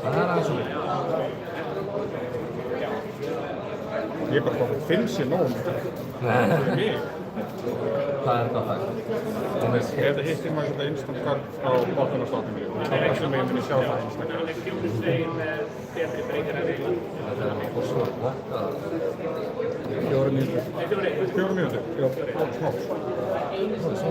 Það aðeins svo. Ég bara hvað 5 sé nóg mikið. Nei. Fyrir mig. Það gott það. Ef það hittir maður þetta instant card á botnunarstáttum mér, þá sem ég myndi sjá það instant card. Þetta er svo vokka. 4 mínútur. 4 mínútur? Já, smá. Það er svo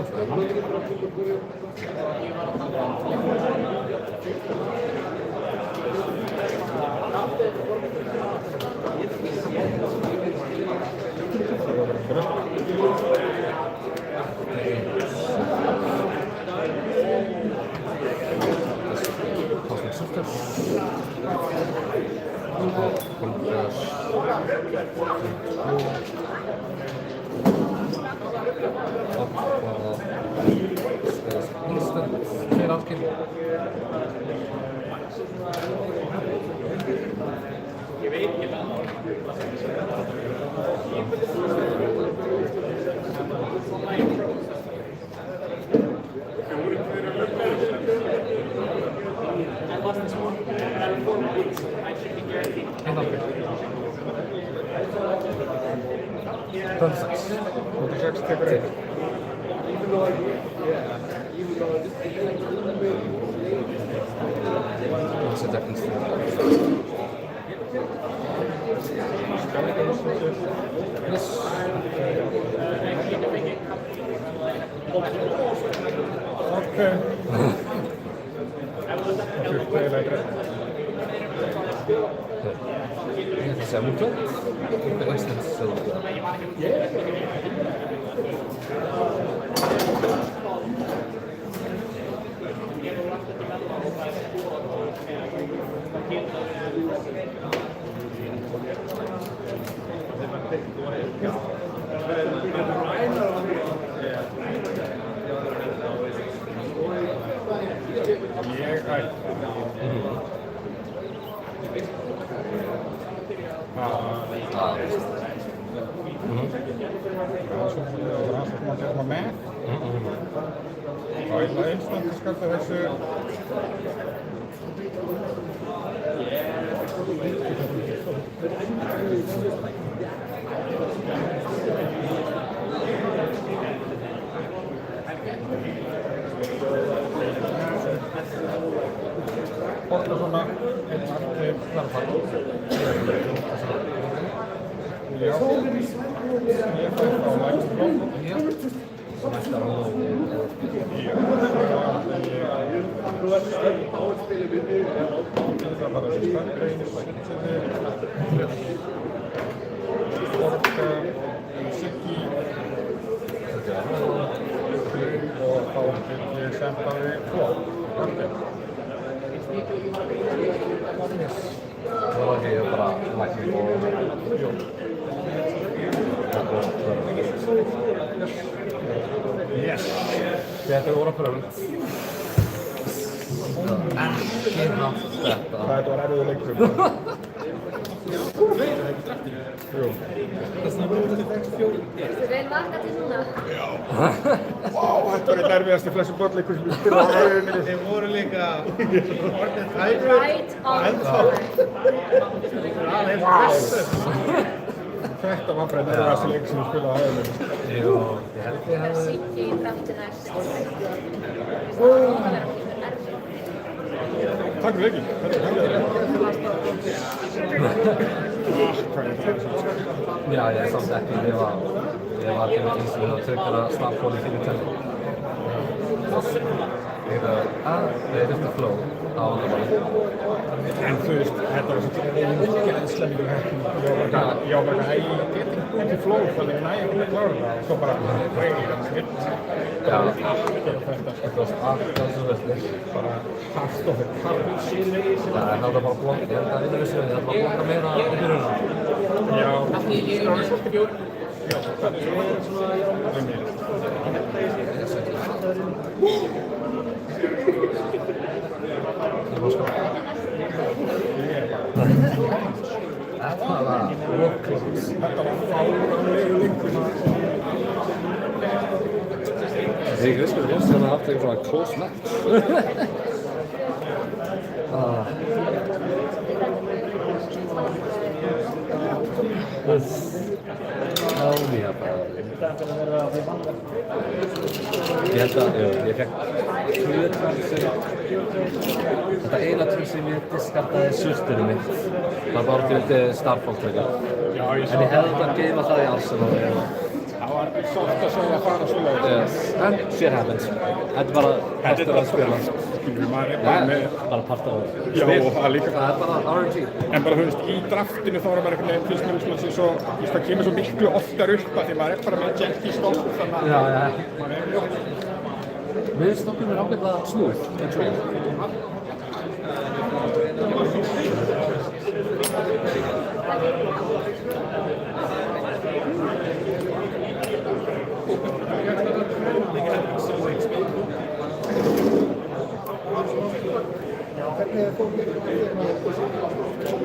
instant tveir afskil. Ég veit ekki það. Sex tekur 1. Setja instant. Yes. Okay. Ini saya muncul. Instant silver. Instant skarta þessu borta svona einn til verðfall. Já, ég fætt á lægstblóð. Næsta róð. Það er bara þessi starfgrein, Borga, Siggi og þá vil ég senda við flóð. Það var ekki bara lækning og... Yes! Þetta er orðafröfund. Ekki haft þetta. Þetta var erfiður leikur. Jú. Ertu vel vakað til núna? Já. Vá, þetta var einn erfiðasti flessubollleikur sem ég spilaði á ævinni. Þeir voru líka orðið Right on time. Þetta var bara einn erfiðasti leikur sem ég spilaði á ævinni. Jú, ég held ég hefði... Siggi drafti næst. Takk fyrir leikin. Já, ég samt ekki. Ég var ekki með eins og það tökur að snabbból í fínu tenni. Ég þurfti að flóð á alveg. En þú veist, þetta var svona einslemmingur heppni. Ég var bara ég get ekki flóð þannig að ég næði ekki að klára það. Svo bara reyni það smitt. Já, þetta var alltaf svo völdið. Bara hart og fyrir hart. Já, ég held að bara blokka. Ég held að vinna þessu, ég held að blokka meira í byrjunum. Já. Já, það er svona Þetta var rockklubs. Þetta var fáránlegur leikur. Þegar ég veist að það haft eitthvað svona close match. Tell me about it. Ég held að, ég fekk 2 transir. Þetta eina trú sem ég diskartaði systurinn mitt. Það bara vildi Starfall-treyja. En ég hefði að geima það í Arsenal. Það var sátt að segja að fara svo leið. Yes, en shit happens. Þetta er bara partur af spila. Skilur maður er bara með... Bara partur af spila. Já, og það er líka... Það er bara RNG. En bara, þú veist, í draftinu þá er maður einhvern veginn fyrst með svo... Þú veist, það kemur svo miklu oftar upp að því maður er bara með Jenki í stopp, þannig að... Já. Maður er mjög... Við stoppum er ágætlega smooth, eins og ég.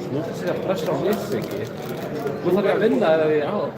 Nú þarf ég að pressa á Nýrsingi. Nú þarf ég að vinna ef ég á það.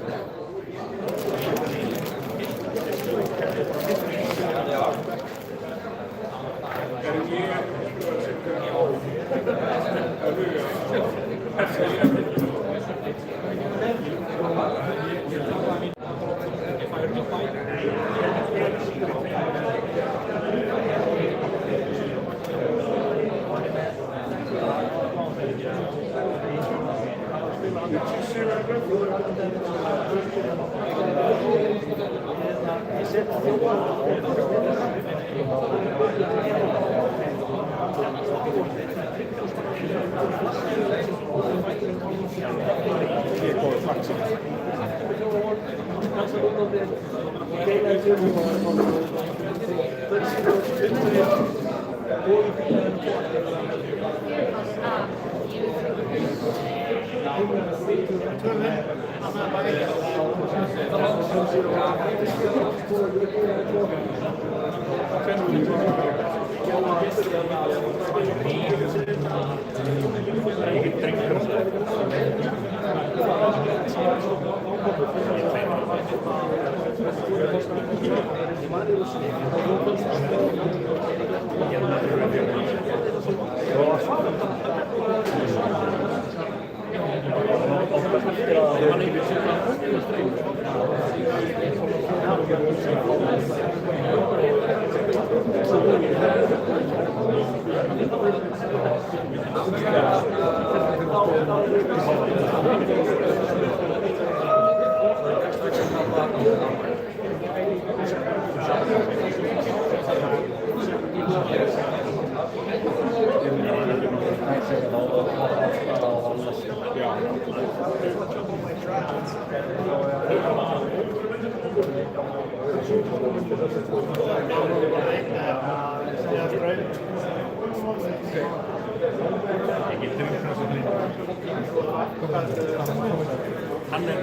Hann er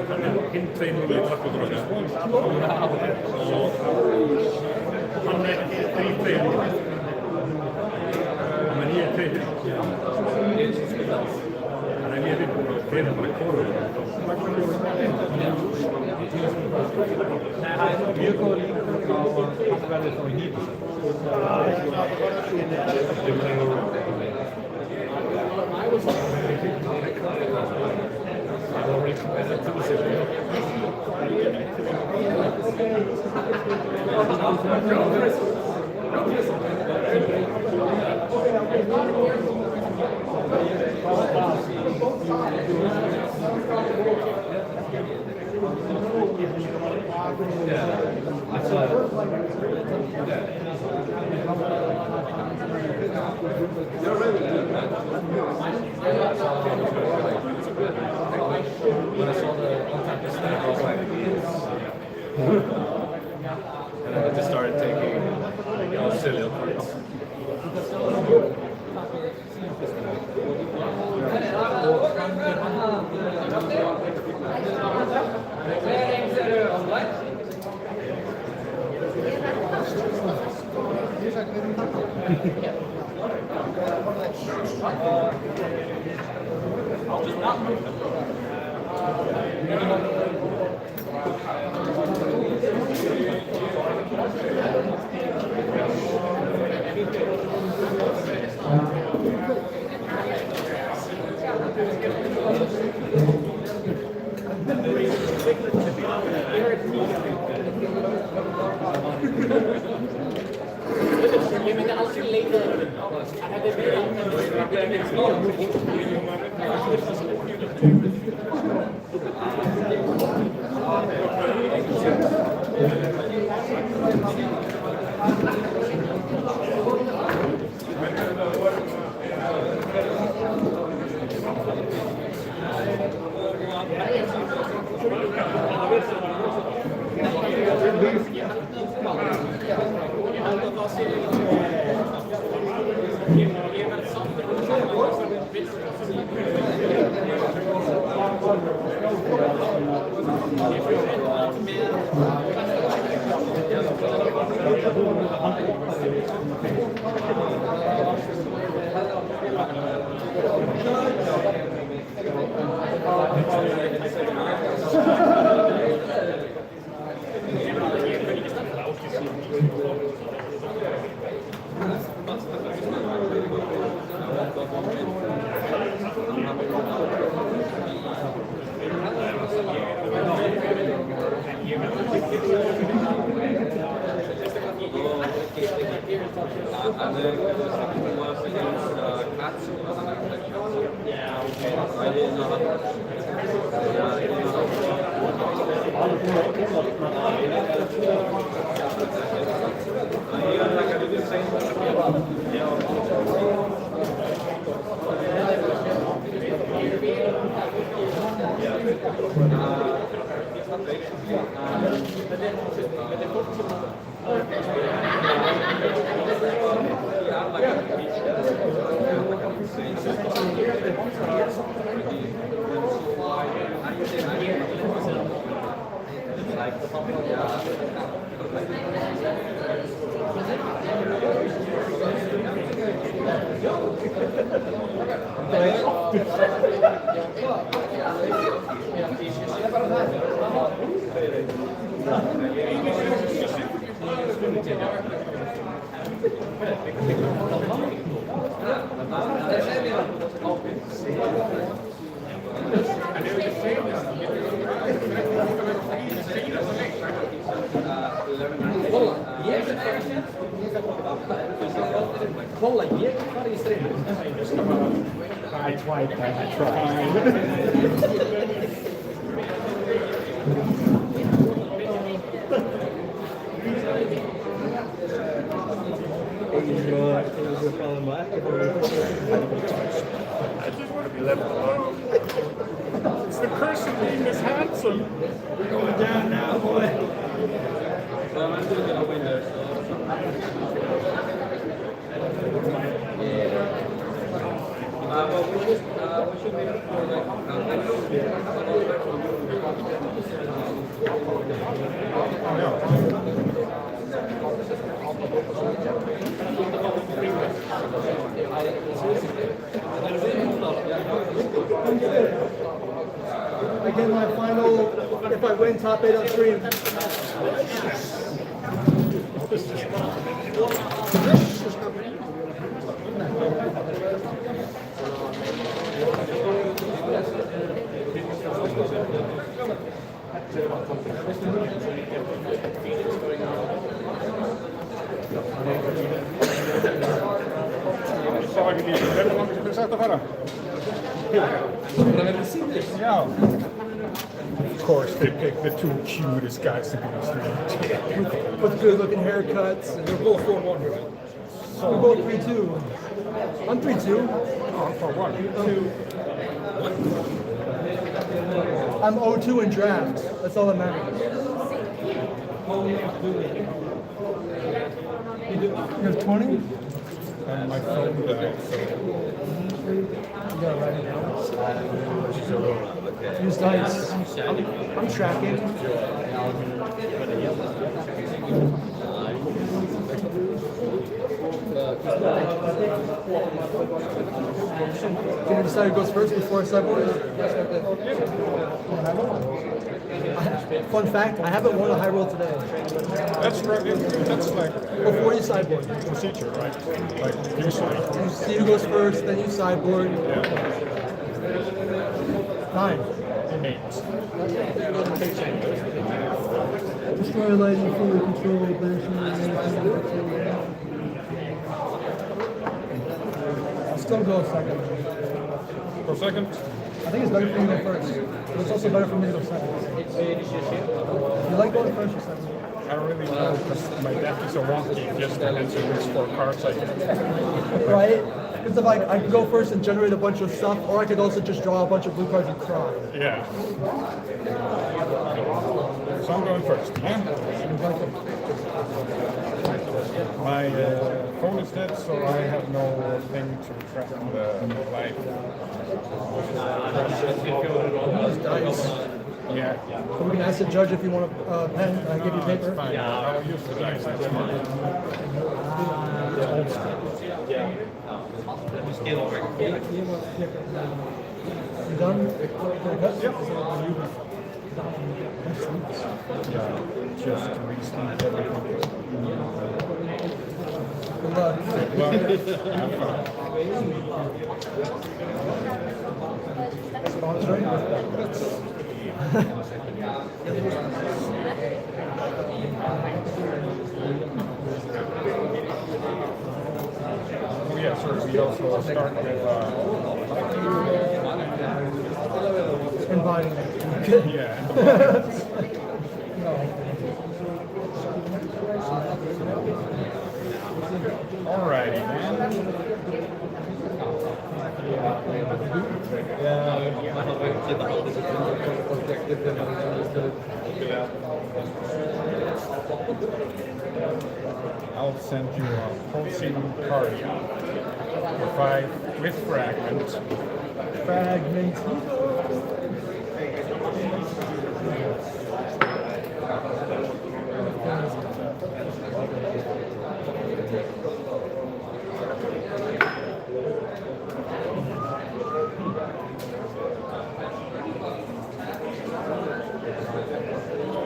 hinn 2-0 í Trakkóðurókja og hann er 3-2 og menn ég er 2-2 þannig að ég er viðbúin að fyrir bara kóruður. Mjög góð líka á að hann verði þá í nýtt. When I saw the on-time display, I was like, and then I just started taking silly approaches. Ég myndi aldrei leita þér að þetta er It's the curse of being this handsome. We're going down now, boy. I get my final, if I win, top 8 on stream. Sá ekki líka, hvernig langar þér sagt að fara? Yeah. Of course, they picked the two cutest guys to be on stream. With good looking haircuts. They're both 4-1 here. We're both 3-2. I'm 3-2. Oh, for one. 2. I'm 0-2 in draft. That's all that matters. You have 20? And my phone died, so... You gotta write it down. Use dice. I'm tracking. Can you decided who goes first before I sideboard? Fun fact, I haven't won a high roll today. That's right. That's like before you sideboard. Procedure, right? Like usually. You see who goes first, then you sideboard. Yeah. 9. 8. Destroy lighting, fully control, banishment, I'll still go second. Go second? I think it's better for you to go first. But it's also better for me to go second. You like going first or second? I don't really know because my deck is so wonky. Just depends on which 4 cards I get. Right? Because if I could go first and generate a bunch of stuff, or I could also just draw a bunch of blue cards and cry. Yeah. So I'm going first, yeah? My phone is dead, so I have no thing to track the life. Dice. Yeah. So we can ask the judge if you want a pen. I give you paper. Fine. Yeah. I'll use the dice. That's fine. It's old school. You done? Yep. Yeah, just restate everything. Good luck. Good luck. Have fun. Sponsoring? Oh yeah, sure. We also start with Inviting. yeah. Alrighty, man. I'll send you a pulsing cardia for 5 with fragment. Fragment.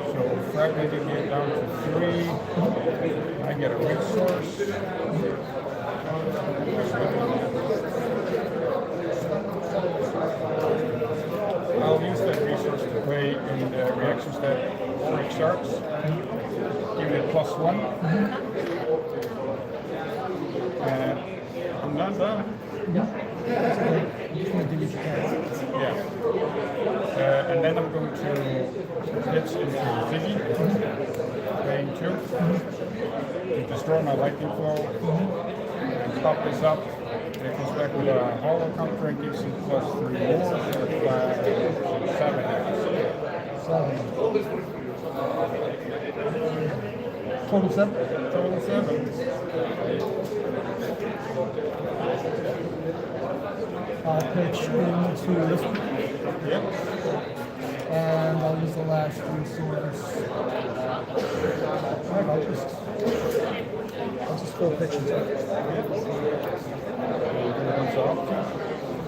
So fragmenting it down to 3. I get a resource. I'll use that resource to play in the reaction step 3 sharps. Give it +1. And I'm not done. Yeah. And then I'm going to pitch into Ziggy, playing 2, to destroy my lightning flow, and top this up. It comes back with a hollow counter and gives it +3 more, so it's 7. 7. Total 7? Total 7. I'll pitch into this one. Yep. And I'll use the last resource. Alright, I'll just full pitch into it. So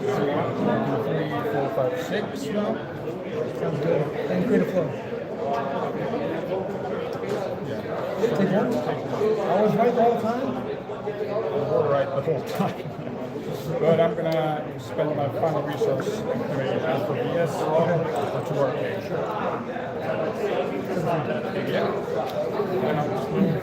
3, 4, 5, 6 now. Sounds good. And create a flow. Yeah. Take 1. I was right the whole time? You were right the whole time. But I'm gonna spend my final resource to create Alpha VS to work. Yeah. And I'll just move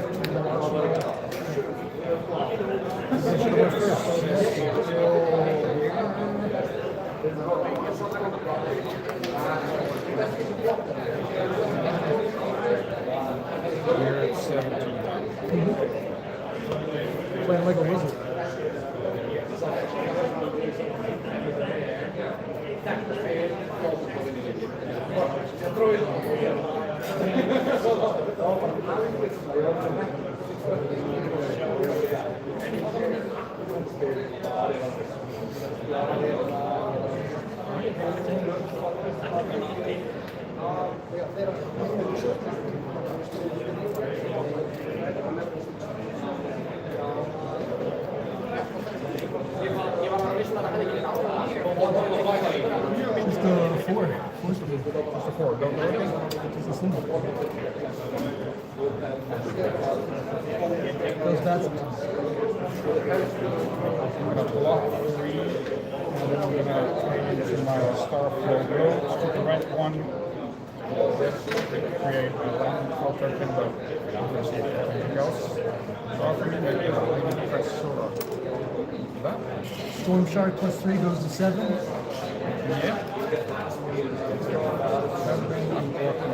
We're at 17 now. Playing like a wizard. 4. Just a 4. Don't do it. Just a single. Those bats. I'm gonna block 3, and then I'm gonna change my Starflow Roads to prevent 1. Create a land filter in the anything else. So after me, maybe I can press Sora. That? Storm Shark plus 3 goes to 7. Yeah. 7, I'm blocking.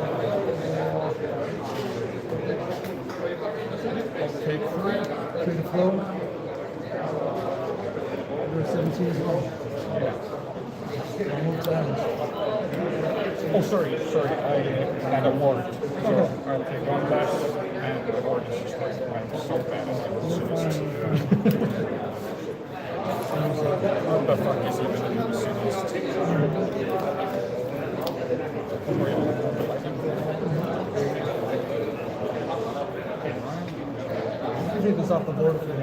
I'll take 3. Clear the flow. You're 17 as well. Yeah. Move damage. Oh, sorry, I had a ward. So I'll take 1 less, and the ward is just like I'm so bad at it. What the fuck is even in the cities? I take this off the board for you.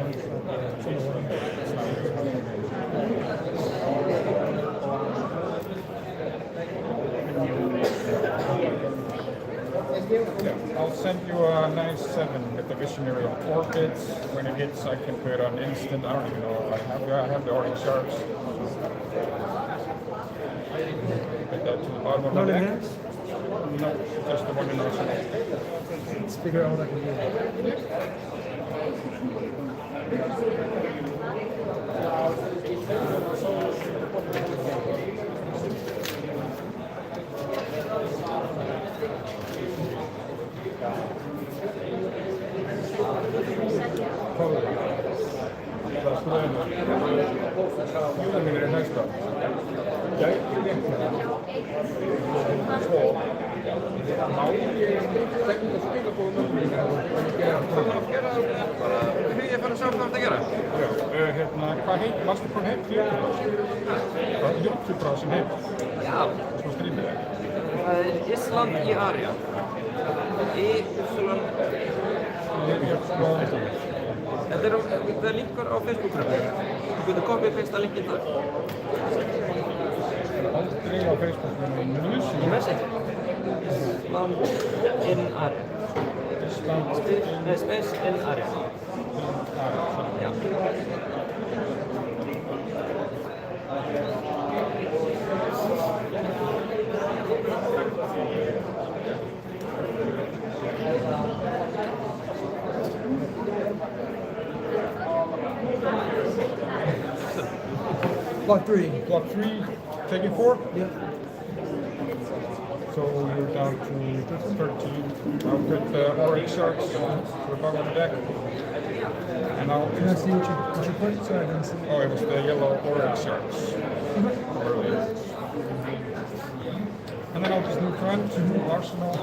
Yeah, I'll send you a nice 7 with the Visionary of Orchids. When it hits, I can put it on instant. I don't even know if I have the orange sharks. Put that to the bottom of my deck. No, just the one in the Let's figure out what I can do. Juhliminen är nästa. Jag är egentligen 2. Hur är för att sjá hvað þetta gera? Já, hvað heit, varstu hvað heit YouTuber sem heit? Já. Sem strímir það? Það er Ísland í Aria. Þetta er linkur á Facebook-gröfum. Þú getur copy-pasta linkinn þar. Aldrei á Facebook-gröfum í Messenger. Island in Aria. Space in Aria. Já. Block 3. Block 3, taking 4? Yep. So you're down to 13. I'll put the orange sharks to the bottom of the deck. And I'll Can I see what you put? Sorry, I didn't see. Oh, it was the yellow orange sharks earlier. And then I'll just move front to Arsenal.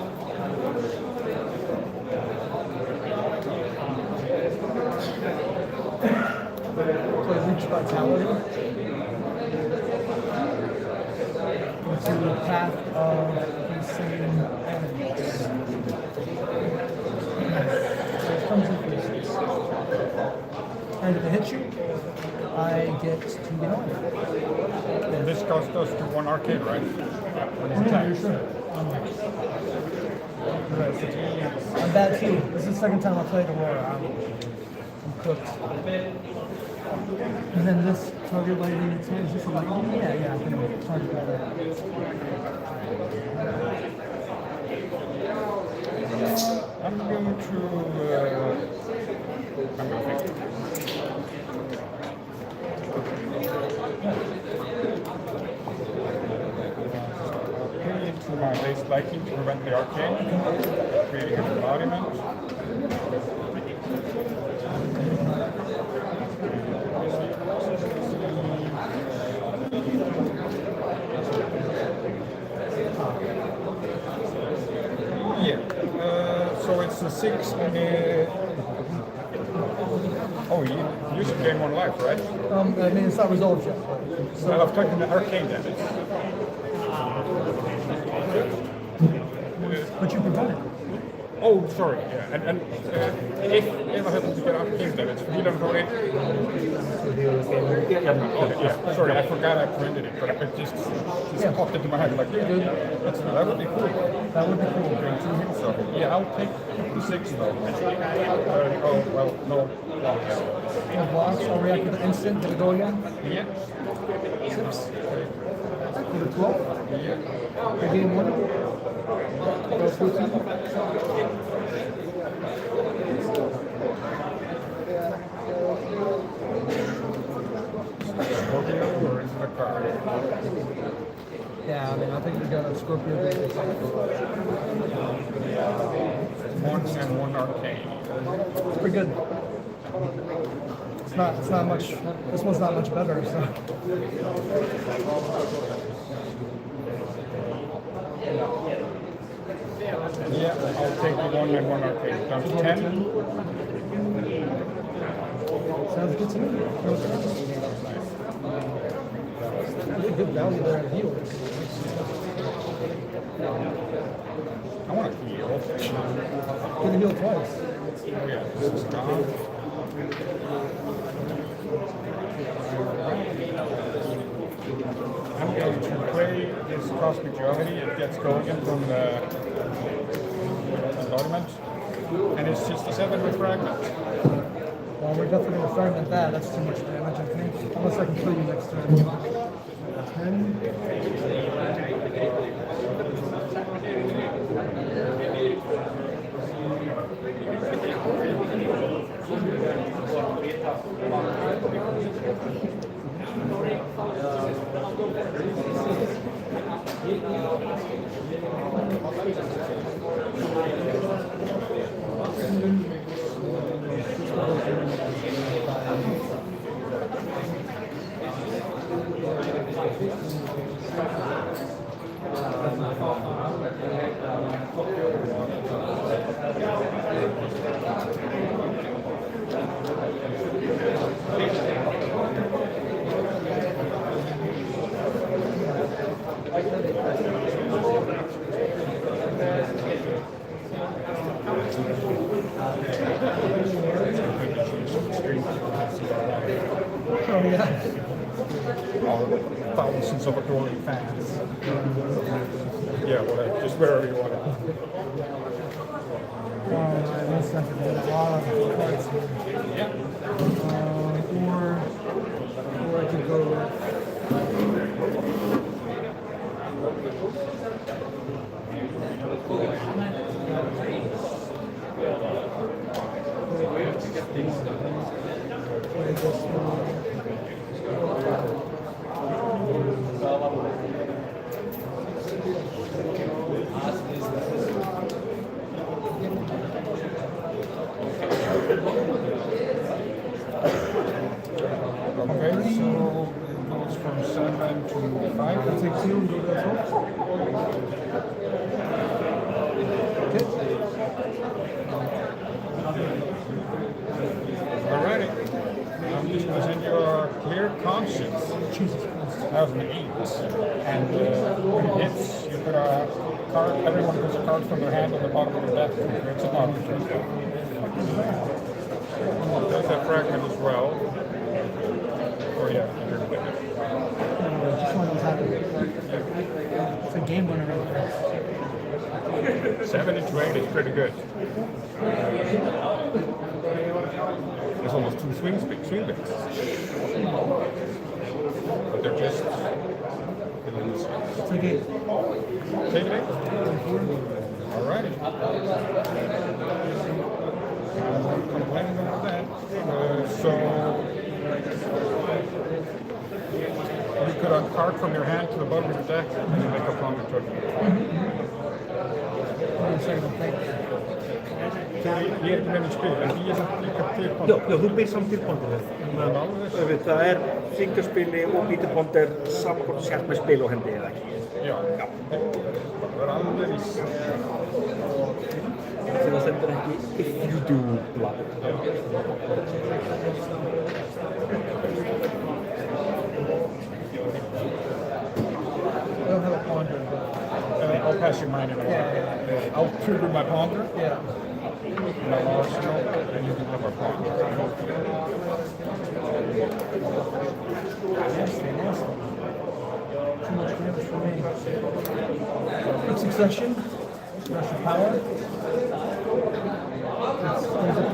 Play Reach Vitality. Into the path of insane enemies. So it comes in pieces. And if it hits you, I get to get on. And this cost us to 1 arcade, right? Yeah, you're sure. I'm bad too. This is the second time I played Aurora. I'm cooked. And then this target lightning, is this a lightning? Yeah, I can target that. I'm going to think. Put into my base liking to prevent the arcane, creating an embodiment. So it's a 6 and oh, you should gain 1 life, right? I mean, it's not resolved yet. So I've taken the arcane damage. But you prevent it. Oh, sorry, yeah. And if I happen to get out of game damage, you don't go in. Yeah. Sorry, I forgot I printed it, but it just popped into my head like, that would be cool. That would be cool. Bring 2 hits of it. Yeah, I'll take the 6 though. Oh, well, no blocks. No blocks, I'll react with the instant. Did it go again? Yeah. 6. With a 12? Yeah. The game 1? Go through 10. Scorpio, or is it a card? Yeah, I mean, I think we got a Scorpio base. 1 and 1 arcane. It's pretty good. It's not much, this one's not much better, so. Yeah, I'll take the 1 and 1 arcane. Down to 10. Sounds good to me. Really good value there at healers. I want to heal. Get a heal twice. Yeah, this is gone. I'm going to play this Cosmic Duality. It gets going from the embodiment. And it's 67 with Fragment. Well, we're definitely going to fragment that. That's too much damage, I think. Unless I can kill you next turn. 10. Oh, yeah. Thousands of adoring fans. Yeah, whatever. Just wherever you want it. One second. There's a lot of cards here. Yeah. Or I could go with. Okay, so it goes from 7 to 5. I'll take 2 and go to the top. Okay. Alrighty. I'm just going to send you a Clear Conscience. Jesus Christ. That was an 8. And when it hits, you put a card, everyone puts a card from their hand on the bottom of their deck. It's a non-return. There's that fragment as well. Oh yeah, you're with it. Just one was happening. It's a game winner right there. 7 into 8 is pretty good. There's almost 2 swing bits. But they're just Take 8. Take 8? Alrighty. I'm not complaining about that. So you put a card from your hand to the bottom of your deck and you make a pawn return. Ég ekki með minn spil, en ég samt líka tilbúin. Já, þú býr samt tilbúin. Það fingerspili og bíturbond saman hvort þú sért með spil og hendi eða ekki. Já. Það alveg víst. Sem það stendur ekki if you do blah. I don't have a ponder, but I'll pass you mine in a while. I'll trigger my Ponder. Yeah. My Arsenal, and you can have our Ponder. Too much damage for me. Quick succession. Rush of power. That's up to 4.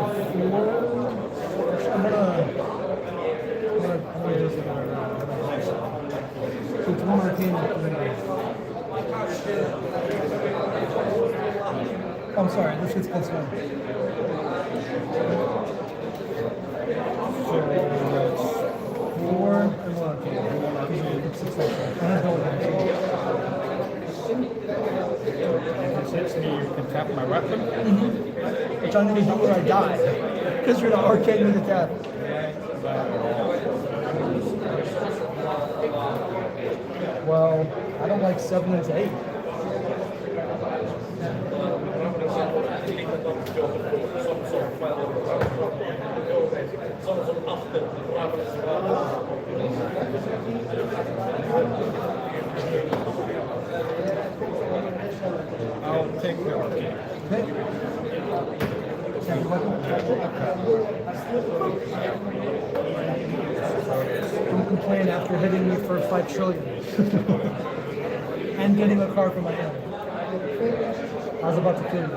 I'm gonna just so it's 1 arcane. I'm sorry, this is +1. So that's 4 and 1 arcane. Quick succession. And that's all If it hits me, you can tap my weapon. Which I'm going to do when I die. Because you're not arcane with the tap. Well, I don't like 7 and 8. I'll take the arcane. Don't complain after hitting me for 5 trillion. And getting a car from my hand. I was about to kill you.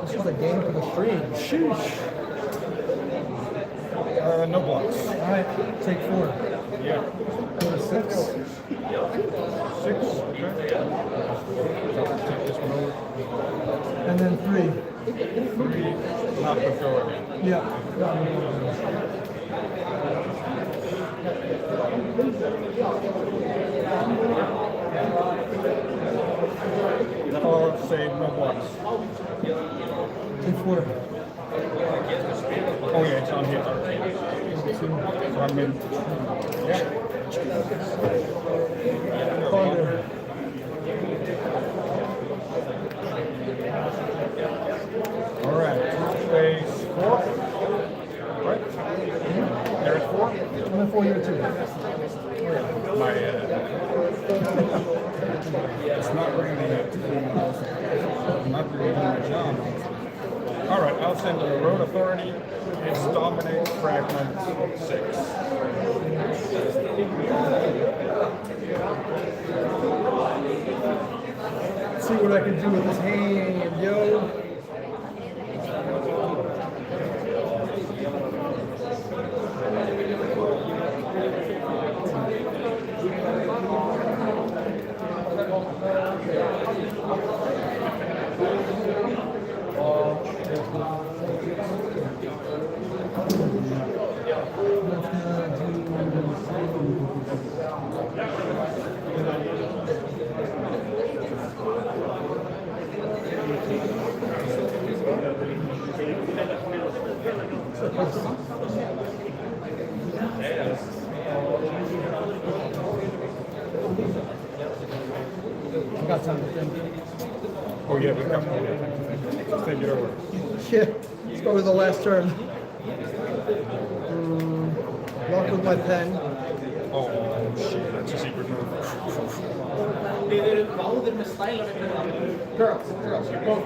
This was a game for the stream. Sheesh. No blocks. Alright, take 4. Yeah. Go to 6. 6, okay. Take this one over. And then 3. 3, not the throw again. Yeah. Or say no blocks. Take 4. Oh yeah, it's on here. So I'm in. Yeah. Ponder. Alright, phase 4. Right? There's 4. I'm in 4 here too. My, it's not really not really my job. Alright, I'll send a road authority. It's dominate fragment 6. Let's see what I can do with this hand, yo. I got time to think. Oh yeah, we got more time to think. Just take it over. Yeah, it's probably the last turn. Lock with my pen. Oh shit, that's a secret move. Þið eru báðir með stælar Girls, you're both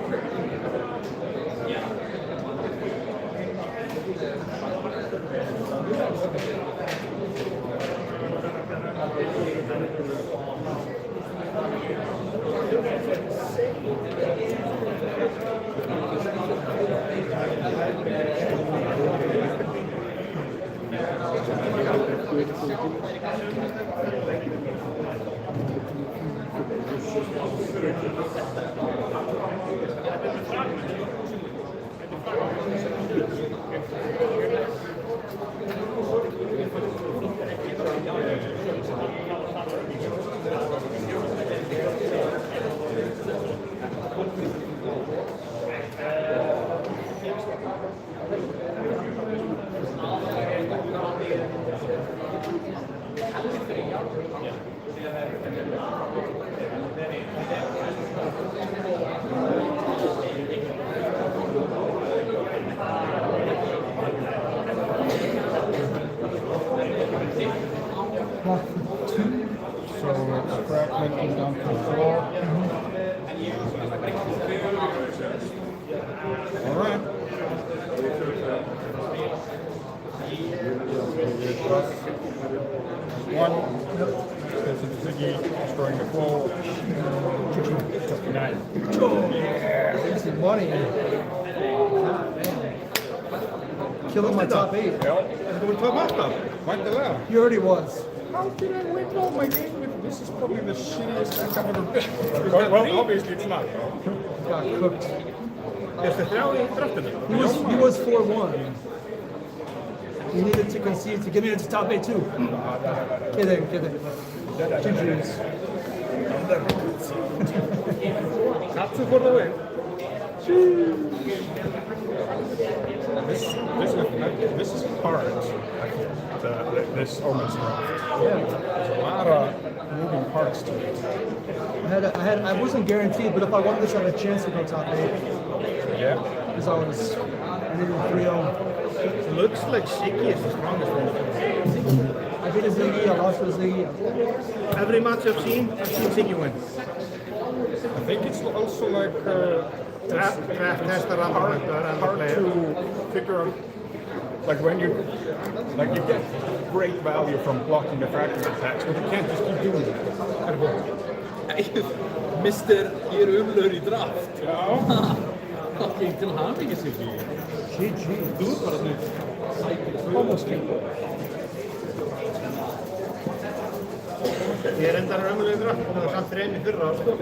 platform 2. So scrap making down to the floor. All right. One. Ziggy destroying the floor. 59. Yeah, easy money. Killing my top 8. Þú ert top 8? Væntanlega. He already was. How did I win all my games with this? Is probably the shittiest deck I've ever been. Well, obviously it's not. Got cooked. Ertu þrjá í draftinu? He was 4-1. He needed to concede to get me into top 8 too. Kidding. GG's. Katsu for the win. This is hard. This Omens draft. Yeah. There's a lot of moving parts to it. I wasn't guaranteed, but if I won this, I had a chance to go top 8. Yeah. Because I needed 3-0. It looks like Shiki is the strongest one. I beat a Ziggy, I lost to a Ziggy. Every match I've seen Shiki win. I think it's also like draft tester hard to figure out, like when you get great value from blocking the fracture attacks, but you can't just keep doing it. Mister, ég umlöður í draft. Já. Fucking til hamingju Siggi. GG. Þú bara þú. Almost came. Ég endar umlöður í draft, það var samt reynir fyrra sko.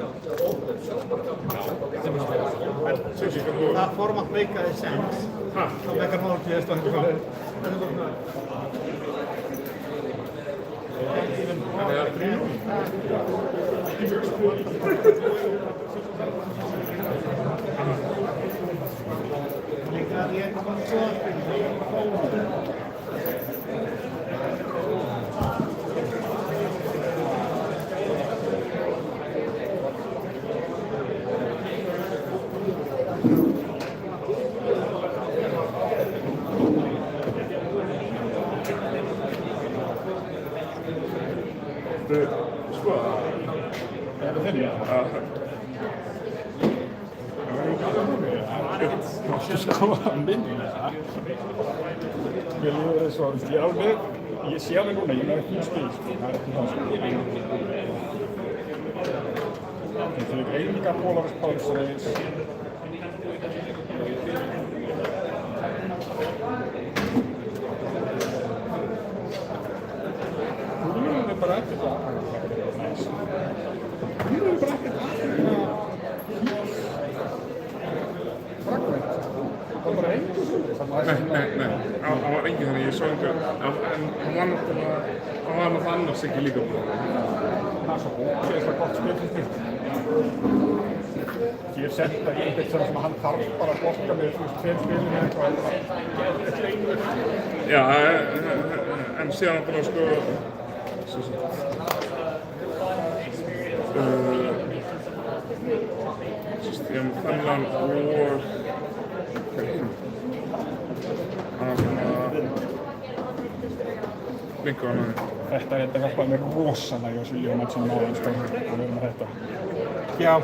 Það format meikaði sens. Það meikar mál til þess að Sko, er það þinn? Sko að minna Mér líður þess að ég sé alveg núna, ég er ekki í spil, það er ekki það sko. Ég fyrir einingar Polaris Pálsreis. Þú verður bara eftir það. Þú verður bara eftir það. Það var bara engur svolítið. Nei, það var engin þannig, ég svo einhver, en hann var með það annars ekki líka búinn. Það er svo ógeðslega gott spil til því. Ég hef sett það í einhvern sem hann þarf bara að blokka með tveim spilum eða eitthvað. Já, en síðan náttúrulega sko, ég hef þennan og Linko hann aðeins. Þetta hjálpaði mér rosalega í þessu lífum sem náðum sko að vera með þetta. Já.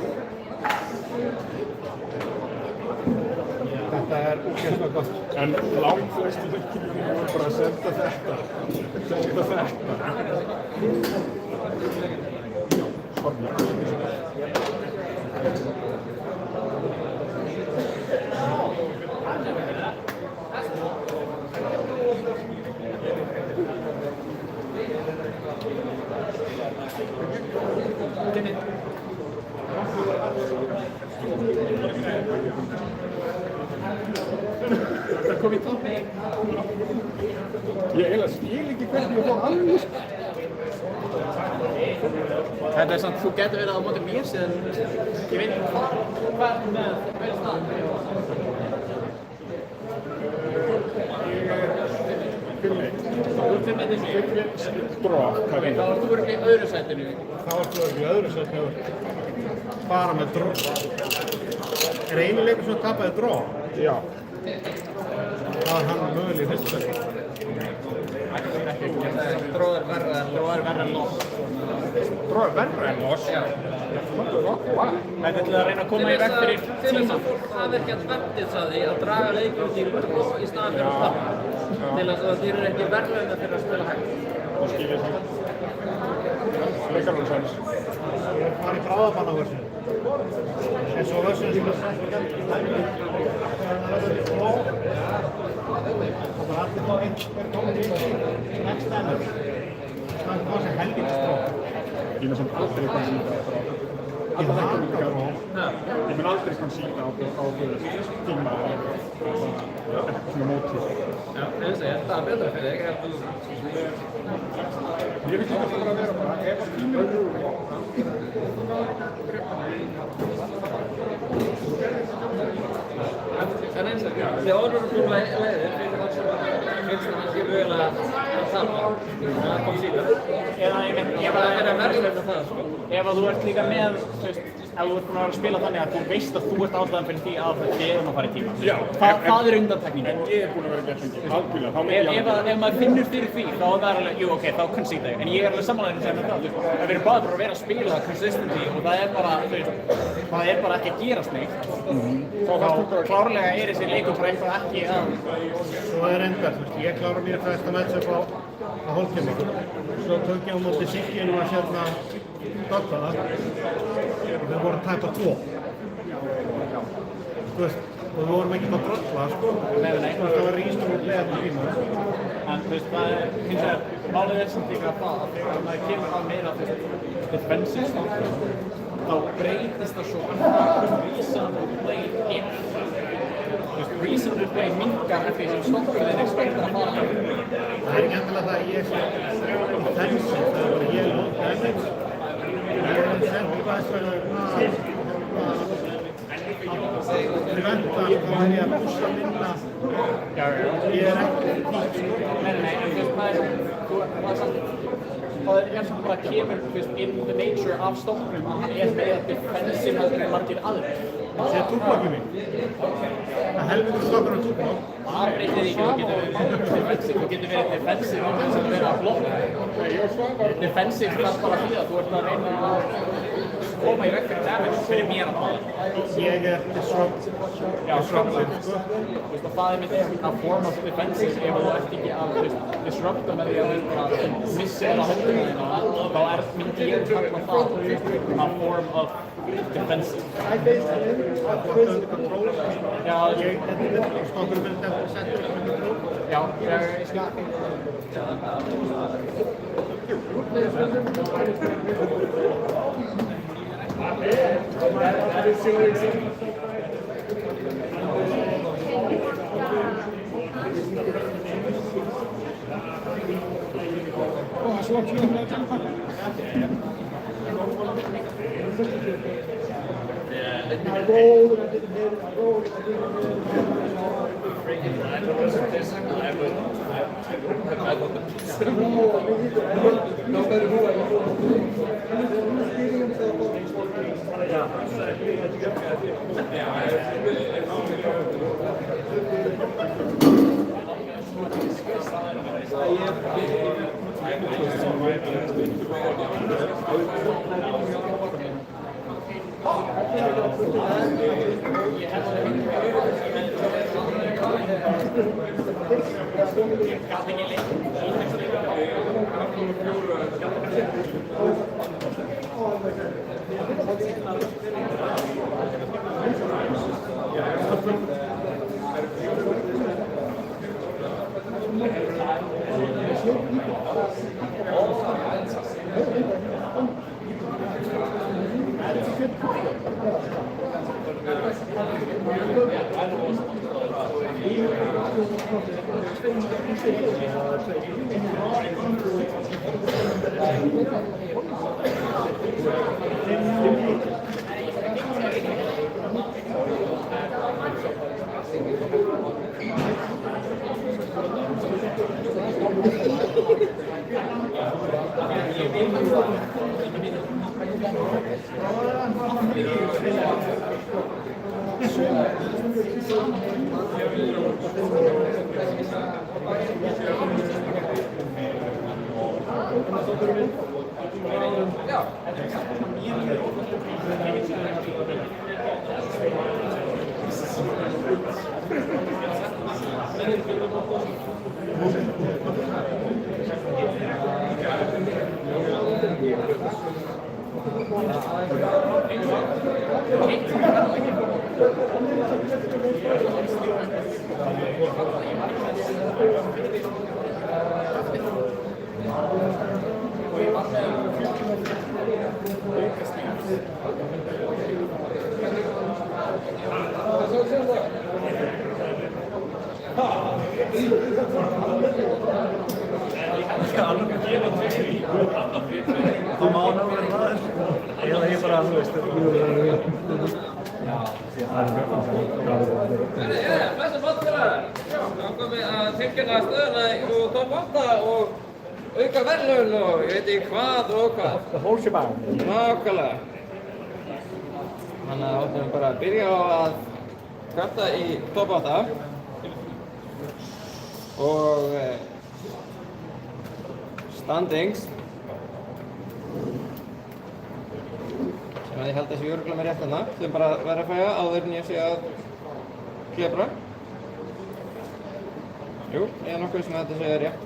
Þetta er ógeðslega gott. En langflesti leikirinn voru bara að senda þetta. Það kom í topp. Ég eiginlega skil ekki hvernig ég fór alveg. Þetta er samt, þú getur verið á móti mér síðan, ég veit ekki hvað er með það. Þú ert 5 metri mjög. Drop. Þá ert þú verið í öðru sætinu. Þá ert þú verið í öðru sætinu. Bara með drop. Er einu leikur sem tapaði drop? Já. Það var hann mögulega í fyrsta sætinu. Dróð er verra en dróð er verra en loss? Draw verra en loss? Já. Það er til að reyna að koma í veg fyrir tíma. Til þess að fólk hafi ekki advantage að því að draga leikinn út í rúst í staðan fyrir að tappa. Til þess að þeir eru ekki verðlauna fyrir að spila hægt. Og skiljið það. Leikarlega sælis. Ég er farið í bráðabann á þessu. En svo þessu sem er sætt og gæmt. Það er fló. Það er allir þá einhver komin í næsta ennur. Það er það sem helvítið stró. Ég mun samt aldrei konsíta ég mun aldrei konsíta á tíma eitthvað svona mótið. Já, eins og ég held að það er betra fyrir þig. Ég vil líka bara vera bara, ef að tíminn En eins og þið orður að búið leiðir fyrir það sem finnst að hann sé mögulega að tappa. Það kom síðan. Eða ef það er að verðlauna það, sko. Ef þú ert líka með, þú veist, ef þú ert búin að spila þannig að þú veist að þú ert ástæðan fyrir því að við erum að fara í tíma. Já. Það er undantekningin. En ég er búin að vera gert lengi, algjörlega, þá myndi ég alveg. Ef maður finnur fyrir því, þá er það alveg, jú, ok, þá konsíta ég. En ég er alveg samanlæginn sem það, þú veist, að við erum bara að vera að spila consistently og það er bara, þú veist, það er bara ekki að gerast neitt. Þá klárlega er þessi leikur bara eitthvað ekki að... Svo er endar, þú veist, ég klára mér fæsta matchup á hálftíma. Svo tók ég á móti Siggjum að hérna dotta það og við vorum tæpa 2. Þú veist, og við vorum ekki að drolla, sko. Nei. Það var rístum og leiðan í tíma. En þú veist, það er hins vegar, málið er samt líka það að þegar maður kemur að meira, þú veist, defensive stofnum, þá breytist það svo annað reasonable play inn. Þú veist, reasonable play minnkar eftir því sem stofnum expectar að fara inn. Það er ekki endilega það að ég sé defensive, það er bara ég móti eftir. Ég er sendibæst fyrir preventa að það er að pússa minna. Ég er ekki tík, sko. Nei, en þú veist, það er samt bara kemur, þú veist, in the nature af stofnum að hann er meira defensive heldur en margir aðrir. Það er túbakið mín. Það helviti stofnur á túbak. Það breytir því ekki, þú getur verið defensive og þess að vera að blokka. Defensive þarf bara því að þú ert að reyna að koma í veg fyrir damage fyrir mér að tala. Ég er disruptive, sko. Það er mitt að form of defensive ef þú ert ekki að disrupta með því að þú bara missir það höndina þína, þá myndi ég kalla það að form of defensive. Það er under control. Já, stofnur með þetta settur under control. Já, ég skal. Já. Það má ná verið það. Eða ég bara, þú veist. Blessa báttfélagar. Þá komum við að tilkynna stöðuna úr topp 8 og auka verðlaun og ég veit ekki hvað og hvað. The whole shebang. Nákvæmlega. Þannig að við ætlum bara að byrja á að kvarta í topp 8 og standings sem að ég held að sé örugglega með rétt hérna sem bara verður að fæga áður en ég sé að klebra. Jú, ég er nokkuð sem að þetta sé rétt.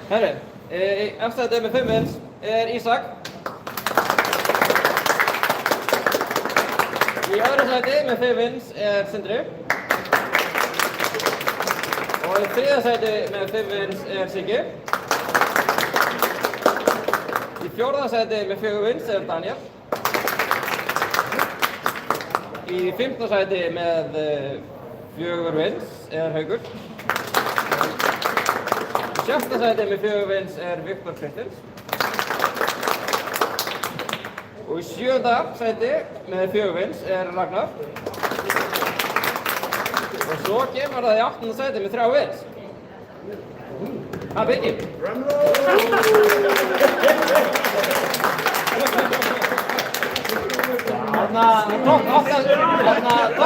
Herri, í efstæði með 5 wins er Ísak. Í öðru sæti með 5 wins er Sindri. Og í þriðja sæti með 5 wins er Siggi. Í fjórða sæti með 4 wins er Daniel. Í fimmta sæti með 4 wins er Haukur. Í sjötta sæti með 4 wins er Viktor Kristins. Og í sjöunda sæti með 4 wins er Ragnar. Og svo kemur það í 8. sæti með 3 wins. Það er Biggi. Þarna topp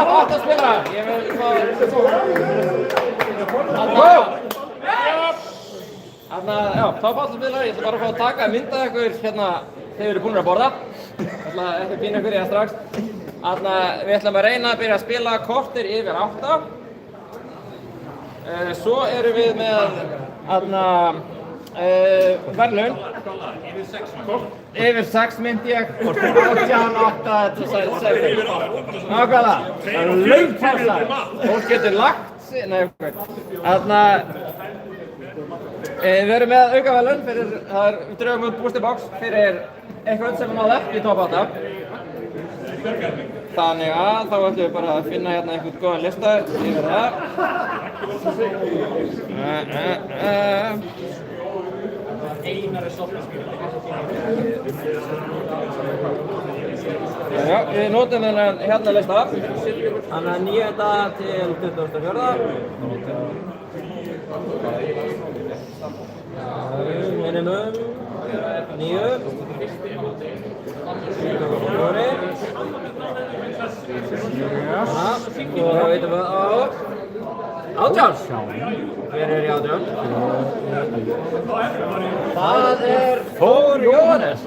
8 spilarar. Ég vil fá... Þarna, já, topp 8 spilarar. Ég ætla bara að fá að taka mynda ykkur hérna þegar þið eru búin að borða. Ég ætla ekki að pína ykkur í það strax. Þarna, við ætlum að reyna að byrja að spila korter yfir 8. Svo erum við með verðlaun. Yfir 6 myndi ég. 18, 8, 7. Nákvæmlega. Það er löng pása. Fólk getur lagt sig. Nei, þarna, við erum með aukaverðlaun fyrir, við drögum út booster box fyrir eitthvað sem náði ekki í topp 8. Þannig að þá ætlum við bara að finna hérna einhvern góðan lista yfir það. Einar er sopnaspíl. Já, við notum þennan hérna lista. Þannig að 9. til 24. Minimum 9. 4. Og þá veitum við á 18. Hver er í 18? Það er Þór Jóhannes.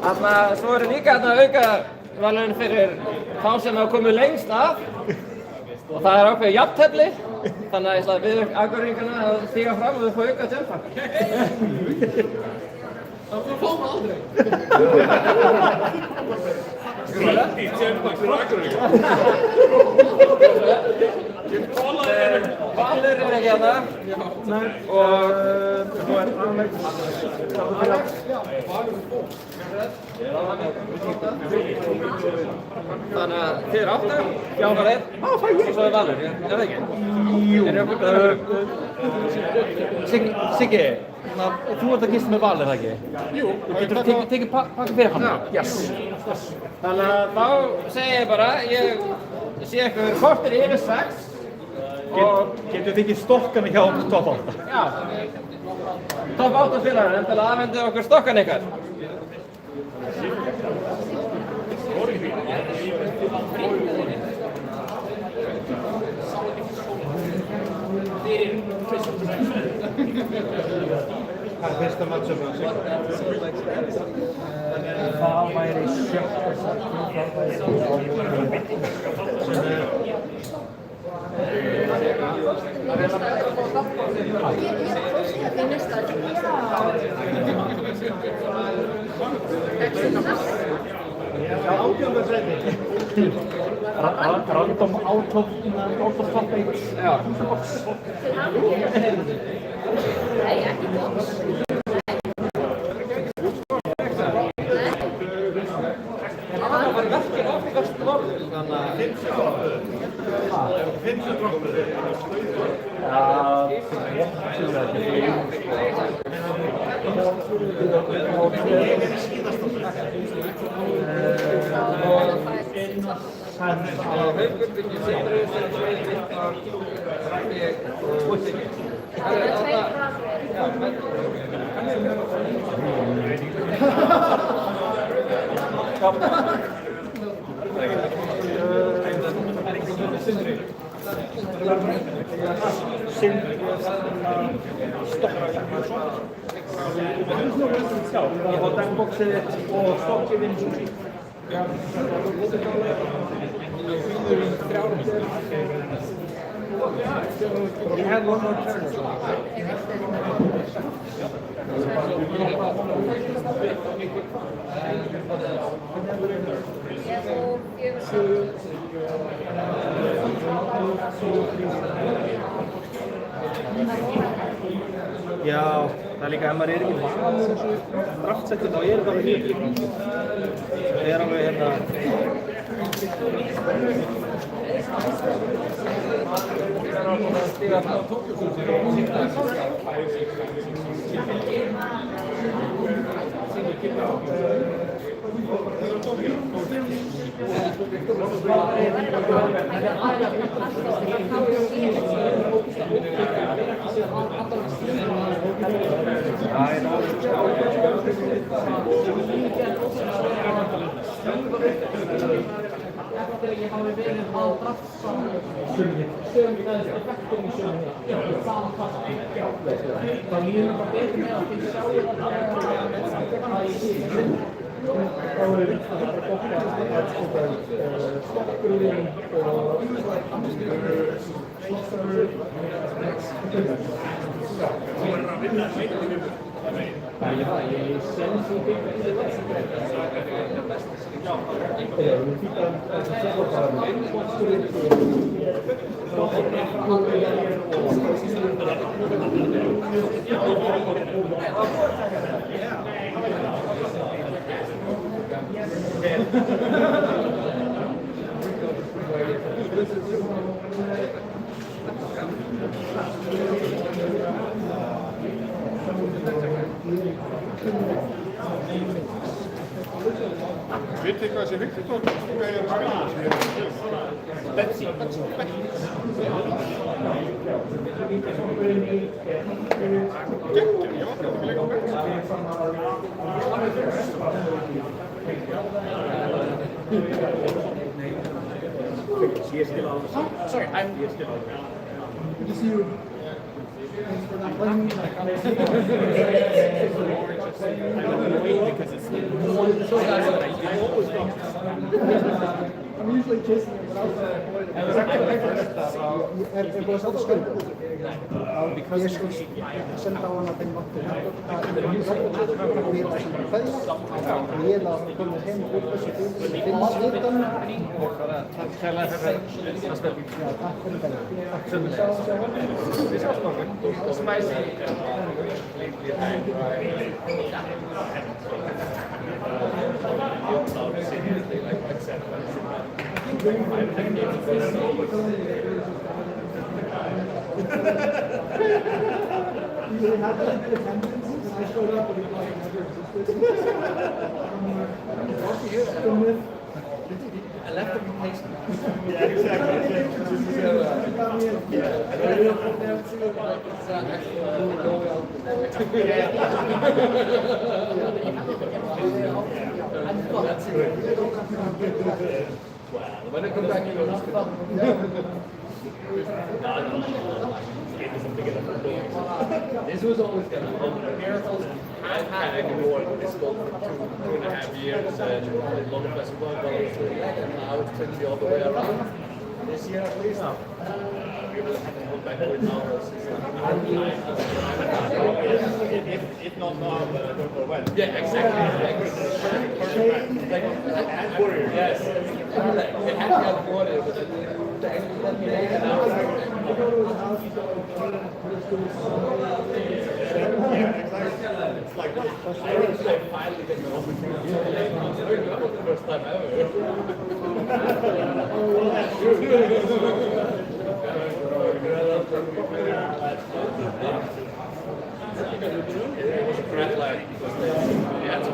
Þarna, svo eru líka aukaverðlaun fyrir þá sem hafa komið lengst af. Og það er ákveðið jafntefli. Þannig að ég ætla að biðja Akureyringana að stíga fram og við fá auka tjömpar. Það fáum við aldrei. Í tjömpar fyrir Akureyringa. Valur er ekki hérna. Og svo er Alex. Þannig að þið eru 8, Jánvar 1 og svo er Valur, er það ekki? Siggi, þú ert að gista með Val, er það ekki? Jú. Getur þú tekið pakka fyrir hann? Yes. Þannig að þá segi ég bara, ég sé eitthvað korter yfir 6. Getur þú tekið stokkana hjá topp 8? Já. Topp 8 spilarar, endilega afhendið okkur stokkan ykkar. Hvað er fyrsta matchup á sig? Það væri sjötta sæti, það væri sem Átjánda sæti. Random out of top 8. Já. Nei, ekki box. Það var verkið áfengast norður, þannig að 5 droppuð. Sindri stoppa ég var deckboxið og stokkið inn sushi. You had one more turn. Já, það líka ef maður ekki vanur þessu draftsetti þá það alveg mjög líka. Það alveg hérna. Vitið þið hvað þessi Victor er að spila sem ég er að spila? Betsy. Geggjur, ég var ekki leika á Betsy. Ég skil alveg. Sorry, ég skil alveg. Good to see you. Thanks for that one. I'm usually chasing him, but I was búið að setja sköldu. Ég senda á hana þeim vantur og ég var sem bara fæðla og ég laði að koma heim úr þessu finna svitan Takk kærlega fyrir það spil. Já, takk fyrir það. You really had that attendance when I showed up and it like never existed. I left them in place. Yeah, exactly. When I come back, you know. This was always going to happen. Marathons have had more difficult for 2.5 years and London Festival, but now it's turned the other way around. This year at least. If not now, don't know when. Yeah, exactly. Yes. It had to have water, but it's like I finally get the opportunity. That was the first time It was a great line because they had some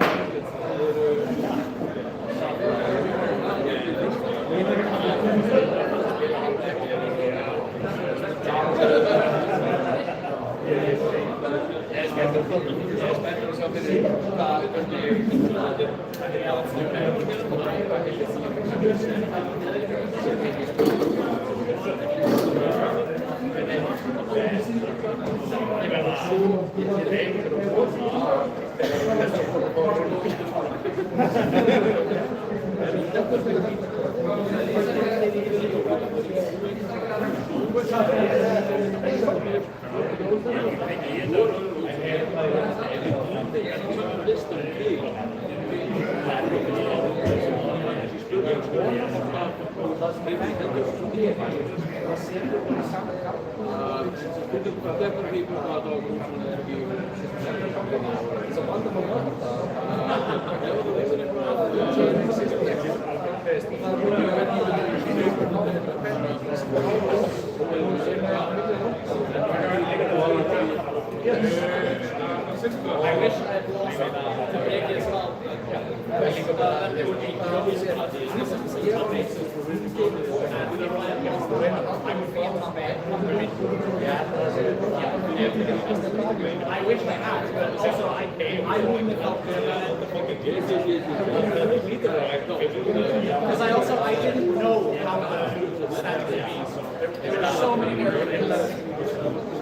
I wish I had, but also I wouldn't have felt because I didn't know how the stand would be. So there were so many areas.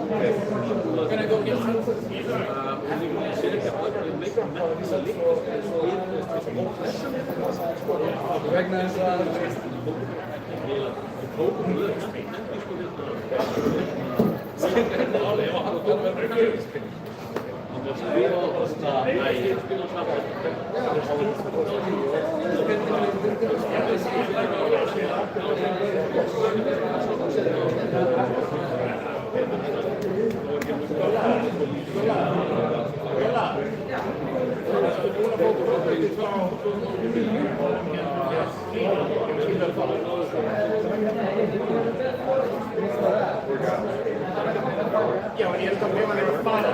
We're gonna go get Yeah, when you have to come when they were fine.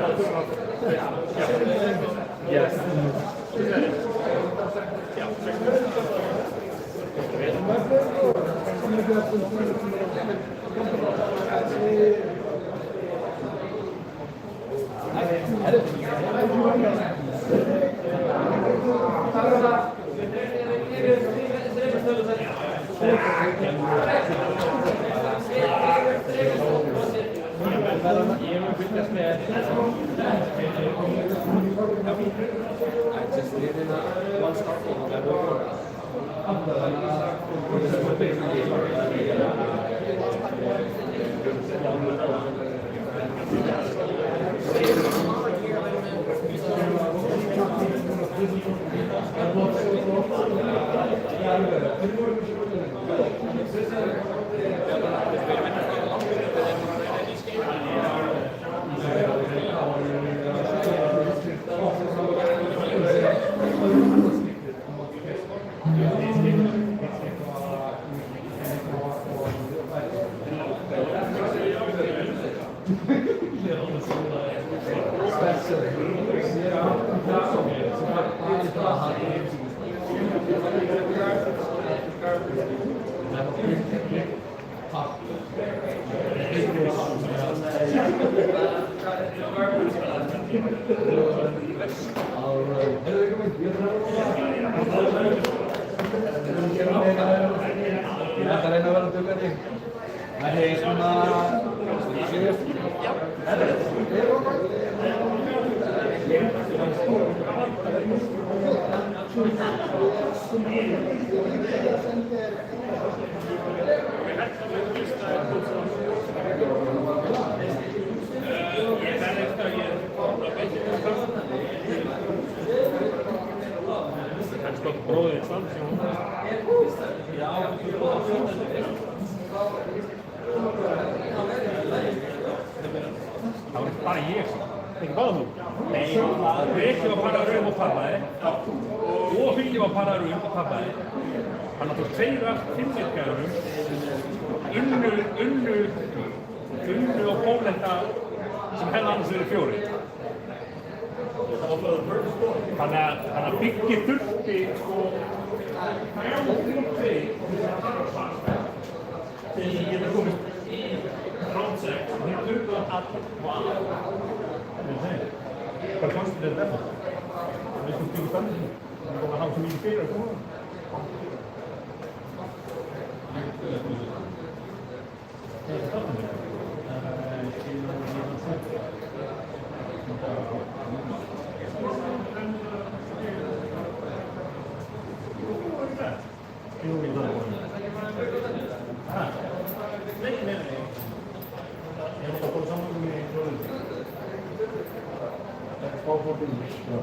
Yes. Bróðir samt sem það var ekki bara ég, ekki bara þú. Nei, Rikki var paraður og tapaði og Hugi var paraður og tapaði. Þannig að þú tveir af fimmleikarum unnu og Pólenda sem hefði annars verið 4. Þannig að Biggi þurfti sko 3 punkti til þess að geta komist í round 6 og þeir þurftu að hvað fannst þér þetta? Það veistu ekki spennandi og það hafa svo mikið fyrir að koma.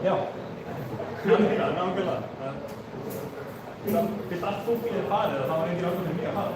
Já, nákvæmlega. Fyrst allt fólkið farið og það var engin ákveð fyrir mig að fara.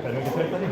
Erum við ekki að treyta því?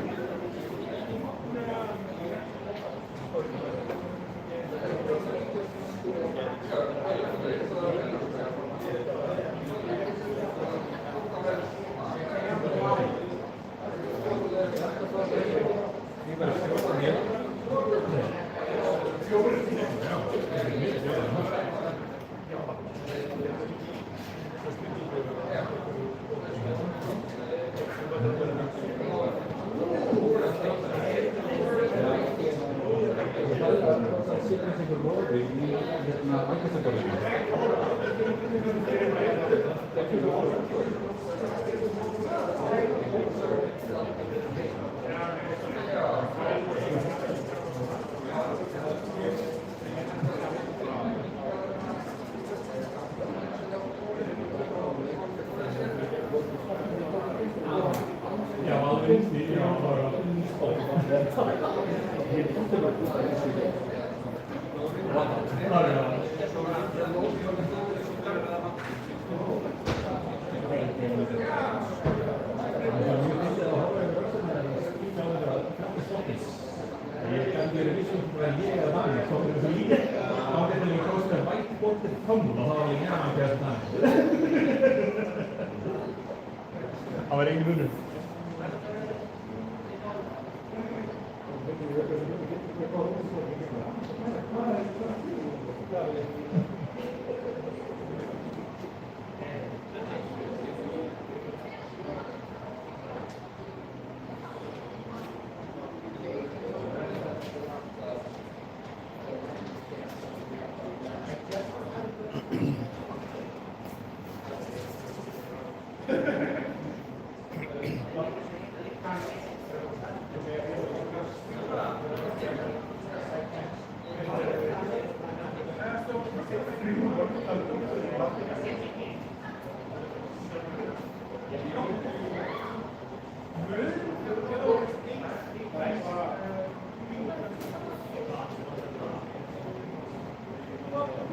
Það var engin munur.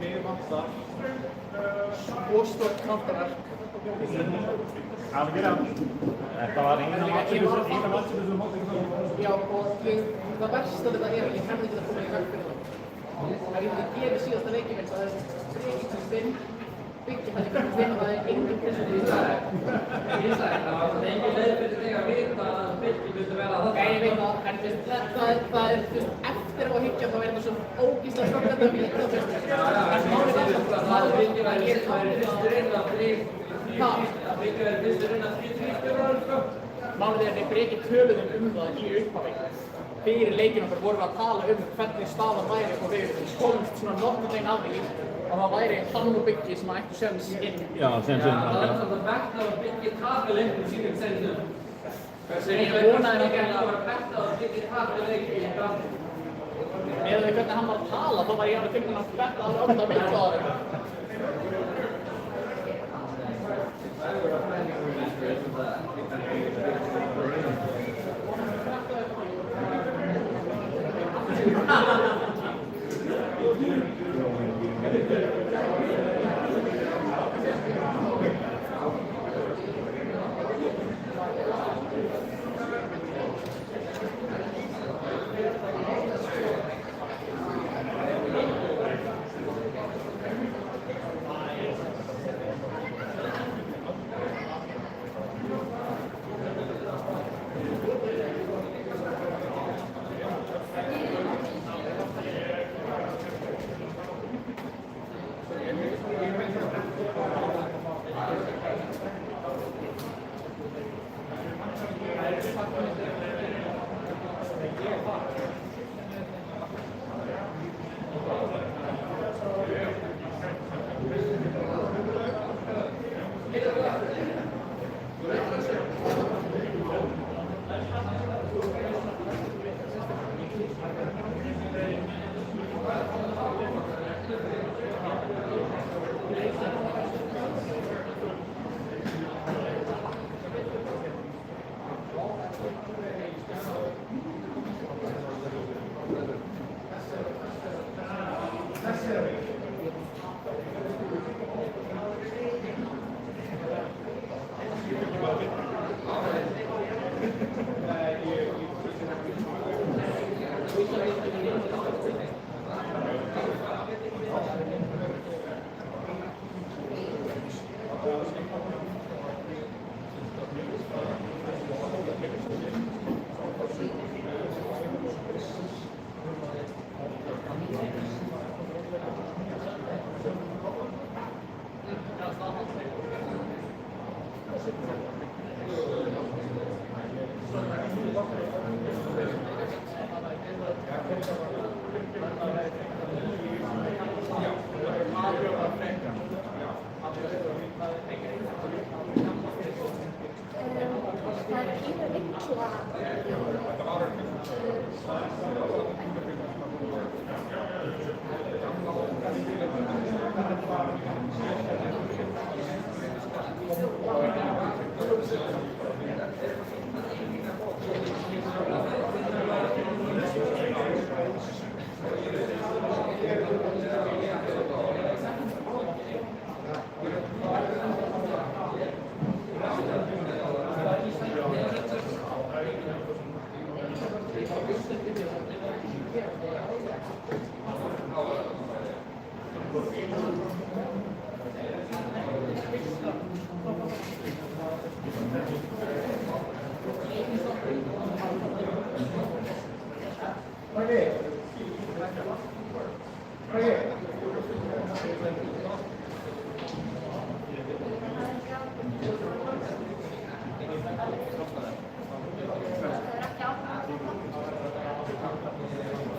Mér vantar svo stórt kantaverk. Algjörlega. Þetta var eina matsölu sem þú mátt ekki svona. Já, og það versta þetta er að ég hefði ekki að koma í veg fyrir það. Ef ég myndi gefa síðasta leikinn minn, það er ekki til spinn, byggja það ekki til og það er engin pressur í það. Ég sagði það var engin leið fyrir þig að vita að byggi myndi vera það. Ég veit það, en það er eftir á að hyggja þá er þetta svo ógeðslega stofnandi að vita það byggi væri fyrstur inn að byggi væri fyrstur inn að 34 ára sko. Málið er að við ekki töluðum það í upphafi. Fyrir leikinn okkar vorum við að tala hvernig staðan væri og við komumst svona nokkurn veginn að því að það væri hann og Byggi sem ættu séns inn. Já, séns inn. Það er svona bett að Byggi taka leikinn sínum séns inn. Ég vonaði að það var bett að Byggi taka leikinn í framtíð. Með því hvernig hann var að tala þá var ég alveg tilbúinn að betta alveg alltaf mitt á þeim.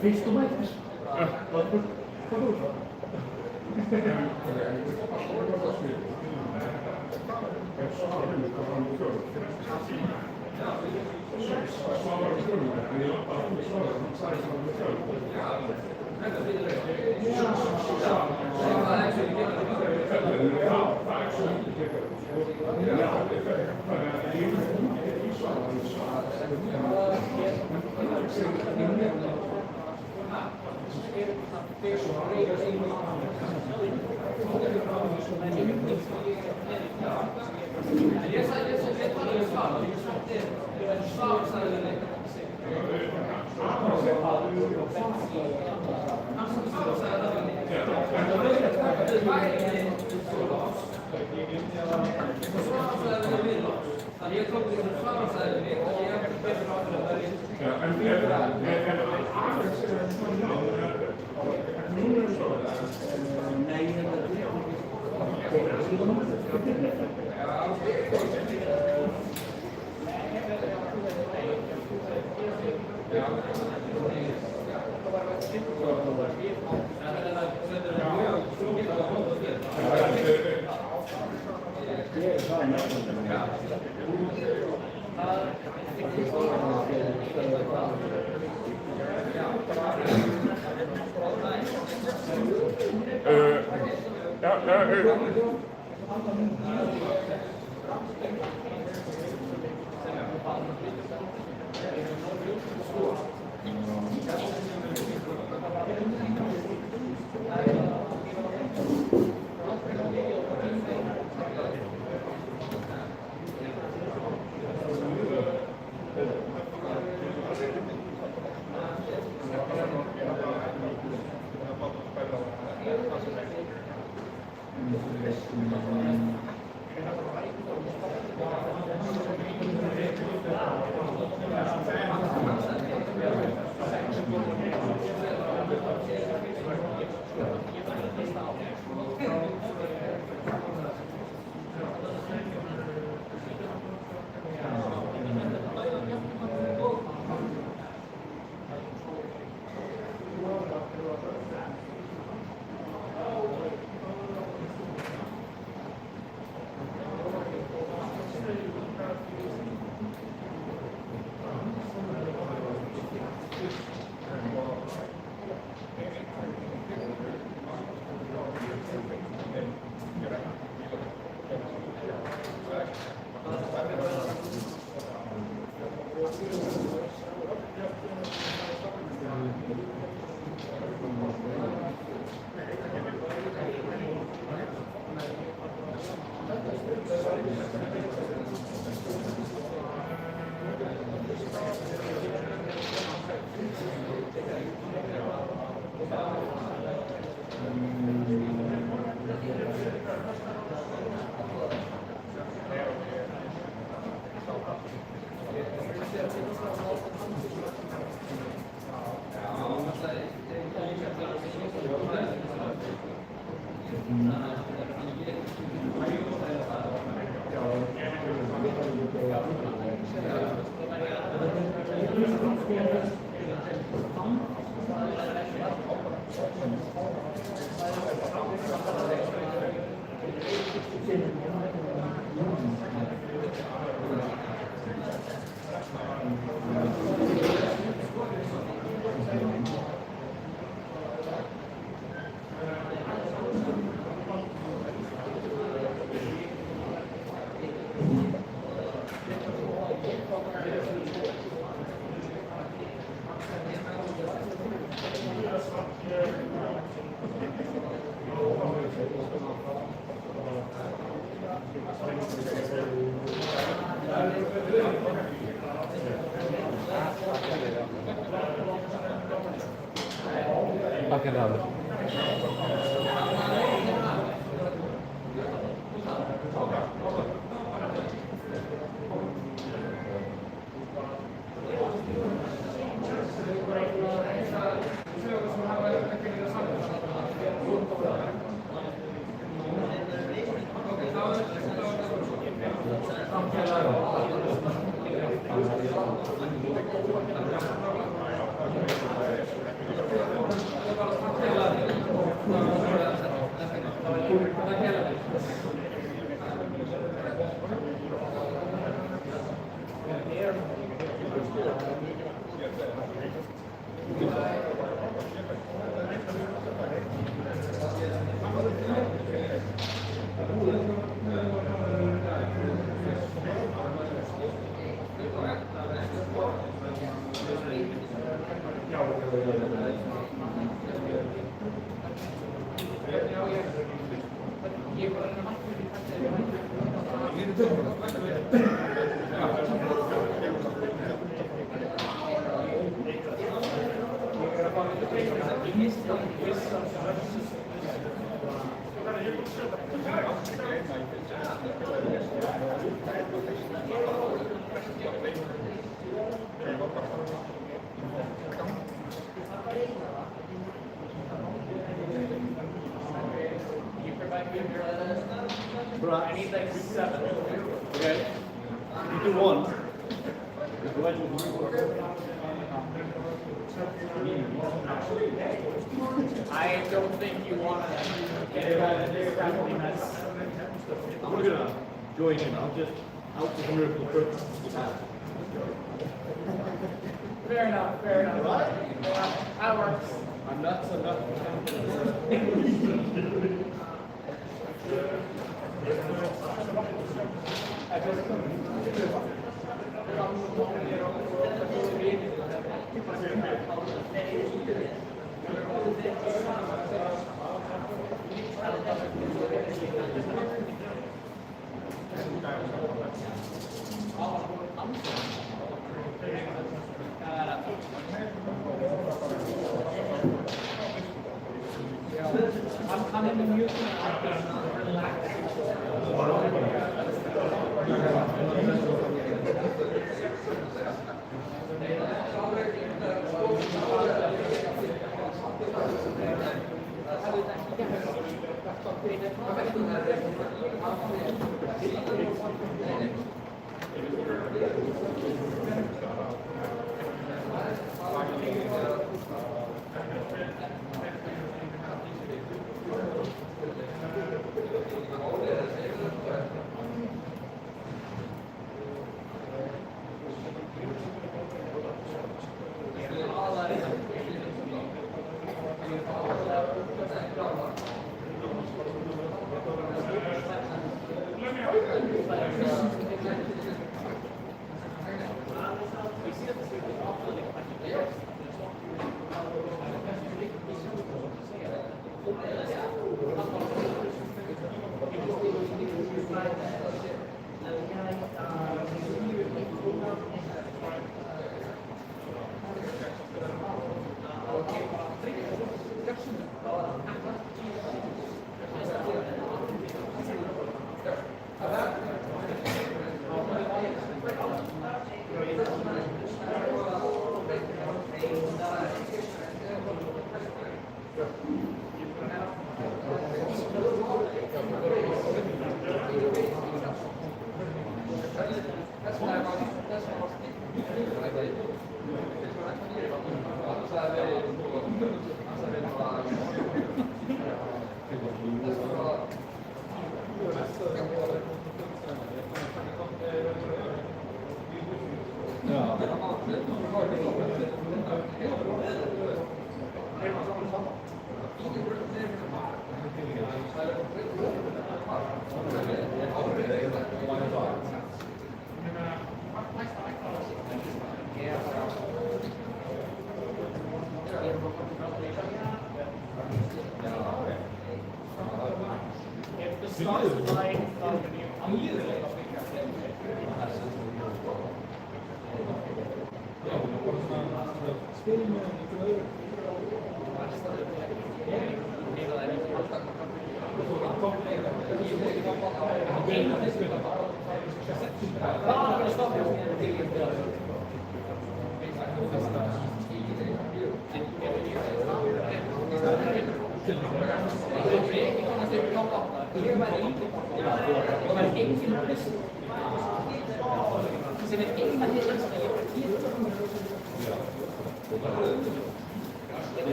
Fyrst þú mætist? Hvað þú svo? Takk fyrir það. Bro, I need like 7. Okay? You do 1. I don't think you want to get it out of this family mess. I'm not gonna join in. I'll just out to the miracle quick. Fair enough, fair enough. Right? Yeah, that works. I'm nuts, I'm nuts. I'm in the music.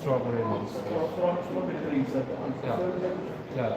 strawberry ones. Yeah.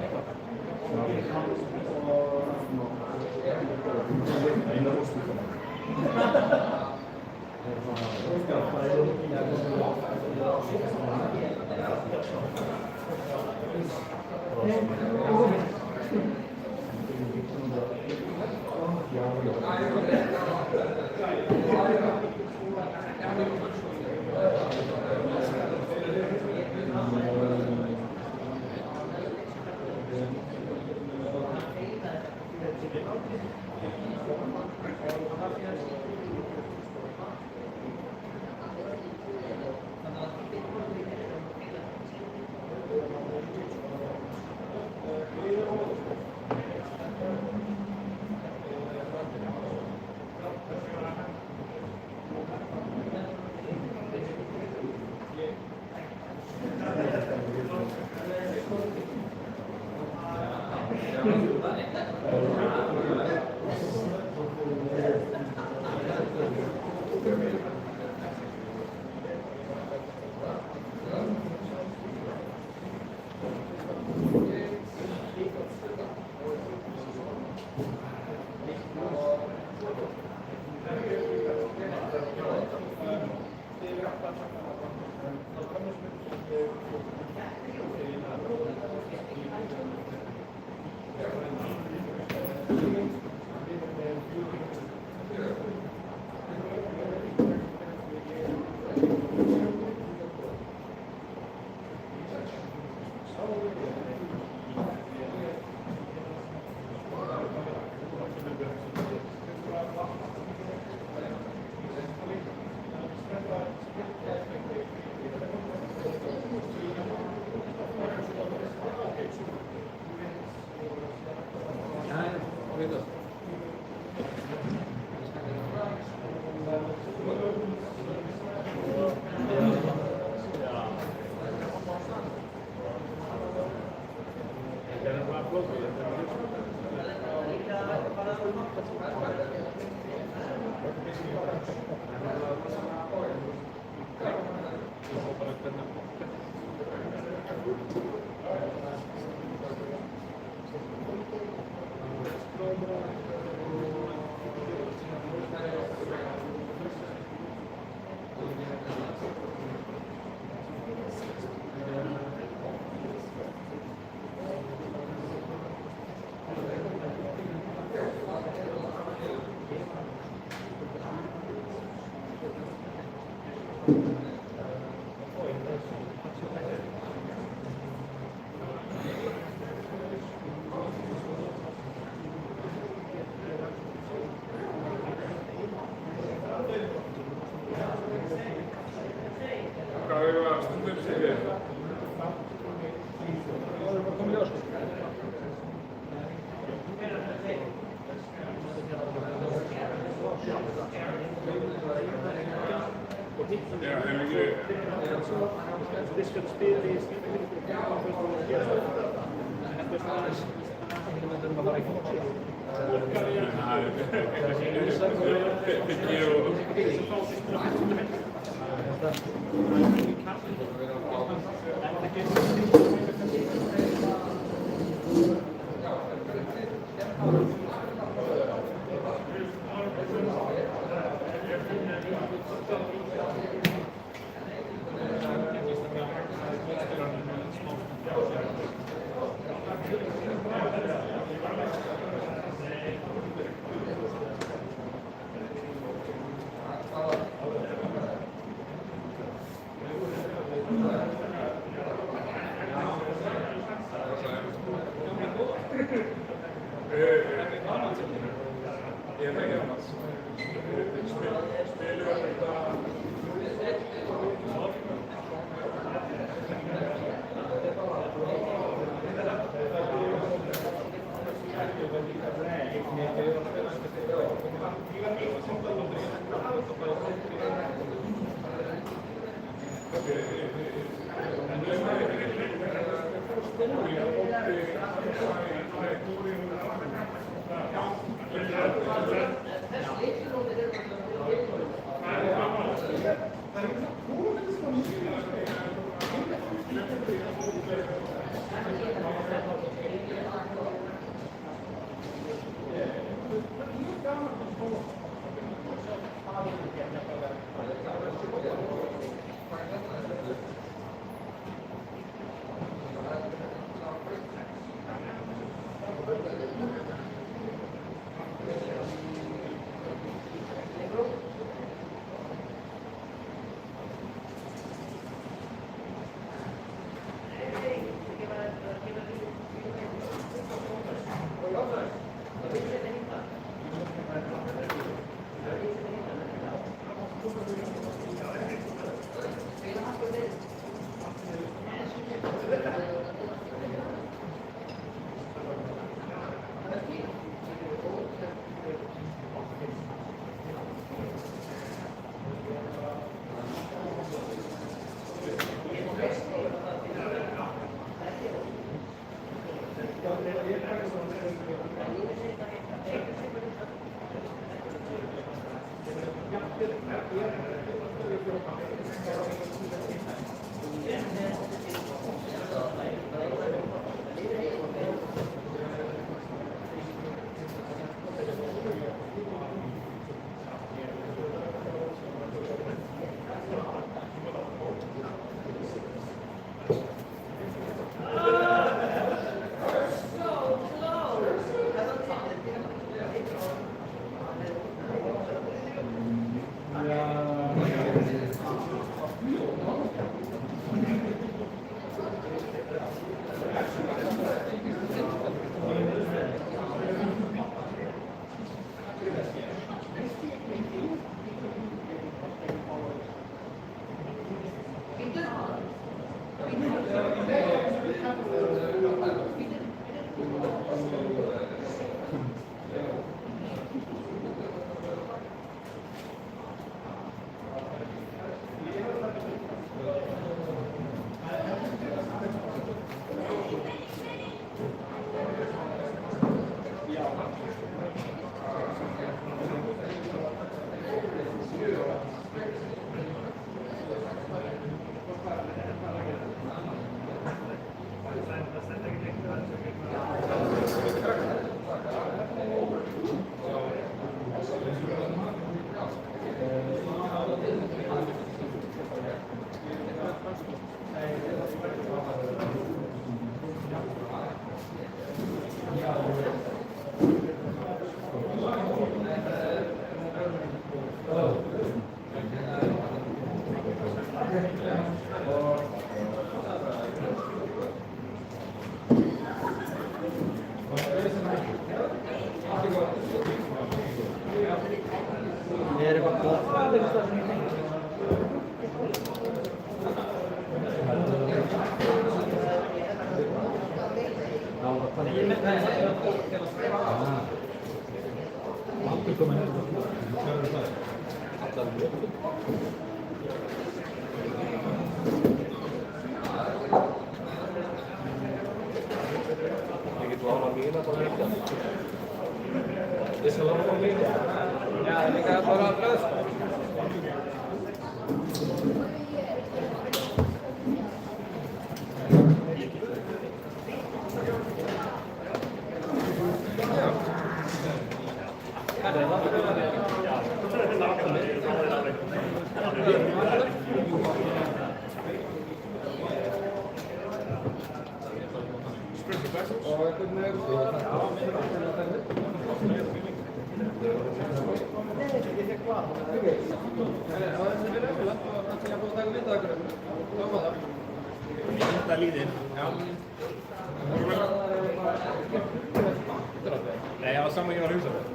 Nei, það var saman ég var að hugsa þetta.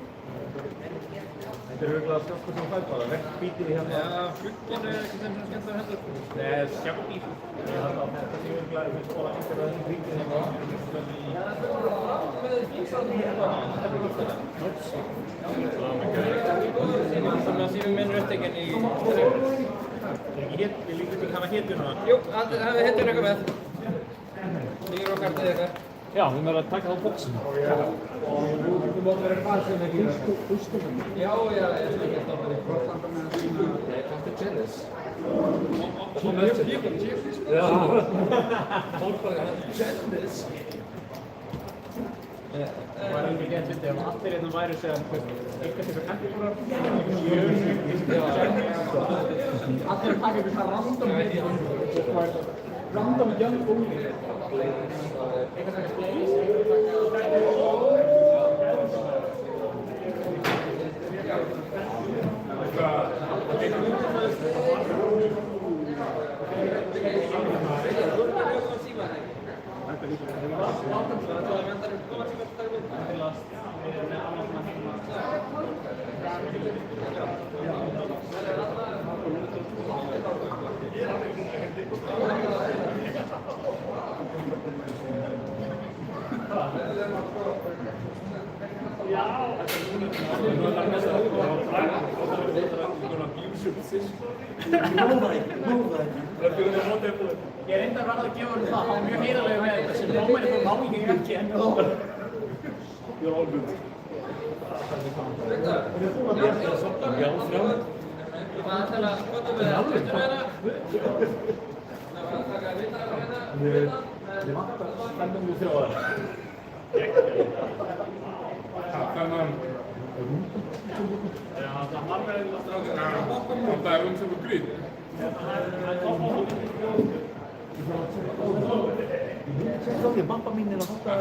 Þetta er auðvitað skjálfur sem fæð bara, vekk bítið í hérna. Já, flugginn er ekki þeim sem skemmtilega hendur. Nei, skjálfbíl. Þetta sé auðvitað í skóla einhverja í kringin hérna. Þannig að síðan minn upptekinn í streymur. Við líkum ekki hafa hétuna. Jú, hafið hétuna eitthvað með. Nýjur okkar til ykkar. Já, við verðum að taka það á bóksinu. Þú mátt vera hvað sem ekki úrstöðum. Já, ég er ekki alltaf bara í Portland með að sína Captain Chillis. Það væri ekki gett fyndið ef allir hérna væru sem eitthvað tekur tempúrar allir taka eitthvað svona random young bully eitthvað taka playlist Ég reyndi að verða að gefa hann það, hann var mjög heiðarlegur með þetta sem dómarinn fór málingi ekki en You're all good. Það er sem þú grýn. Mamma mín er að hoppa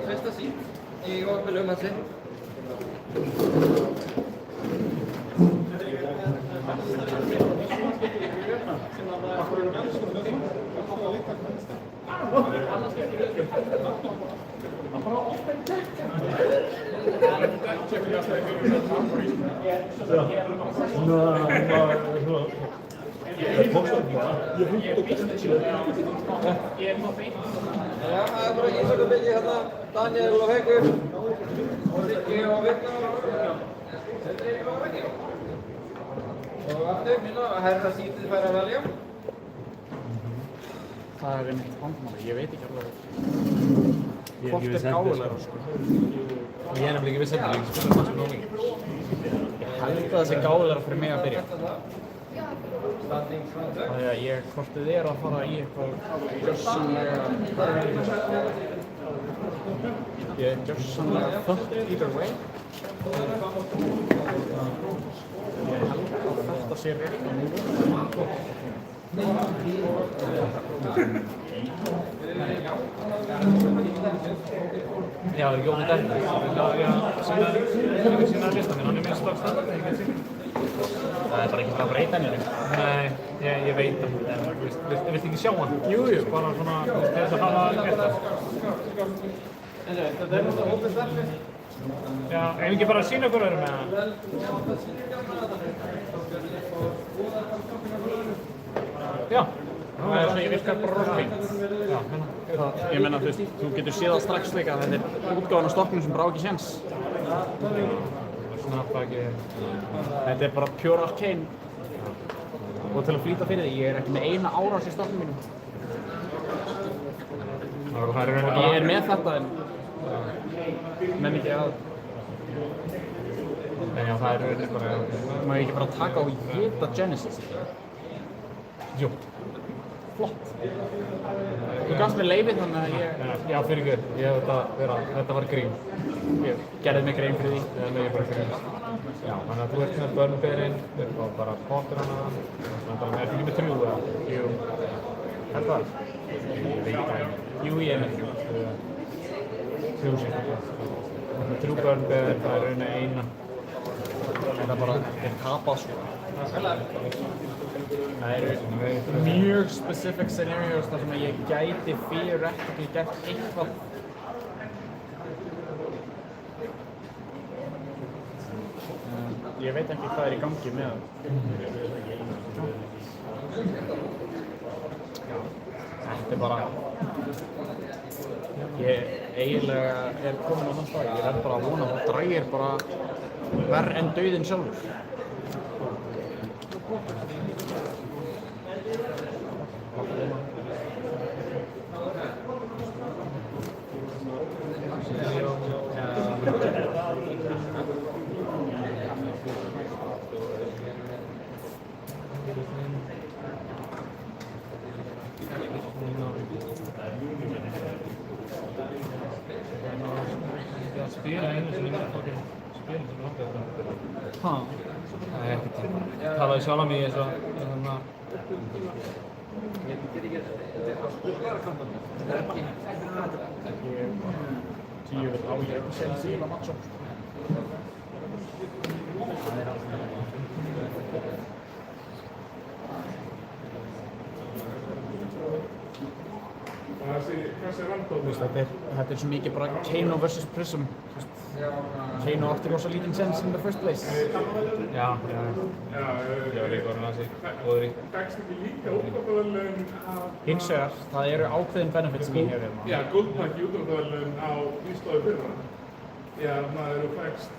Festa sín í opinum halli. Já, það er bara Ísakabyggi hérna, Daniel og Haukur, Siggi og Viktor. Þetta er bara veggi. Og aftur minna að herra sítið fær að velja. Það er einmitt vandamál, ég veit ekki alveg hvort er gáfulegra sko. Ég er nefnilega ekki viss eftir, ég spila það sem nóg. Ég held að það sé gáfulegra fyrir mig að byrja. Þannig að hvort þið er að fara í eitthvað gjörsamlega ég er gjörsamlega fucked either way. Ég held að þetta sé rétt á núna. Já, það er ekki ómið dæmi. Sem er sína listan minn, hann er minnst slags standard, ekki að sína. Það er bara ekki að breyta henni. Nei, ég veit það. Viltu ekki sjá hann? Jú, bara svona til þess að hafa gert það. Þetta er náttúrulega opið starfi. Já, ef ekki bara að sína okkur öðrum með það. Já. Það er svona, ég virkar bara rosa fínt. Já, ég meina, þú veist, þú getur séð það strax líka að þetta er útgáfan af stokknum sem bara á ekki séns. Þetta er bara pure arcane. Og til að flýta fyrir því, ég er ekki með eina árás í stokknum mínum. Ég er með þetta en menn ekki að. Nei, já, það er bara... Má ég ekki bara taka og geta Genesis? Jú. flott. Þú gafst mér leyfi þannig að ég... Já, fyrir ykkur. Þetta var grín. Ég gerði mig grein fyrir því, eða ég bara grínast. Já, þannig að þú ert með börnberinn, og bara pottur hana. Þannig að það er ekki með 3 eða? Jú. Er það? Ég veit það ekki. Jú, ég er með 3 sikkert. 3 börnber, það er rauninni eina. En það bara er tapað sko. Það eru mjög specific scenarios þar sem ég gæti theoretically gert eitthvað. Ég veit ekki hvað er í gangi með það. Þetta er bara... Ég eiginlega er komin á þann stað. Ég verð bara að vona að það drægir bara verr en dauðinn sjálfur. Spila einu sinni með fólki. Spila sem langar þetta. Hæ? Nei, ekkert tíma. Ég talaði sjálf mig eins og þannig að... Djöfull á ég ekki sem síla matcha. Þessi randóð. Þetta er svo mikið bara Kano vs. Prism. Kano átti rosa lítinn sens in the first place. Já. Ég var líka orðinn aðeins góður í. Fékkst ekki líka útgáfaverðlaun af... Hins vegar, það eru ákveðin benefits sem ég hef hérna. Já, Guldpakki útgáfaverðlaun á Íslandsstofu fyrra. Já, þú fékkst...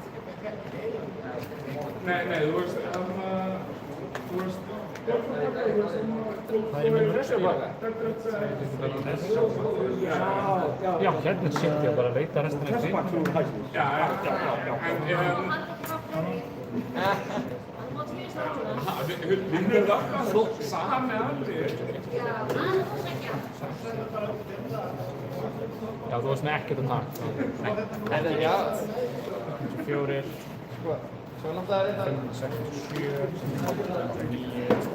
Nei, þú veist, Það er í minn röskjabaka. Já, hérna sitt ég bara að leita restina af því. Já. Vinnur það sami aðrið? Já, þú veist með ekkert um það. Þetta er já. 4. Sko, svo langt að þetta. 5, 6, 7, 9. 6.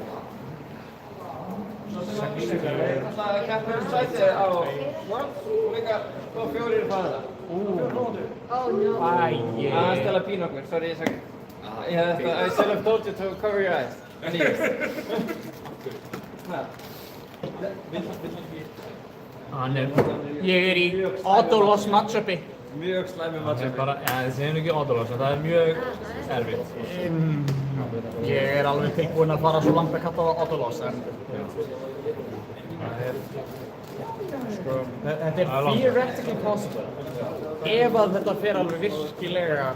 Við erum alltaf að keppa sæti á World og líka 4 fara. Oh no. Stella pín okkur, sorry ég sagði. I still have told you to cover your eyes and ears. Ég er í auto-loss match-upi. Mjög slæmi match-upi. Það segir nú ekki auto-loss, en það er mjög erfitt. Ég er alveg tilbúinn að fara svo langt að kalla það auto-loss, en... Þetta er theoretically possible. Ef að þetta fer alveg virkilega...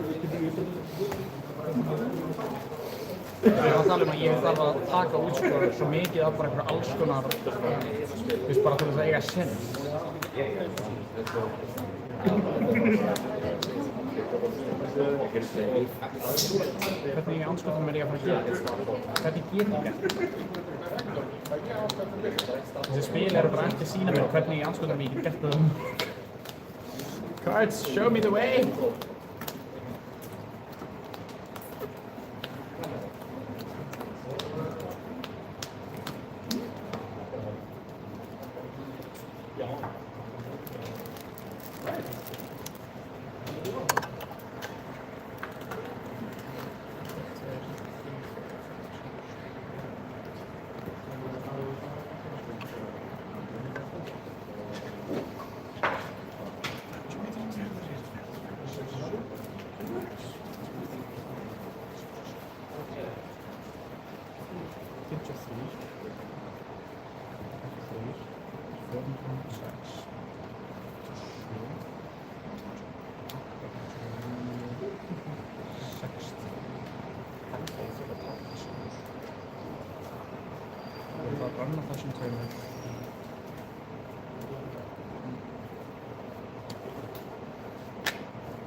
Ég var að tala um að ég þarf að taka út svo mikið af bara einhverja alls konar, bara til þess að eiga sens. Hvernig í andskotum er ég að fara að gera þetta? Hvernig get ég þetta? Þessi spil eru bara ekki að sína mér hvernig í andskotum ég get gert það. Cards, show me the way!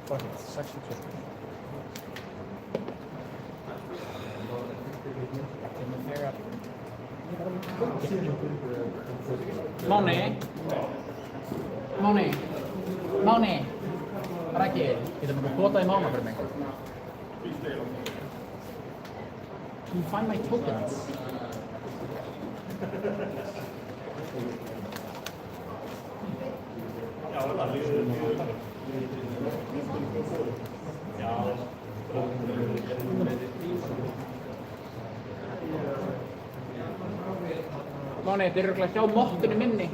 Fuck it, 62. Þegar Máni, Raggi, getur maður potað í Mána fyrir mig? Can you find my tokens? Máni, þeir eru örugglega hjá mottunni minni.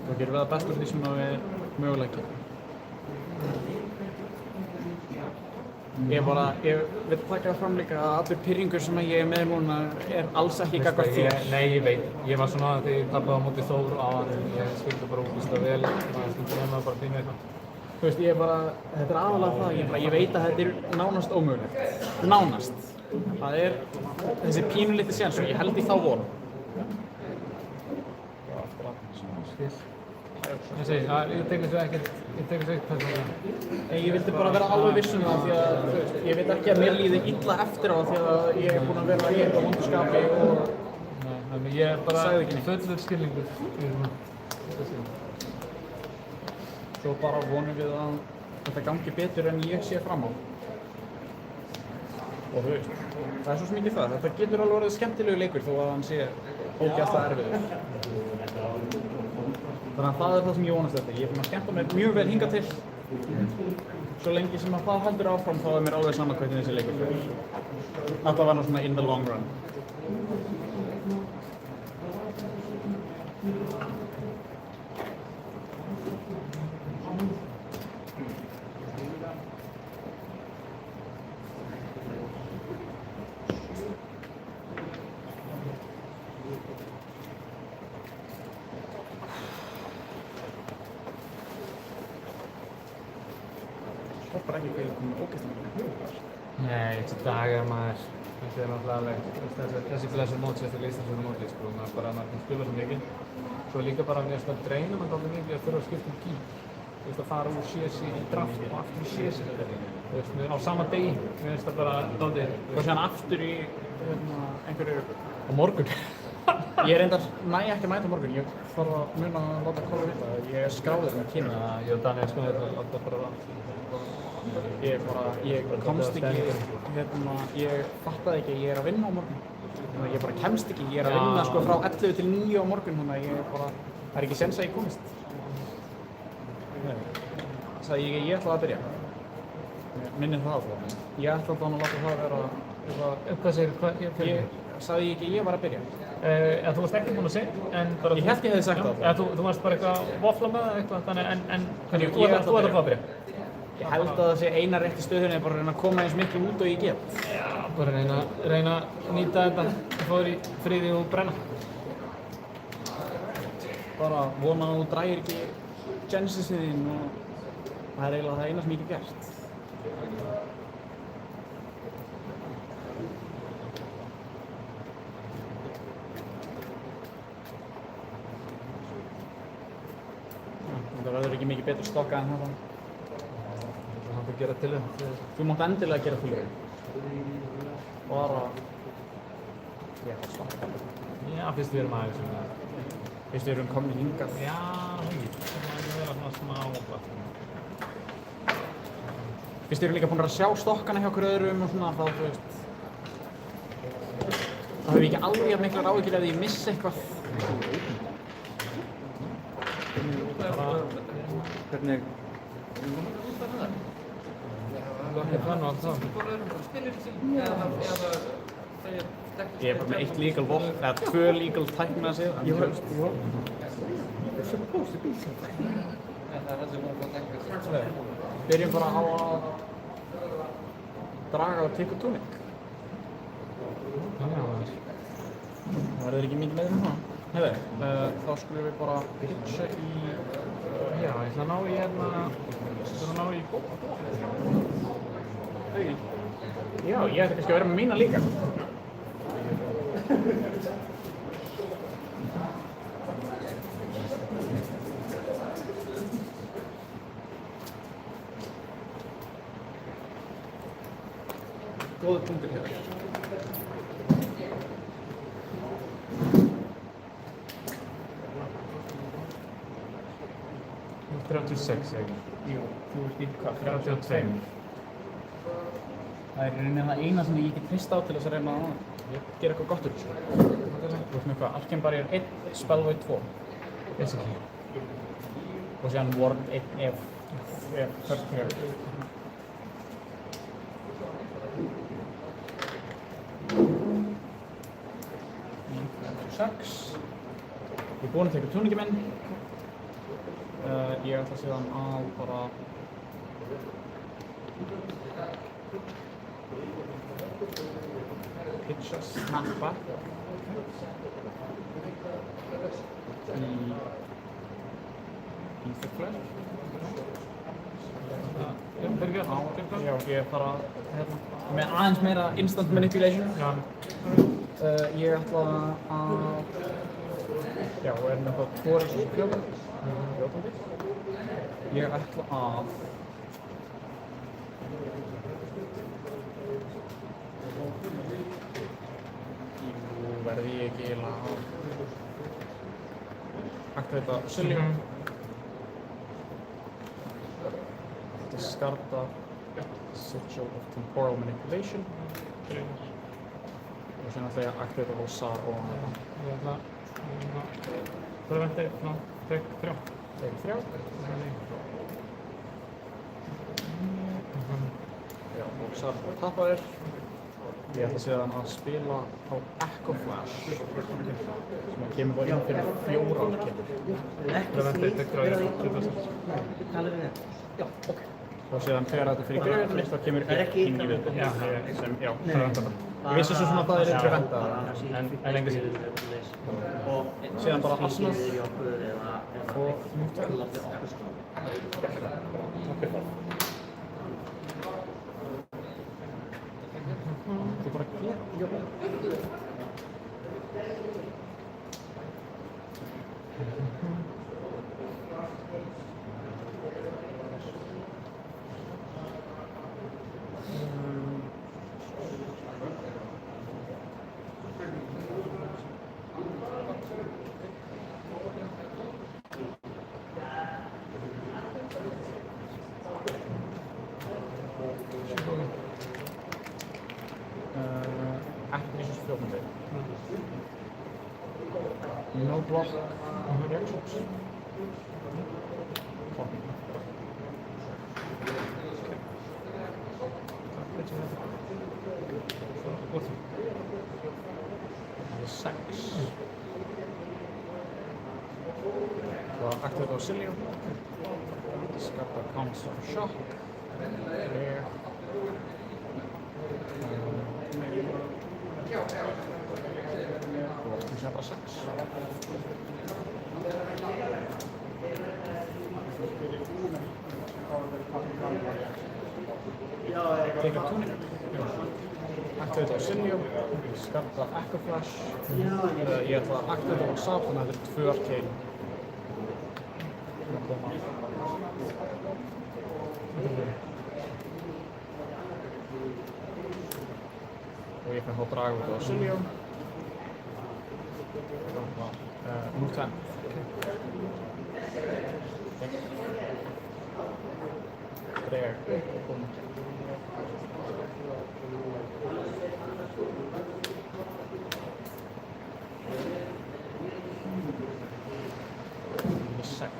Það gerum við það best úr því sem við möguleika. Ég vil taka fram líka að allur pirringur sem ég er með núna er alls ekki gagnvart þér. Nei, ég veit. Ég var svona þegar ég tapaði á móti Þór áðan en ég skildi bara ógeðslega vel. Það stundum ég bara pínu eitthvað. Þú veist, þetta er aðalega það, ég veit að þetta er nánast ómögulegt. Nánast. Það er þessi pínulítið séns og ég held í þá von. Ég segi, ég tek þessu ekkert persónulega. Ég vildi bara vera alveg viss um það því að ég veit ekki að mér líði illa eftir á því að ég er búinn að vera í eitthvað vondu skapi og Nei, ég er bara fullur skilningur í þessu. Svo bara vonum við að þetta gangi betur en ég sé fram á. Og þú veist, það er svo mikið það. Þetta getur alveg orðið skemmtilegu leikur þó að hann sé ógeðslega erfiður. Þannig að það er það sem ég vonast eftir. Ég er búinn að skemmta mér mjög vel hingað til. Svo lengi sem að það heldur áfram þá er mér alveg sama hvernig þessi leikur fer. Þetta var nú svona in the long run. Bara ekki hvað ég kom með ógeðslega hugar. Nei, þessi dagar maður, þetta er náttúrulega þessi blessu mót, sérstaklega Íslandsfjörður mótlið, sko, maður kan spila svo mikið. Svo líka bara mér finnst að dreina mann dálítið mikið að þurfa að skipta gír. Þú veist að fara úr CSI í draft og aftur í CSI. Þú veist, á sama degi, mér finnst það bara dálítið. Og síðan aftur í einhverju... Á morgun. Ég reyndar næ ekki að mæta á morgun, ég þarf að muna að láta Kóla vita að ég er skráður með kynna. Ég og Daniel sko þetta láta bara rátt. Ég komst ekki, ég fattaði ekki að ég er að vinna á morgun. Ég bara kemst ekki, ég er að vinna sko frá 11 til 9 á morgun, þannig að það er ekki séns að ég komist. Sagði ég ætlaði að byrja. Minnir það alltaf. Ég ætlaði þannig að láta það vera... Hvað segir Ég sagði ekki ég var að byrja. Þú varst ekki búinn að segja, en bara... Ég held ég hefði sagt það. Þú varst bara eitthvað að vofla með það eitthvað, þannig en þú ert að fá að byrja. Ég held að það sé eina rétt í stöðunni er bara að reyna að koma eins miklu út og ég get. Já, bara reyna að nýta þetta og fá þér í friði og brenna. Bara vona að þú drægir ekki Genesisið þín og það er eiginlega það eina sem ég get gert. Það verður ekki mikið betur stokkað en þetta. Það er gera til þau. Þú mátt endilega gera til þau. Bara... Ég ætla að stokka. Já, fyrst við erum aðeins um það. Fyrst við erum komin hingað. Já, það er að vera svona smá opað. Fyrst við erum líka búin að sjá stokkana hjá okkur öðrum og svona, þá þú veist... Það hefur ekki alveg jafn miklar áhyggjur ef ég missi eitthvað. Hvernig... Ég er bara með 1 legal vopn, eða 2 legal tækna að segja. Byrjum bara á að draga og take a tunic. Það verður ekki mikið með það. Heiði, þá skulum við bara pitcha í... Já, ég ætla að ná í góða. Já, ég ætla kannski að vera með mína líka. Góður punktur hér. Þú ert 36, eða ekki? Jú, þú ert í hvað? 32. Það er í rauninni það eina sem ég get treyst á til þess að reyna að gera eitthvað gott úr þessu. Þú ert með hvað? Arcane Barrier 1, Spellvoid 2. Basically. Og síðan Ward 1 ef first clear. Ég er búinn að taka túningin minn. Ég ætla síðan að bara pitcha snappa í þuffler. Já, ég er bara með aðeins meira instant manipulation. Ég ætla að já, og er með það 2 resursi fljótandi. Ég ætla að verði ég ekki eiginlega að aktivata Auxilium. Discarda Sigil of Temporal Manipulation. Og síðan ætla ég að aktivata Volsar ofan þetta. Ég ætla að venda frá tek 3. Tek 3. Já, Volsar tappaðir. Ég ætla síðan að spila á Echo Flash sem kemur bara inn fyrir 4 kemur. Já, ok. Og síðan þegar þetta fyrir greið, þá kemur inn í viðbót. Já, það venda bara. Ég vissi svo svona að það er eitthvað venda, en lengi síðan. Síðan bara Asnað og Mútur. Þú bara getur. No block reactions. Sex. Well, activate Auxilium. Discover Council Shock. There. Kanske bara 6. Take a tuning. Activate Auxilium. Skarta Echo Flash. Ég ætla að activate Volsar, þannig að þetta er 2 Arcane. Og ég finn þá draga út á Auxilium. Move 10. There. Sex.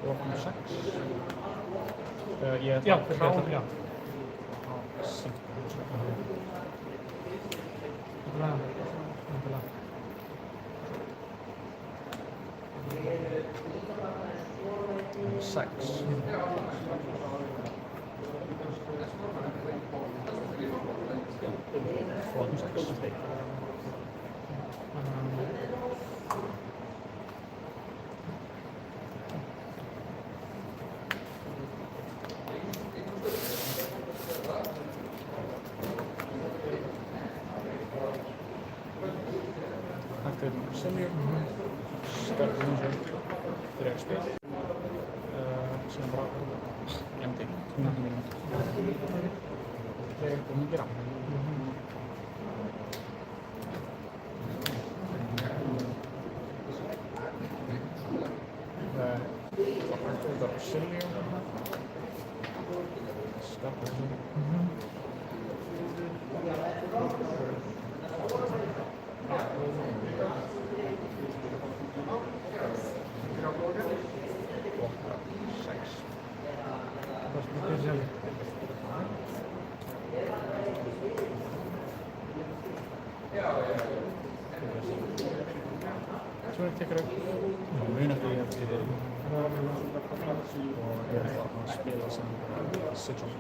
Welcome 6. Ég ætla að klára. Já. Sex. Welcome 6. aktivate on Cillian, skarpa hins vegar, dreg spil, síðan bara glemdi, nefndi mér dreg og hún gera. Aktivate on Cillian, skarpa hins vegar. Svo tekur upp mun eftir ég eftir og ég ætla að spila sem Sigil.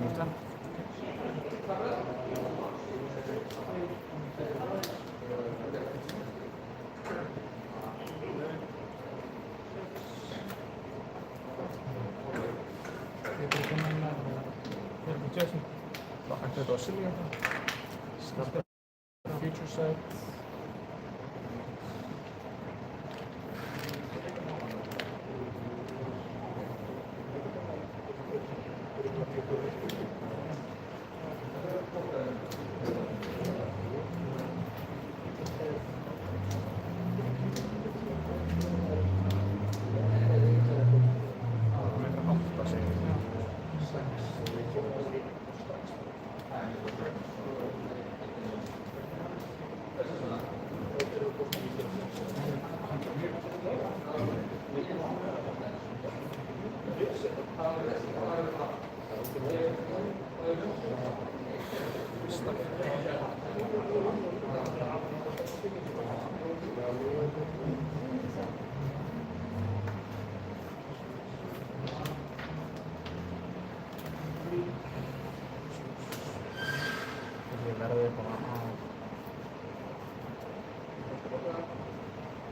Númer 5. Jason, aktivate á Cillian, skarpa future sight.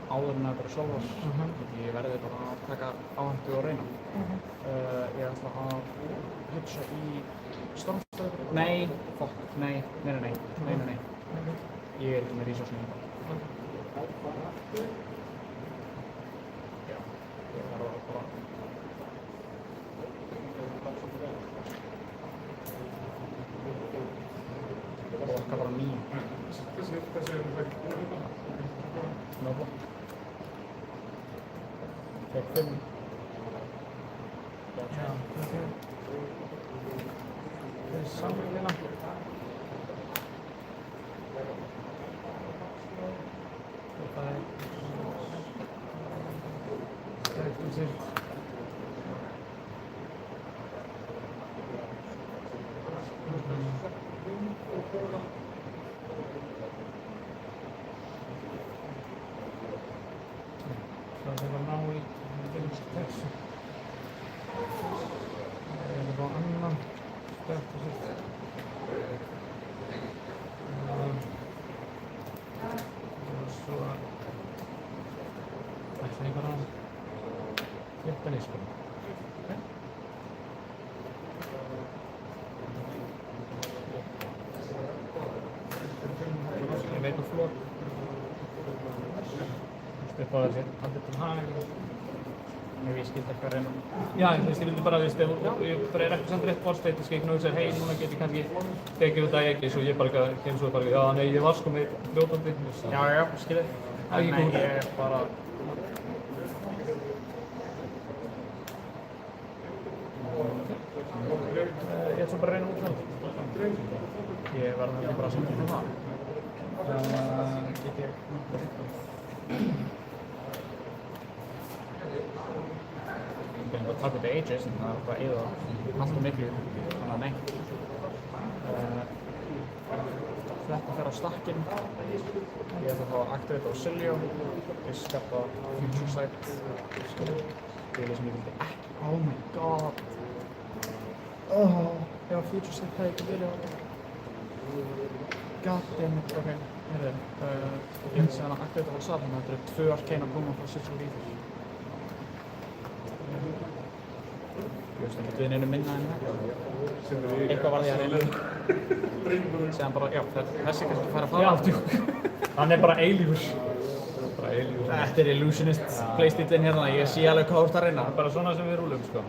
Áður en að vera sjálfar, ég verði bara að taka áhættu og reyna. Ég ætla að hitcha í stormstöð. Nei, fuck, nei. Ég er ekki með resource-inu. Já, ég verði bara orka bara 9. Þessi er það Nóbla. Tek 5. Já, það er samlina. Það er stærkt sitt. Það er að ná í fyrst þessu. Það er bara annan stærkt sitt. Svo ætla ég bara að flippa niður. Ég veit flok. Upp á þessi andið til hag. Ef ég skildi eitthvað reyna. Já, ég vildi bara, ég bara er ekki samt rétt bólsteit, ég skal ekki hugsa, hei, núna get ég kannski tekið út að ég ekki, svo ég bara kemur svo bara, já, nei, ég var sko með fljótandi. Já, skilði. Nei, ég er bara... Ég ætla svo bara að reyna út það. Ég verði ekki bara að samla með það. Get ég... Ég vil bara taka út Aegis, en það er bara eða alltaf miklu, þannig að nei. Þetta fer á stakkinn. Ég ætla að fá að aktivate á Cillian. Ég skarpa Future Sight. Spilið sem ég vildi ekki. Oh my god. Já, Future Sight hefði ekki verið á það. God damn it, ok. Heyrðu, ég get síðan að aktivate á Sal, þannig að þetta eru 2 arcane að koma frá Sigil Reaver. Ég veist ekki við neinum minna en það. Eitthvað var því að reyna. Segðan bara, já, þessi kannski fara að fara. Já, djúk. Hann bara eilífur. Þetta illusionist playstillinn hérna, ég sé alveg hvað þú ert að reyna. Það bara svona sem við rúlum, sko.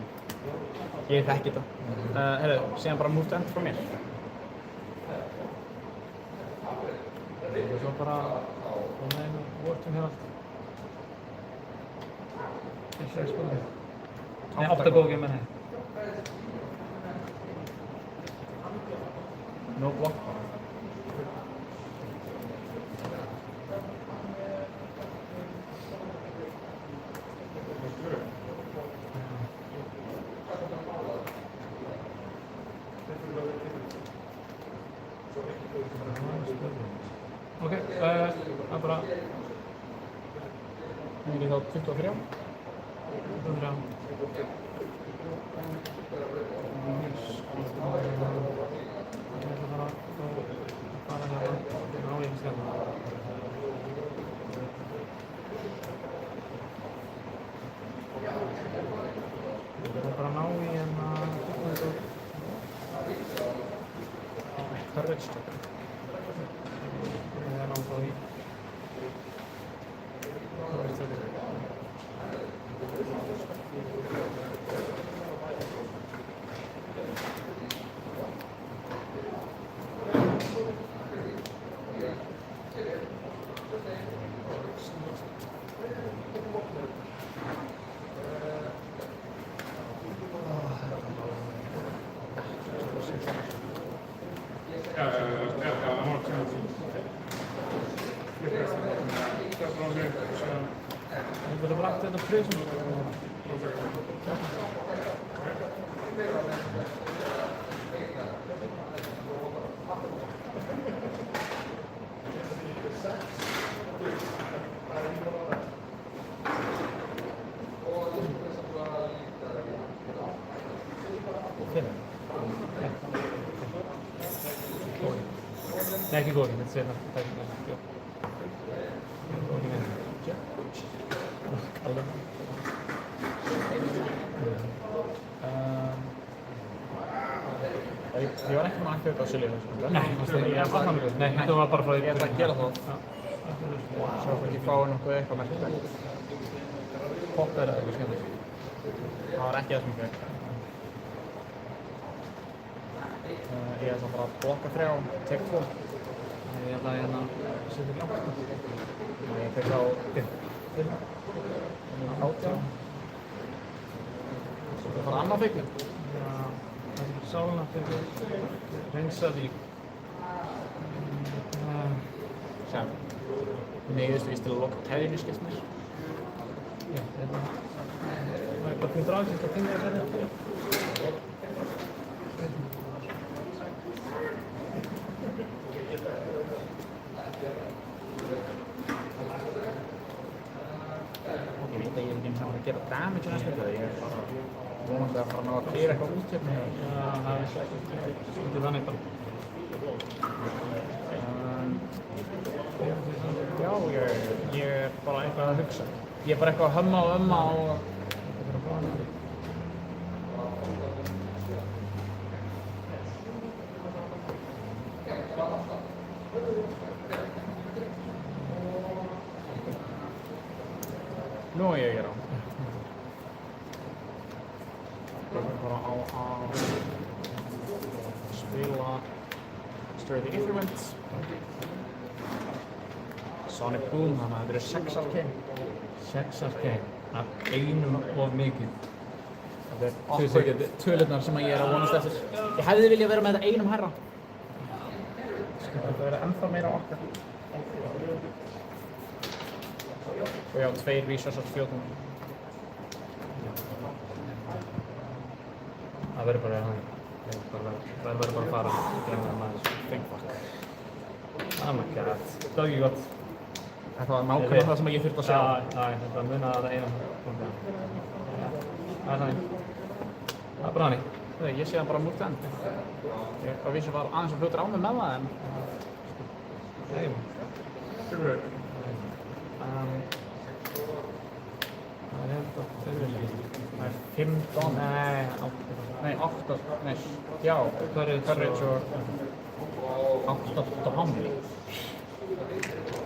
Ég þekki þetta. Heyrðu, segðan bara move to end frá mér. Og svo bara, vortum hér allt. Þessi sko. Nei, 8 góð game, menn. No block. Ok, það er bara... Nú er ég þá 23. 23. Courage check. Willen we wachten op Chris? Nee, ik hoor niet. Het zit nog. Ég var ekki maður að kaupa Silja þessu. Nei, þetta var bara frá því. Ég ætla að gera það. Svo fyrir ég fái nokkuð eitthvað merkilegt. Pop er eitthvað skemmtilegt. Það var ekki það sem ég fekk. Ég ætla bara að blokka 3 og tek 2. Ég ætla að setja langt. Ég tek á 5. 18. Svo það fara annað feiknum. Sálna fyrir reynsaði sem neyðist vist til að loka keðjunni skilst mér. Já, það er bara fyrir dragist að finna þetta. Ég veit að ég er ekki eins og að gera damage á næstu þegar ég er bara vonandi að fara að ná að gera eitthvað út hérna. Já, það er svolítið þannig bara. Já, ég er bara eitthvað að hugsa. Ég er bara eitthvað að humma og umma og... Nú er ég að gera. Ég er bara á að spila Stir the Instrument. Sonic Boom, þannig að þetta eru 6 arcane. 6 arcane, af einum of mikið. Þetta er okkur tölurnar sem ég er að vonast eftir. Ég hefði viljað vera með þetta einum hærra. Þetta verður ennþá meira á okkar. Og já, 2 resources 14. Það verður bara þannig. Það verður bara að fara og glemma það maður. Think fuck. Oh my god. Það var ekki gott. Þetta var nákvæmlega það sem ég þurfti að sjá. Já, þetta munaði það eina. Það er þannig. Það er bara þannig. Ég sé það bara múlt enn. Ég var vissi var aðeins að hlutur á mig með það en... Það er þetta auðvitað. Það er 15. Nei, 8. Nei, já, Courage og 8 Hamli.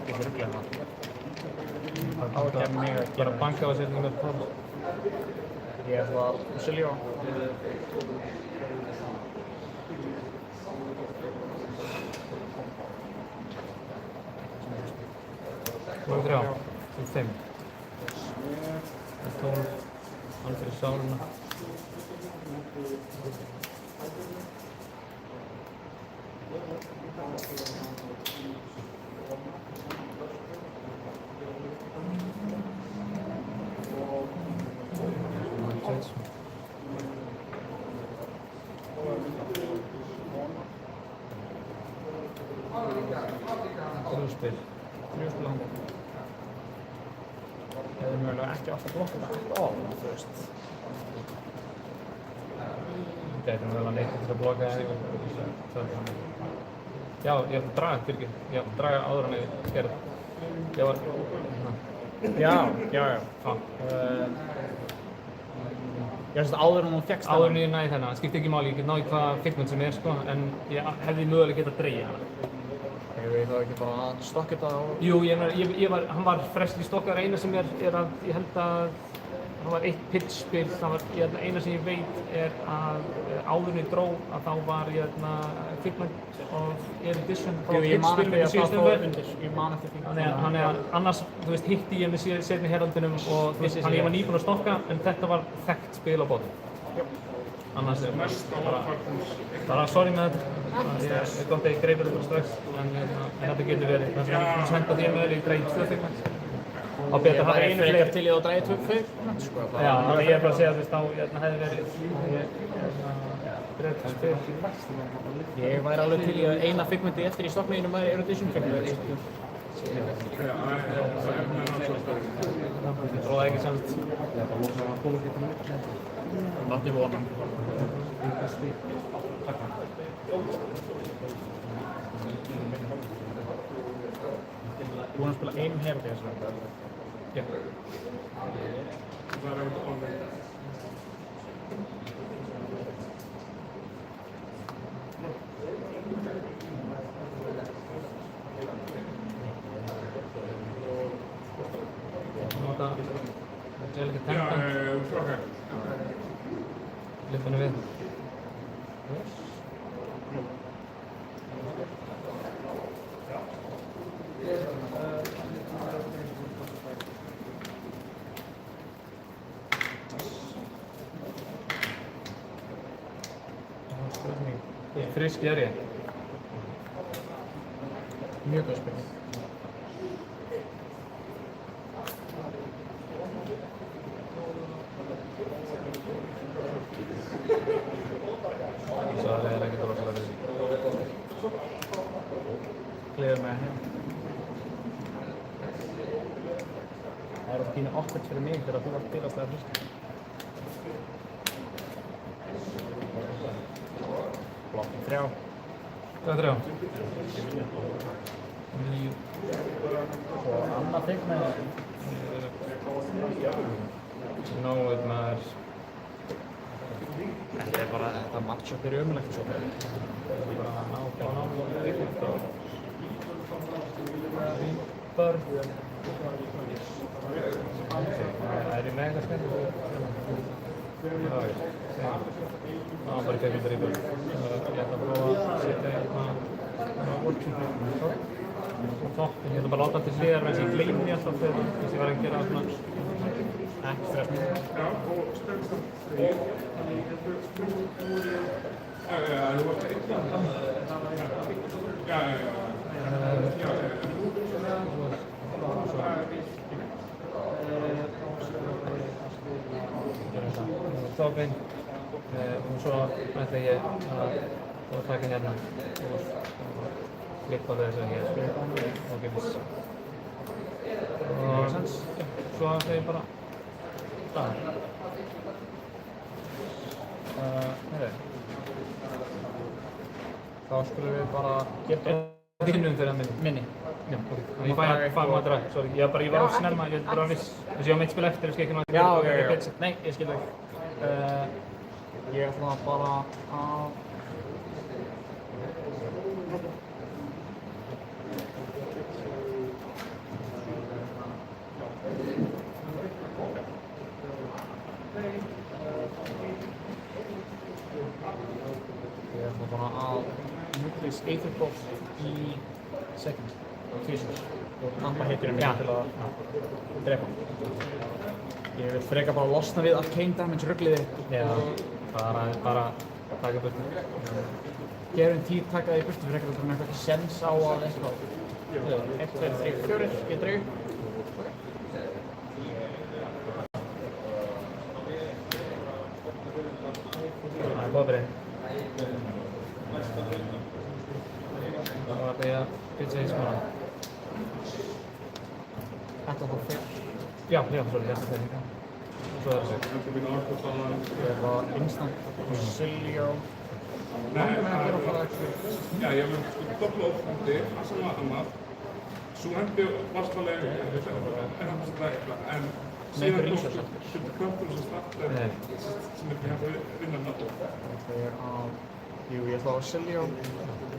Ég er rugglega það. Það var ekki mig að gera banka á að setja með Pablo. Ég ætla að selja á. Það er 3, það er 5. Það er 12, hann fyrir sáluna. Þrjúspil. Þrjúspil handa. Ég hefði mögulega ekki átt að blokka þetta eftir of, þú veist. Þetta er mögulega neitt til að blokka en já, ég ætla að draga þetta fyrir. Ég ætla að draga áður en ég gerði. Ég var... Já. Ég veist áður en hún fékkst hana. Áður en ég næði þennan, það skipti ekki máli, ég get náði hvaða figment sem er sko, en ég hefði mögulega getað að dreigja hana. Ég veit þá ekki bara að stokka þetta á... Jú, hann var freshly stokkar, eina sem er að, ég held að hann var 1 pitch-spil, eina sem ég veit er að áður en ég dró að þá var figment of erudition frá pitch-spil með síðustu umferð. Ég man eftir því. Þannig að annars, þú veist, hitti ég með seinni heraldinum og þannig að ég var nýbúinn að stokka, en þetta var þekkt spil á botnum. Annars bara sorry með þetta. Það er gott að ég greipur þetta strax, en þetta getur verið. Þannig að ég henda því að ég dreigi 2 figment. Ég var frekar til í að dreigi 2 figment, sko. Já, þannig að ég er bara að segja að þá hefði verið dreigt spil. Ég væri alveg til í að eina figmenti eftir í stokkmeginu væri erudition figment. Ég tróði ekki samt. Það er vonan. Þú búinn að spila einum herði þessu vegna? Já. Nota Delicate Temperament. Lyfta henni við. Frisk er ég. Mjög góð spil. Svo það er ekkert rosalega fyrir. Gleður mig að heim. Það er pínu awkward fyrir mig þegar þú ert byrjastlega frisk. Blokkin 3. Það er 3. 9. Svo annað figment. Nóið maður. Þetta er bara, þetta matchup er ömurlegt svo. Það er bara nákvæmlega. Börn. Það er í mega skemmt. Já, bara ekki að rýpa. Ég ætla að prófa að setja hérna workshop. Ég ætla bara að láta til hliðar meðan ég gleymi alltaf þegar ég var að gera svona ekki stress. Topinn og svo ætla ég að taka hérna og klippa þessu hér og gefis. Og svo ætla ég bara það. Þá skulum við bara geta Þínum fyrir að minni? Já, ok. Ég fæ maður að draga, sorry. Ég var of snemma, ég var viss. Þess að ég á mitt spil eftir, ég skil ekki maður. Já. Nei, ég skil ekki. Ég ætla bara að... Ég ætla bara að Nucleus Aetherbolt í second, tvísins, og tampa hittunum mér til að drepa. Ég vil freka bara losna við Arcane Damage ruggliði. Já, bara taka burtu. Guaranteed taka það í burtu fyrir eitthvað sem ekki sens á að eitthvað. 1, 2, 3, 4, ég dreif. Það er bara breið. Það var að beigja pizza í smána. Þetta var fyrir. Já, sorry, þetta fyrir líka. Og svo er það. Ég var instant Silio. Nei, já, ég mun dobla upp hundi, það sem var annað. Svo hendi varslarlega en síðan tókstu kraftur sem startlega sem ekki hægt að vinna náttúr. Jú, ég ætla á Silio,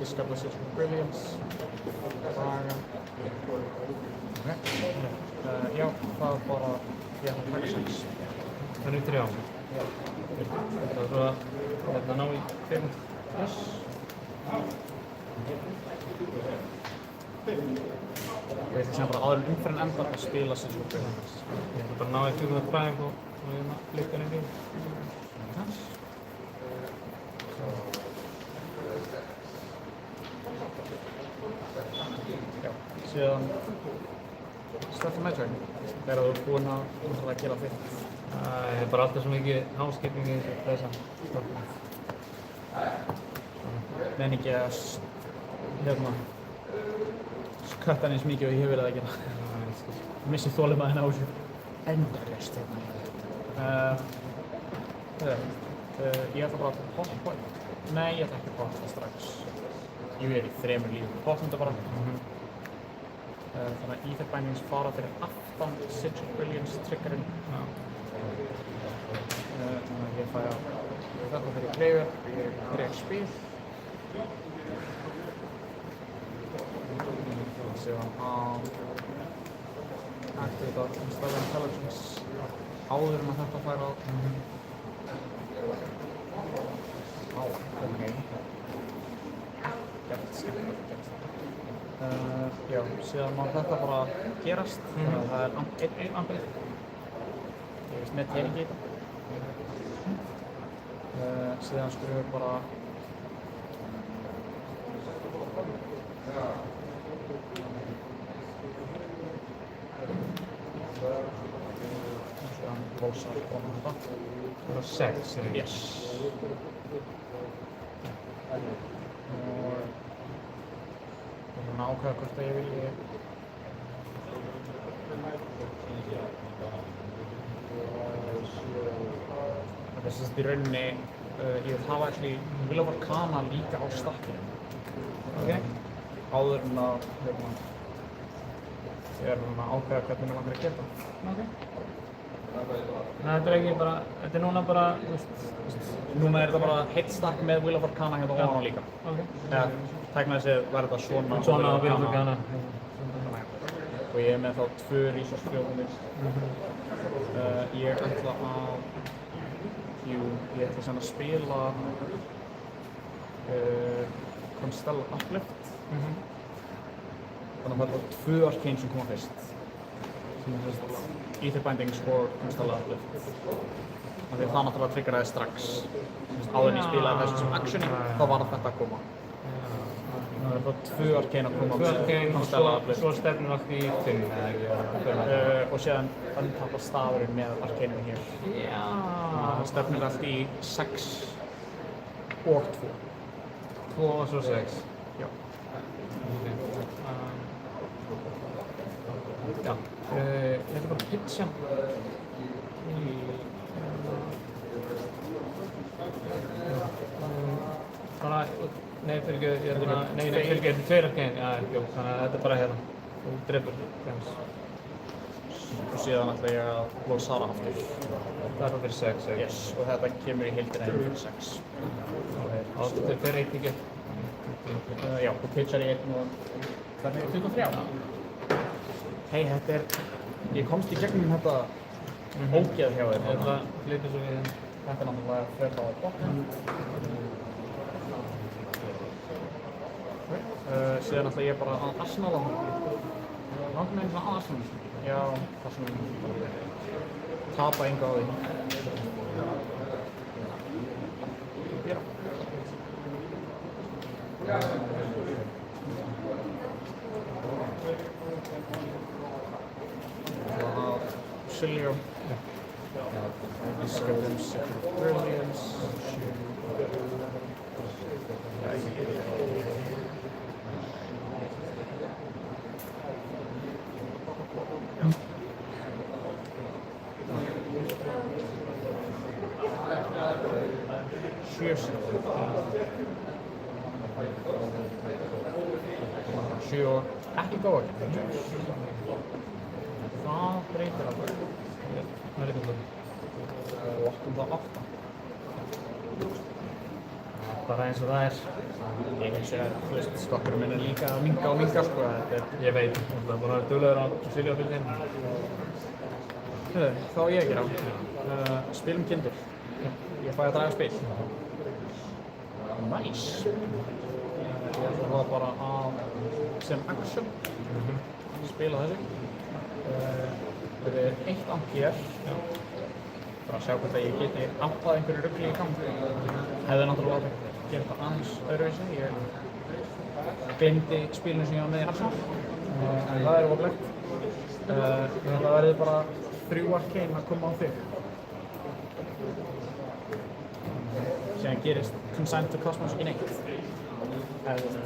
Discover Social Brilliance, Draga. Já, það er bara, ég ætla að taka 6. Það er 3 á. Það er svo að ná í 5. Yes. Ég ætla sem bara áður en umferðin endar að spila Social Brilliance. Ég ætla bara að ná í 4 Prime og blikka henni í. Síðan Stefan Medjörn, þegar þú ert búinn að gera þitt. Það er bara alltaf svo mikið háskipning í þessa stofnum. Nenni ekki að skvætta hann eins mikið og ég hef verið að gera. Missi þolinmæðina á þessu endalaust hérna. Ég ætla bara að poppa. Nei, ég ætla ekki að poppa strax. Ég er í 3 lífum. Poppum þetta bara. Þannig að Ether Bindings fara fyrir aftan Sigil Brilliance triggerinn. Þannig að ég fæ að þetta fyrir Cleaver, ég dreg spil. Síðan að activate Install Intelligence áður en að þetta fær að já, síðan má þetta bara gerast, þannig að það er einn ambil. Ég veist með teningi í þetta. Síðan skulum við bara síðan lósar ofan þetta. Það er 6, yes. Ég er að ákveða hvort að ég vilji þetta er sem sagt í rauninni ég vil hafa Will of Arcana líka á stakkinu. Áður en að ég er að ákveða hvernig mér langar að gera það. Þetta er ekki bara, þetta er núna bara, núna er þetta bara heitt stakk með Will of Arcana hérna ofan á líka. Eða tæknaði sér var þetta svona Will of Arcana. Og ég er með þá 2 resource-fljóðunir. Ég ætla að, ég ætla sem að spila Constellar Uplift. Þannig að það er 2 Arcane sem koma fyrst. Ether Bindings og Constellar Uplift. Þannig að það náttúrulega triggeraði strax. Áður en ég spilaði þessu sem actioni, þá var þetta að koma. Það er bara 2 Arcane að koma á Constellar Uplift. Svo stefnir allt í 5 eða ekki? Og síðan untappa stafurinn með Arcaneum hér. Já. Það stefnir allt í 6 og 2. 2 og svo 6? Já. Já. Ég ætla bara að pitcha bara Nei, fyrirgeðu, tveir arcane, já, jú, þannig að þetta er bara hérna. Þú drefur James. Og síðan ætla ég að losa Sara aftur. Það er fyrir 6, ekki? Yes, og þetta kemur í heildina fyrir 6. Og þetta er fyrir 1 ekki? Já, þú pitchar í 1 og hvernig er 23? Hei, þetta er... Ég komst í gegnum þetta ógeð hjá þér. Þetta flytur svo við hérna. Þetta er náttúrulega fyrir á botn. Síðan ætla ég bara að Arsenal á hann. Langar mig eins og að Arsenal. Já, það sem tapa enga á því. Já. Silio. Discovery Secret Brilliance. Sjö ekki góð. Það breytir alveg. Það er eitthvað. Og 8. Bara eins og það er. Ég hef séð, þú veist, stokkurinn minn er líka að minnka og minnka, sko. Ég veit, það er búin að vera duglegur á Silja og fylgja henni. Þá á ég að gera. Spilum kindur. Ég fæ að draga spil. Nice. Ég ætla það bara að sem action spila þessu. Þetta er 1 ampere. Bara að sjá hvort að ég geti ampað einhverju rugli í gang. Hefði náttúrulega átt að gera þetta aðeins öðruvísi. Ég gleymdi spilinu sem ég var með í Arsenal. En það er oflegt. Það verður bara 3 arcane að koma á þig. Síðan gerist Consigned to Cosmos í neitt.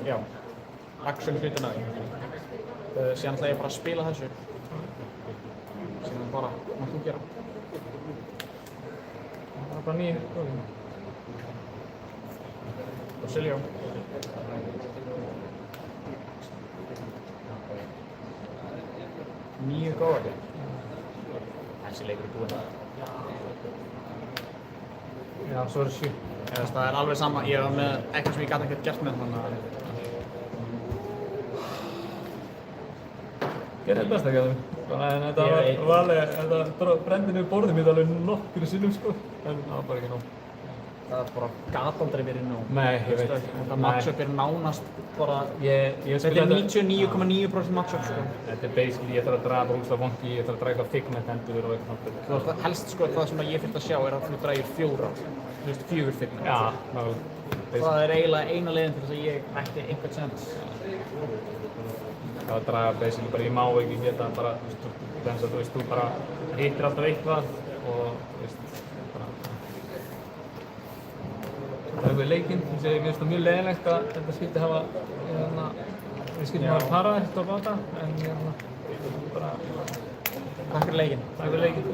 Já, action hlutin að því. Síðan ætla ég bara að spila þessu. Síðan bara, mátt þú gera. Það er bara 9 góðum. Og Silja. Níu góðar. Þessi leikur er búinn. Já, svo er 7. Það er alveg sama, ég var með eitthvað sem ég gat ekkert gert með þannig að... Gerði þetta best ekki að þau. En þetta var alveg, þetta brendi niður borðið mitt alveg nokkru sinnum, sko. En það var bara ekki nóg. Það bara gat aldrei verið nóg. Nei, ég veit. Þetta matchup er nánast bara... Þetta er 99,9% matchup, sko. Þetta er basically, ég þarf að draga bara úrslega vonki, ég þarf að draga eitthvað figment endur og eitthvað. Þú veist, helst, sko, það sem ég þurft að sjá er að þú dragir 4. Þú veist, 4 figment. Já, náttúrulega. Það er eiginlega eina leiðin til þess að ég ætti einhvern sens. Það draga basically bara, ég má ekki geta bara, þú veist, þú bara hittir alltaf eitthvað og, þú veist, bara... Það er eitthvað í leikinn, mér finnst það mjög leiðilegt að þetta skyldi hafa, við skyldum hafa paraðilt á báta, en bara... Takk fyrir leikinn. Takk fyrir leikinn.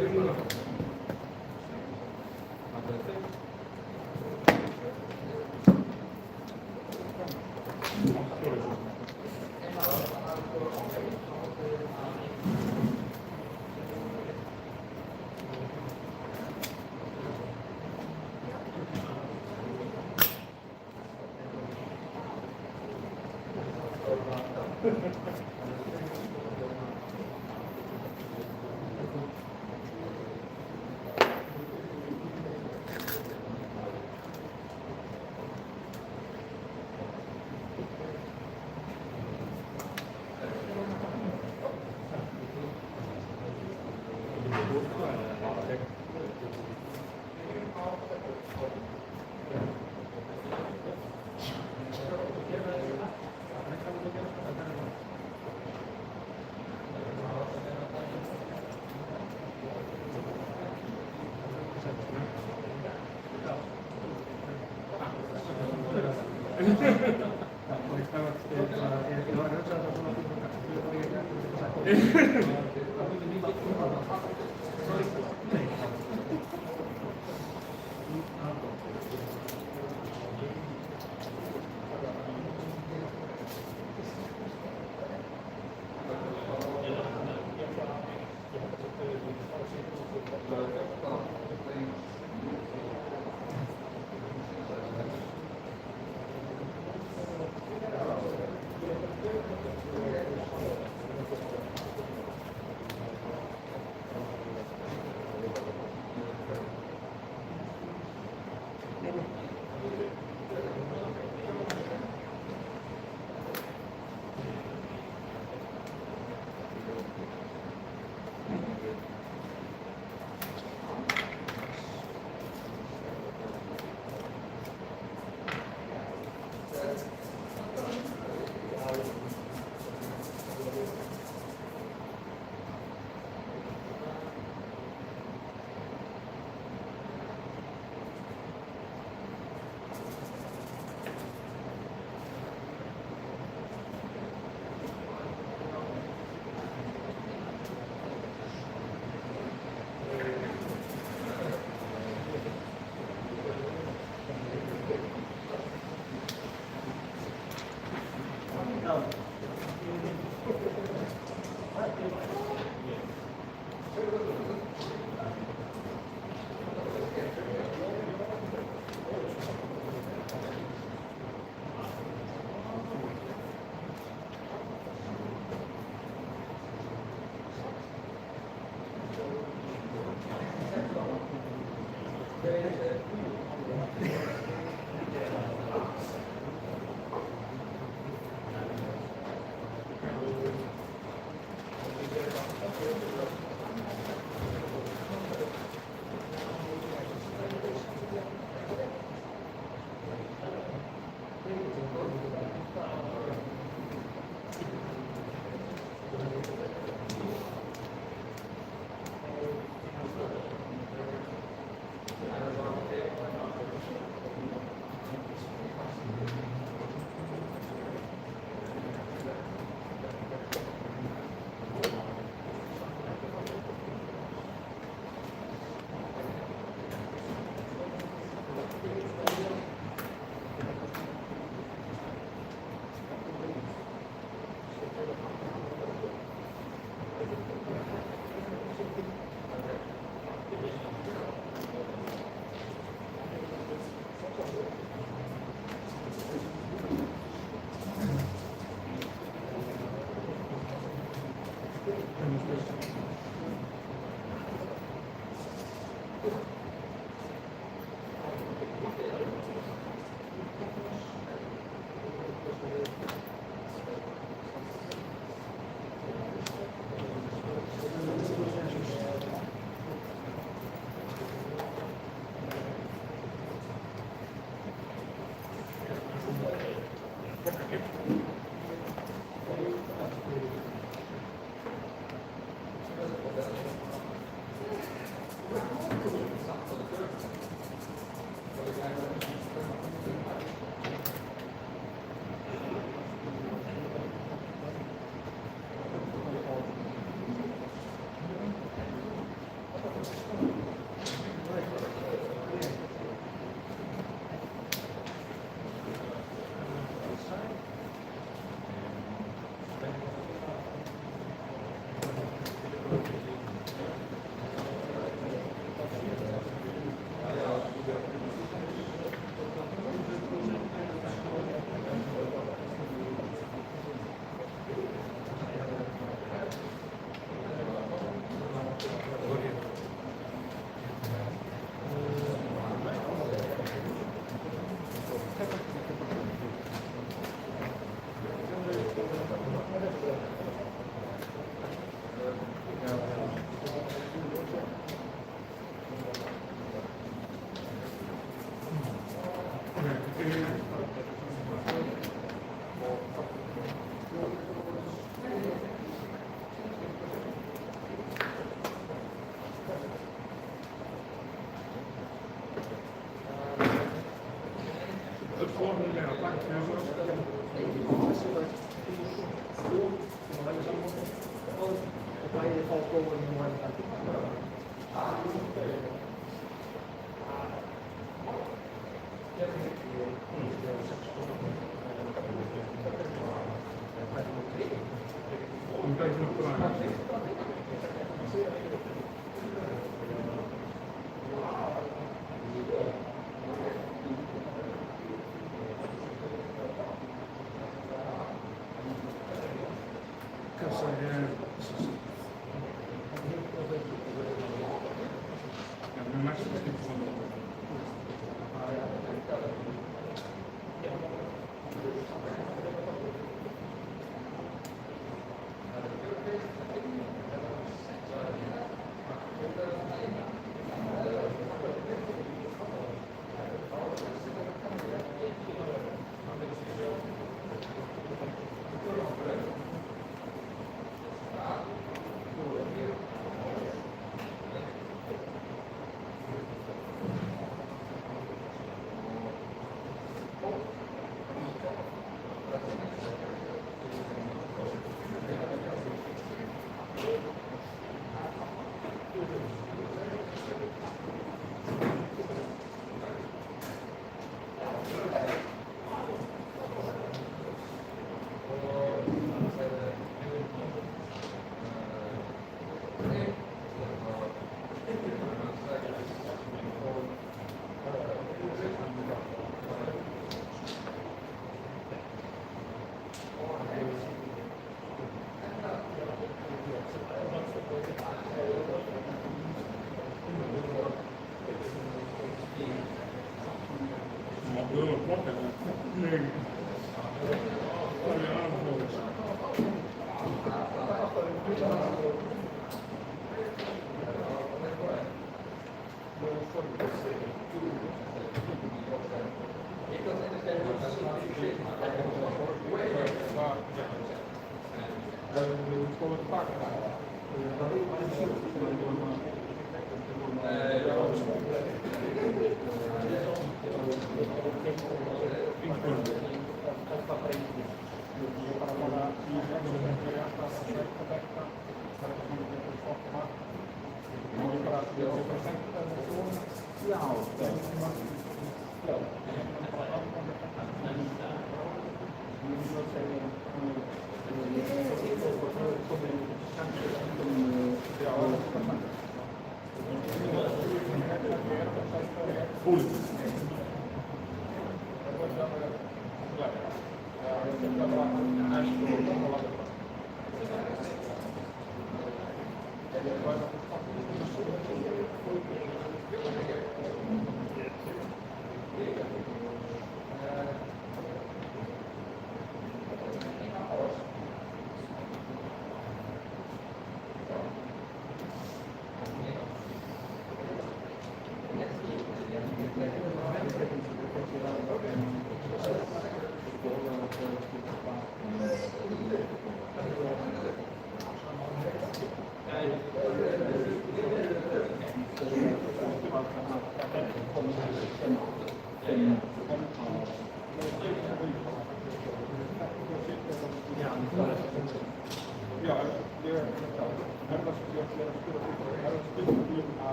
spola tillbaka det här.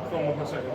Så må man säga.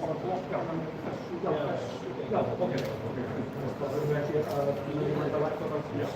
bara blokka þessu. Já, ok. Það er ekki að þetta lækta það. Já.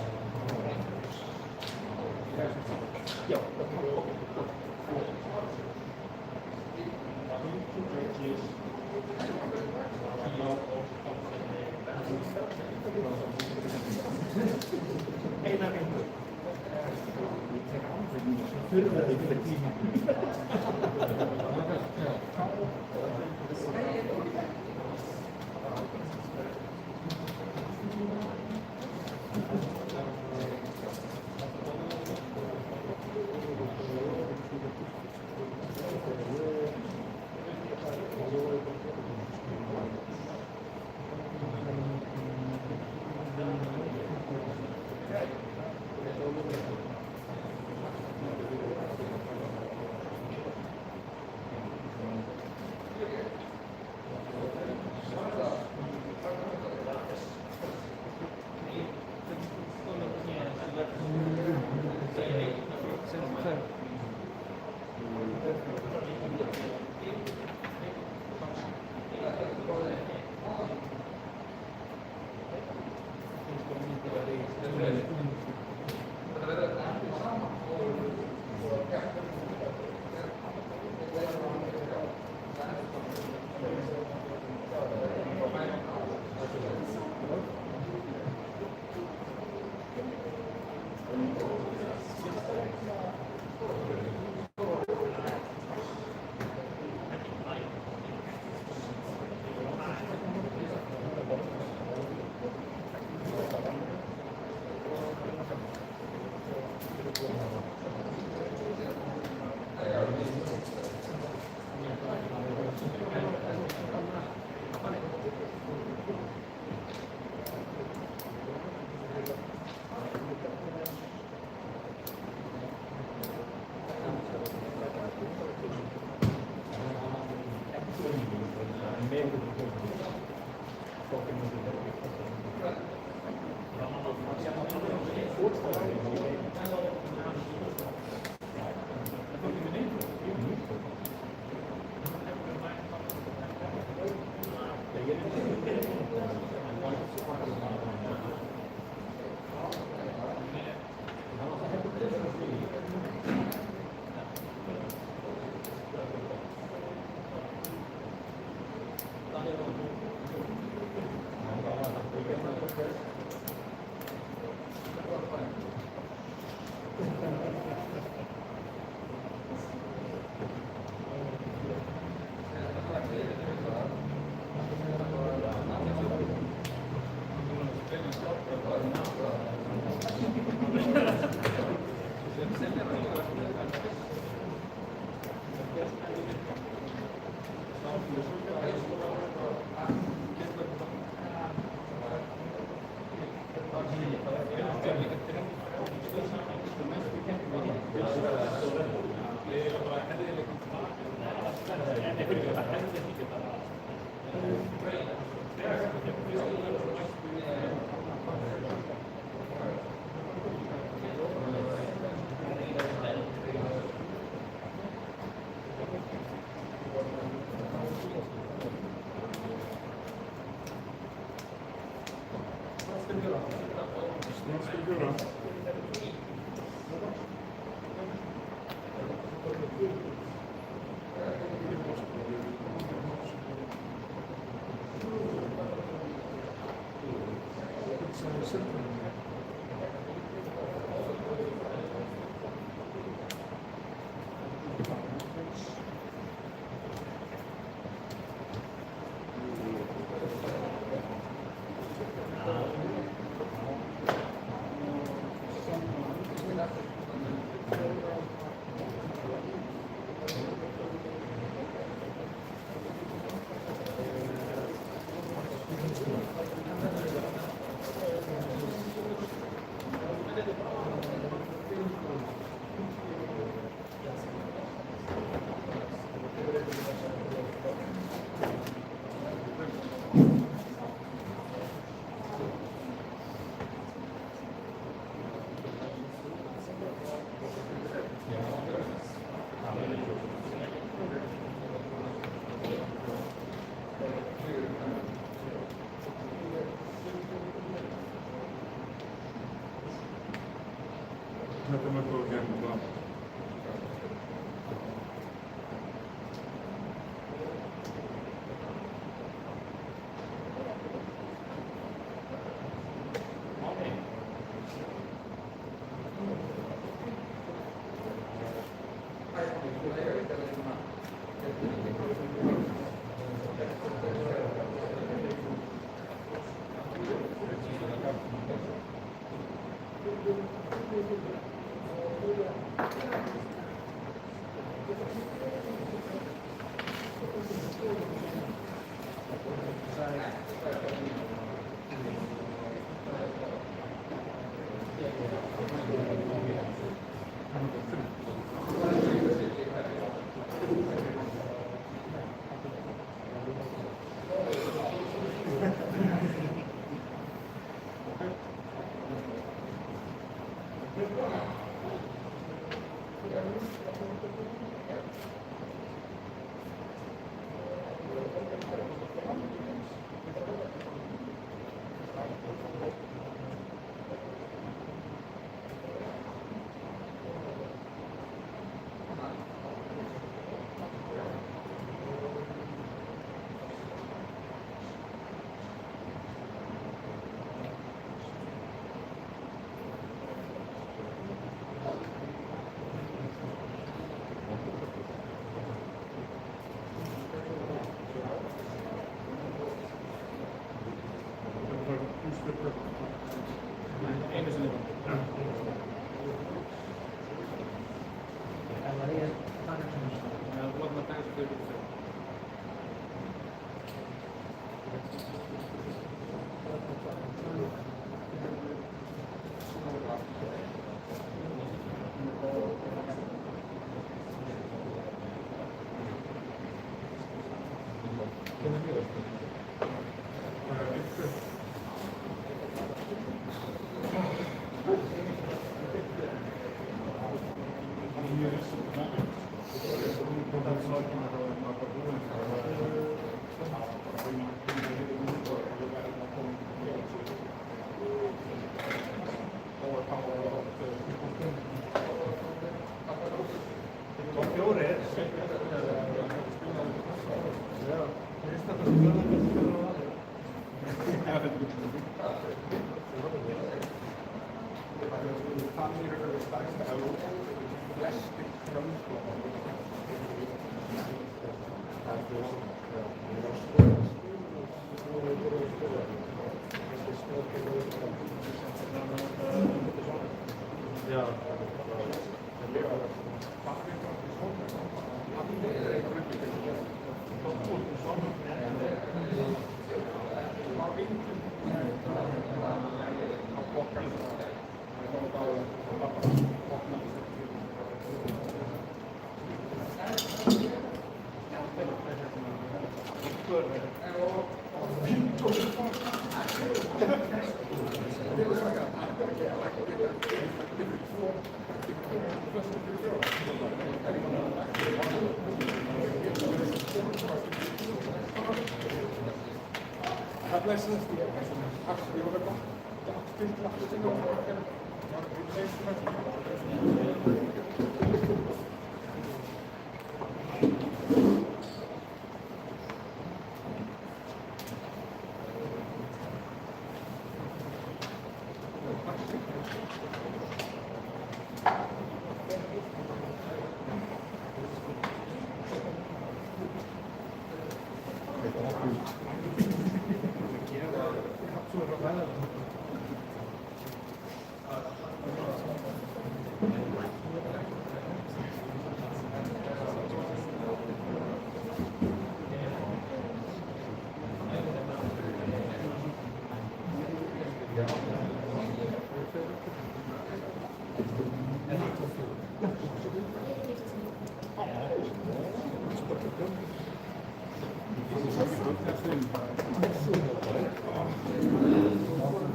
Einu sinni.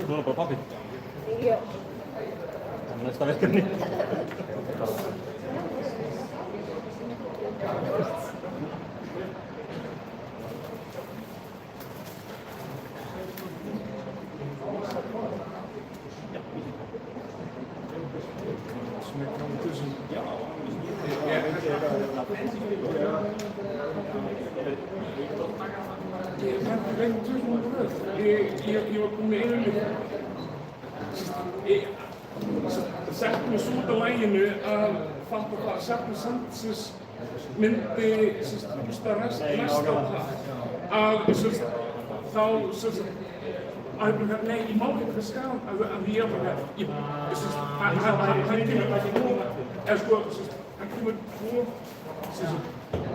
Sulla on papit. Joo. Tällaista verkkoa. Ég var búinn með einu sett mig svo út af laginu að fatta það að Safni Sandsins myndi hlusta næst á það að þá að ég bara, nei, ég má ekki fyrir skalan að ég bara, hann kemur tvo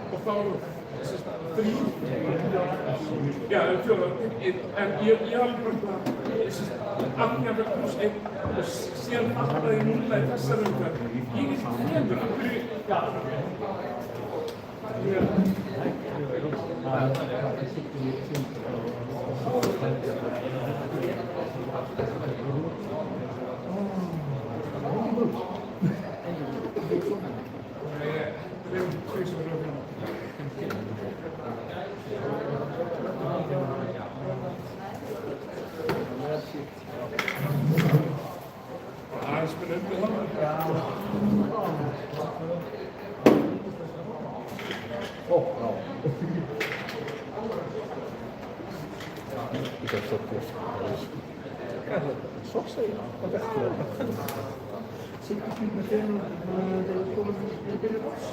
og þá þrír, já, fjóra, en ég alveg bara, afnjafnir pluss einn og síðan fattaði ég núna í þessari umhverf, ég ekki fremur, af hverju, aðeins með nöfnum hann. Sokseja, hvað þetta er? Sýtti með þeim þegar komum í byrju boss.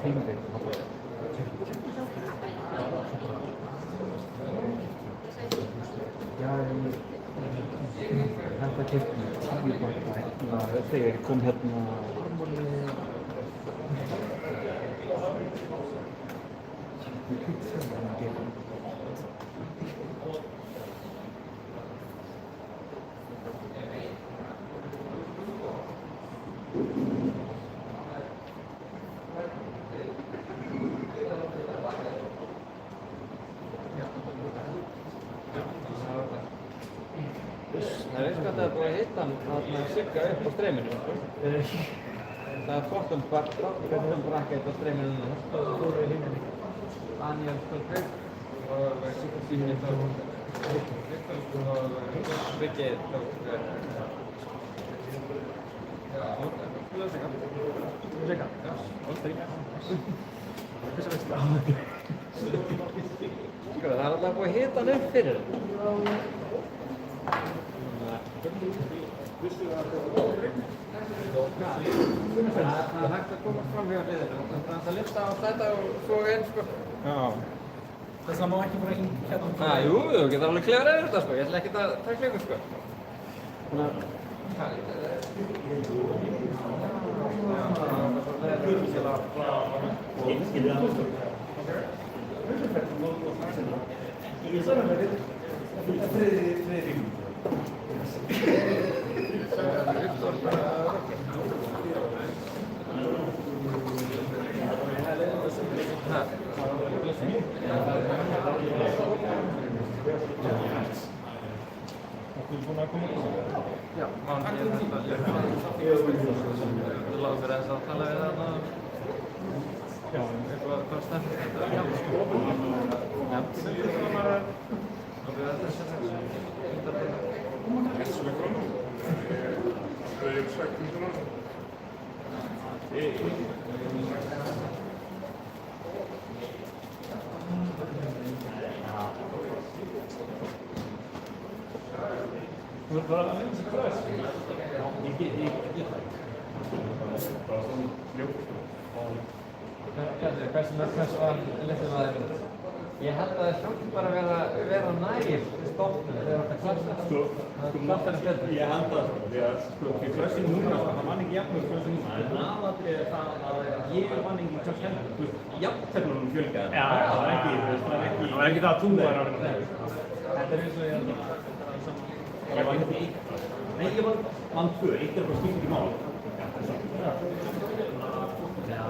Stímið keypti 10 pakka hérna þegar ég kom hérna Armoni Það er að það er búið að hitta hann Sigga upp á streyminu. Það er bottom bracket á streyminu núna. Það voru hinn Daniel Stolberg og Sigga Sýnir og Siggi tók Sigga? Já, Stolberg. Hvers veginn? Það er alltaf búið að hitta hann upp fyrir það. Það er hægt að koma fram hjá liðinu. Það er að lyfta á þetta og svo einn sko. Já. Þess vegna má ekki bara inn hérna. Jú, þú getur alveg klefað yfir þetta sko. Ég ætla ekkert að taka ykkur sko. Já, man ég þetta. Þú lágur fyrir þess að tala við þarna. Já, eitthvað hvað stefnir þetta? Já, sko. Já. Og við þetta sér Þú ert bara að vinna sér press. Já, ég get það. Bara svona ljótt. Hversu mörg press var litlum að þeim? Ég held að það hljótt bara að vera nær stoppinu þegar þetta klassar. Klassar er betur. Ég held það sko, því að pressin núna, það mann ekki jafnmörg pressin núna. En aðalatrið er það að ég vann ekki Josh Hendrick. Jafntefnunum fjölgaði. Já, það var ekki það að þú var árið. Þetta er eins og ég held að ég vann þetta eitt. Nei, ég vann tvö. Eitt er bara skiptir í mál. Já.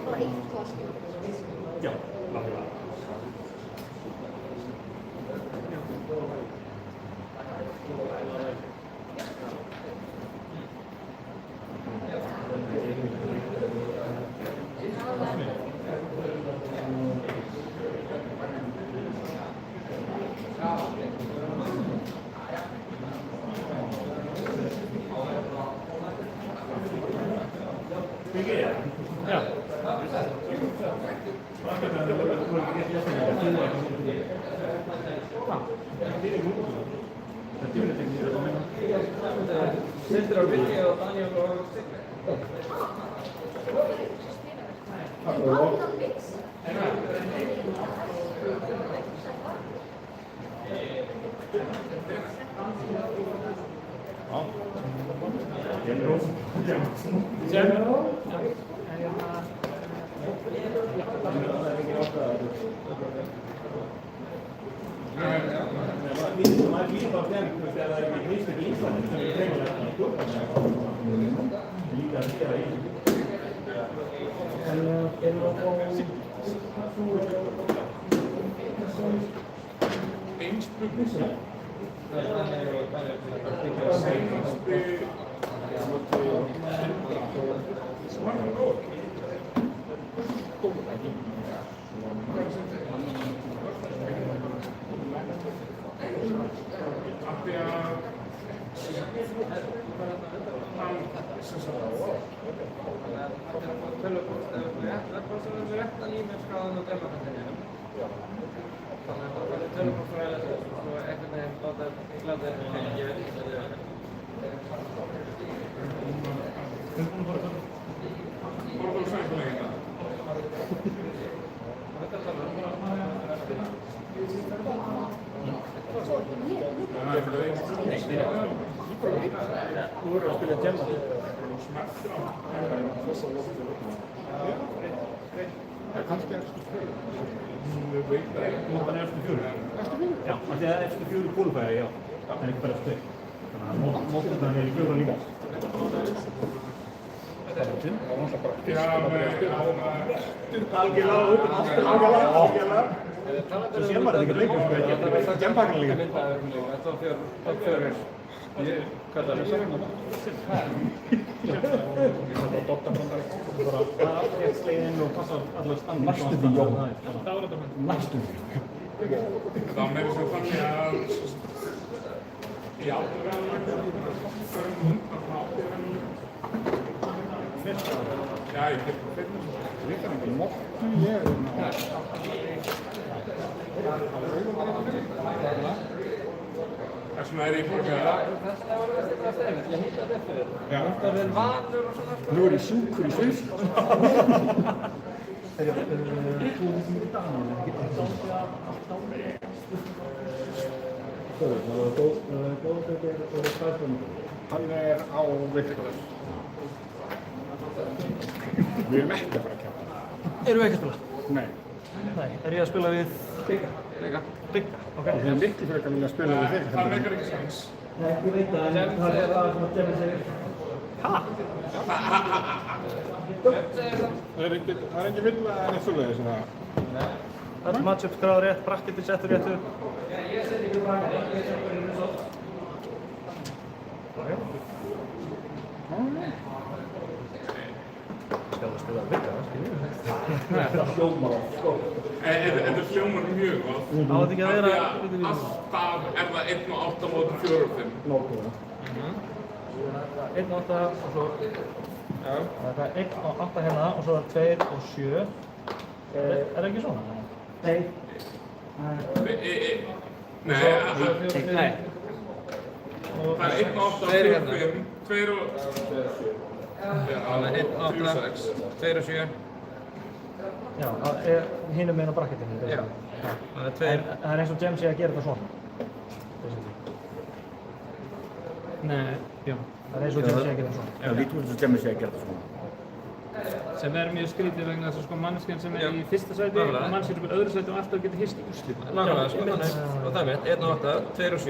Bara eitt klassík. Já, náttúrulega. Sittur á Willi og Daniel og Sigga. Þú verður að spila djemma. Kannski eftir 2. Ég veit það ekki. Þú bara eftir 4. Eftir 4? Já, af því að eftir 4 kólufæði, já. En ekki bara eftir 2. Þannig að mótturnar er í 4 líka. Það var náttúrulega bara fyrst. Algjörlega. Svo sér maður þetta ekki lengur, sko, ekki djempakana líka. Þetta var fyrir ég kallar það saman. Bara dottabrandari. Bara rétt slegið inn og passa allar stannir. Næstum því, Jón. Næstum því. Það var meira sem þannig að já, já, ég get Líka ekki mottu, ég þess vegna ég bara Þetta var að stilla stefn, ég hýtta þetta fyrir. Þetta er vel vanur og svona. Nú er ég sjúkur í svið. Hann er á Viktor. Við erum ekki að fara að keppa. Erum við ekki að spila? Nei. Nei, er ég að spila við Bigga? Bigga, ok. Við erum miklu fyrir að vilja spila við þig. það meikar ekki sens. Nei, ég veit það, en það er það sem að Jemmi segir. Ha? Það er engin vilja en eitt svoleiðis en það. Öll matchup skráður rétt, bracketið settur rétt upp. Ég seti ekki bracketið, ég seti ekki svo. Skal við spila Bigga, skiljið? Það hljómar á, sko. Þetta hljómar mjög gott. Á þetta ekki að vera... Alltaf er það 1:8 móti 4:5. Nákvæmlega. 1 og 8 og svo... Já. Það er 1 og 8 hérna og svo er 2 og 7. Er það ekki svona? Nei. Nei. Það er 1:8, 4:5, 2 og... Þannig 1:8, 2 og 7. Já, það er hinum meginn á bracketinu. Já. Það er eins og Jemmi sé að gera þetta svona. Nei, já. Það er eins og Jemmi sé að gera þetta svona. Já, lítum eins og Jemmi sé að gera þetta svona. Sem er mjög skrítið vegna þess að sko manneskjan sem er í fyrsta sæti og manneskjan sem er öðru sæti og alltaf getur hist í úrslit. Nákvæmlega, sko þannig. Og það er mitt, 1:8, 2 og 7,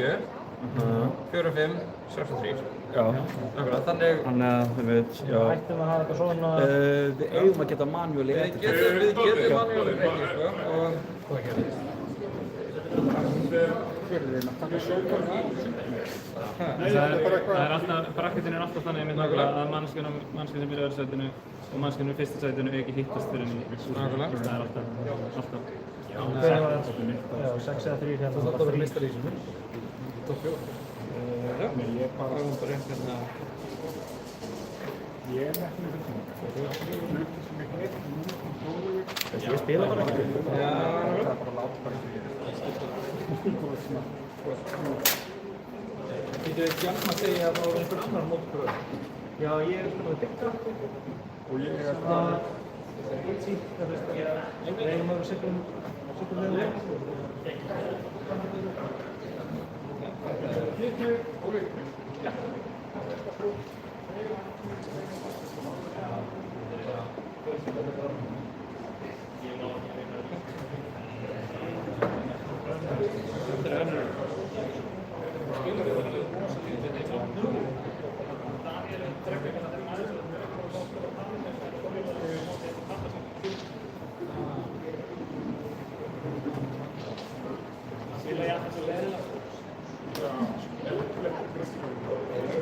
4 og 5, 6 og 3. Já. Nákvæmlega, þannig að, þú veit, já. Ættum að hafa þetta svona... Við eigum að geta manually Við getum manually breytið, sko, og... Hvað gerir þið? Það er alltaf, bracketin er alltaf þannig að manneskjan sem er í öðru sætinu og manneskjan í fyrsta sætinu ekki hittast fyrir henni í úrslit. Það er alltaf. Já, 6 eða 3 hérna. Það voru listar í þessu. Topp 4. Já, ég er bara rétt hérna. Ég er ekki með þetta. Það er hluti sem ég heit. Ég spila bara ekki. Já, það er bara látt bara ekki. Þið gjarn að segja að það var einhver annar mótpröð. Já, ég er spilað Bigga. Og ég er það sínt, það veist, við eigum að vera sikur leið.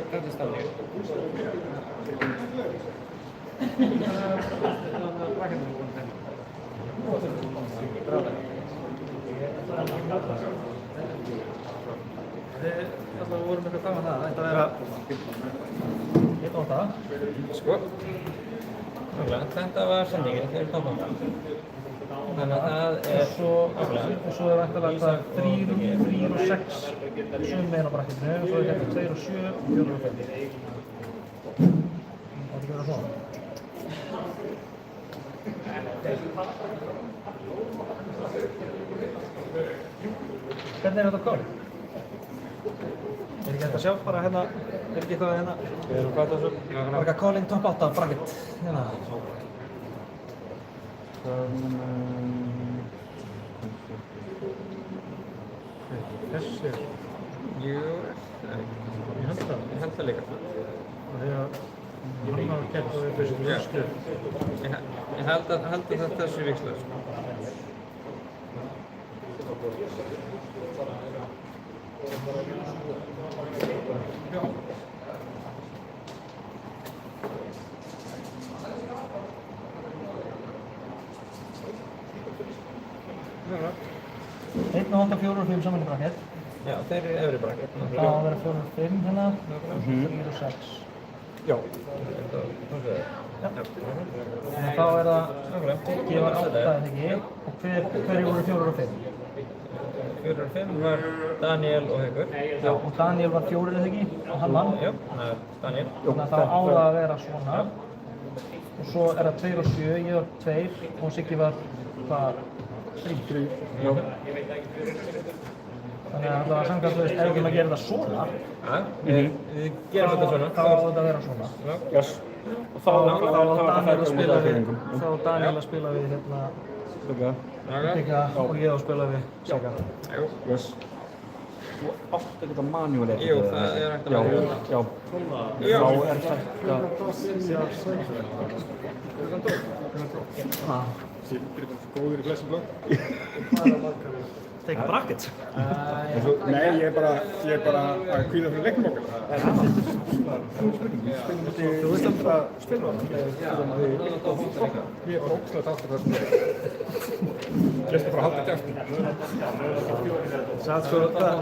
Þetta er stafnig. Við vorum eitthvað fram að það, þetta vera 1:8. Sko. Þetta var sendingin þegar við tókum. Þannig að það er svo er væntanlega 3 og 6 sum meginn á bracketinu og svo er þetta 2 og 7 og 4 og 5. Það ekki vera svona. Hvernig er þetta kóli? Er ekki hægt að sjá bara hérna ekki eitthvað hérna? Við erum hvað þessu? Var eitthvað calling top 8 bracket hérna? Þessir? Jú, Ég held það. ég held það líka. Þegar hann var keppt á þessu vörslu. Ég held að þetta sé víkslu. Einn og 8, 4 og 5 saman í bracket. Já, þeir eru efri bracket. Það á að vera 4 og 5 hérna, 3 og 6. Já. En þá er það, ég var 8 eða ekki, og hverju voru 4 og 5? 4 og 5 var Daniel og Haukur. Já, og Daniel var 4 eða ekki, og hann vann. Já, það er Daniel. Þannig að þá á það að vera svona. Og svo er það 2 og 7, ég var 2 og Siggi var, hvað, 3. Já. Þannig að það var samkvæmt, þú veist, ef ekki maður gerir það svona, Við gerum þetta svona. þá á þetta að vera svona. Yes. Og þá á Daniel að spila við hérna Sigga og ég að spila við Sigga. Yes. Þú átt ekkert að manuáleita Jú, það er hægt að manuáleita. Já. Já. Þá er hægt að... Góður í flestum blöð. Take a bracket. Nei, ég er bara að kvíða fyrir leiknum okkar. Þú veist að spila það? Ég er bara ógæslega þáttur þessum leik. Gæstu bara að halda kæftin.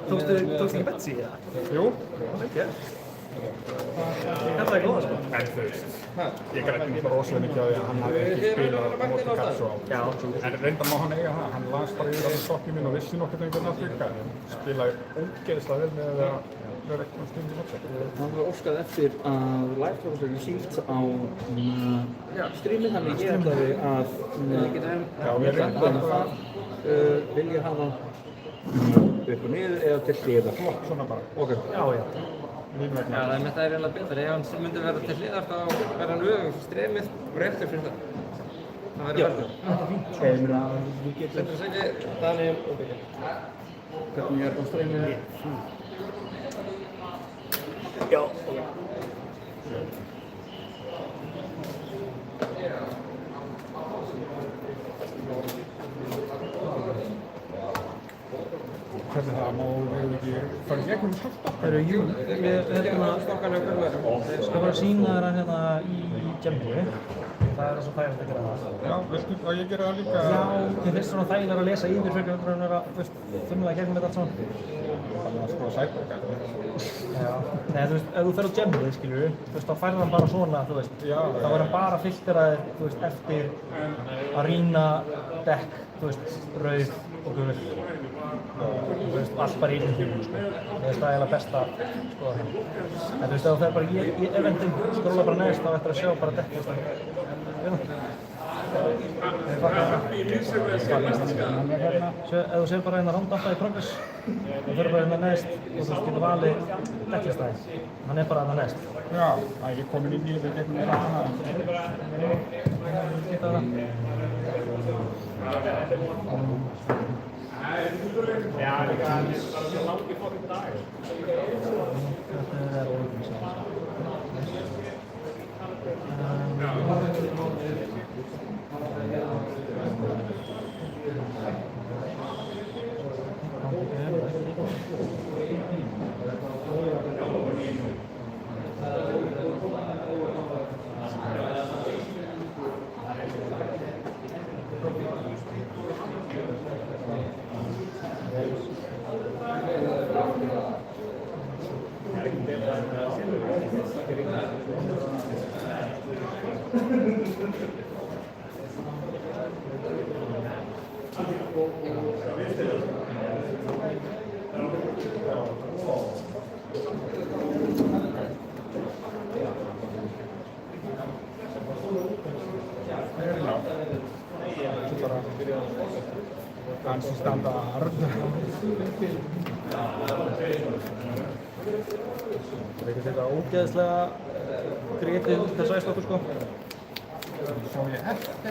Tókstu ekki Betsy, eða? Jú. Ok. Þetta er góða, sko. En þú veist, ég grætti náttúrulega rosalega mikið á því að hann hafði ekki spilað móti Katsó á. Já. En reyndar má hann eiga það. Hann las bara yfir alveg sokkið minn og vissi nokkuð einhvern afturka. En spilaði ógeðslega vel með að vera eitthvað stund í móti. Hann var óskað eftir að live-tróðsleikin sílt á streamið, þannig ég ætlaði að vil ég hafa upp og niður eða til hliðar. Svona bara. Ok. Já. Já, það er eiginlega betra. Ef hann myndi vera til hliðar þá verður hann öfugt stremið og réttur fyrir það. Það verður verður. Þetta er fínt. Þetta er Siggi, Daniel og Biggi. Hvernig er það streymið? Já. Hvernig það má við ekki fara í gegnum stokkarna? Jú, Stokkarna og kurvar. Ég skal bara sýna þér hérna í djeminu. Það er það sem þægilegt að gera það. Já, veistu að ég gera það líka? Já, mér finnst svona þægilega að lesa yfir fyrir að vera, þú veist, þumla í gegnum þetta allt saman. Þannig að skoða sætberga. Já, nei, þú veist, ef þú fer á djeminu, skilur þú veist, þá færði hann bara svona, þú veist. Já. Þá verður hann bara filteraðir, þú veist, eftir að rýna dekk, þú veist, rauð og gul. Þú veist, allt bara í einu tíma, sko. Mér finnst það eiginlega best að skoða hérna. En þú veist, ef þú fer bara í eventum, skróla bara neðst, þá ættir að sjá bara dekklistan. Svo ef þú sér bara hérna randafta í progress, þá fyrir bara hérna neðst og þú getur valið dekklistæði. Hann er bara hérna neðst. Já, það er ekki komin inn í þetta gegnum hana. Geta það. Já, það er langt í fokkin dag. Þetta er Ansi standard. Það er ekkert eitthvað ógeðslega grítið þess æsláttur sko. Svo ég ekkert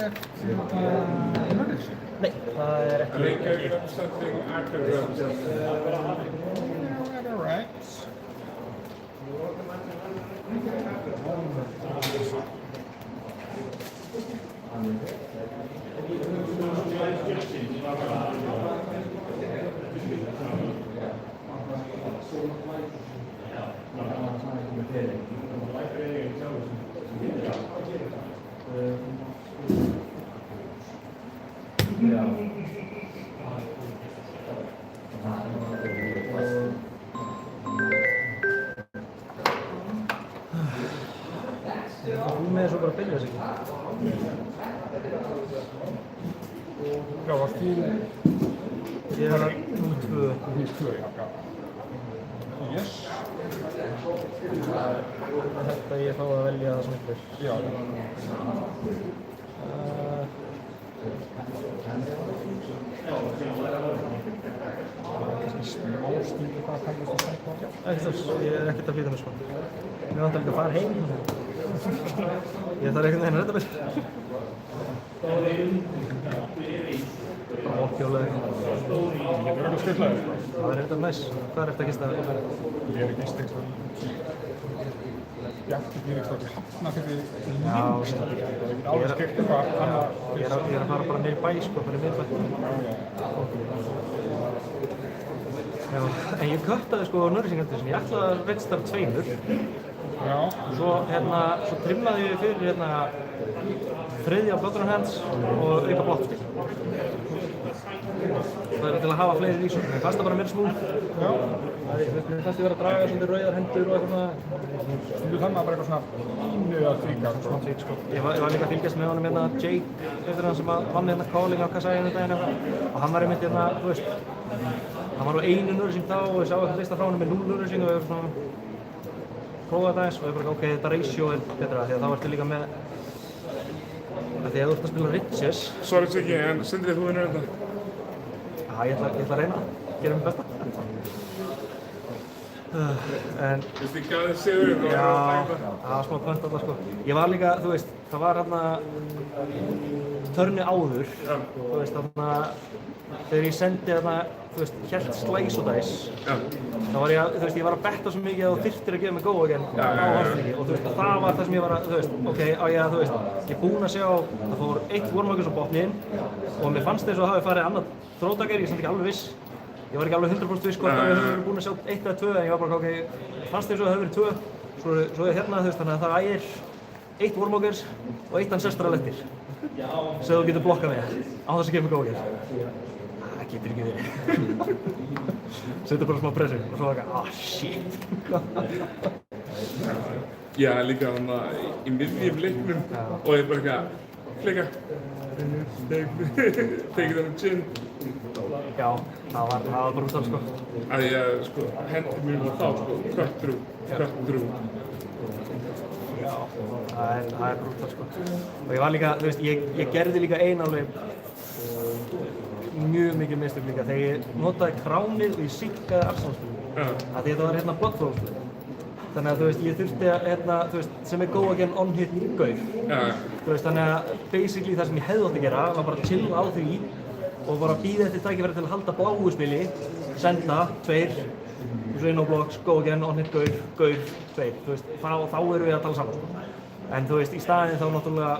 Norris? Nei, það er ekki. Reykjavík Representing Akureyri. Alright. Rúmið er svo bara að byrja sig. Já, varst þú? Ég var númer 2. Númer 2, já. Yes. Þetta ég fá að velja það sem ykkur. Já. Kannski smá stíli hvað kannast að segja? Ekki þess, ég er ekkert að flýta mér sko. Mér vantar líka að fara heim. Ég þarf einhvern veginn að redda mér. Bara okkjólega. Ég er verið stillaður. Það er eitthvað næs. Hvað er þetta að gista? Ég er ekki stillaður. Bjartur Dýriksdóttir Hafnarfirði. Já, Ég er að fara bara niður í bæ sko, bara í miðbæ. Já, en ég köttaði sko Norrísingarnir, ég ætlaði að registra 2. Já. Svo trimmaði ég fyrir 3. Bloodrun Hands og auka botspil. Það er til að hafa fleiri í svo, mér fannst það bara meira smúð. Já. Mér fannst ég vera að draga svolítið rauðar hendur og eitthvað svona. Þú þannig að bara eitthvað svona pínu að tvíka. Svona tvít sko. Ég var líka að fylgjast með honum Jake, eftir hann sem vann calling á Kasai daginn eitthvað. Og hann var einmitt þú veist, hann var nú 1 Norrísing þá og ég sá eitthvað lista frá honum með 0 Norrísing og ég var svona prófaði það eins og ég bara ok, þetta ratio er betra því að þá ertu líka með því að þú ert að spila Riches. Sorry Siggi, en Sindri þú vinnur þetta? Já, ég ætla að reyna, gera mér besta. En... Þú veist, ég gaf þér sigur og já, það var smá pönt alltaf sko. Ég var líka, þú veist, það var törni áður, þú veist, þegar ég sendi þú veist, hélt slice og dice, þá var ég að, þú veist, ég var að betta svo mikið að þú þyrftir að gefa mig go again á ástæðingi og þú veist, það var það sem ég var að, þú veist, ok, á ég að, þú veist, ég er búinn að sjá, það fór 1 Warmongers á botnin og mér fannst þess að það hafi farið annað þróttakar, ég samt ekki alveg viss, ég var ekki alveg 100% viss hvort að við höfum búin að sjá 1 eða 2 en ég var bara, ok, fannst þess að það hafi verið 2, svo er hérna, þú veist, þannig að það er 1 Warmongers og 1 Ancestral eftir, sem þú getur blokkað með, á þess að gefa mig go again. Það getur ekki verið. Setur bara smá pressu og svo eitthvað, shit. Já, líka þannig í miðjum leiknum og ég bara eitthvað, klika, tekið þennan gin. Já, það var bara úttal sko. Að ég, sko, hendur mér þá, sko, cut through. Já, það er bara úttal sko. Og ég var líka, þú veist, ég gerði líka alveg mjög mikið mistök líka þegar ég notaði kránið og ég synkaði arsenalspilinu. Því þetta var bloodflow-spilinu. Þannig að þú veist, ég þurfti að, þú veist, sem er go again on-hit gaur. Þú veist, þannig að basically það sem ég hefði átt að gera var bara að chilla á því og bara bíða eftir tækifæri til að halda bláu spili, senda, 2, og svo inn á blocks, go again, on-hit gaur, 2. Þú veist, þá erum við að tala saman. En þú veist, í staðinn þá náttúrulega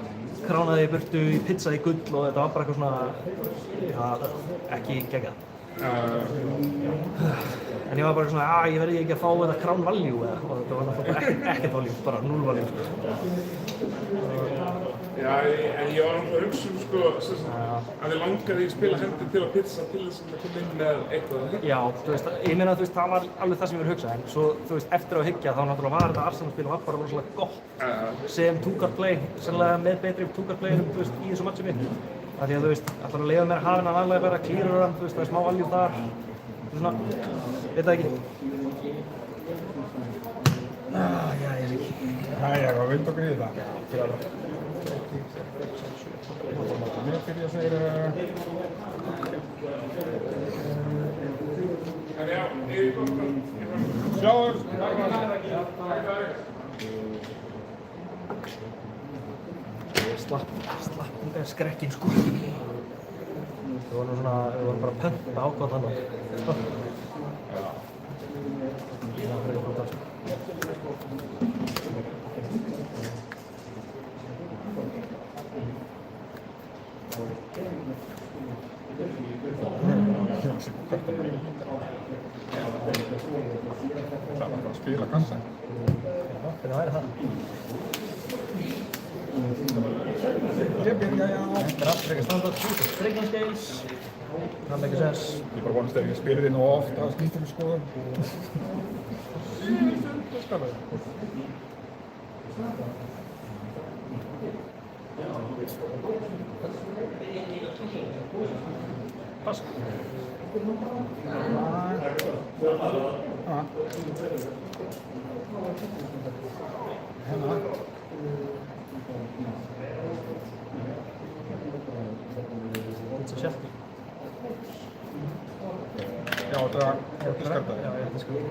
kránaði ég burtu í pizza í gull og þetta var bara eitthvað svona, já, ekki geggjað. En ég var bara svona, ég verði ekki að fá þetta crown value eða, og þetta var náttúrulega ekkert value, bara 0 value. Já, en ég var náttúrulega að hugsa sko, að þið langaði að spila hendur til að pizza til þess að koma inn með eitthvað. Já, þú veist, ég meina þú veist, það var alveg það sem ég verið að hugsa, en svo, þú veist, eftir að hyggja þá náttúrulega var þetta Arsenal-spil var bara rosalega gott sem two-card-play, sennilega með betri two-card-playinum, þú veist, í þessu matchi mitt. Af því að þú veist, alltaf að leiða mér að hafa hennan aðlega bara clearer hann, þú veist, það er smá value þar, þú veist svona, veit það ekki. Já, ég sé ekki. Jæja, hvað vildu okkur í þetta? Mér fyrir að segja En já, Eirík okkar. Sjáumst. Ég slapp undan skrekkinn sko. Við vorum bara að pönta á hvað annan. Það var fyrir brútal sko. Það var bara að spila kassa. Hvernig væri það? Ég byrja, já. Þetta er allt frekar standard, Strickland scales. Það make sense. Ég bara vonast að ég spila þig nógu oft að skýta mig skoðum. Það skal það. Pass. Hérna. Pizza Shelty. Já, þetta er diskardaði. Já, ég diskardaði.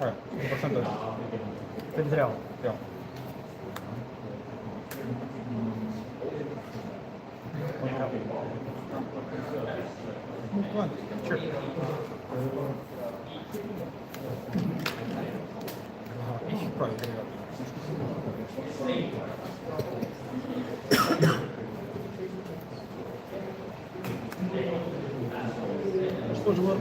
Já, ég bara senda þér. 5-3. Já. Move on. Sure. Eitthvað í greið. Disposable.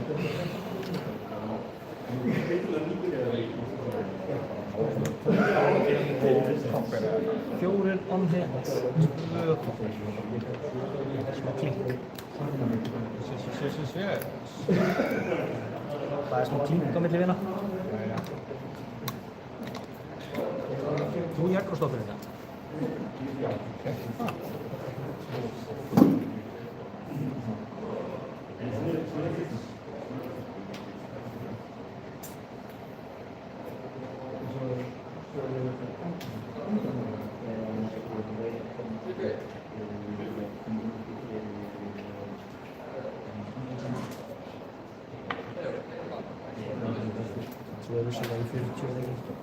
Fjórir on hit. Smá klink. Það er smá klink á milli vina. Þú Jakobsdóttir þetta? Svo er vissulega í 40 eða eitthvað.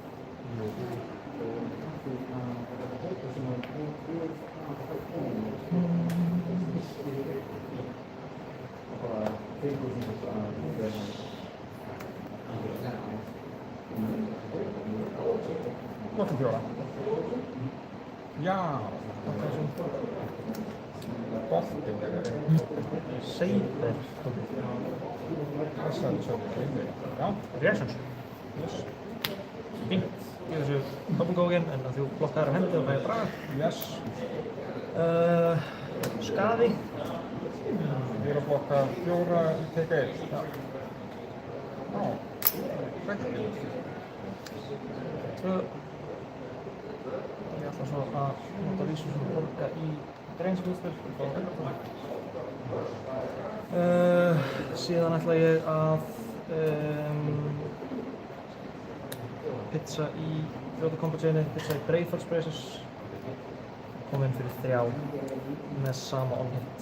Gott fjóra. Já. Boltinn er Saber. Það er svolítið. Já. Reactions. Yes. Fínt í þessu doppelgógin en að þú blokkaðir á hendi og fæði braga. Yes. Skaði. Ég er að blokka 4 í take 1. Já. Já. Rekkið. 2. Ég ætla svo að nota vísu sem borga í dreinsmúðspil. Síðan ætla ég að pizza í fljóta kombo-chaini, pizza í Breiðholts Braces. Kom inn fyrir 3 með sama on-hit.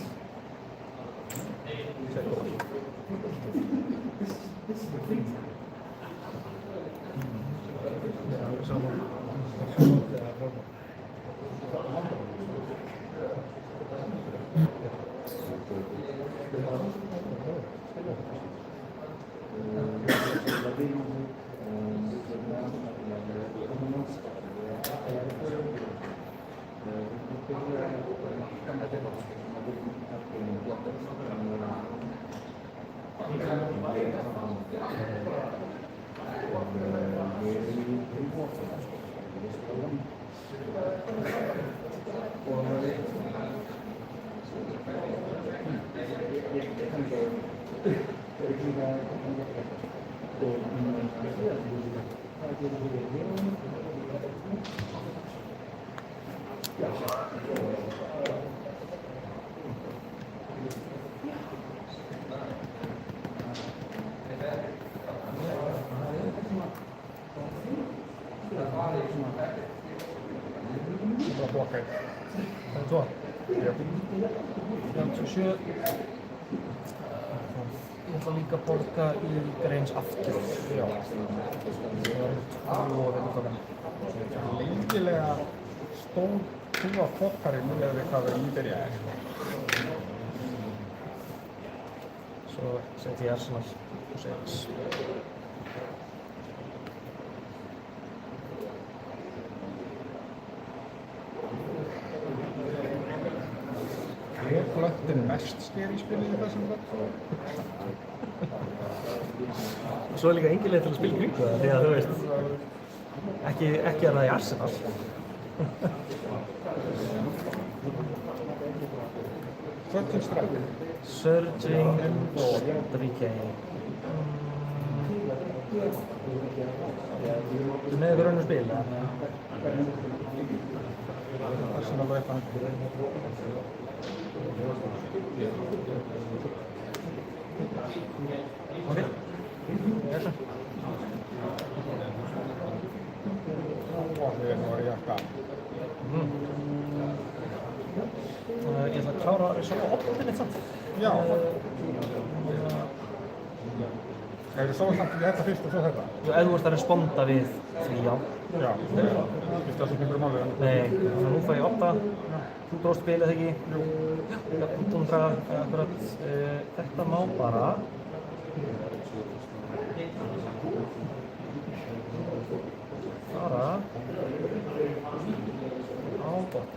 flokka 1. Það er 2. Jöp. 37. Ég ætla líka að borga í Greins aftur. Já. Það var 2 og veitur klokkan. Lengilega stóð þú á flokkarinn með við hvað við byrjaði. Svo seti ég Arsenal og 6. Er blöttin mest sker í spilinu þessum blöttum? Svo er líka engin leið til að spila í kringu það, því að þú veist, ekki er það í Arsenal. Searching Strike. Searching Strike. Þú með ykkur önnur spil, eða? Arsenal og eitthvað. Ok. Jæsa. Og við erum að jakka. Ég ætla að klára svona opninn eitt samt. Já. Er það svo samt í þetta fyrst og svo þetta? Já, ef þú ert að responda við því, já. Já. Fyrst það sem ykkur málið. Nei, þannig að nú fæ ég 8. Þú dróst spilið, ekki? Jú. Já, þú draga akkurat. Þetta má bara fara á botn.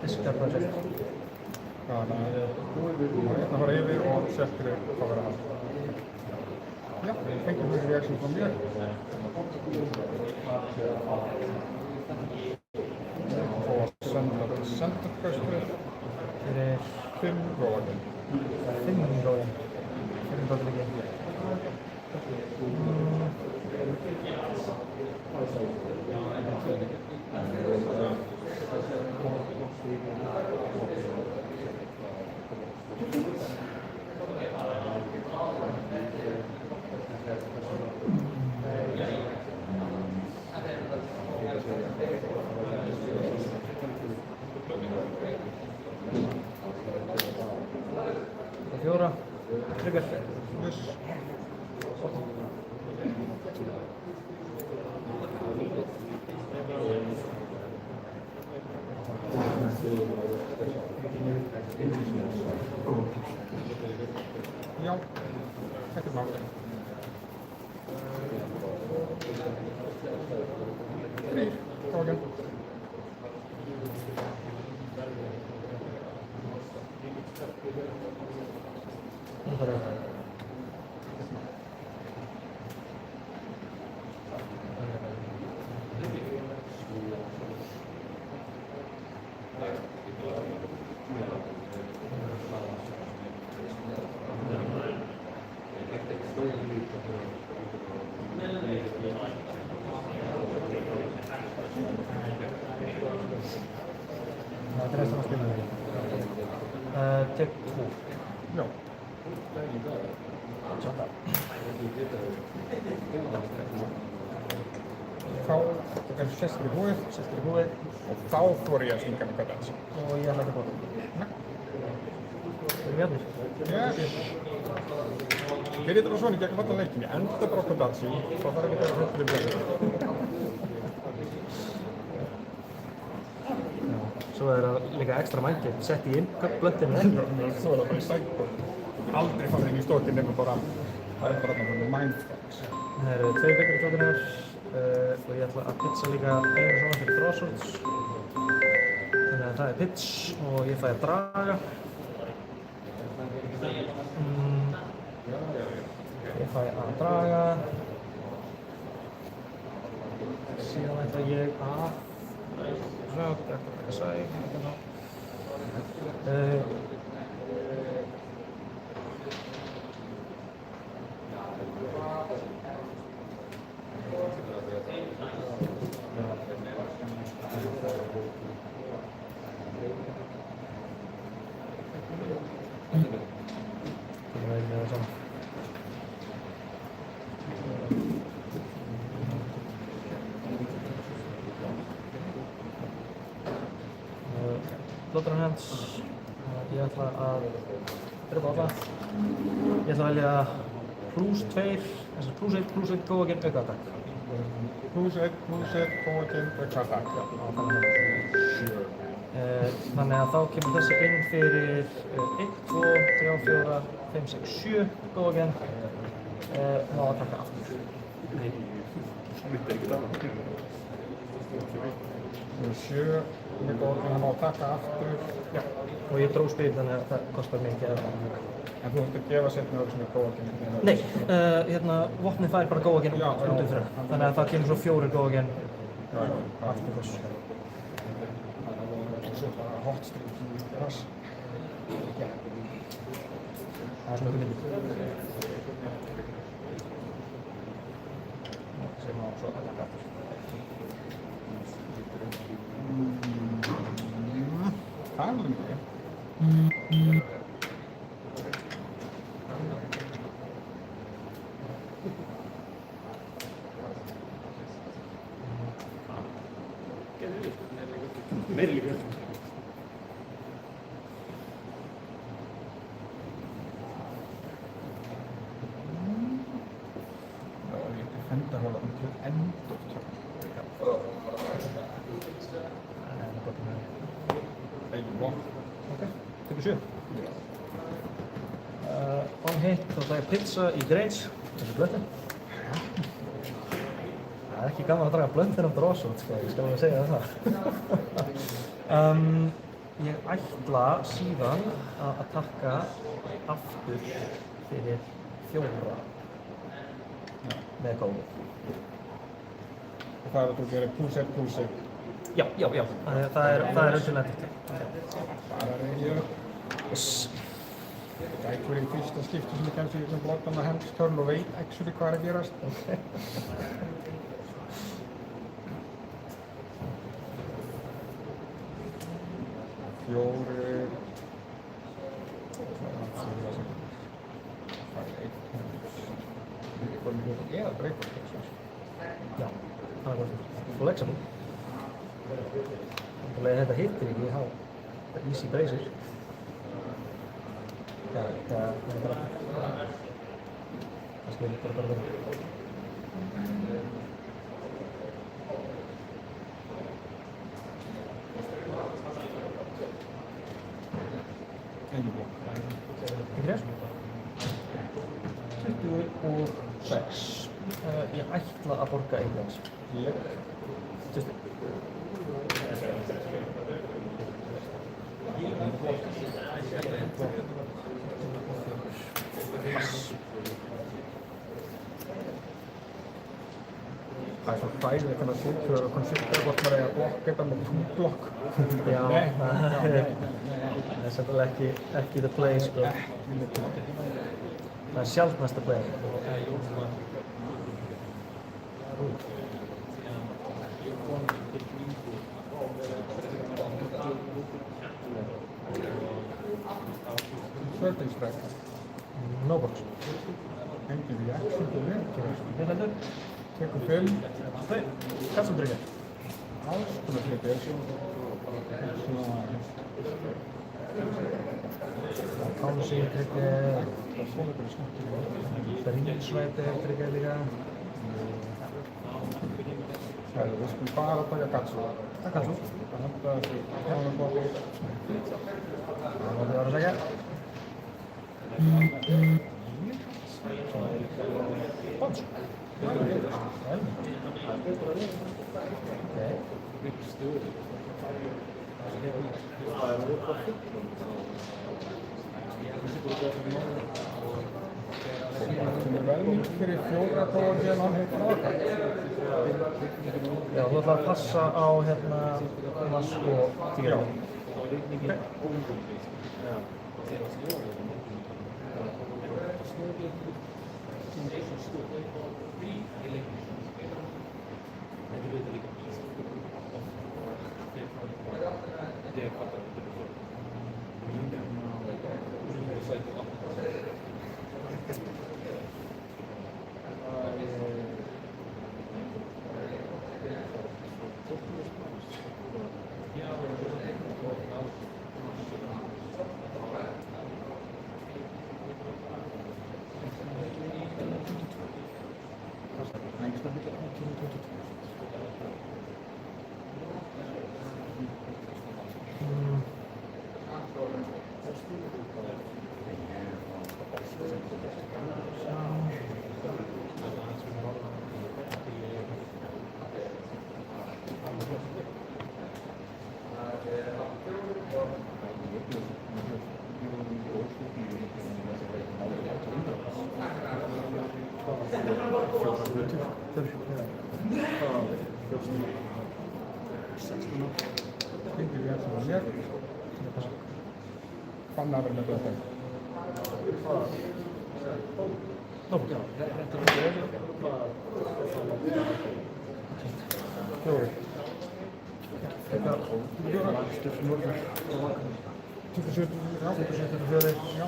Diskar-budget. Já, þannig að hérna fara yfir og settir hvað verður að hafa. Já, fengjum þessi reaction frá mér. Og senda þetta center pressure. Fyrir 5 róðin. 5 róðin. 5 róðin ekki. Fjóra. Trigger. Yes. Já, ekkert mál. Þrír, tókin. Þetta er restan af spilinu. Tek 2. Já. Tjóta. Þá er sestur í húið. Sestur í húið. Og þá þori ég að stinga með kvöldans. Og ég ætla ekki að bóta. Nei. Það er mjörnir. Yes. Fyrir þetta svona í gegnum allan leikin. Ég enda bara á kvöldansi. Þá þarf ekki að vera hlutur í blöðinu. Svo er það líka ekstra mængið. Sett í inn blöndinu. Svo er það bara í sækó. Aldrei farið inn í stókin nema bara, það er bara þarna mindfucks. Það eru 2 byggur tókunar og ég ætla að pitcha líka einu svona fyrir Crossroads. Þannig að það er pitch og ég fæ að draga. Ég fæ að draga. Síðan ætla ég að rátt eftir að taka sæk. Skartaran Hands. Ég ætla að drepa alla. Ég ætla að velja +2, +1 Góagen auka attack. +1, Góagen auka attack. Já, þannig að þá kemur þessi inn fyrir 1, 2, 3, 4, 5, 6, 7 Góagen. Má að taka aftur. Smittir ekkert annað. 7 með Góagen, hann má að taka aftur. Já, og ég dró spil þannig að það kostar mikið að... En þú ætti að gefa setna öll sem er Góagen? Nei, vopnið fær bara Góagen út fyrir það. Þannig að það kemur svo 4 Góagen aftur þessu. Svo bara hotstreak í rass. Já. Það er svona okkur myndið. Sem á svo að taka aftur. Það er alveg mikið. Meiri líka. Defender holder until end of turn. Ok, tekur 7. On hit, þá það er pizza í Grange. Þessi blöndin. Það er ekki gaman að draga blöndin á Drosswood, sko, ég skal alveg segja það. Ég ætla síðan að attakka aftur fyrir 4 með góðu. Og það er að þú gerir +1. Já. Það er undirlendið. Það er ég. Það gæti verið í fyrsta skipti sem ég kemst í þessum Blood Hands turn og veit actually hvað er að gerast. Fjórir. Eða breyta. Já, það er gott. Flexible. Þetta hittir ekki, þá easy bracer. Það er bara... Það skilur bara. Ekki blokk. Ekki þess? 26. Ég ætla að borga eins. Ég. Það er svo fæðið að kannar sittur og konsulta hvort maður er að blokka þetta með 2 blokk. Já, það er sannlega ekki the play, sko. Það er sjaldnasta play. Certain strike. No box. Engin reaction til mér. Ég heldur. Tekur 5. Nei, kannski tryggja. Alls konar hlutir. Kánsi tryggja. Rínsvæti tryggja líka. Við skulum bara taka Gatsu. Takk Gatsu. Það hentar Kánabók. Það var að segja. Bons. Sem er vel mikið fyrir 4 Góagen en hann heitir Naka. Já, þú ætlar að passa á Mask og Tígrafn. Hringir í Elsa og mér. Fannar verður með blöðum. Fjóri. 27, já.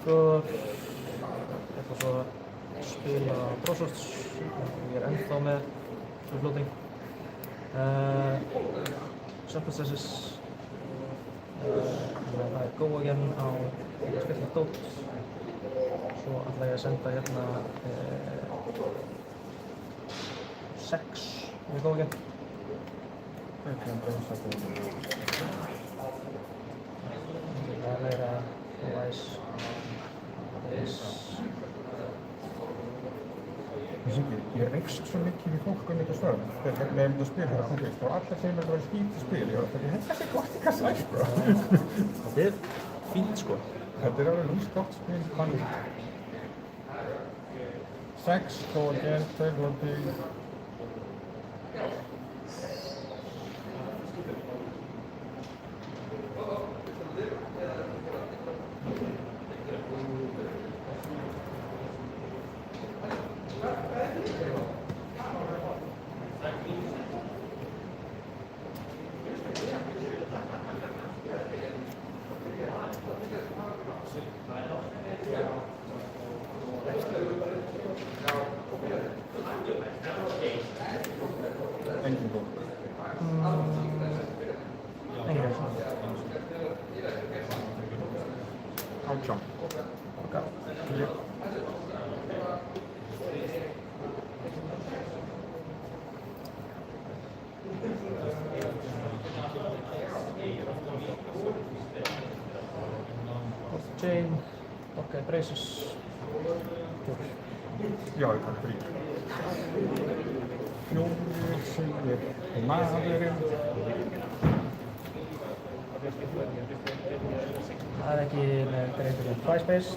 Svo ég ætla svo að spila Brosswords. Ég er ennþá með fljóting. Surfaces. Það er Go Again á spilna dót. Svo ætla ég að senda hérna 6 með Go Again. Það er að Ég reykst svo mikið við fólk um þetta störf. Þegar ég myndi að spila hérna konflikt og allir segir mér að það var skítið spil. Ég var að þetta er gott í kassa, sko. Þetta er fínt, sko. Þetta er alveg lúst gott spil, þannig. 6, Go Again, 2 glóti. Engin góð. Engin góð. 18. Ok. Chain, ok, braces. Já, ég kann 3. 4 segir maðurinn. Það er ekki með greitur í price base.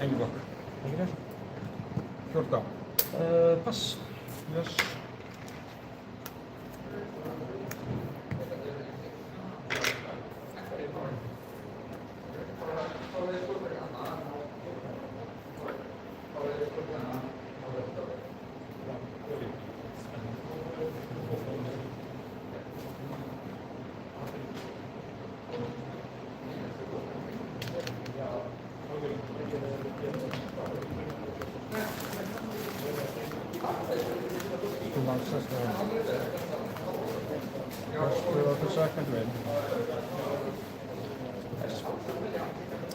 Engin blokk. Engin blokk. 14. Pass. Yes.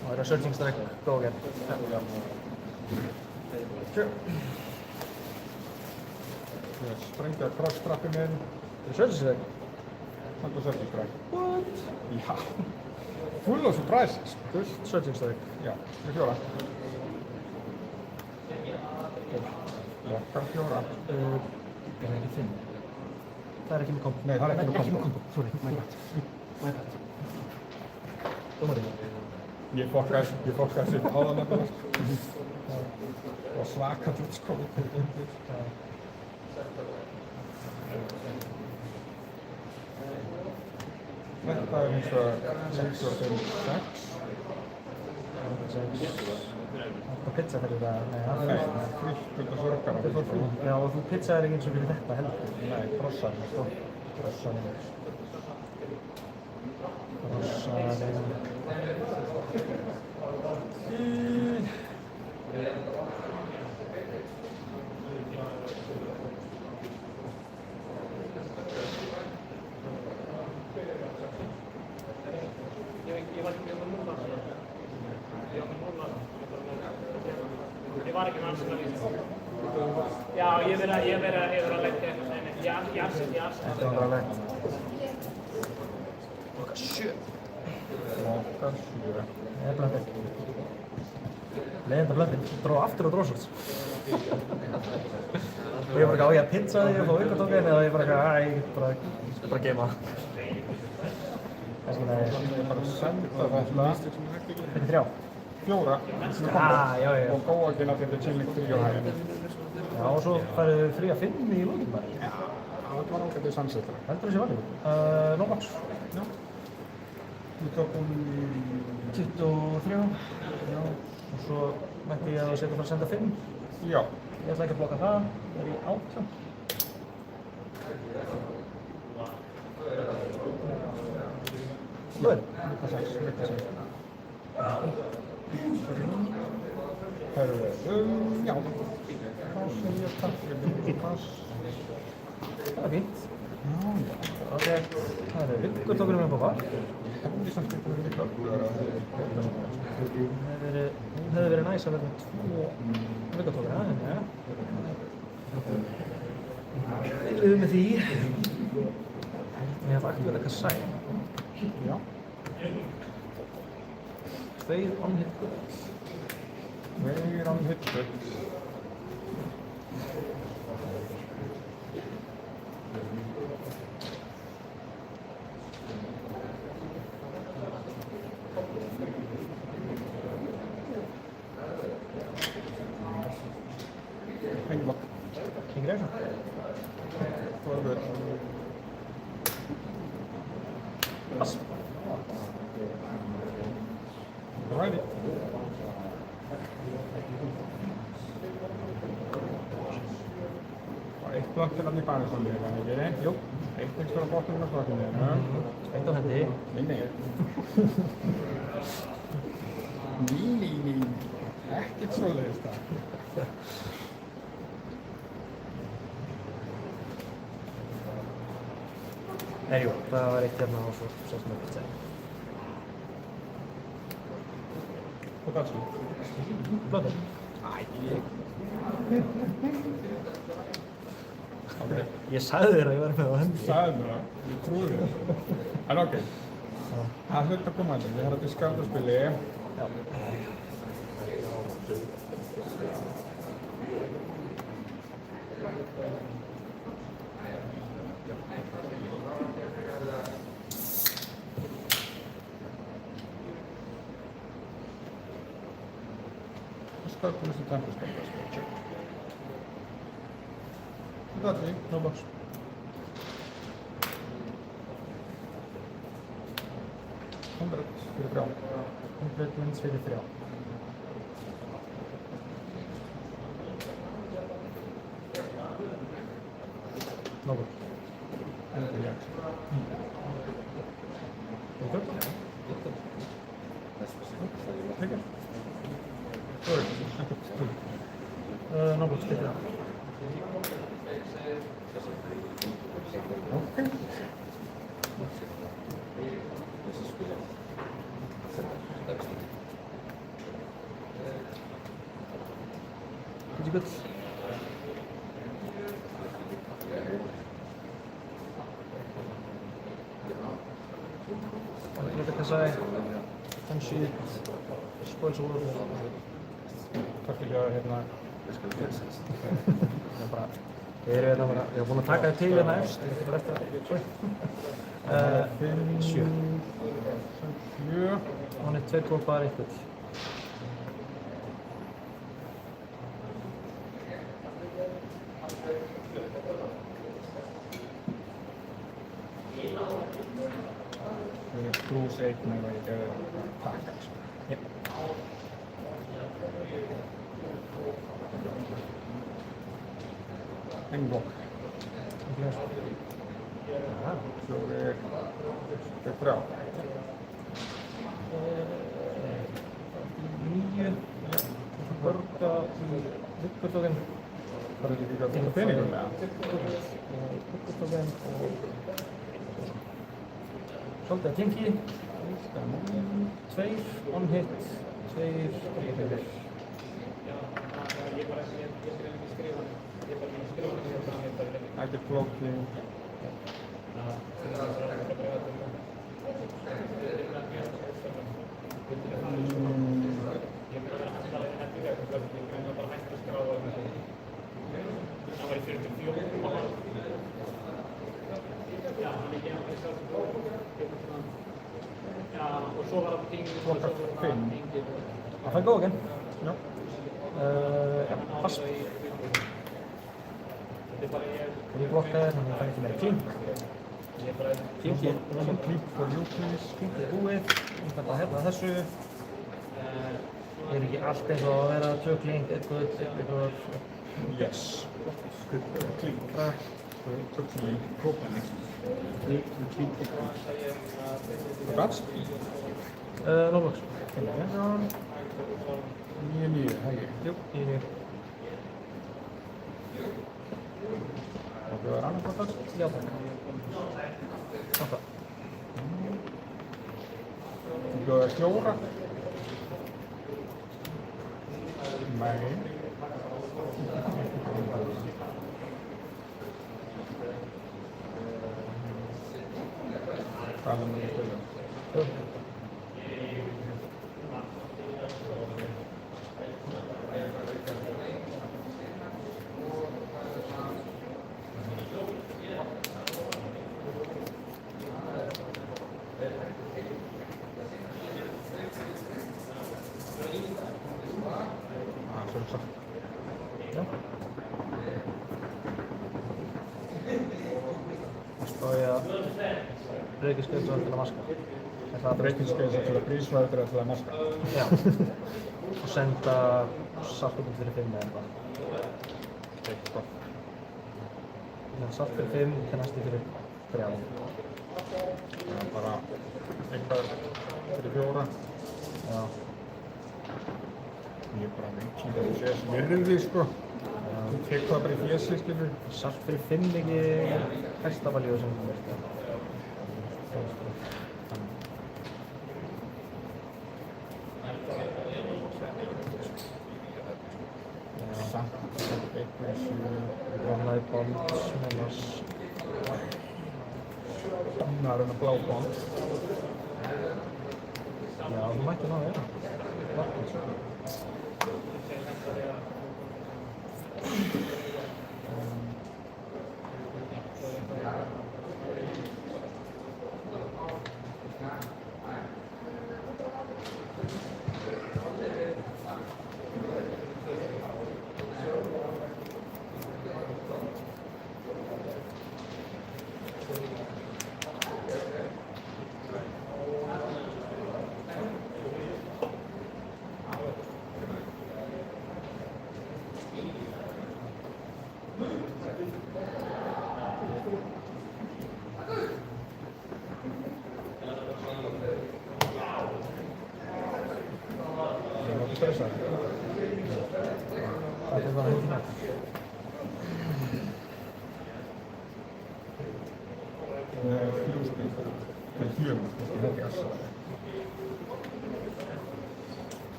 Það er að searching strike, Go Again. Sure. Ég sprengja cross-strappið minn. Það er searching strike? Það er searching strike. What? Já. Full of surprises. Fullt searching strike? Já, með 4. Lokkar 4. Það er ekki 5. Það er ekki með kombo. Nei, það er ekki með kombo. Sorry, my bad. Dómarinn. Ég fokkaði sér áðan nefnilega. Það var svaka djútskóð. Þetta er eins og 6 og 5, 6. Það pizza fyrir það? Nei, frítt út af sorgarna. Þetta er frítt? Já, og þú pizzaðir ekki eins og fyrir þetta heldur? Nei, brossaði. Brossaði. Ég var ekki með alls Já, ég verið að leggja Jarsen. Þetta var bara lett. Loka 7. Loka 7. Það er blöndið. Leiðinda blöndið. Dróð aftur á Brosswords. Og ég bara ekki á ég að pizza því að fá aukatókin eða ég bara ekki að ég get bara geima það. Kannski það Ég bara senda þetta. Þetta er 3. 4. Já. Og góðakinn að þetta er chilling 3 á hæðinni. Já, og svo færðu þið frí að 5 í lokin bara. Já, þetta var ágætið sunset. Heldur þessi valið? No max. Já. Við tókum 23. Já. Og svo mætti ég að setja bara að senda 5. Já. Ég ætla ekki að blokka það. Það er í 18. Hvað er? 96. Já. Pass, ég takk fyrir pass. Það er fínt. Það er vikkurtókunum upp á var. Hefði samt ekki verið vikkur. Það hefði verið næs að vera með 2 vikkurtókur aðeins, já. Við liðum með því. Ég ætla að aktivera kassæ. Já. 2 on-hit gull. 2 on-hit gull. Engblock. King Reisa. Það var Pass. Righty. Og eitt blokk til að í banisónið, en ekki? Jú. Eitt ekstra botnum með blokkinu. Eitt á hendi. Nei. Nei. Ekkert svoleiðis það. Jú, það var eitt hérna og svo sem ekki segja. Og það svo? Blöður. Okay. Ég sagði þér að ég var með á hendi. Sagði mér það, ég trúi þér. En ok, það hlut að koma að þetta. Við erum að diskarda spili. Já. Discard plus the tempest spell. That's it. No box. Fyrir 3. 100 wins fyrir 3. No box. Ender jakt. Okay. Take it. No box fyrir 3. Okay. Pretty good. Lite kassaj, en sheet, spoils all. Takk fyrir að hérna. Ég var búinn að taka þér til hérna efst, ég ætla bara eftir að... 7. 7. Hann er 2 kópar, 1 gull. Við erum krús 1 með að ég taka. Jep. Engblock. Svo er 3. 9. Borga í vikkurtókin. Það er líka að taka peningum með það. Vikkurtókin og... Svolítið að tingi. 2 on-hit, 2 fyrir. Ekkert blokking. Flokkar 5. Það fær góðan. Já. Já, pass. Flokkaðir, þannig að það fær ekki meira klink. Klink for you please. Klinkið er búið. Ég ætla að hefna þessu. Er ekki allt eins og að vera 2 klink, 1 gull, 1 gull. Yes. Klink. Klink. Klink. Rats? Loflokks. 9-9, hegi. Jú, 9-9. Og það er annar kvottar? Já, takk. 8. Það er 4. Nei. Hvað er það að spila? Reykjaskeiðsvæði til að maska. Reykjaskeiðsvæði til að brísvæði til að maska. Já. Og senda saltbúinn fyrir 5 eða eitthvað. Salt fyrir 5, til næsti fyrir 3. Það er bara eitthvað fyrir 4. Já. Ég er bara veikin að þú sé sem virði, sko. Þú tek það bara í fjessi, skilur. Salt fyrir 5 ekki hæsta valjóð sem þú veist. Vannaði bond, smelas. Það er blá bond. Já, þú mætti ná það.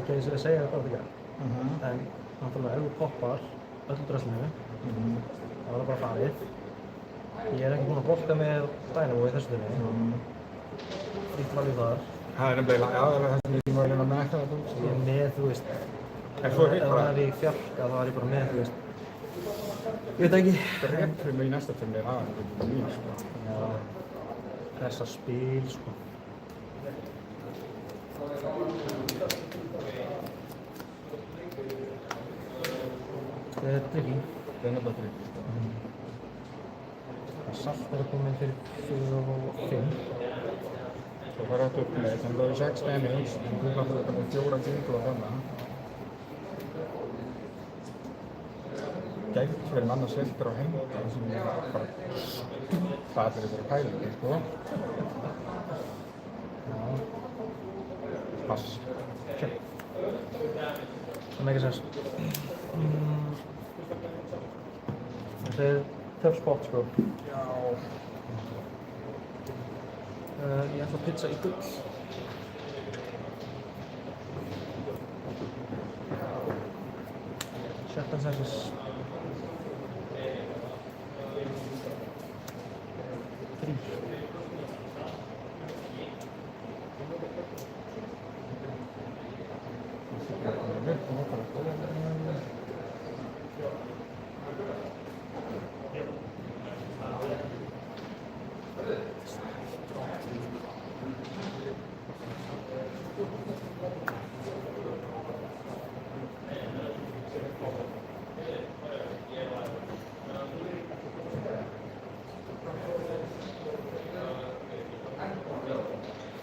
Ekki eins og ég segja þetta ekki. En náttúrulega ef þú poppar öllu dröslinu, þá er það bara farið. Ég er ekki búinn að bolta með Dynamo í þessu þunni. Frítt valið þar. Það er nefnilega, já, það er það sem ég var að reyna að mekka þetta. Ég er með, þú veist, ef það er í fjarka þá er ég bara með, þú veist. Ég veit ekki. Drepfum í næsta tunni er aðeins mín, sko. Já, þessa spil, sko. Það er tricky. Það er nefnilega tricky, sko. Salt er að koma inn fyrir 4 og 5. Svo fara þetta upp með, þannig að það er 6 damage, en þú kannski þetta með 4 jingle og þannig. Gæti verið annars veldur á henda, sem ég bara staðir yfir pælingi, sko. Pass. Check. Það make sense. Þetta er tough spot, sko. Já. Ég ætla að pizza í gull. Shetland senses.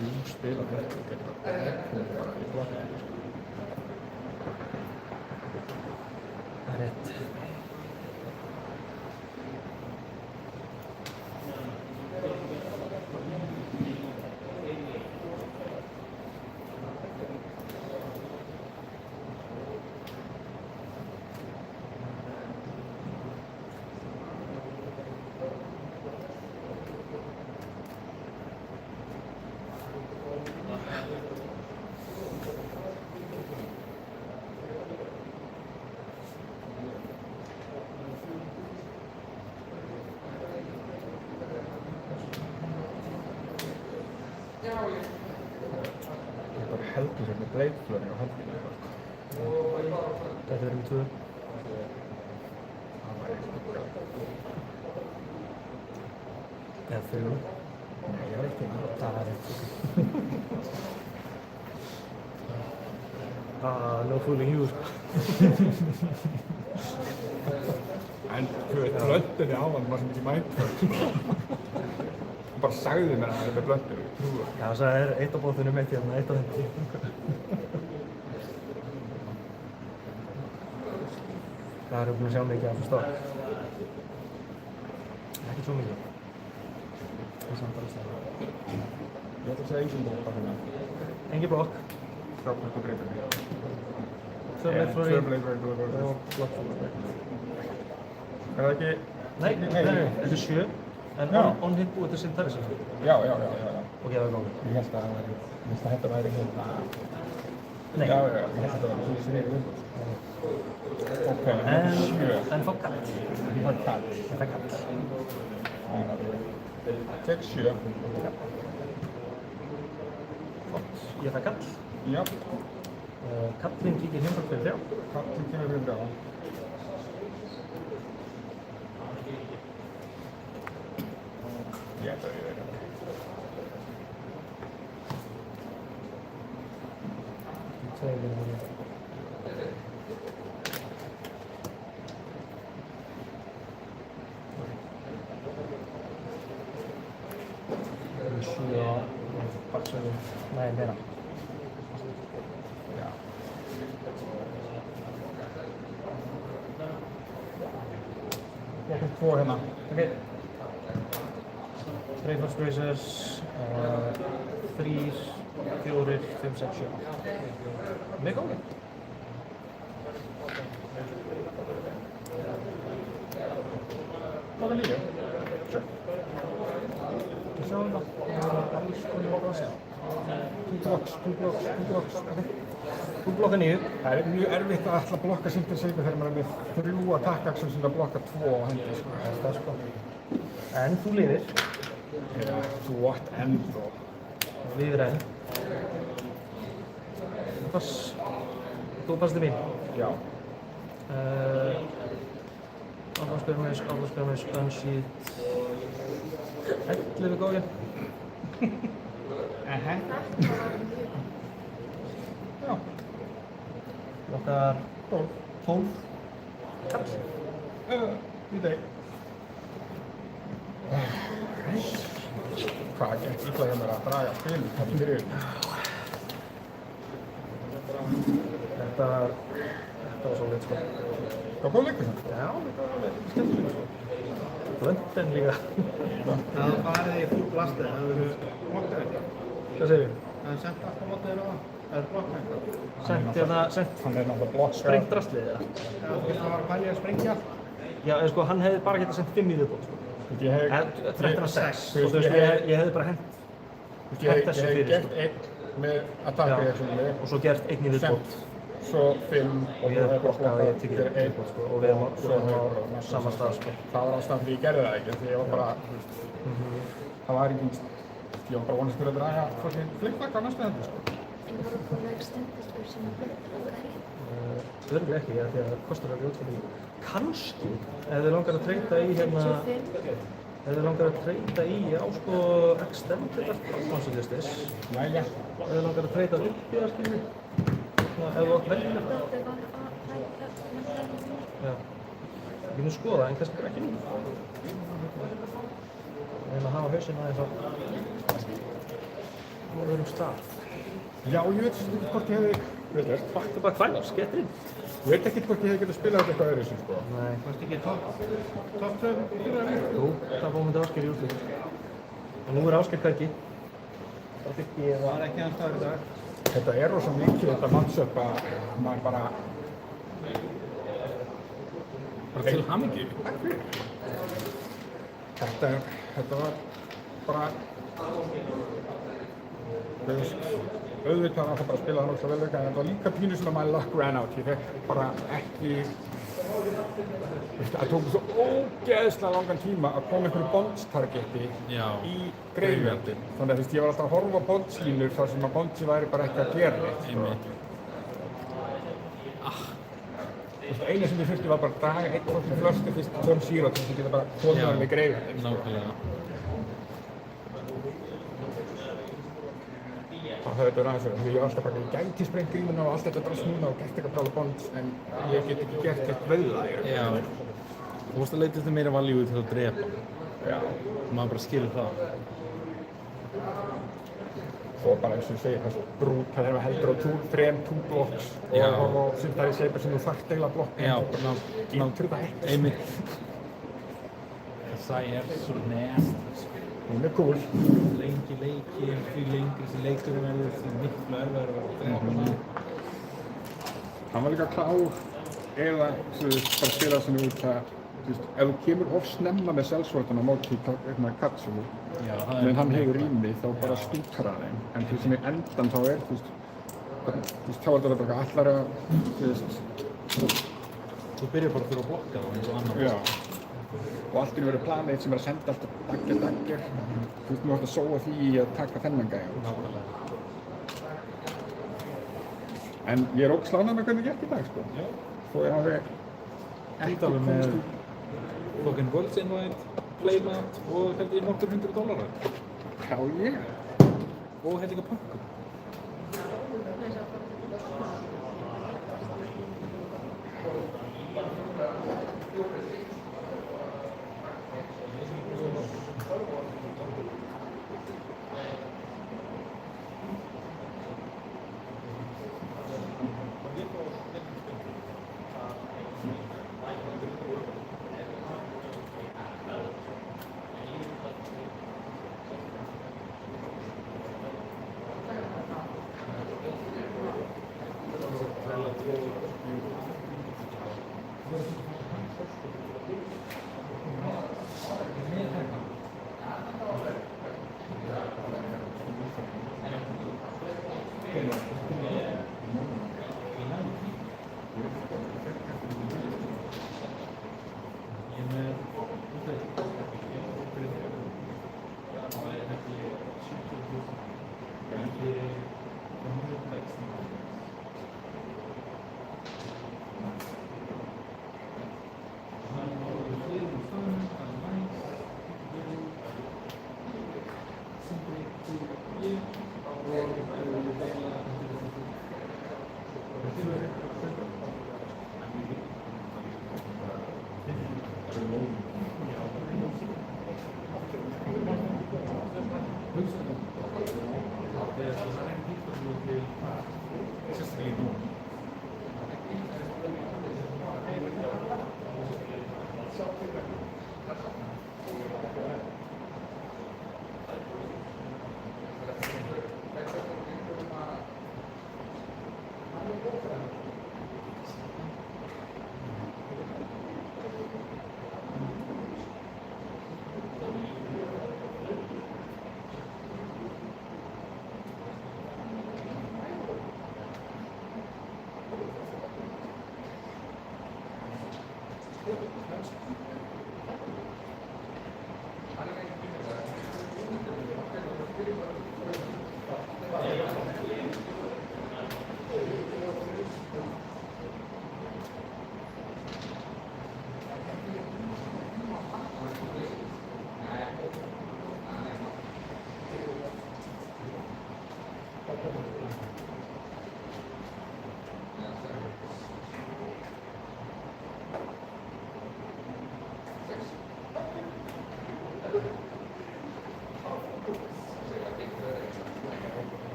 3 spil á þetta geta komið bara í blokkinu. Það er rétt. Ég bara heldur sér með bleikflöri á höndinu. Þetta verður með 2. Það var eitthvað gæt. Eða 3. Nei, ég var ekki með það. Það er rétt. No fooling you, sko. En blöndinni áðan var sem ekki mætt. Hún bara sagði mér að þetta er blöndinni, ég trúi það. Já, það er eitt á bóðinu meitt hérna, eitt á þeim. Það erum búin að sjá mikið af þessu stokk. Ekki svo mikið. Það er samt alveg stæði. Ég ætla að segja engin blokk á hérna. Engin blokk. Frábært og breytir. Tvö bleikflöri og blokkflöri. Er það ekki? Nei, þetta er 7. En on-hit búið til Sintaris. Já. Ok, það er góð. Ég held að þetta væri hérna... Nei. Já, ég held að þetta væri svona sem er í viðbúð. Ok, en fá kall. Ég fær kall. Ég fær kall. Tek 7. Flott. Ég fær kall. Já. Kallinn kíkir heimfram fyrir 3. Kallinn kemur fyrir 3. Ég ætla að ég veit það. Nei, meira. Já. Flokkur 2 hérna. Ok. Breakfast Racers, 3, 4, 5, 6, 7. Mjög góð. Hvað er líka? Sure. Við sjáum það. Alls konar okkur að segja. 2 blokks. Þú blokka 9. Það er mjög erfitt að ætla að blokka Sinter Saber þegar maður er með 3 attack actions sem að blokka 2 á hendi, sko. Það er sko. En þú lifir. Yeah, to what end, þó? Lifir enn. Pass. Þú passið til mín. Já. Aflandsbjörnveis, unsheet. 11 góðir. Já. Blokkar 12. Kall. Í dag. Hvað gekk illa hjá mér að draga spilið þannig fyrir? Þetta var svo lit, sko. Hvað kom leikur það? Já, þetta var skemmtilega, sko. Blöndin líka. Það farið í full blastið, það eru blokkað eitthvað. Hvað segir við? Það er sent alltaf mótið þér á það. Það er blokkað eitthvað. Sent hérna, hann er náttúrulega blokkað. Sprengt drastlið, eða? Já, það var að pælja að sprengja. Já, sko, hann hefði bara getað sendt 5 í viðbót, sko. 13-6. Og þú veist, ég hefði bara hent þessu fyrir, sko. Ég hef gert 1 með attack reactioninu. Og svo gert 1 í viðbót. Svo 5 og ég hef blokkað og ég tekið 1 viðbót, sko. Og við erum á sama stað, sko. Það var ástæðan fyrir ég gerði það ekki, því ég var bara, það var ekki, ég var bara vonast fyrir að draga flippback á næstu hendi, sko. En voru búin að extendistur sem að blokka hér? Örgulega ekki, því að það kostar að ljóta því. Kannski, ef þið langar að treyta í hérna, ef þið langar að treyta í á sko extended aftansutlistis. Jæja. Ef þið langar að treyta upp í það, skiljið. Ef þú átt velja þetta. Já. Við getum skoða, en kannski ekki nú. Við erum að hafa hausinn aðeins á. á öðrum stað. Já, ég veit ekki hvort ég hefði, back-to-back finals, get in. Ég veit ekki hvort ég hefði getað spilað þetta eitthvað öðru sko. Nei. Varst ekki top 2 fyrir að vera? Jú, það fórum við Ásgeir í úrslit. Og nú Ásgeir hvergi. Það fikk ég var ekki hans dagur í dag. Þetta er rosa mikið þetta matchup að maður bara til hamingju. Takk fyrir. Þetta var bara þú veist, auðvitað var það bara að spila það náttúrulega vel en þetta var líka pínu sem að my luck ran out. Ég fekk bara ekki það tók svo ógeðslega langan tíma að koma einhverju bonds-targeti í graveyardinn. Þannig að ég var alltaf að horfa á bondslínur þar sem að bondsi væri bara ekki að gera neitt. Eina sem ég þurfti var bara að draga einn fólk í flöstu fyrst turn 0 til þess að geta bara komið hann við graveyardinn. Nákvæmlega. Það þetta aðeins verið, því ég var alltaf bara, ég gæti sprengt grímuna og allt þetta drast núna og gert eitthvað brála bonds en ég get ekki gert eitt vöðlaðir. Já. Þú vorst að leita eftir meira value til að drepa. Já. Maður bara skilur það. Svo bara eins og ég segi, þessu brút, það er að heldur á 3 blocks og sem það er seipur sem þú þarft eiginlega blokka. Já, getur það ekki. Einmitt. Það er svo nasty. Hún er cool. Lengi leikir, því lengri sem leikurinn verður, því miklu erfiðar að drepa hana. Hann var líka klár eða bara spila svona út að ef þú kemur of snemma með sellsvortan á móti Katsu en hann hefur rými þá bara stútar hann þeim en því sem í endan þá er þá er þetta bara allar að þú byrjar bara að þurfa að blokka það eins og annar. Og allt í verið planið sem er að senda alltaf dagger. Þú veist, nú ætti að sóa því í að taka þennan gæja. En ég er ógeðslega ánægður með hvernig ég gert í dag, sko. Þó ég hafi ekki komist út. Fucking Worlds Invite, Playmat og held ég nokkur $100. Hell yeah. Og held líka pökkum.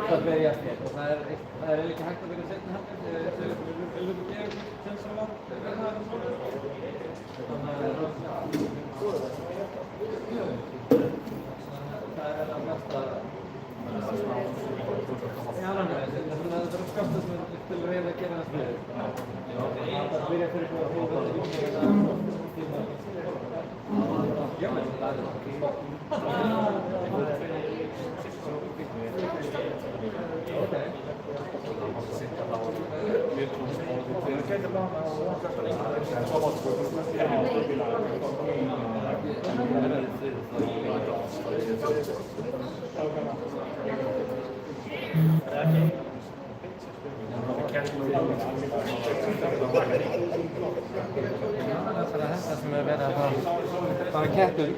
það berjast hér. Og það er ekki hægt að vera seinna heldur þegar við viljum gefa tjensulega fyrir það og svona. Það er að mesta já, náttúrulega, það er að skapta sem til að reyna að gera það sniðugt. Það byrja fyrir að hópa þetta sem er verið að fara kettum.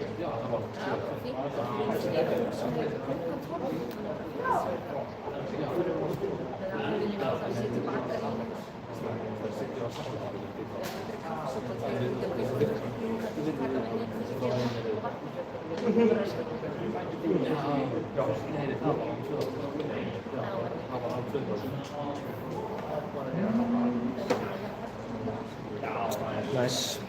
Nice.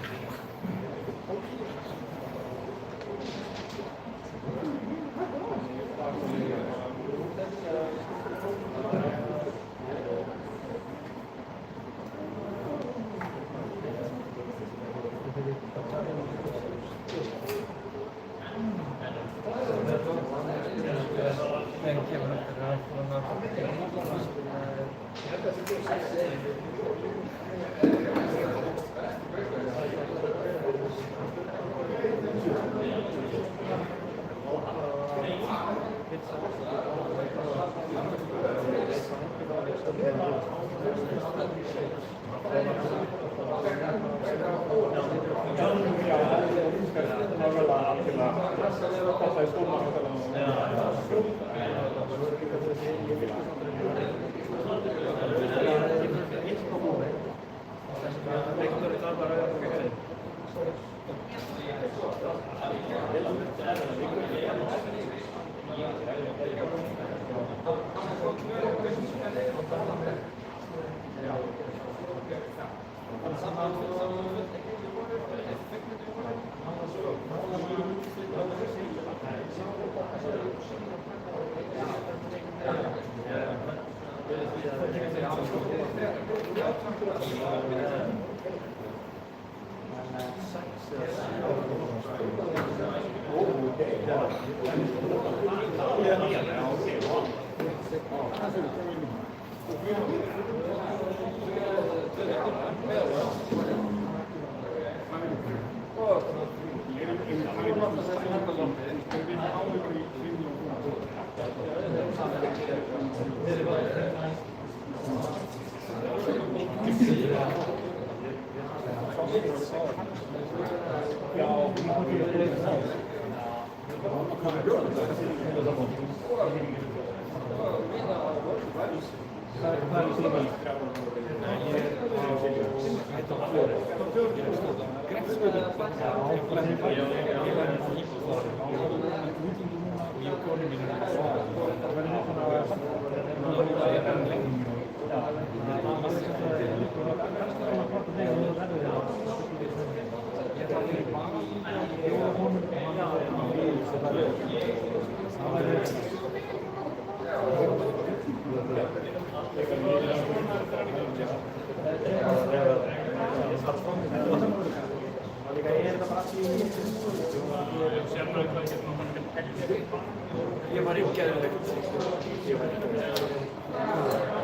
Ég var geðveikt.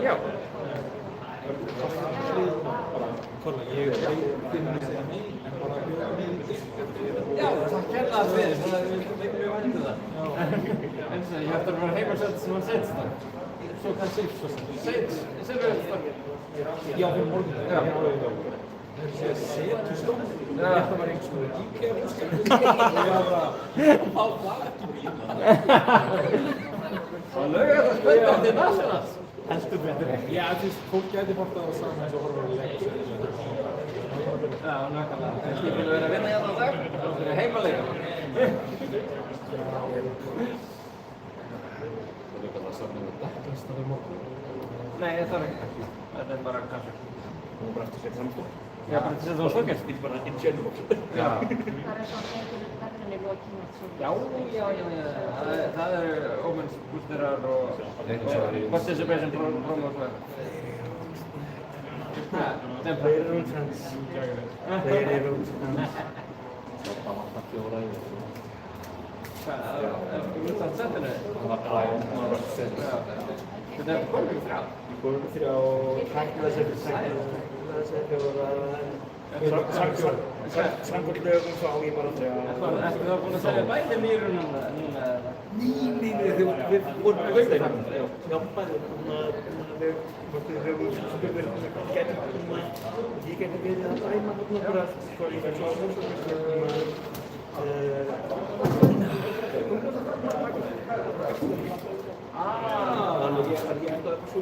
Já. Kolla, ég finn að segja nei, en bara bjóða mig. Já, takk kærlega fyrir, það er mjög vænt um það. Eins og ég ætti að vera heimasett sem var setst það. Svo kann Sif svo sem. Silfuröldstokkin. Já, fyrir morgun. Já. Það er setu stól. Þetta var einhvers konar IKEA-húsgagn. Það var ekki bíla. Það lögur þetta spönda til Nationals. Heldur betur ekki. Já, þú veist, fólk gæti fórt að það saman eins og horfa á leik. Já, nákvæmlega. En ég vil vera að vinna hérna á dag. Það er heimaleika. Það er líka það saman með dekk. Ísland í morgun. Nei, það er ekki kaffi. Þetta er bara kaffi. Þú bara eftir að setja saman stól. Já, bara til að setja á stokkin. Þetta er bara in general. Já. Það er svona eitthvað verðin í lokin. Já. Það eru ómennsbústerar og participation promo. Player friends. Player friends. Það vantar 4 í þessu. Hvað, ertu út af setinu? Það var setinu. Þetta er komið 3. Komið 3 og tæknaði sér fyrir 6. Samkvæmt lögum þá ég bara 3. Ertu þá búinn að selja bæði mýrur núna? Nei, við vorum með veiðar. Já, bæði. Við höfum spurður ég geti verið að dæma bara hvað ég fær svo að þannig ég held að svo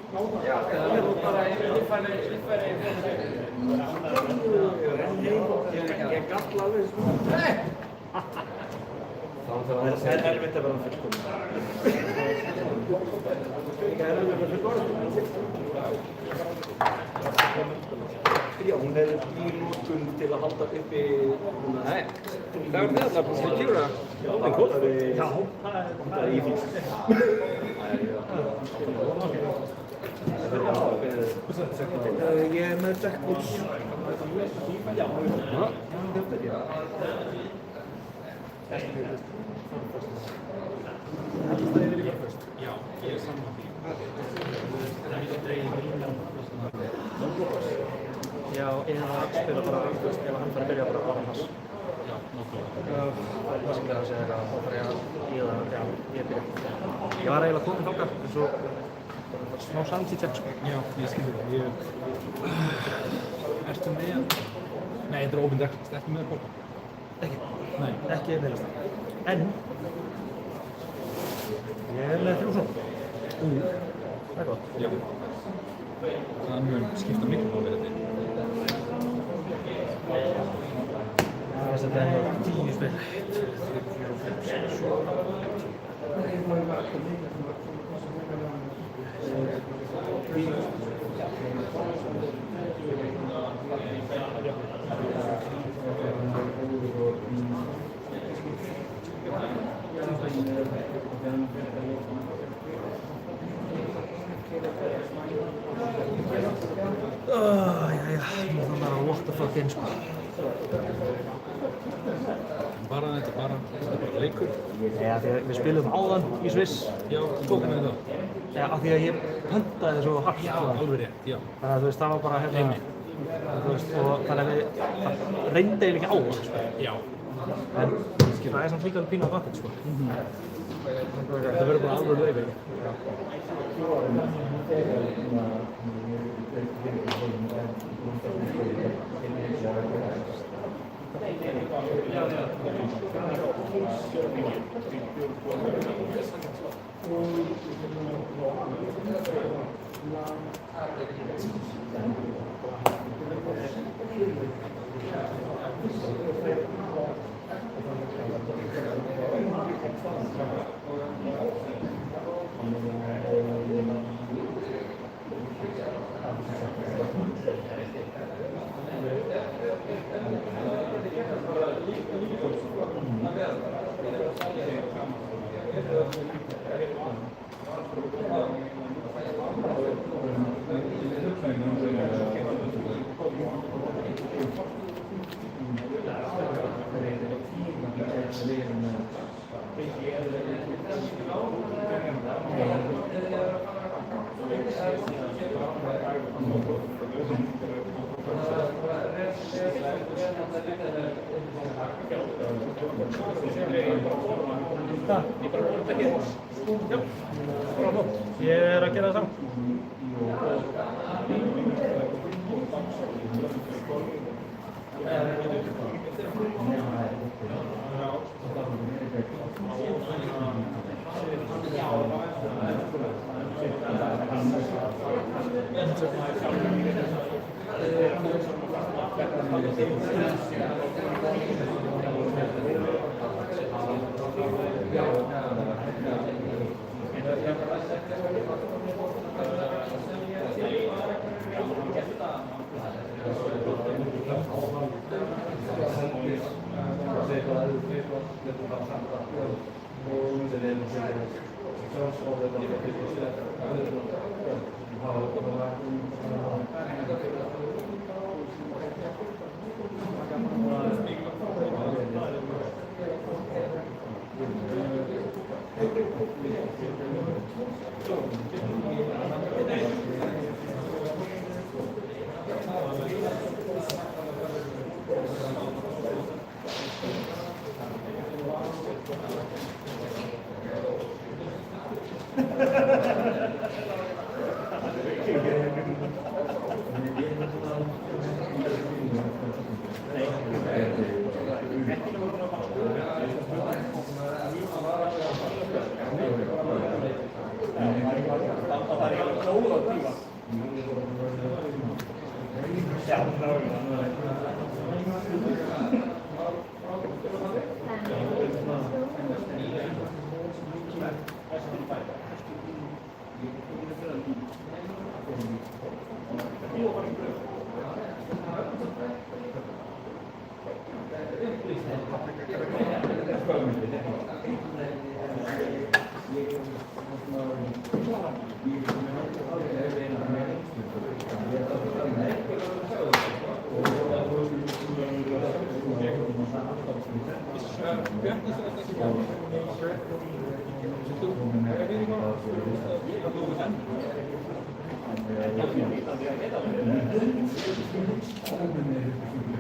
Já, það er bara líffæri ég galla alveg það er erfitt að vera fullkominn Já, hún er í notkun til að halda uppi Nei, það er með það fyrir kjúra Já, það er góð Já, það er í því Ég er með deckboots Já, ég er saman. Já, eða spila bara, ef hann fara að byrja bara á hans. Já, náttúrulega. Það sem er að segja eitthvað, þá fara ég að íða, já, ég byrja. Ég var eiginlega komin þangað, en svo smá sanity check, sko. Já, ég skilur það. Ertu með? Nei, þetta er open deck. Ertu með borga? Ekki. Nei. Ekki meðlast. En ég er með 3 svona. Það er gott. Já. Það mun skipta miklu máli þetta. Þetta er 10 spil. 1, 2, 3, 4, 5, 6, Jæja, nú þarf maður að what the fuck in, sko. Þetta er bara leikur. Já, því að við spilum áðan í Sviss. Já, tókum við það. Já, af því að ég pöntaði svo hart. Já, alveg rétt, já. Þannig að þú veist, það var bara hérna, þú veist, og þannig að það reyndi eiginlega ekki á það, sko. Já. En það er samt líka alveg pínu advantage, sko. Það verður bara alveg leikur. Ég er að gera það saman.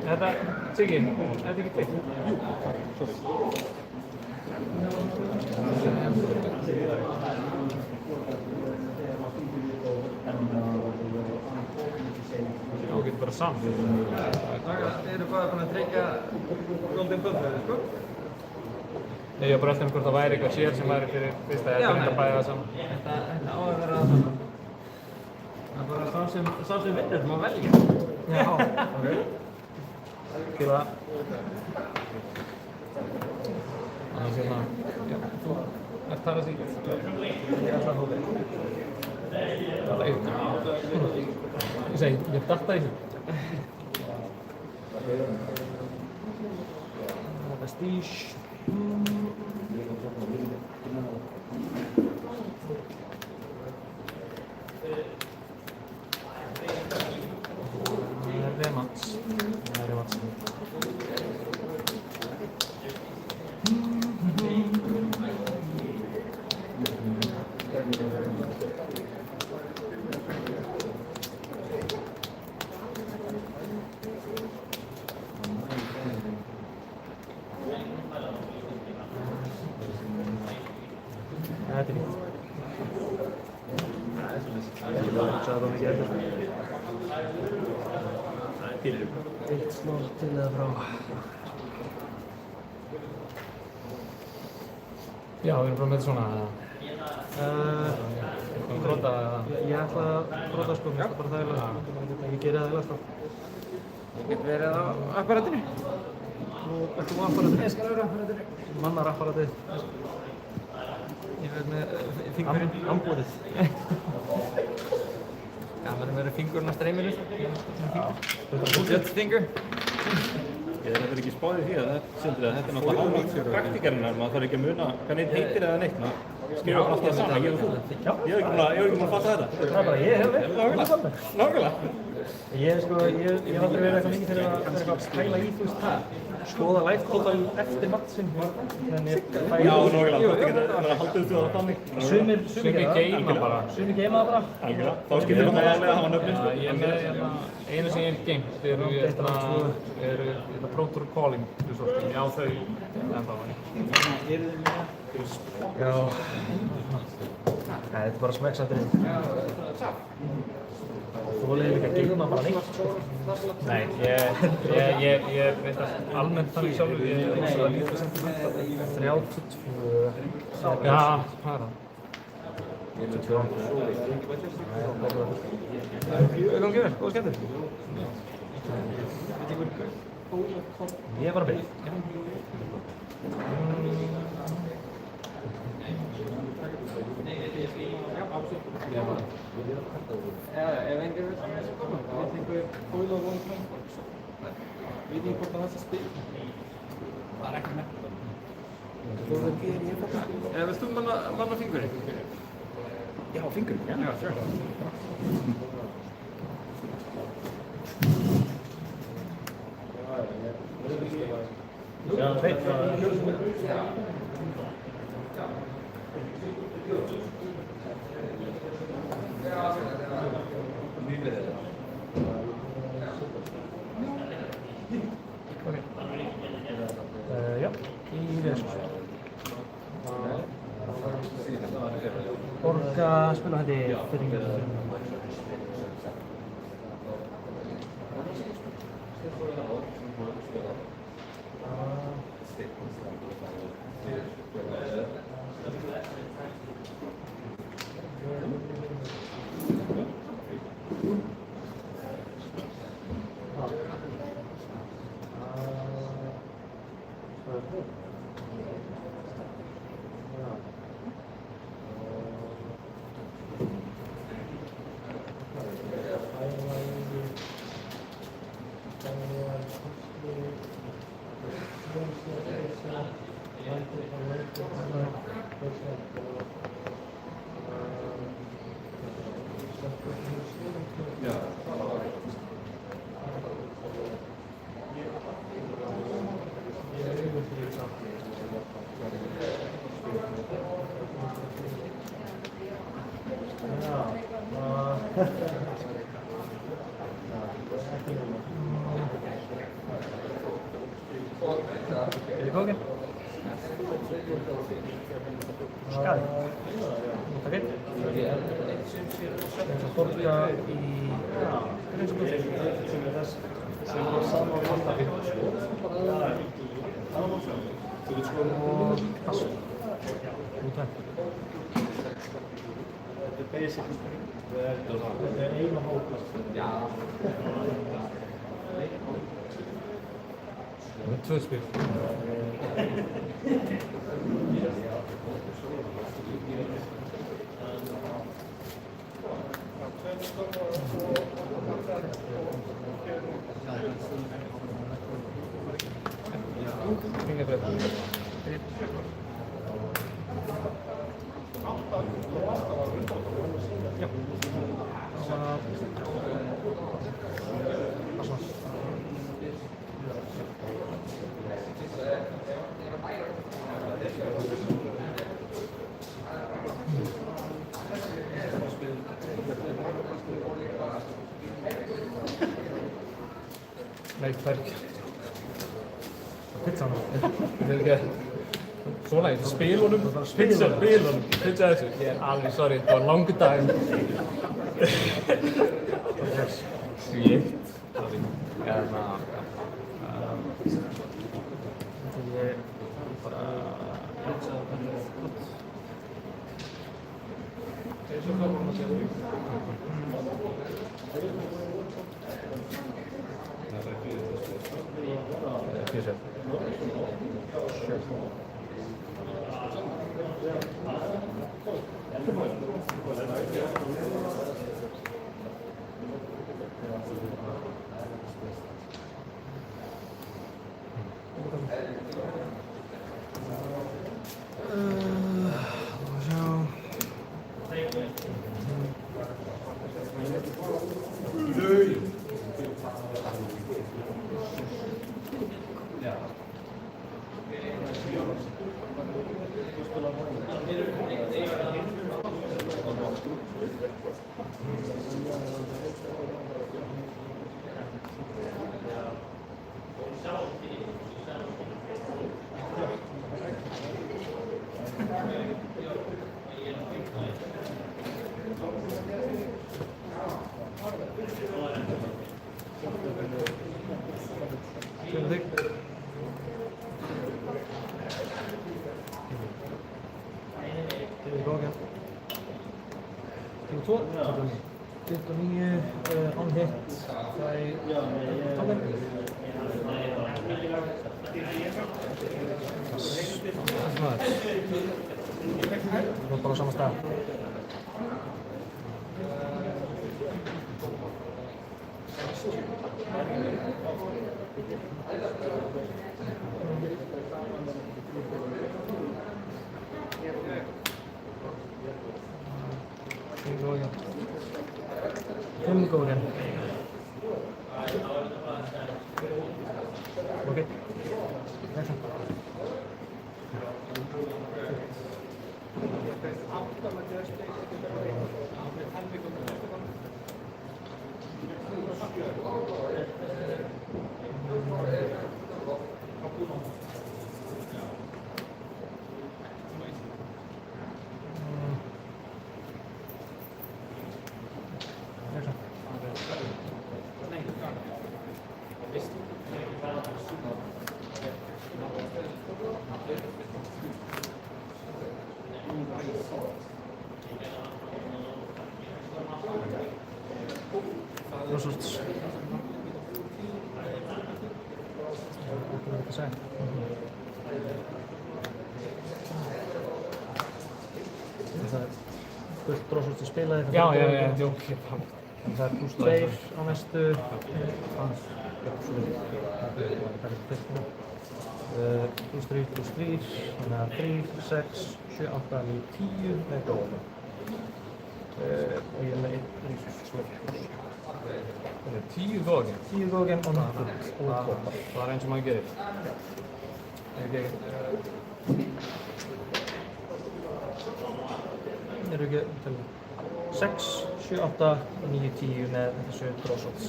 Þetta, Siggi, þetta ekki þitt? Þú getur bara samt. Þið eru bara búin að tryggja Golden Bumper, sko? Ég var bara alltaf hvort það væri eitthvað sér sem væri fyrir fyrsta eða þetta bæði það saman. Þetta á að vera það saman. Það er bara sá sem vinnur sem má velja. Já, ok. Til það. Annars hérna, já, þú ert þar að síkja. Ég er alltaf hópið. Það er eitthvað. Ég segi, ég datta í þessu. Vestige. Remats. Þetta er fínt. Ég var að hugsa það mikið eftir. Eitt slóð til eða frá. Já, við erum bara með svona brota eða? Ég ætla að brota sko, mér finnst bara þægilega. Ég geri það eiginlega Þú getur verið á apparatinu. Nú ert þú á apparatinu? Ég skal vera á apparatinu. Mannar apparatið. Ég verð með fingurinn. Ambúrið. Já, maður verður fingurinn á streyminu. Just finger. Ég er nefnilega ekki spáðið því að þetta er náttúrulega hámark praktíkarinnar, maður þarf ekki að muna hvað neitt heitir eða neitt, maður skrifa bara alltaf saman, ég og þú. Ég hef ekki búin að fatta þetta. Það er bara ég hef verið. Nákvæmlega. Ég hef aldrei verið eitthvað mikið fyrir að pæla í, þú veist, skoða live-kóðan eftir mattsinn. Já, nákvæmlega, þú ert ekki að halda upp því að þannig. Sumir geima bara. Sumir geima það bara. Algjörlega, þá skiptir það aðlega að hafa nöfnin. Ég er með einu sem ég hef geimt, eru Protor Calling, já þau, en það var Já. Þetta er bara smekksatrið. Þú leðir líka að geima bara neitt, sko. Nei, ég veit að almennt þannig sjálfur, ég er svona lítið sentimental. 32. Já, hvað er það? 22. Gangi vel, góð skemmtur. Ég er bara byrð. Ef einhver vil koma, þá er einhver fóil og von frá. Veit ég hvort það er spil? Það er ekki með. Vilt þú manna fingurinn? Já, fingurinn, já. Já, sure. Já, veit það. Já, í viðskipti. Borga spilahætti fyrir Er þið kókin? Skæði. Takk eitt. Ég ætla að borga í greiðslu. Sem var sama á landa. Og pass. Út af. Þetta er basic. Þetta er eina hóplast. Já. Það er 2 spil. Nei, það er ekki. Pizzan. Þetta er ekki. Svona, í spilunum. Pizza, spilunum. Pizza þessu. Ég er alveg sorry, það var langur dag. Svíkt. Hérna. Ég bara... Bara á sama stað. 5 góðan. Ok. Rosorts. Hvað segja? Það er fullt Rosorts að spila þetta. Já, djók. Það er +2 á næstu. +3, þannig að 3, 6, 7, 8, 9, 10 með góðan. Og ég er með 1 rísus. Þannig 10 góðan? 10 góðan og nokkuð útkópar. Það er eins og maður gerir. Eru ekki til 6, 7, 8, 9, 10 með þessu Rosorts.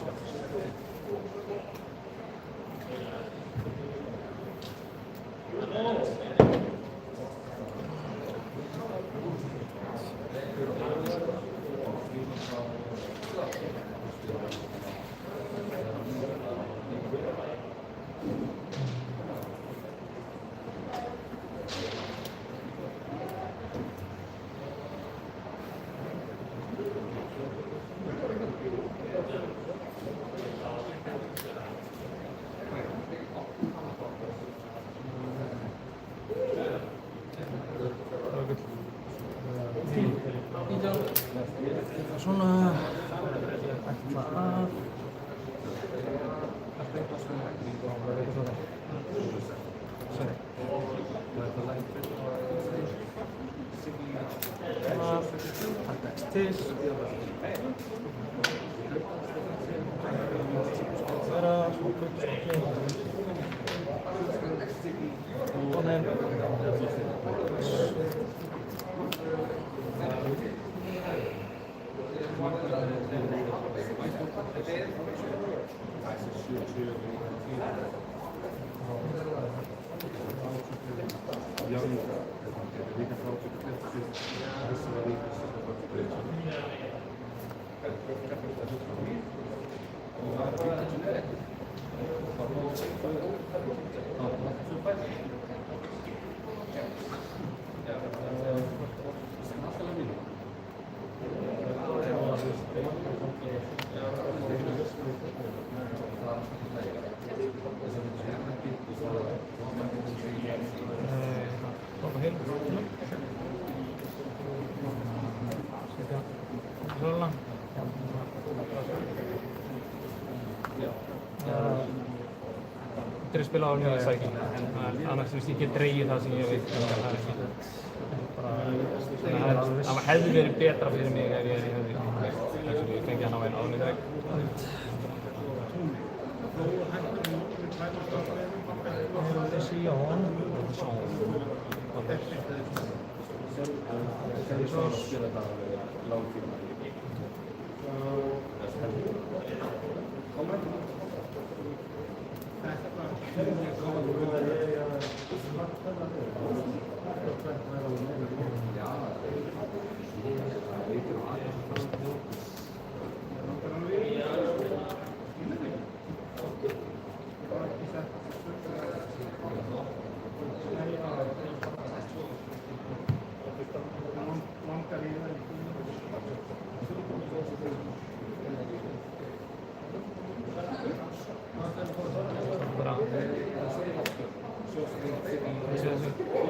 Svona ætla að taka þess til vera smá gutt Þetta er að spila á nýja sækjum, en annars ég get dreigið það sem ég veit það er ekki. Það hefði verið betra fyrir mig ef ég fengi hann á einn áðurinn í dag. Þessi Jón.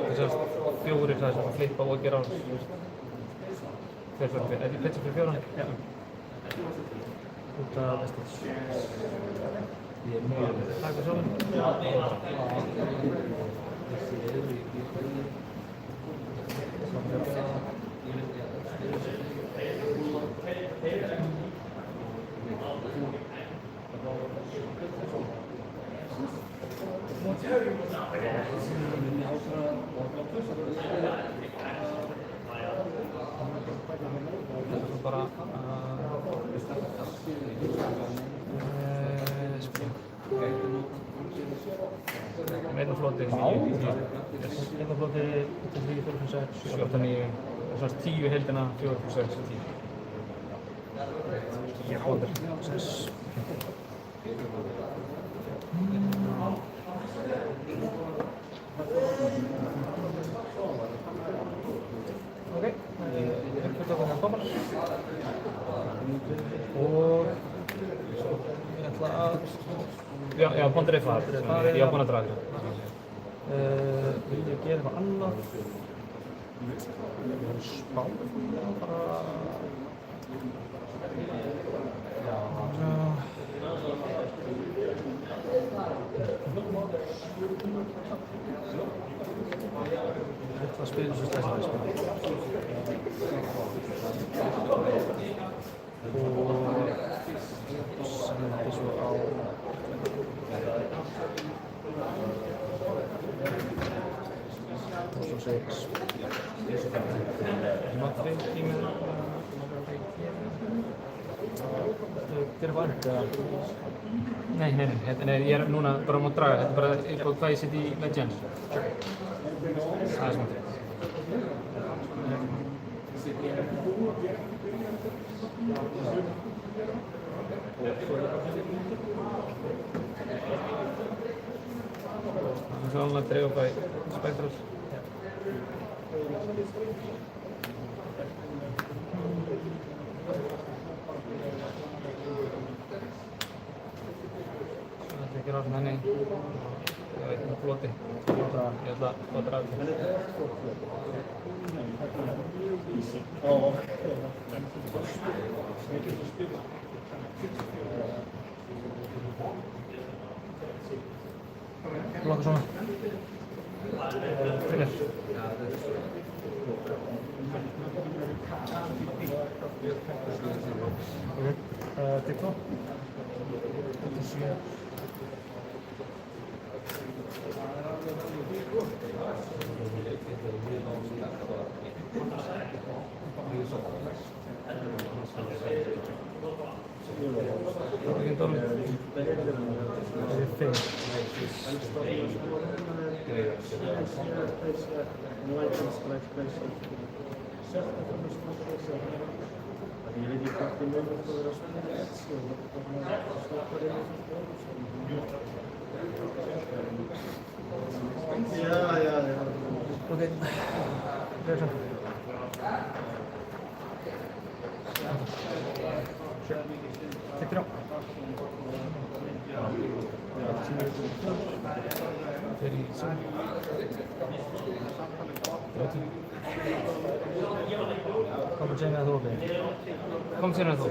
Þessar fjórir það sem að flippa og gera á þessu. Hver fyrir fyrir? Er þið pitcha fyrir fjóra? Já. út af Vestage. Takk fyrir sjálfum. Bara einn floti, einn floti 3, 4, 5, 6, 7, 8, 9, svona 10 heildina, 4, 5, 6, 10. Já, 6. Ok, uppfyllt okkur hérna tómar. Og ég ætla að... Já, Ponte Reyfa, ég var búinn að draga þetta. Vil ég gera eitthvað annað? Spá? Bara... Já... Ég ætla að spila svo stæðslega spila. Og sendi svo á... Og svo 6. Matri tíminn. Gera hvað annað? Nei, ég er núna bara að draga. Þetta er bara eitthvað hvað ég setja í Legends. Það er smátt. Það er alveg að dreifa bæ Spectral. Það tekir á sem henni. Ég veit með floti. Ég ætla að draga þetta. Blokka svona. Fyrir. Ok, tikk þá. Þetta sé. Ekki dårligt. Det er fint. Ok, det er sånn. Tikk då. Kommer senare att åka. Kom senare att åka.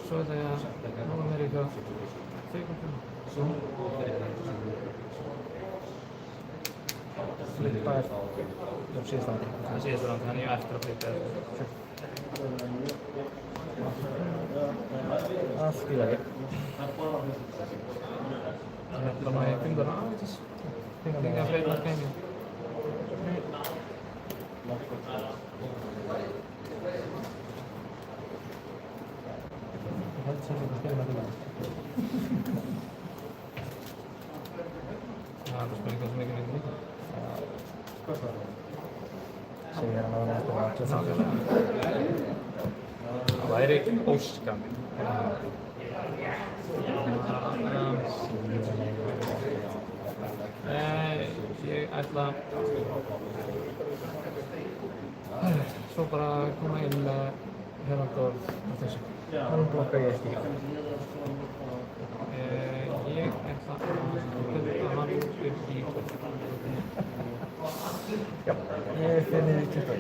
Så är det Nordamerika. Så. Flippar. Jag ser sånt. Jag ser sånt. Han är ju efter att flippa. Allt i läge. De är fingrarna avis. Fingrarna fler kan ju. Helt så det ska vara det. Ja, det spelar ganska mycket mindre. Säger han att det är það er ekki óskan. Ég ætla svo bara að koma inn með herrandorð af þessu. Hann blokka ég ekki. Ég ætla að putta hann upp í Já, ég finn í 20.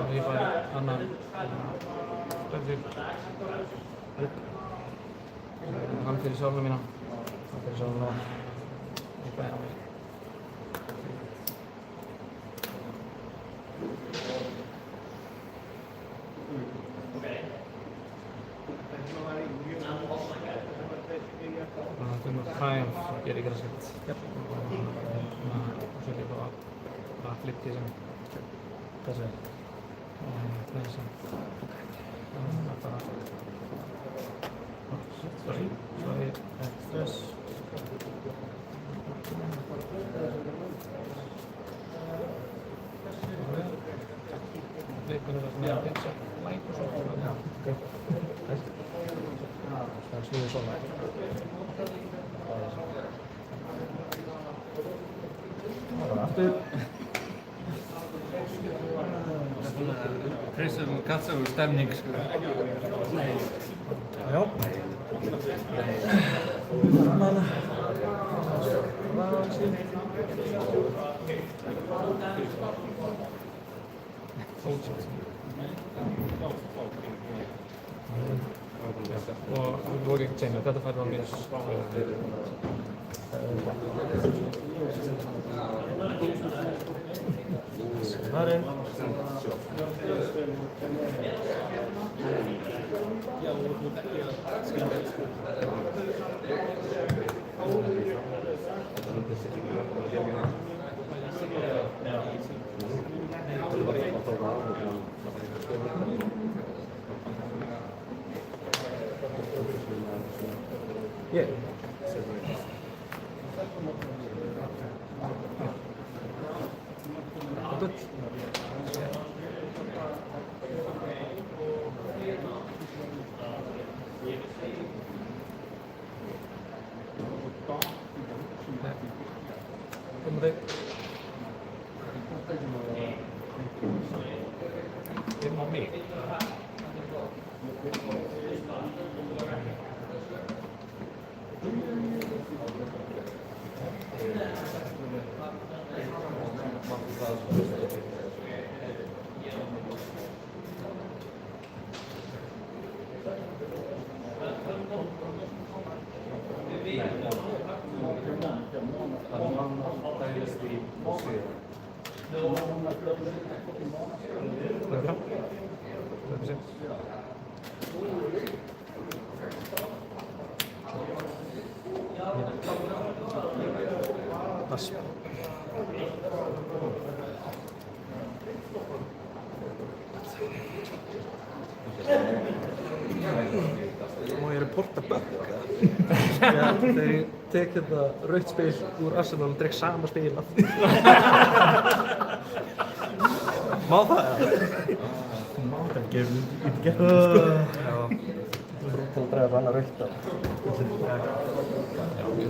Ég fæ annan hann fyrir sjálfum mína, hann fyrir sjálfum og ég fæ hann. Triumph gerir græskett. Og svo líka bara flippti sem þessi. Þessi. Bara sorry, stress. Leikunum að meira pinsa light og svo. Já, ok. Það snýður svona. Aftur. Kristján Katsagur stemning sko. Já. Manna. Og lógi ekki tjeina, þetta færði á mínus. Skarinn. Yeah. Good. Má ég reporta bögg? Já, þegar ég tek hérna rautt spil úr Arsenal og dreg sama spil aftur. Má það eða? Má það ekki, ég get gert það sko. Þú er til að draga hana rautt af. Ég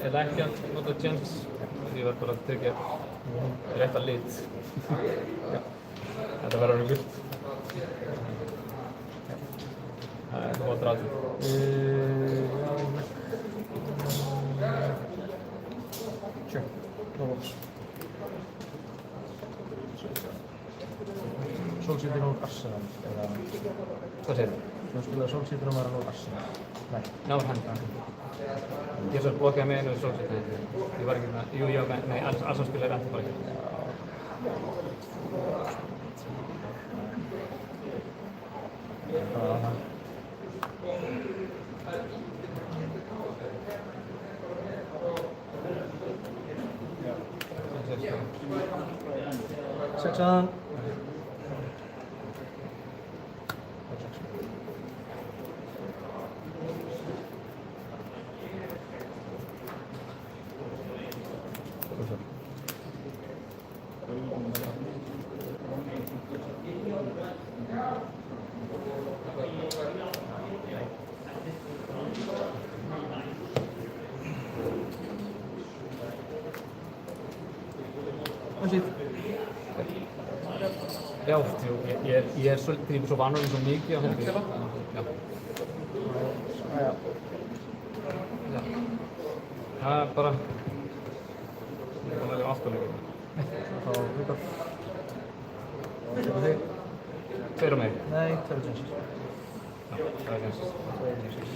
ætla ekki að nota chance. Ég verð bara að tryggja rétta lit. Þetta verður alveg gult. Það er góð drátt. Sure, no worries. Solskjaer er nú Arsenal, eða... Hvað segir þú? Þú spilaði Solskjaer og maður er nú Arsenal. Nei. Ná, hann. Ég svo blokkaði með einu Solskjaer. Ég var ekki með... Jú, ég var með... Nei, Arsenal spilaði rent bara ekki. Sexan. Já, ég er svo vanur svo mikið á henni. Já. Það er bara... Ég er búinn að velja allt og leikir. Þá Viktor. Og þig? 2 á mig. Nei, 2 Genesis. Já, 2 Genesis. 2 Genesis.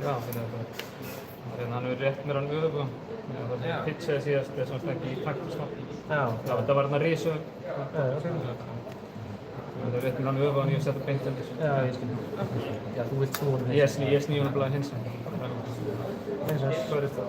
Já, hann hefur rétt mér hann öfu. Það pitchaði síðast eða svona ekki í takt og snátt. Já, þetta var hérna risu. Það hefur rétt mér hann öfu og hann hefur sett upp beint endur. Já, ég skil. Já, þú vilt snúa hann hins. Ég sný hann bara hins. Hins. Svo er þetta.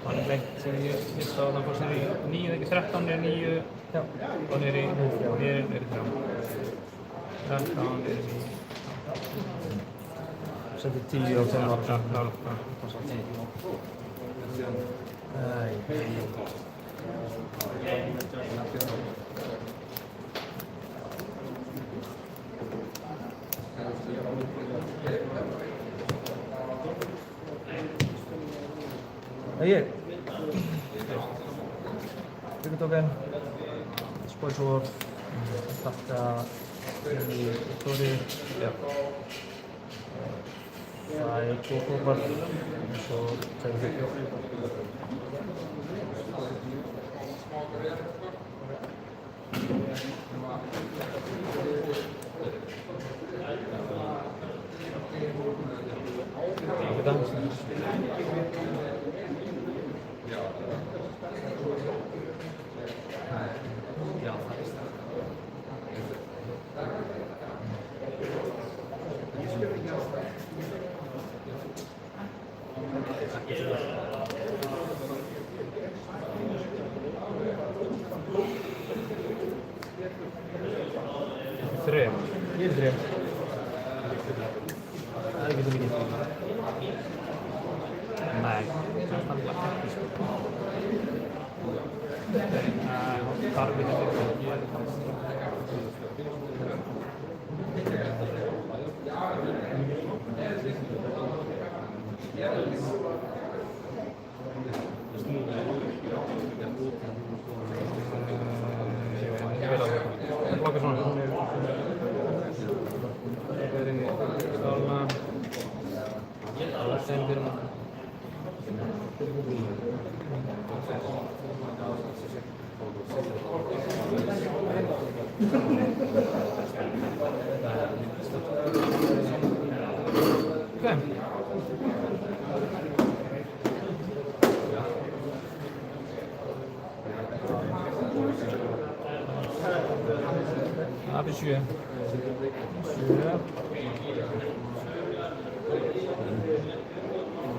Hann er lengt sem ég vissi á þann fór sem í 9, ekki 13, niður 9 og niður í 3. 13, niður í 10. Setti 10 og 10 ára. Ég Viktor Spoilsword Takka í Tóri það 2 kópar og svo 2 fyrir. Ég er 3. Það er ekki svo mikið. Nei, þarf við þetta. Ég vil að það blokkar svona. Það er inn í skáluna. Það er sem fyrir maður. Abi 7.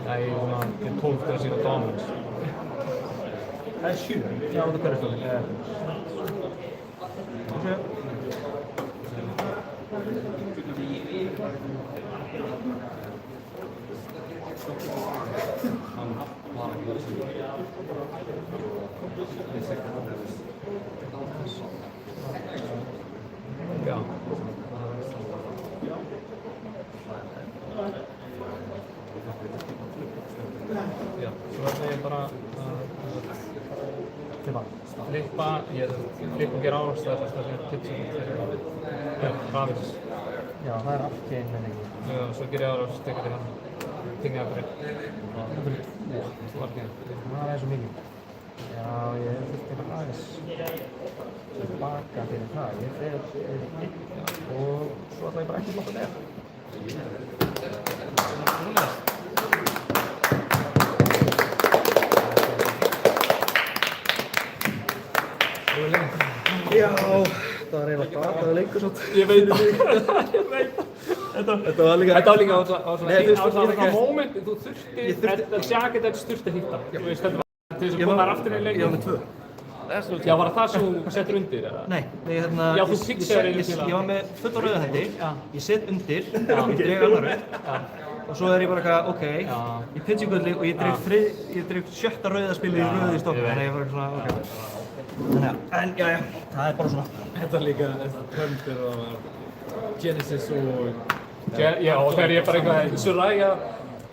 Nei, svona, ég er 12 þegar síðan Dominus. Það er 7? Já, það er hverjastofni. Já. Já, svo ætla ég bara að flippa? Flippa, ég flippa og gera ástæðar þess að pitching fyrir rafis. Já, það afkinn en ekki. Já, svo ger ég ára og stekka til hann. Tinga af fyrir. Þú var ekki. Það svo mikið. Já, ég þurfti bara aðeins baka fyrir það. Ég fer og svo ætla ég bara ekki að blokka það. Já, það var eiginlega bakaðu leikur svo. Ég veit það. Þetta var líka á svona moment, þú þurfti, þetta jacket þurfti að hitta. Þú veist, þetta var til þess að koma þær aftur í leikin. Ég var með 2. Já, var það sem þú settur undir, eða? Nei, hérna, Já, þú fixaðir einu til að... Ég var með full á rauðahætti, ég set undir, ég dreg annar upp, og svo er ég bara eitthvað, ok, ég pitchi gulli og ég dreg 7. rauðaspilið í rauði stokk, þannig að ég var eitthvað svona, ok. Þannig að, en já, það er bara svona. Þetta líka, þetta törndir á Genesis og... Já, og þegar ég bara eitthvað, Soraya,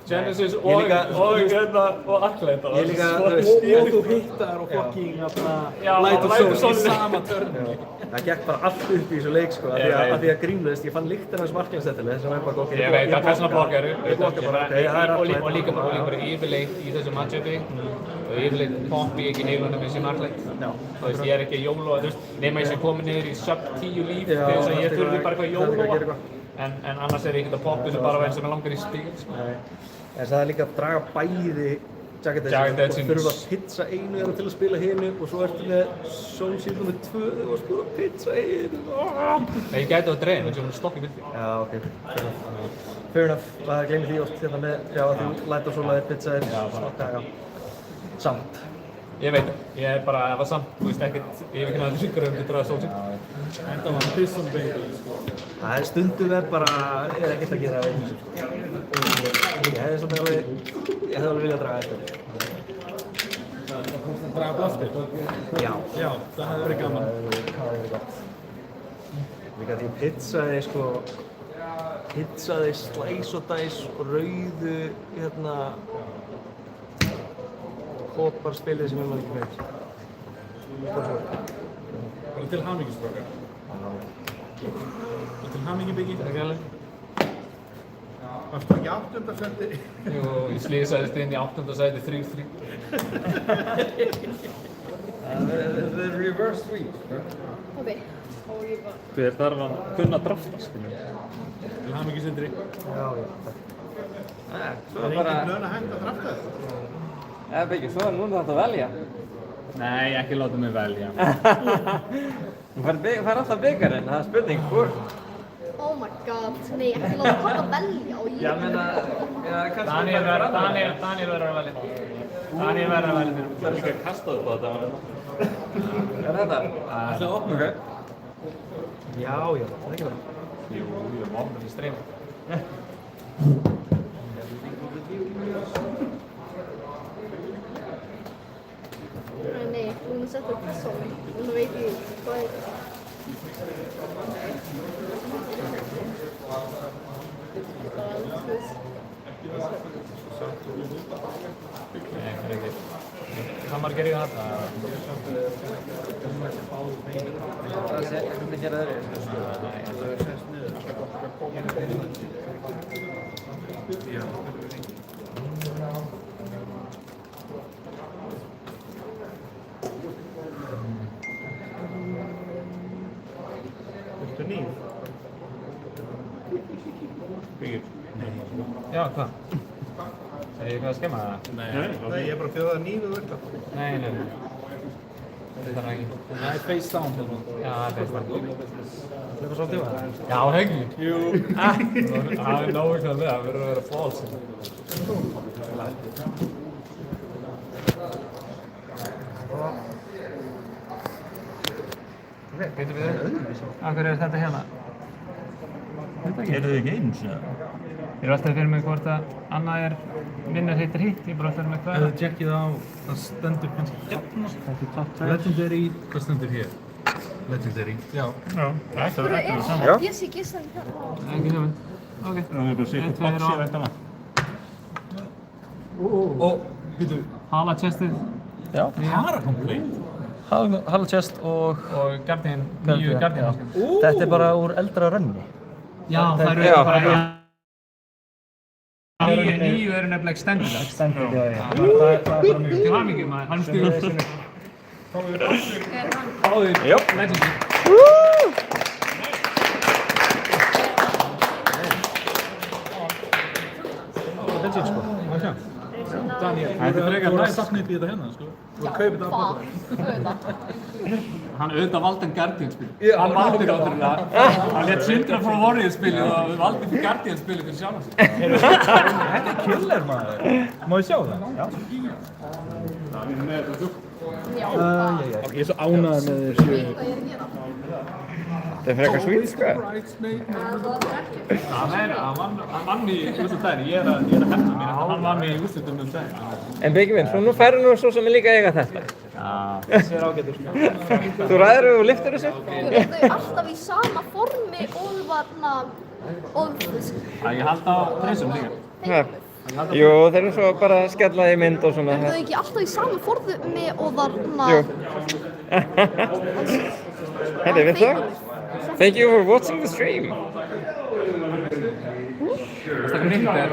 Genesis og Arclight. Ég líka, og þú hittar og fucking Light of Soul í sama törn. Það gekk bara allt upp í þessu leik sko, af því að grínlaðist, ég fann lyktina af þessu marklæðssettileg sem var bara okkur. Ég veit að þessna blokkar og líka bara yfirleitt í þessu matchupi og yfirleitt poppi ekki neilunum með þessi Arclight. Þú veist, ég er ekki að jóla, þú veist, nema ég sem komið niður í sub 10 líf til þess að ég þurfi bara eitthvað að jóla. En annars er ég ekkert að poppa þessu bara eins og mér langar í spil. En það er líka að draga bæði Jagged Edge og þurfa að pizza einu til að spila hinu og svo ertu með Zone Shield nr. 2 og sko að pizza einu. Ég gæti að dreina eins og hún stokk í byrði. Já, ok. Fair enough. Það gleymir því oft hérna með, já, að þú Light of Soul að pizza er stokka, já. Samt. Ég veit það. Ég er bara, það var samt, þú veist ekkert, ég hef ekki náttúrulega ríkur til að draga Zone Shield. Enda var Prison Baby, sko. Það er stundum bara, er ekkert að gera einu, sko. Ég hefði svolítið alveg, ég hefði alveg viljað draga þetta. Það komst að draga blaftir? Já. Já, það hefði verið gaman. Það hefði verið gott. Líka því pizzaði, sko, pizzaði slice og dice og rauðu, hérna, kopparspilið sem ég maður ekki veit. Bara til hamingju, og til hamingju Biggi. Takk alveg. Varstu ekki 8. sæti? Jú, ég slísaðist inn í 8. sæti 3-3. The reverse sweep. Pabbi. Hver þarf að kunna drafta, skiljum? Til hamingju Sindri. Já, takk. Svo er engin plön að hægt að drafta þetta? Eða Biggi, svo er núna þetta að velja. Nei, ekki láta mig velja. Þú fær alltaf byggarinn, það er spurning hvort. Oh my god, nei, ekki láta Pabba velja og ég... Já, menna, kannski... Daniel verður að velja. Daniel verður að velja. Það er líka að kasta upp á þetta. Er þetta? Það er opnum. Já, það er ekki það. Jú, við erum ofnum í streymið. Nei, hún er sett upp Zone. Hún veit ekki hvað er þetta. Hvað maður gerir það? Það sé hvernig gera Viltu nýð? Byggir. Já, hvað? Er ég eitthvað að skemma það? Nei, ég er bara að bjóða nýð og þetta. Nei. Þetta er ekki. Það er face down hérna. Já, það er face down. Það er svolítið það. Já, hengi. Jú. Það er nákvæmlega með, það verður að vera falls. Veitum við það? Af hverju er þetta hérna? Eru þið ekki eins? Ég er alltaf fyrir mig hvort að annað vinnur heitir hitt, ég er bara alltaf fyrir mig hvað. Ef þú tjekkið á, það stendur kannski hérna. Þetta er top 2. Legendary, hvað stendur hér? Legendary. Já. Þetta er sama. Ég sé ekki sem hérna. Ekki hugmynd. Ok. Það er bara sitt boxi væntanlega. Og, býtu. Hala chestið. Já. Parakompleit. Hollow Chest og Guardian, nýju Guardian. Þetta bara úr eldra rönni. Já, það eru bara... Nýju eru nefnilega extended. Extended, já. Það er bara mjög til hamingju maður, hann stigur. Fáðu Legendary. Legend sko. Daniel, þú eru að sakna upp í þetta hérna sko. Þú kaupir þetta á þetta. Hann auðvitað valdi en Guardian spil. Hann valdi náttúrulega. Hann létt Sindra frá Warriors spilið og við valdum fyrir Guardian spilið fyrir sjálf sig. Þetta killer maður. Má ég sjá það? Já. Það er með þetta sjúk. Ég er svo ánægður með þessu. Þetta er frekar sweet sko. Hann vann í úrslitadaginn. Ég er að hefna mér að hann vann í úrslitum daginn. En Biggi minn, nú færðu nú svo sem er líka eiga þetta. Þessi er ágætur sko. Þú ræður og lyftir þessu? Eru þau alltaf í sama formi og Ég held á þreysum líka. Jú, þeir eru svo bara að skella í mynd og svona. Eru þau ekki alltaf í sama formi og Jú. Hey, við það? Thank you for watching the stream. Það er